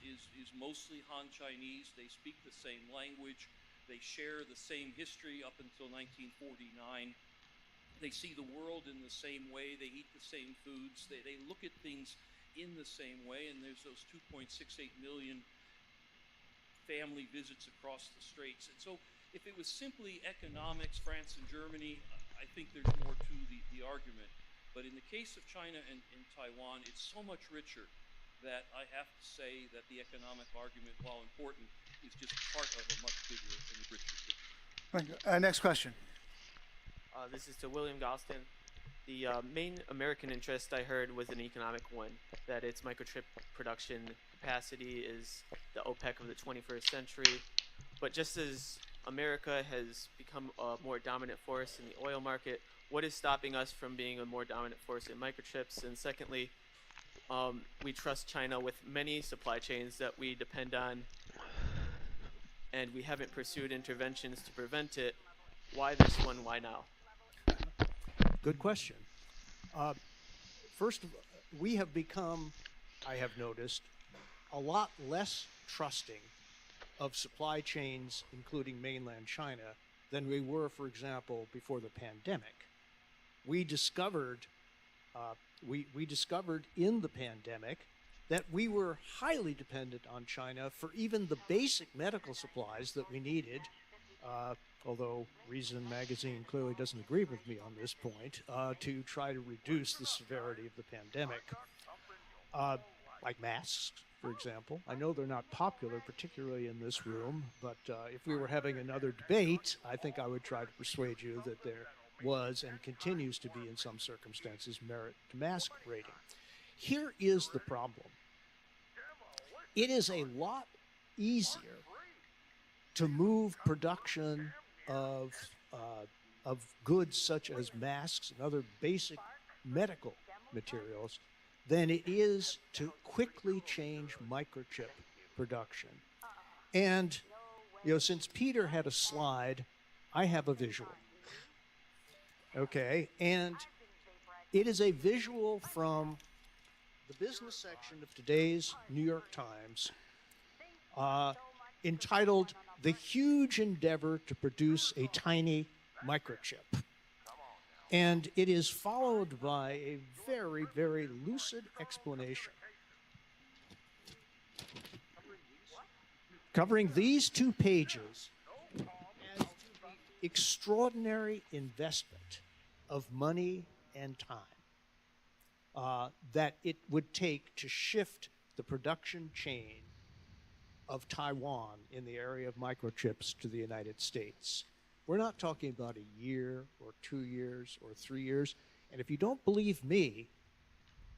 mostly Han Chinese. They speak the same language. They share the same history up until 1949. They see the world in the same way. They eat the same foods. They look at things in the same way. And there's those 2.68 million family visits across the straits. And so if it was simply economics, France and Germany, I think there's more to the argument. But in the case of China and Taiwan, it's so much richer that I have to say that the economic argument, while important, is just part of a much bigger and richer picture. Next question. This is to William Galston. The main American interest I heard was an economic one, that its microchip production capacity is the OPEC of the 21st century. But just as America has become a more dominant force in the oil market, what is stopping us from being a more dominant force in microchips? And secondly, we trust China with many supply chains that we depend on, and we haven't pursued interventions to prevent it. Why this one? Why now? Good question. First, we have become, I have noticed, a lot less trusting of supply chains, including mainland China, than we were, for example, before the pandemic. We discovered in the pandemic that we were highly dependent on China for even the basic medical supplies that we needed, although Reason magazine clearly doesn't agree with me on this point, to try to reduce the severity of the pandemic. Like masks, for example. I know they're not popular, particularly in this room, but if we were having another debate, I think I would try to persuade you that there was and continues to be, in some circumstances, merit to mask rating. Here is the problem. It is a lot easier to move production of goods such as masks and other basic medical materials than it is to quickly change microchip production. And, since Peter had a slide, I have a visual. Okay, and it is a visual from the business section of today's New York Times, entitled "The Huge Endeavor to Produce a Tiny Microchip." And it is followed by a very, very lucid explanation covering these 2 pages as to the extraordinary investment of money and time that it would take to shift the production chain of Taiwan in the area of microchips to the United States. We're not talking about a year or 2 years or 3 years. And if you don't believe me,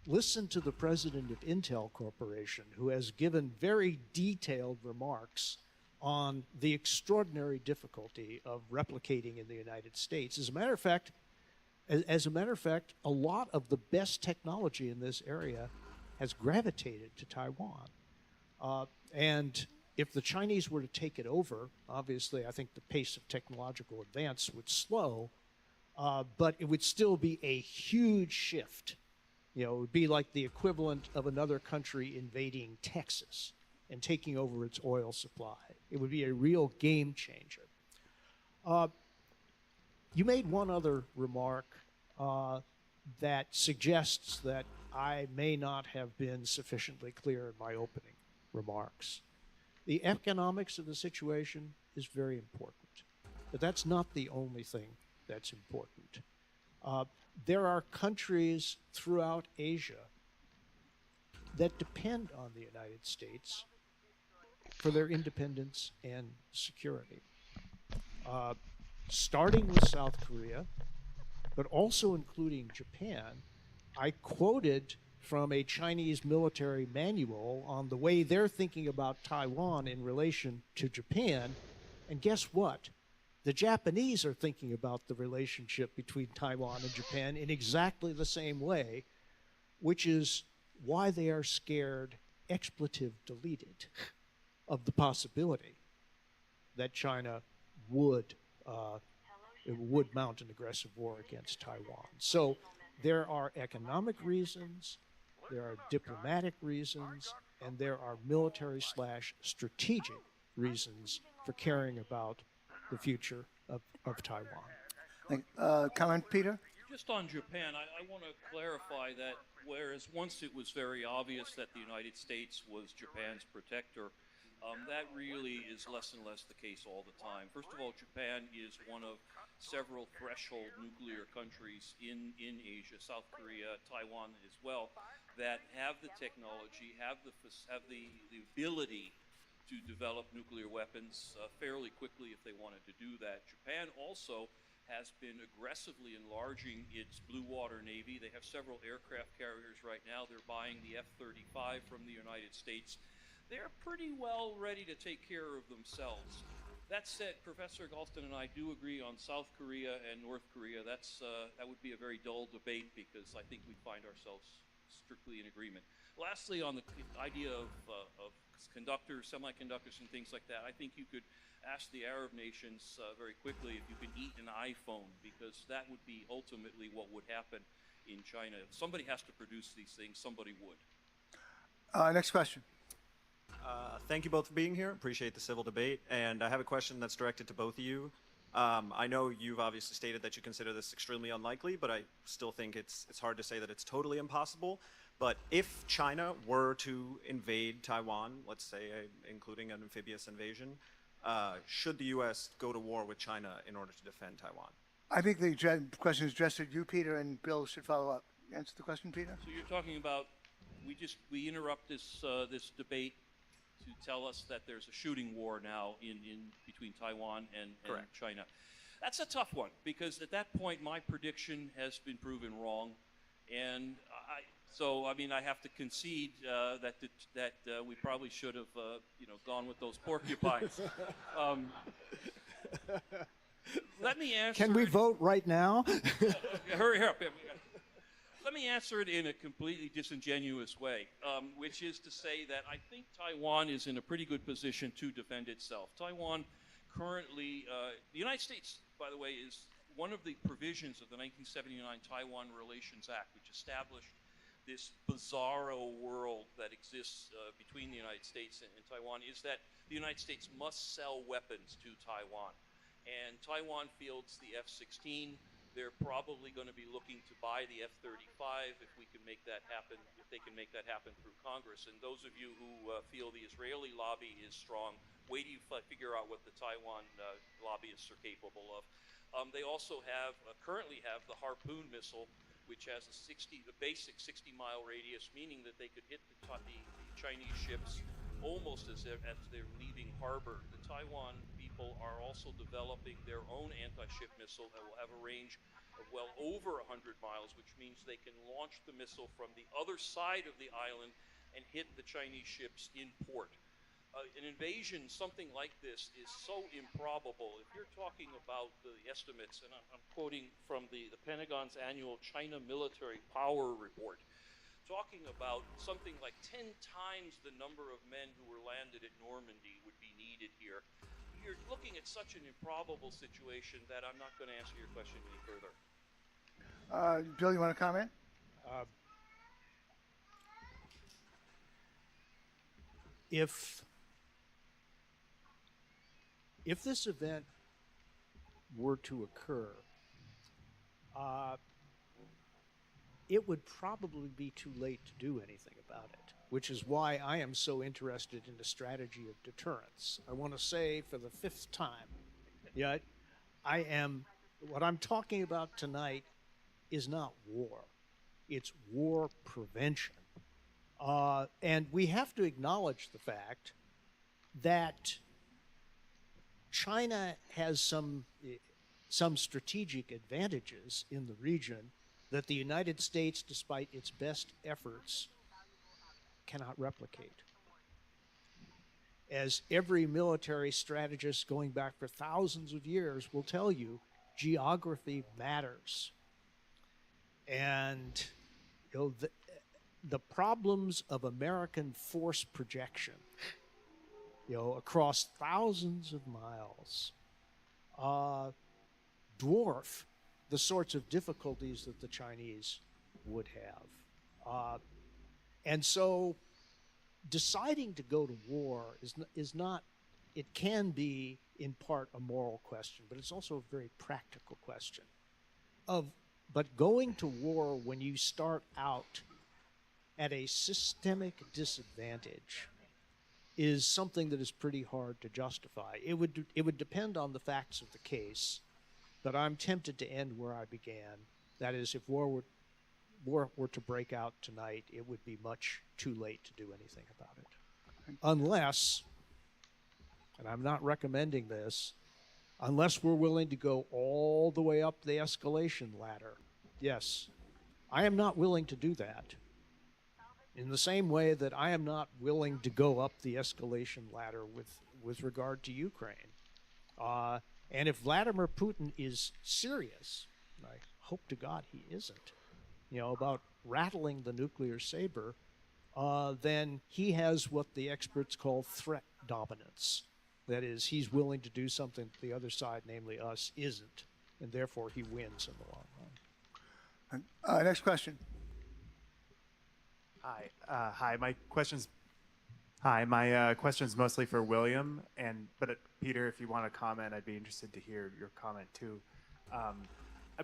listen to the president of Intel Corporation, who has given very detailed remarks on the extraordinary difficulty of replicating in the United States. As a matter of fact, a lot of the best technology in this area has gravitated to Taiwan. And if the Chinese were to take it over, obviously I think the pace of technological advance would slow, but it would still be a huge shift. It would be like the equivalent of another country invading Texas and taking over its oil supply. It would be a real game changer. You made one other remark that suggests that I may not have been sufficiently clear in my opening remarks. The economics of the situation is very important, but that's not the only thing that's important. There are countries throughout Asia that depend on the United States for their independence and security. Starting with South Korea, but also including Japan, I quoted from a Chinese military manual on the way they're thinking about Taiwan in relation to Japan. And guess what? The Japanese are thinking about the relationship between Taiwan and Japan in exactly the same way, which is why they are scared, expletive deleted, of the possibility that China would mount an aggressive war against Taiwan. So there are economic reasons, there are diplomatic reasons, and there are military/strategic reasons for caring about the future of Taiwan. Comment, Peter? Just on Japan, I want to clarify that whereas once it was very obvious that the United States was Japan's protector, that really is less and less the case all the time. First of all, Japan is one of several threshold nuclear countries in Asia, South Korea, Taiwan as well, that have the technology, have the ability to develop nuclear weapons fairly quickly if they wanted to do that. Japan also has been aggressively enlarging its blue water navy. They have several aircraft carriers right now. They're buying the F-35 from the United States. They're pretty well ready to take care of themselves. That said, Professor Galston and I do agree on South Korea and North Korea. That would be a very dull debate because I think we find ourselves strictly in agreement. Lastly, on the idea of conductors, semiconductors, and things like that, I think you could ask the Arab nations very quickly if you could eat an iPhone, because that would be ultimately what would happen in China. If somebody has to produce these things, somebody would. Next question. Thank you both for being here. Appreciate the civil debate. And I have a question that's directed to both of you. I know you've obviously stated that you consider this extremely unlikely, but I still think it's hard to say that it's totally impossible. But if China were to invade Taiwan, let's say including an amphibious invasion, should the U.S. go to war with China in order to defend Taiwan? I think the question is addressed to you, Peter, and Bill should follow up. Answer the question, Peter. So you're talking about we interrupt this debate to tell us that there's a shooting war now in between Taiwan and China. That's a tough one because at that point my prediction has been proven wrong, and I have to concede that we probably should have gone with those porcupines. Let me answer. Can we vote right now? Hurry up. Let me answer it in a completely disingenuous way, which is to say that I think Taiwan is in a pretty good position to defend itself. Taiwan currently, the United States, by the way, is one of the provisions of the 1979 Taiwan Relations Act, which established this bizarro world that exists between the United States and Taiwan, is that the United States must sell weapons to Taiwan. And Taiwan fields the F-16. They're probably going to be looking to buy the F-35 if we can make that happen, if they can make that happen through Congress. And those of you who feel the Israeli lobby is strong, wait till you figure out what the Taiwan lobbyists are capable of. They also currently have the Harpoon missile, which has a basic 60-mile radius, meaning that they could hit the Chinese ships almost as they're leaving harbor. The Taiwan people are also developing their own anti-ship missile that will have a range of well over 100 miles, which means they can launch the missile from the other side of the island and hit the Chinese ships in port. An invasion, something like this, is so improbable. If you're talking about the estimates, and I'm quoting from the Pentagon's annual China Military Power Report, talking about something like 10 times the number of men who were landed at Normandy would be needed here. You're looking at such an improbable situation that I'm not going to answer your question any further. Bill, you want to comment? If this event were to occur, it would probably be too late to do anything about it, which is why I am so interested in the strategy of deterrence. I want to say for the fifth time, I am What I'm talking about tonight is not war. It's war prevention. And we have to acknowledge the fact that China has some strategic advantages in the region that the United States, despite its best efforts, cannot replicate. As every military strategist going back for thousands of years will tell you, geography matters. And the problems of American force projection, across thousands of miles, dwarf the sorts of difficulties that the Chinese would have. And so deciding to go to war is not, it can be in part a moral question, but it's also a very practical question. But going to war when you start out at a systemic disadvantage is something that is pretty hard to justify. It would depend on the facts of the case, but I'm tempted to end where I began. That is, if war were to break out tonight, it would be much too late to do anything about it. Unless, and I'm not recommending this, unless we're willing to go all the way up the escalation ladder. Yes, I am not willing to do that. In the same way that I am not willing to go up the escalation ladder with regard to Ukraine. And if Vladimir Putin is serious, and I hope to God he isn't, about rattling the nuclear saber, then he has what the experts call threat dominance. That is, he's willing to do something that the other side, namely us, isn't, and therefore he wins in the long run. Next question. Hi. My question's mostly for William, but Peter, if you want to comment, I'd be interested to hear your comment too.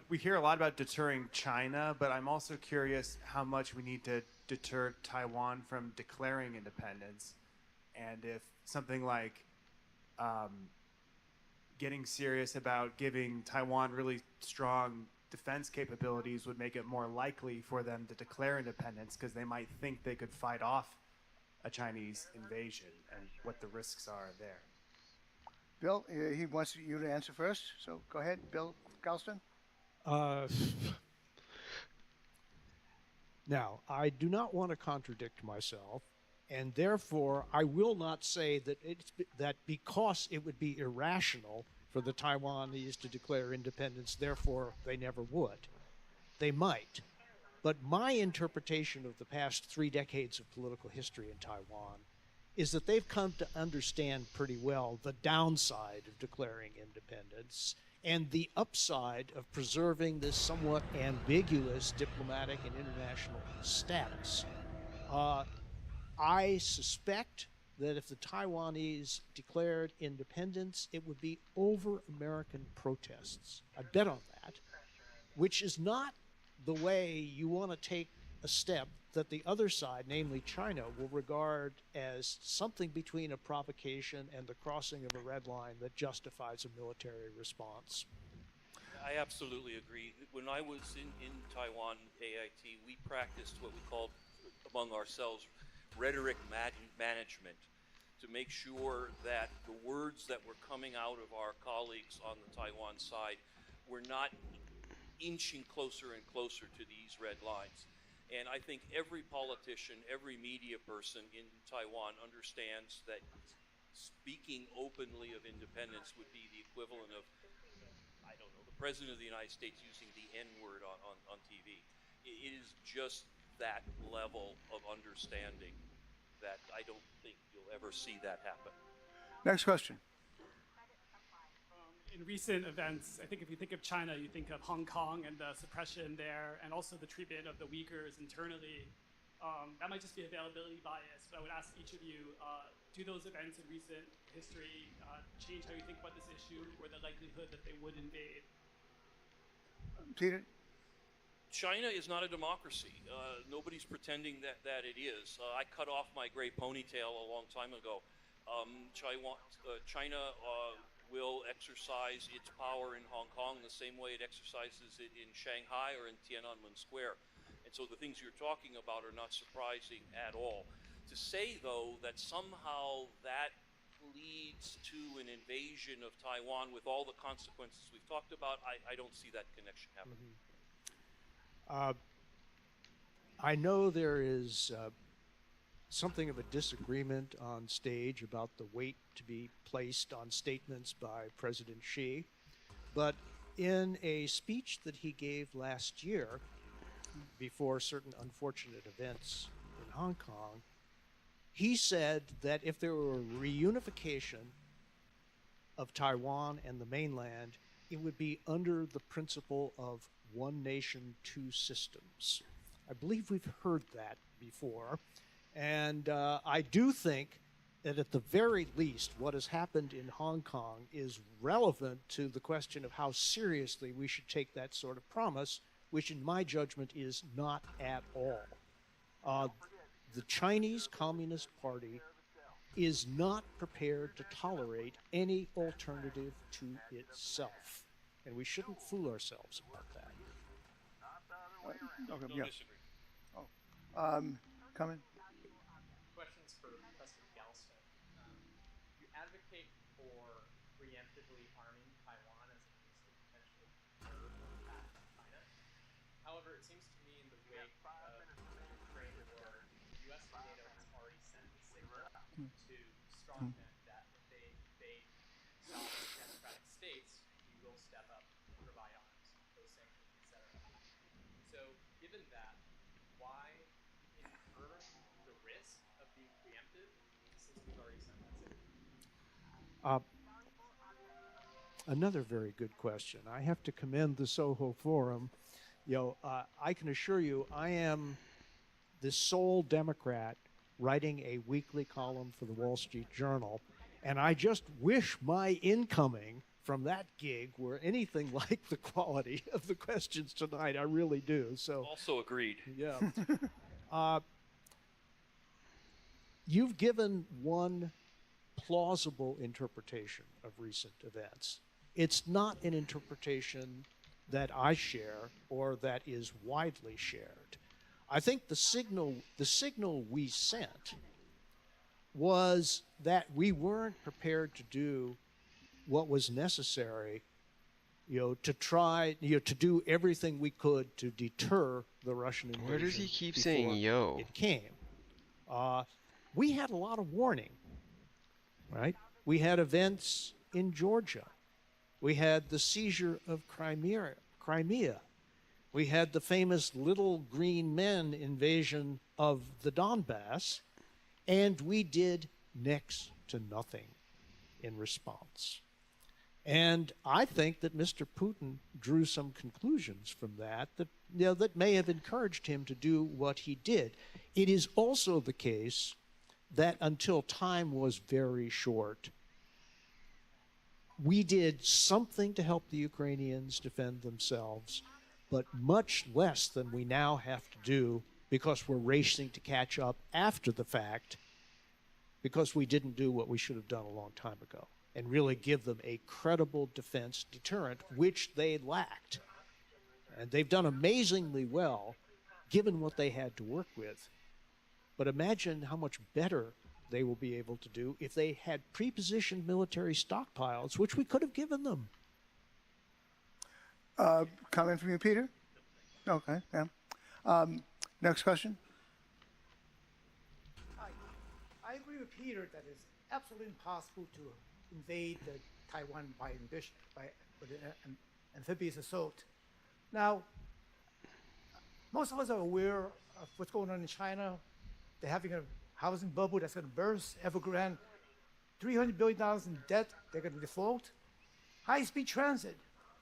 We hear a lot about deterring China, but I'm also curious how much we need to deter Taiwan from declaring independence, and if something like getting serious about giving Taiwan really strong defense capabilities would make it more likely for them to declare independence, because they might think they could fight off a Chinese invasion, and what the risks are there. Bill, he wants you to answer first, so go ahead, Bill Galston. Now, I do not want to contradict myself, and therefore I will not say that because it would be irrational for the Taiwanese to declare independence, therefore they never would. They might. But my interpretation of the past 3 decades of political history in Taiwan is that they've come to understand pretty well the downside of declaring independence and the upside of preserving this somewhat ambiguous diplomatic and international status. I suspect that if the Taiwanese declared independence, it would be over American protests. I bet on that, which is not the way you want to take a step that the other side, namely China, will regard as something between a provocation and the crossing of a red line that justifies a military response. I absolutely agree. When I was in Taiwan, AIT, we practiced what we called among ourselves rhetoric management, to make sure that the words that were coming out of our colleagues on the Taiwan side were not inching closer and closer to these red lines. And I think every politician, every media person in Taiwan understands that speaking openly of independence would be the equivalent of, I don't know, the President of the United States using the N-word on TV. It is just that level of understanding that I don't think you'll ever see that happen. Next question. In recent events, I think if you think of China, you think of Hong Kong and the suppression there, and also the treatment of the Uyghurs internally. That might just be availability bias, but I would ask each of you, do those events in recent history change how you think about this issue, or the likelihood that they would invade? Peter? China is not a democracy. Nobody's pretending that it is. I cut off my gray ponytail a long time ago. China will exercise its power in Hong Kong the same way it exercises it in Shanghai or in Tiananmen Square. And so the things you're talking about are not surprising at all. To say, though, that somehow that leads to an invasion of Taiwan with all the consequences we've talked about, I don't see that connection happening. I know there is something of a disagreement on stage about the weight to be placed on statements by President Xi, but in a speech that he gave last year before certain unfortunate events in Hong Kong, he said that if there were a reunification of Taiwan and the mainland, it would be under the principle of one nation, two systems. I believe we've heard that before. And I do think that at the very least, what has happened in Hong Kong is relevant to the question of how seriously we should take that sort of promise, which in my judgment is not at all. The Chinese Communist Party is not prepared to tolerate any alternative to itself. And we shouldn't fool ourselves about that. Okay, No yeah. disagree. Come in. Questions for Professor Galston. You advocate for preemptively arming Taiwan as a means to potentially deter attack from China. However, it seems to me in the wake of the Ukraine war, the U.S. and NATO has already sent a signal to strongmen that if they invade sovereign democratic states, we will step up and provide arms, those sanctions, etc. So, given that, why incur the risk of being preemptive since we've already sent that signal? Another very good question. I have to commend the Soho Forum. I can assure you, I am the sole Democrat writing a weekly column for the Wall Street Journal, and I just wish my incoming from that gig were anything like the quality of the questions tonight. I really do. So Also agreed. yeah. You've given one plausible interpretation of recent events. It's not an interpretation that I share or that is widely shared. I think the signal we sent was that we weren't prepared to do what was necessary, to try, to do everything we could to deter the Russian invasion. Why does he keep saying yo? It came. We had a lot of warning, right? We had events in Georgia. We had the seizure of Crimea. We had the famous Little Green Men invasion of the Donbass, and we did next to nothing in response. And I think that Mr. Putin drew some conclusions from that that may have encouraged him to do what he did. It is also the case that until time was very short, we did something to help the Ukrainians defend themselves, but much less than we now have to do because we're racing to catch up after the fact because we didn't do what we should have done a long time ago and really give them a credible defense deterrent, which they lacked. And they've done amazingly well given what they had to work with. But imagine how much better they will be able to do if they had pre-positioned military stockpiles, which we could have given them. Comment from you, Peter? Okay, yeah. Next question. I agree with Peter that it's absolutely impossible to invade Taiwan by an amphibious assault. Now, most of us are aware of what's going on in China. They're having a housing bubble that's going to burst. Evergrande, $300 billion in debt. They're going to default. High-speed transit,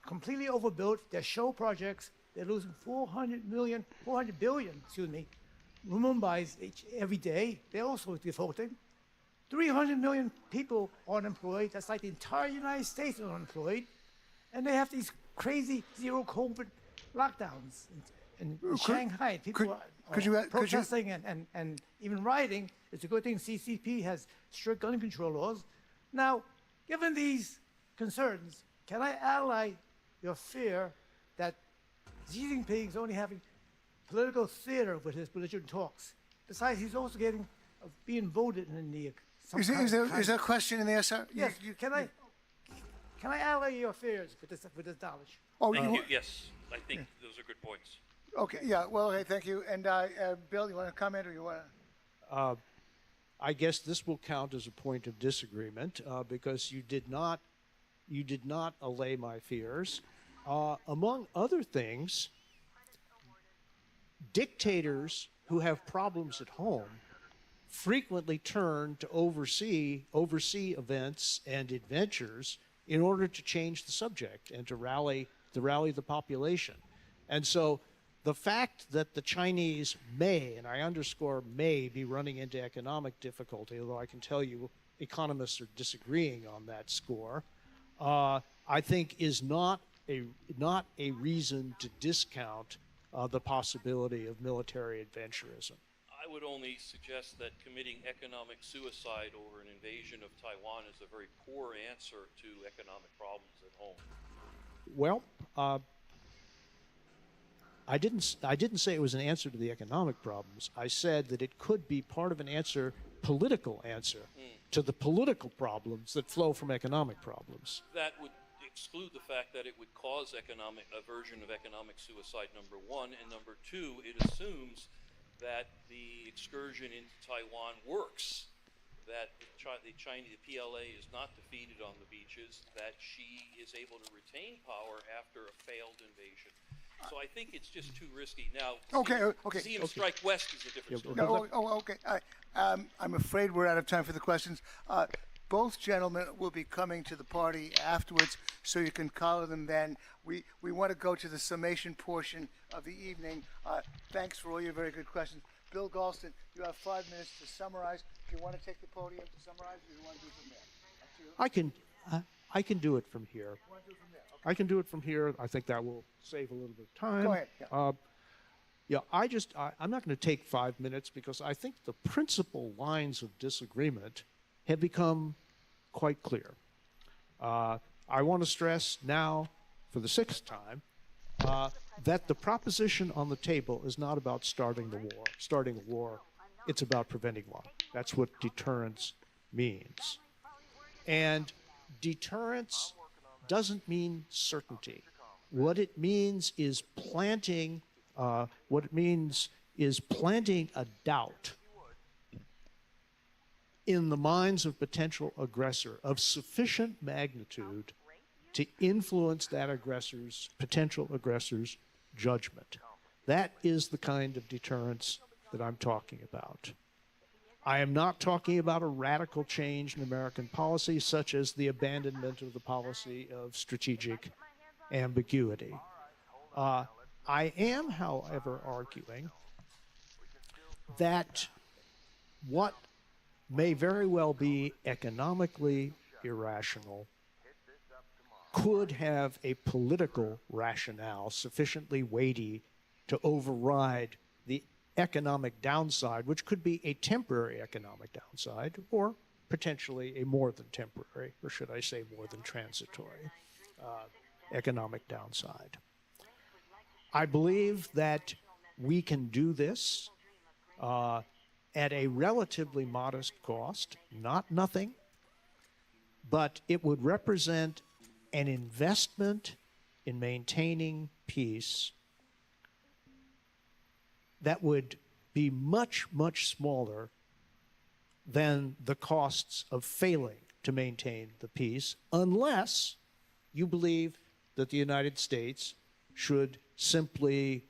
completely overbuilt. Their show projects, they're losing $400 billion, Mumbai every day. They're also defaulting. 300 million people unemployed. That's like the entire United States is unemployed. And they have these crazy zero COVID lockdowns in Shanghai. People are protesting and even rioting. It's a good thing CCP has strict gun control laws. Now, given these concerns, can I ally your fear that Xi Jinping is only having political theater with his belligerent talks? Besides, he's also being voted in the. Is there a question in there, sir? Yes. Can I ally your fears with this knowledge? Oh, Thank you. Yes, I think those are good points. Okay. Yeah. Well. Okay. Thank you. And Bill, you want to comment, or you want to? I guess this will count as a point of disagreement because you did not allay my fears. Among other things, dictators who have problems at home frequently turn to oversee events and adventures in order to change the subject and to rally the population. And so the fact that the Chinese may, and I underscore may, be running into economic difficulty, although I can tell you economists are disagreeing on that score, I think is not a reason to discount the possibility of military adventurism. I would only suggest that committing economic suicide over an invasion of Taiwan is a very poor answer to economic problems at home. Well, I didn't say it was an answer to the economic problems. I said that it could be part of an political answer to the political problems that flow from economic problems. That would exclude the fact that it would cause a version of economic suicide, number one, and number two, it assumes that the excursion into Taiwan works, that the PLA is not defeated on the beaches, that she is able to retain power after a failed invasion. So I think it's just too risky. Now, see him strike west is a different story. Okay. I'm afraid we're out of time for the questions. Both gentlemen will be coming to the party afterwards, so you can collar them then. We want to go to the summation portion of the evening. Thanks for all your very good questions. Bill Galston, you have 5 minutes to summarize. Do you want to take the podium to summarize, or do you want to do it from there? Up to you. I can do it from here. You want to do it from there? Okay. I can do it from here. I think that will save a little bit of time. Go ahead. Yeah. I'm not going to take 5 minutes because I think the principal lines of disagreement have become quite clear. I want to stress now, for the 6th time, that the proposition on the table is not about starting a war. It's about preventing one. That's what deterrence means. And deterrence doesn't mean certainty. What it means is planting a doubt in the minds of potential aggressor of sufficient magnitude to influence that potential aggressor's judgment. That is the kind of deterrence that I'm talking about. I am not talking about a radical change in American policy, such as the abandonment of the policy of strategic ambiguity. I am, however, arguing that what may very well be economically irrational could have a political rationale sufficiently weighty to override the economic downside, which could be a temporary economic downside or potentially a more than temporary, or should I say more than transitory, economic downside. I believe that we can do this at a relatively modest cost, not nothing, but it would represent an investment in maintaining peace that would be much, much smaller than the costs of failing to maintain the peace, unless you believe that the United States should simply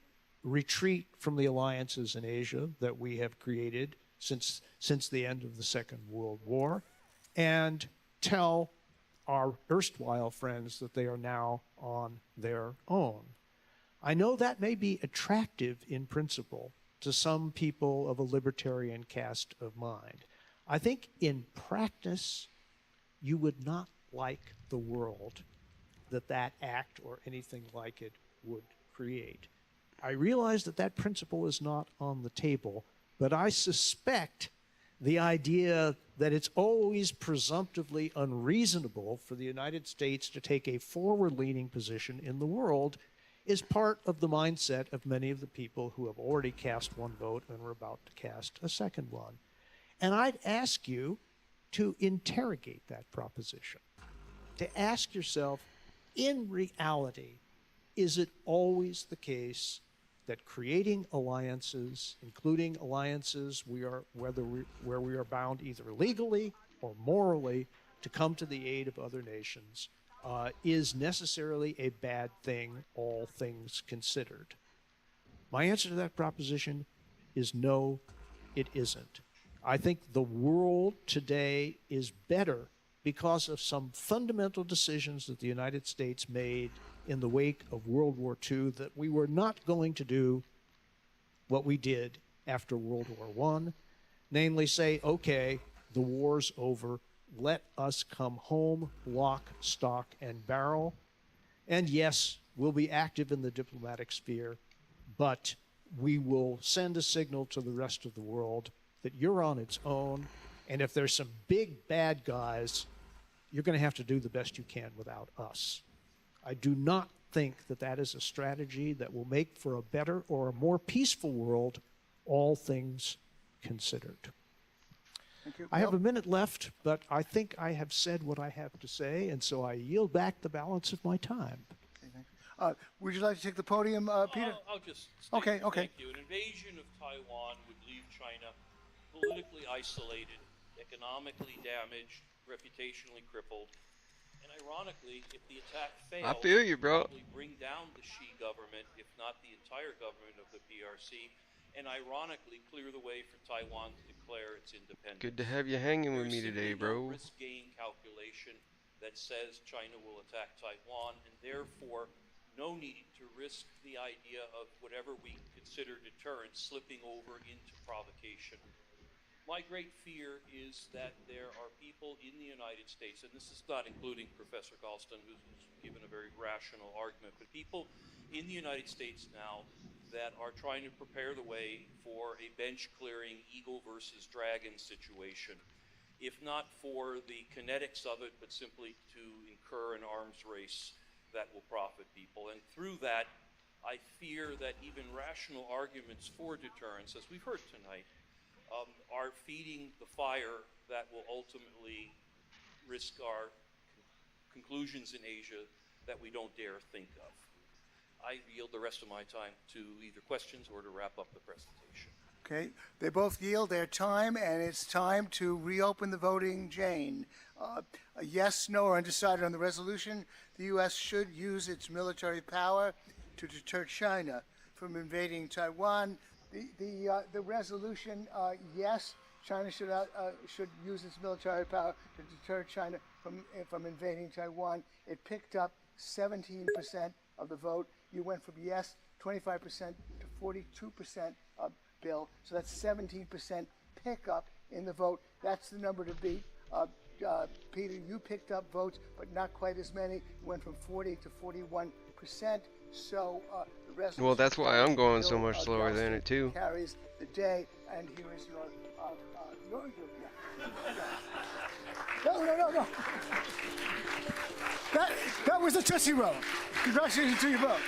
retreat from the alliances in Asia that we have created since the end of the Second World War, and tell our erstwhile friends that they are now on their own. I know that may be attractive in principle to some people of a libertarian cast of mind. I think in practice, you would not like the world that act or anything like it would create. I realize that principle is not on the table, but I suspect the idea that it's always presumptively unreasonable for the United States to take a forward-leaning position in the world is part of the mindset of many of the people who have already cast one vote and are about to cast a second one. And I'd ask you to interrogate that proposition, to ask yourself, in reality, is it always the case that creating alliances, including alliances where we are bound either legally or morally to come to the aid of other nations, is necessarily a bad thing, all things considered? My answer to that proposition is no, it isn't. I think the world today is better because of some fundamental decisions that the United States made in the wake of World War II, that we were not going to do what we did after World War I, namely say, okay, the war's over, let us come home, lock, stock, and barrel. And yes, we'll be active in the diplomatic sphere, but we will send a signal to the rest of the world that you're on its own, and if there's some big bad guys, you're going to have to do the best you can without us. I do not think that that is a strategy that will make for a better or a more peaceful world, all things considered. Thank you. I have a minute left, but I think I have said what I have to say, and so I yield back the balance of my time. Would you like to take the podium, Peter? I'll just state Okay. thank you. An invasion of Taiwan would leave China politically isolated, economically damaged, reputationally crippled, and ironically, if the attack fails, I feel you, bro. probably bring down the Xi government, if not the entire government of the PRC, and ironically clear the way for Taiwan to declare its independence. Good to have you hanging with There's me today, simply no bro. risk-gain calculation that says China will attack Taiwan, and therefore no need to risk the idea of whatever we consider deterrence slipping over into provocation. My great fear is that there are people in the United States, and this is not including Professor Galston, who's given a very rational argument, but people in the United States now that are trying to prepare the way for a bench-clearing eagle versus dragon situation, if not for the kinetics of it, but simply to incur an arms race that will profit people. And through that, I fear that even rational arguments for deterrence, as we've heard tonight, are feeding the fire that will ultimately risk our conclusions in Asia that we don't dare think of. I yield the rest of my time to either questions or to wrap up the presentation. Okay, they both yield their time, and it's time to reopen the voting. Jane, a yes, no, or undecided on the resolution. The U.S. should use its military power to deter China from invading Taiwan. The resolution, yes, China should use its military power to deter China from invading Taiwan. It picked up 17% of the vote. You went from yes, 25% to 42%, Bill. So that's 17% pickup in the vote. That's the number to beat. Peter, you picked up votes, but not quite as many. You went from 40 to 41%. So the resolution. Well, that's why I'm going so Bill, much slower than it too. Carries the day, and here is your No. That was a Tootsie Roll. Congratulations to your vote.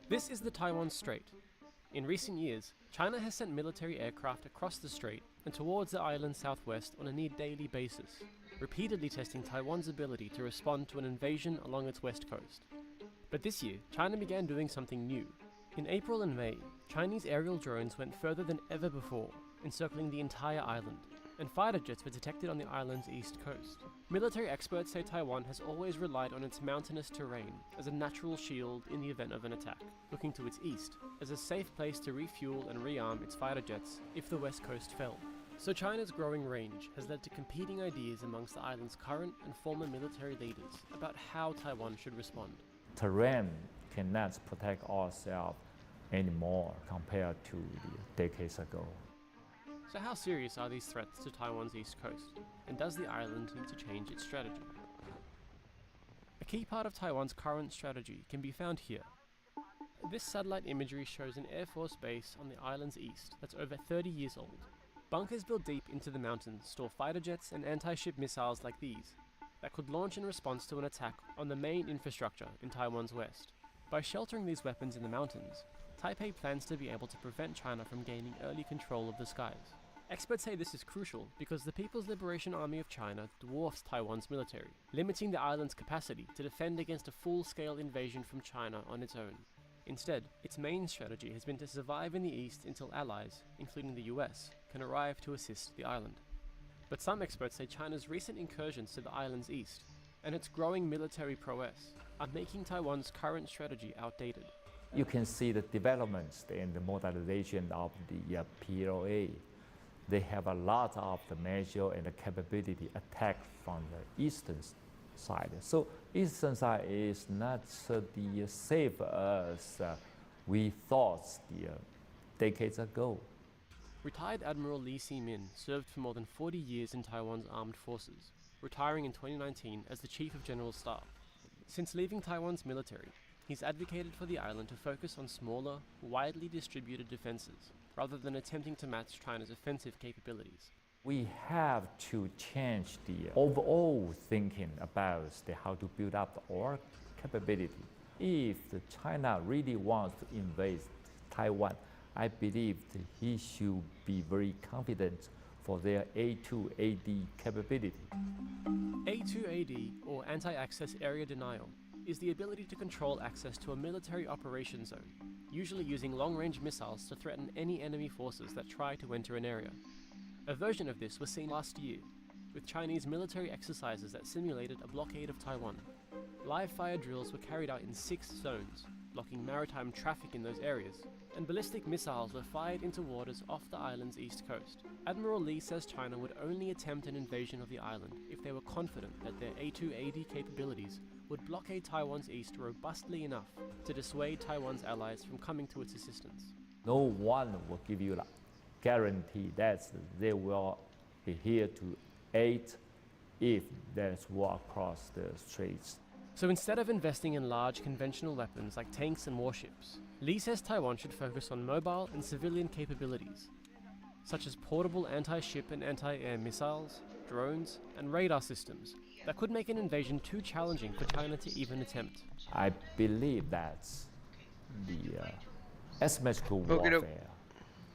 This is the Taiwan Strait. In recent years, China has sent military aircraft across the strait and towards the island's southwest on a near-daily basis, repeatedly testing Taiwan's ability to respond to an invasion along its west coast. But this year, China began doing something new. In April and May, Chinese aerial drones went further than ever before, encircling the entire island, and fighter jets were detected on the island's east coast. Military experts say Taiwan has always relied on its mountainous terrain as a natural shield in the event of an attack, looking to its east as a safe place to refuel and rearm its fighter jets if the west coast fell. So China's growing range has led to competing ideas amongst the island's current and former military leaders about how Taiwan should respond. Terrain cannot protect ourselves anymore compared to decades ago. So how serious are these threats to Taiwan's east coast, and does the island need to change its strategy? A key part of Taiwan's current strategy can be found here. This satellite imagery shows an Air Force base on the island's east that's over 30 years old. Bunkers built deep into the mountains store fighter jets and anti-ship missiles like these that could launch in response to an attack on the main infrastructure in Taiwan's west. By sheltering these weapons in the mountains, Taipei plans to be able to prevent China from gaining early control of the skies. Experts say this is crucial because the People's Liberation Army of China dwarfs Taiwan's military, limiting the island's capacity to defend against a full-scale invasion from China on its own. Instead, its main strategy has been to survive in the east until allies, including the US, can arrive to assist the island. But some experts say China's recent incursions to the island's east and its growing military prowess are making Taiwan's current strategy outdated. You can see the developments and the modernization of the PLA. They have a lot of the measure and the capability attack from the eastern side. So eastern side is not the safe as we thought decades ago. Retired Admiral Lee Si-min served for more than 40 years in Taiwan's armed forces, retiring in 2019 as the Chief of General Staff. Since leaving Taiwan's military, he's advocated for the island to focus on smaller, widely distributed defenses, rather than attempting to match China's offensive capabilities. We have to change the overall thinking about how to build up our capability. If China really wants to invade Taiwan, I believe that he should be very confident for their A2AD capability. A2AD, or Anti-Access Area Denial, is the ability to control access to a military operation zone, usually using long-range missiles to threaten any enemy forces that try to enter an area. A version of this was seen last year, with Chinese military exercises that simulated a blockade of Taiwan. Live fire drills were carried out in 6 zones, blocking maritime traffic in those areas, and ballistic missiles were fired into waters off the island's east coast. Admiral Lee says China would only attempt an invasion of the island if they were confident that their A2AD capabilities would blockade Taiwan's east robustly enough to dissuade Taiwan's allies from coming to its assistance. No one will give you a guarantee that they will be here to aid if there's war across the straits. So instead of investing in large conventional weapons like tanks and warships, Lee says Taiwan should focus on mobile and civilian capabilities, such as portable anti-ship and anti-air missiles, drones, and radar systems that could make an invasion too challenging for China to even attempt. I believe that the asymmetrical warfare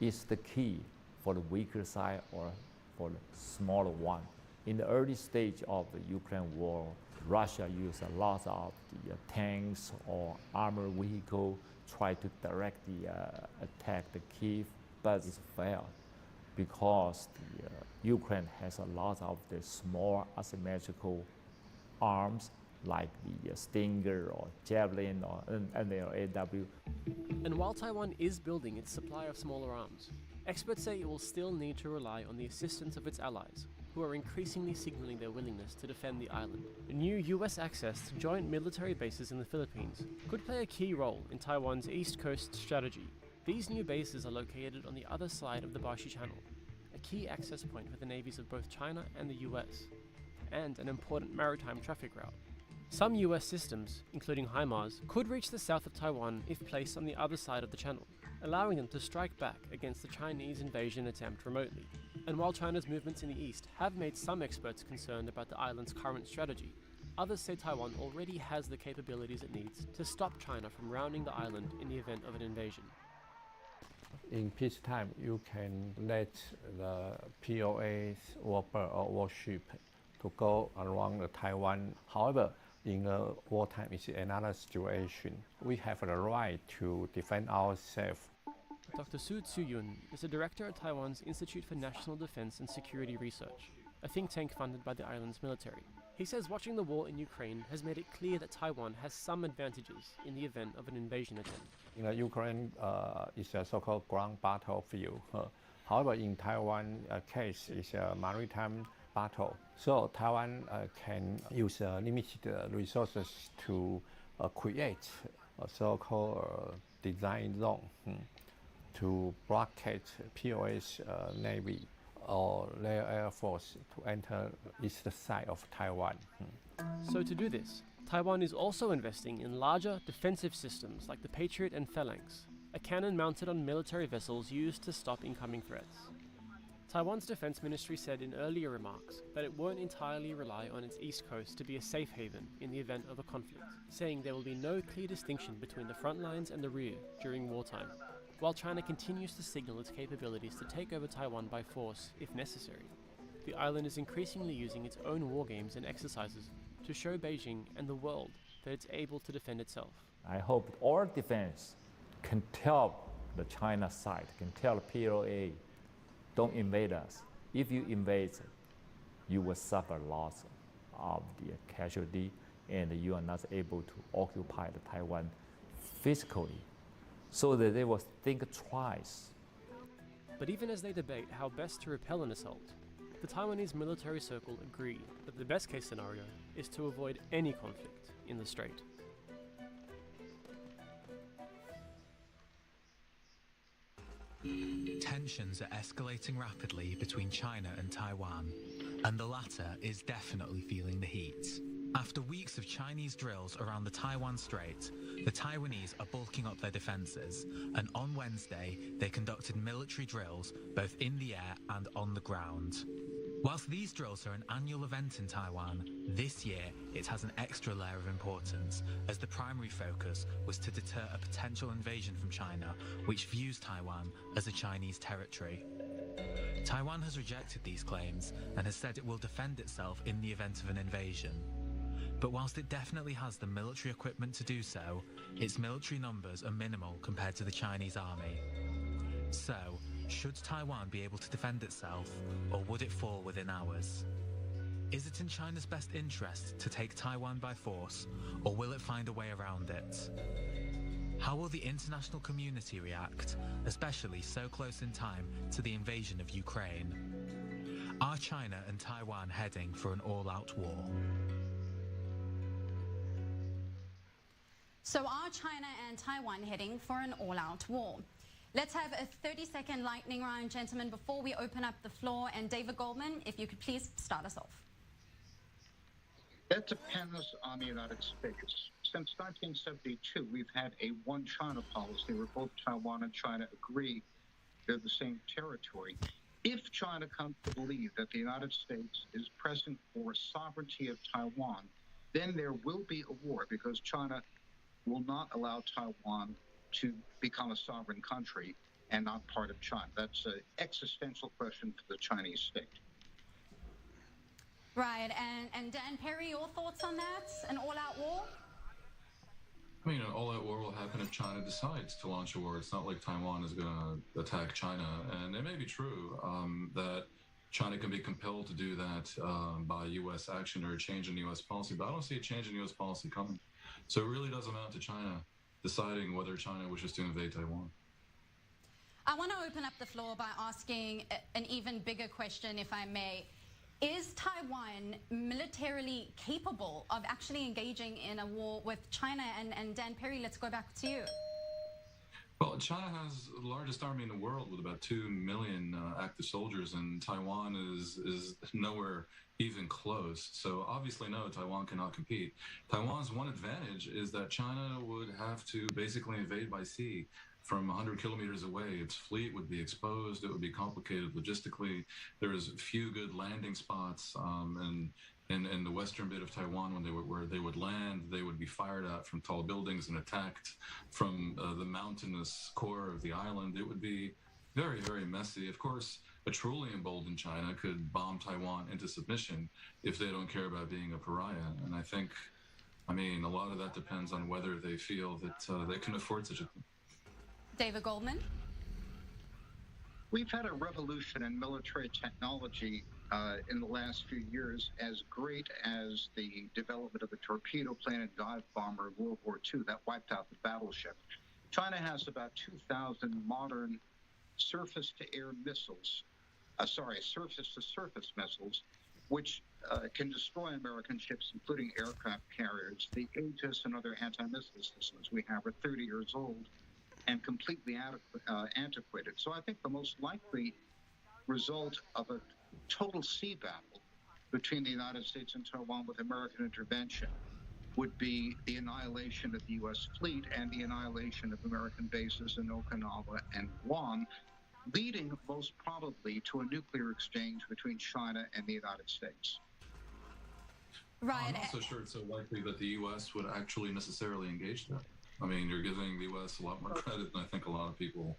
is the key for the weaker side or for the smaller one. In the early stage of the Ukraine war, Russia used a lot of the tanks or armored vehicle, try to direct the attack the Kyiv, but it failed because the, Ukraine has a lot of the small asymmetrical arms like the Stinger or Javelin or NLAW. And while Taiwan is building its supply of smaller arms, experts say it will still need to rely on the assistance of its allies, who are increasingly signaling their willingness to defend the island. The new US access to joint military bases in the Philippines could play a key role in Taiwan's East Coast strategy. These new bases are located on the other side of the Bashi Channel, a key access point for the navies of both China and the US, and an important maritime traffic route. Some US systems, including HIMARS, could reach the south of Taiwan if placed on the other side of the channel, allowing them to strike back against the Chinese invasion attempt remotely. And while China's movements in the east have made some experts concerned about the island's current strategy, others say Taiwan already has the capabilities it needs to stop China from rounding the island in the event of an invasion. In peacetime, you can let the POAs or warship to go around the Taiwan. However, in the wartime, it's another situation. We have the right to defend ourselves. Dr. Su Tsuyun is a director at Taiwan's Institute for National Defense and Security Research, a think tank funded by the island's military. He says watching the war in Ukraine has made it clear that Taiwan has some advantages in the event of an invasion attempt. In the Ukraine, it's a so-called ground battlefield. However, in Taiwan case, it's a maritime battle. So Taiwan can use limited resources to create a so-called design zone to blockade POA's Navy or their Air Force to enter east side of Taiwan. So to do this, Taiwan is also investing in larger defensive systems like the Patriot and Phalanx, a cannon mounted on military vessels used to stop incoming threats. Taiwan's defense ministry said in earlier remarks that it won't entirely rely on its east coast to be a safe haven in the event of a conflict, saying there will be no clear distinction between the front lines and the rear during wartime, while China continues to signal its capabilities to take over Taiwan by force if necessary. The island is increasingly using its own war games and exercises to show Beijing and the world that it's able to defend itself. I hope all defense can tell the China side, can tell PLA, don't invade us. If you invade, you will suffer loss of the casualty, and you are not able to occupy the Taiwan physically, so that they will think twice. But even as they debate how best to repel an assault, the Taiwanese military circle agree that the best case scenario is to avoid any conflict in the strait. Tensions are escalating rapidly between China and Taiwan, and the latter is definitely feeling the heat. After weeks of Chinese drills around the Taiwan Strait, the Taiwanese are bulking up their defences, and on Wednesday they conducted military drills both in the air and on the ground. Whilst these drills are an annual event in Taiwan, this year it has an extra layer of importance, as the primary focus was to deter a potential invasion from China, which views Taiwan as a Chinese territory. Taiwan has rejected these claims and has said it will defend itself in the event of an invasion. But whilst it definitely has the military equipment to do so, its military numbers are minimal compared to the Chinese army. So, should Taiwan be able to defend itself, or would it fall within ours? Is it in China's best interest to take Taiwan by force, or will it find a way around it? How will the international community react, especially so close in time to the invasion of Ukraine? Are China and Taiwan heading for an all-out war? So are China and Taiwan heading for an all-out war? Let's have a 30-second lightning round, gentlemen, before we open up the floor. And David Goldman, if you could please start us off. That depends on the United States. Since 1972, we've had a one-China policy where both Taiwan and China agree they're the same territory. If China comes to believe that the United States is pressing for sovereignty of Taiwan, then there will be a war, because China will not allow Taiwan to become a sovereign country and not part of China. That's an existential question for the Chinese state. Right, and Dan Perry, your thoughts on that? An all-out war? I mean, an all-out war will happen if China decides to launch a war. It's not like Taiwan is going to attack China. And it may be true that China can be compelled to do that by U.S. action or a change in U.S. policy, but I don't see a change in U.S. policy coming. So it really does amount to China deciding whether China wishes to invade Taiwan. I want to open up the floor by asking an even bigger question, if I may. Is Taiwan militarily capable of actually engaging in a war with China? And Dan Perry, let's go back to you. Well, China has the largest army in the world with about 2 million active soldiers, and Taiwan is nowhere even close. So obviously, no, Taiwan cannot compete. Taiwan's one advantage is that China would have to basically invade by sea from 100 kilometers away. Its fleet would be exposed. It would be complicated logistically. There's few good landing spots, and in the western bit of Taiwan, where they would land, they would be fired at from tall buildings and attacked from the mountainous core of the island. It would be very, very messy. Of course, a truly emboldened China could bomb Taiwan into submission if they don't care about being a pariah. And I think, I mean, a lot of that depends on whether they feel that they can afford such a thing. David Goldman? We've had a revolution in military technology in the last few years, as great as the development of the torpedo plane and dive bomber in World War II that wiped out the battleship. China has about 2,000 modern surface-to-air missiles, surface-to-surface missiles, which can destroy American ships, including aircraft carriers. The Aegis and other anti-missile systems we have are 30 years old and completely antiquated. So I think the most likely result of a total sea battle between the United States and Taiwan with American intervention would be the annihilation of the U.S. fleet and the annihilation of American bases in Okinawa and Guam, leading most probably to a nuclear exchange between China and the United States. Right. I'm not so sure it's so likely that the U.S. would actually necessarily engage that. I mean, you're giving the U.S. a lot more credit than I think a lot of people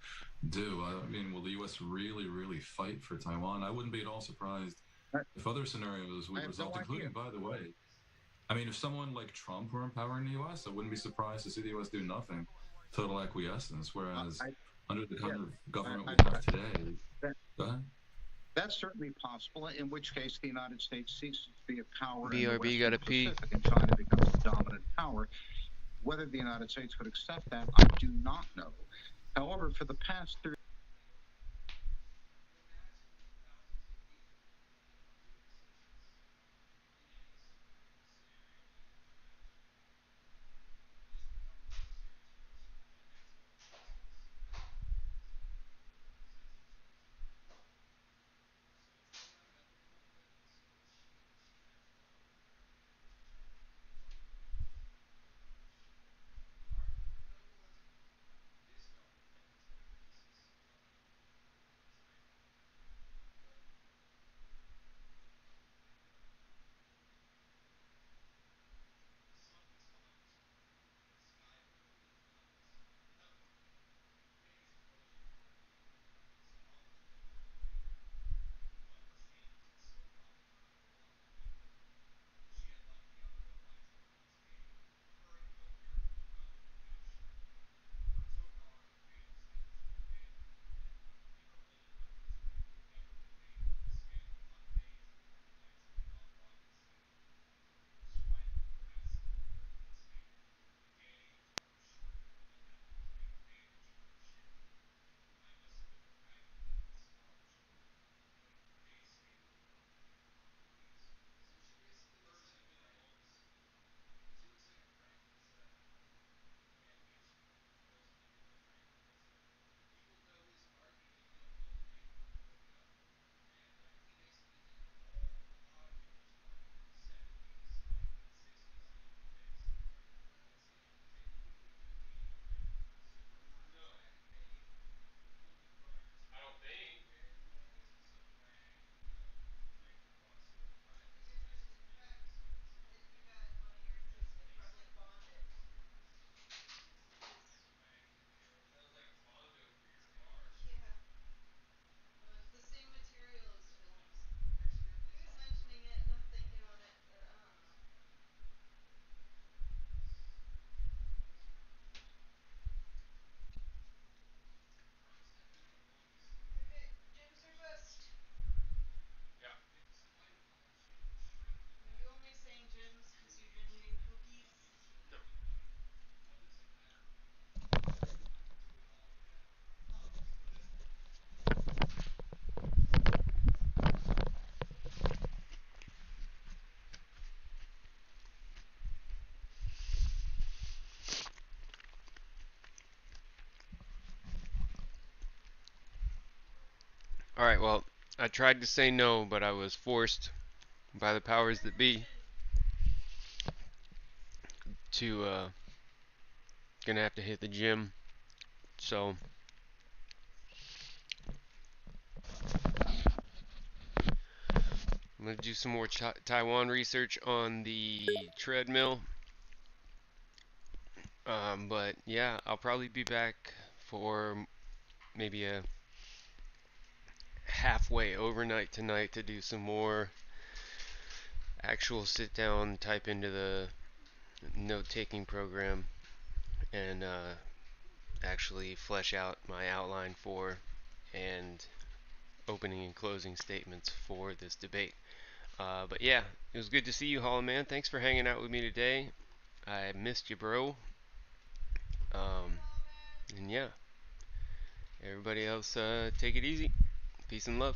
do. I mean, will the U.S. really, really fight for Taiwan? I wouldn't be at all surprised if other scenarios would result, including, by the way, I mean, if someone like Trump were in power in the U.S., I wouldn't be surprised to see the U.S. do nothing, total acquiescence, whereas under the kind of government we have today, go ahead. That's certainly possible, in which case the United States ceases to be a power BRB in the Western gotta pee. Pacific and China becomes the dominant power. Whether the United States would accept that, I do not know. However, for the past 30 Alright, well, I tried to say no, but I was forced by the powers that be to, gonna have to hit the gym. So, I'm gonna do some more Taiwan research on the treadmill. But yeah, I'll probably be back for maybe a halfway overnight tonight to do some more actual sit down, type into the note-taking program, and actually flesh out my outline for and opening and closing statements for this debate. But yeah, it was good to see you, Hollow Man. Thanks for hanging out with me today. I missed you, bro. And yeah, everybody else, take it easy. Peace and love.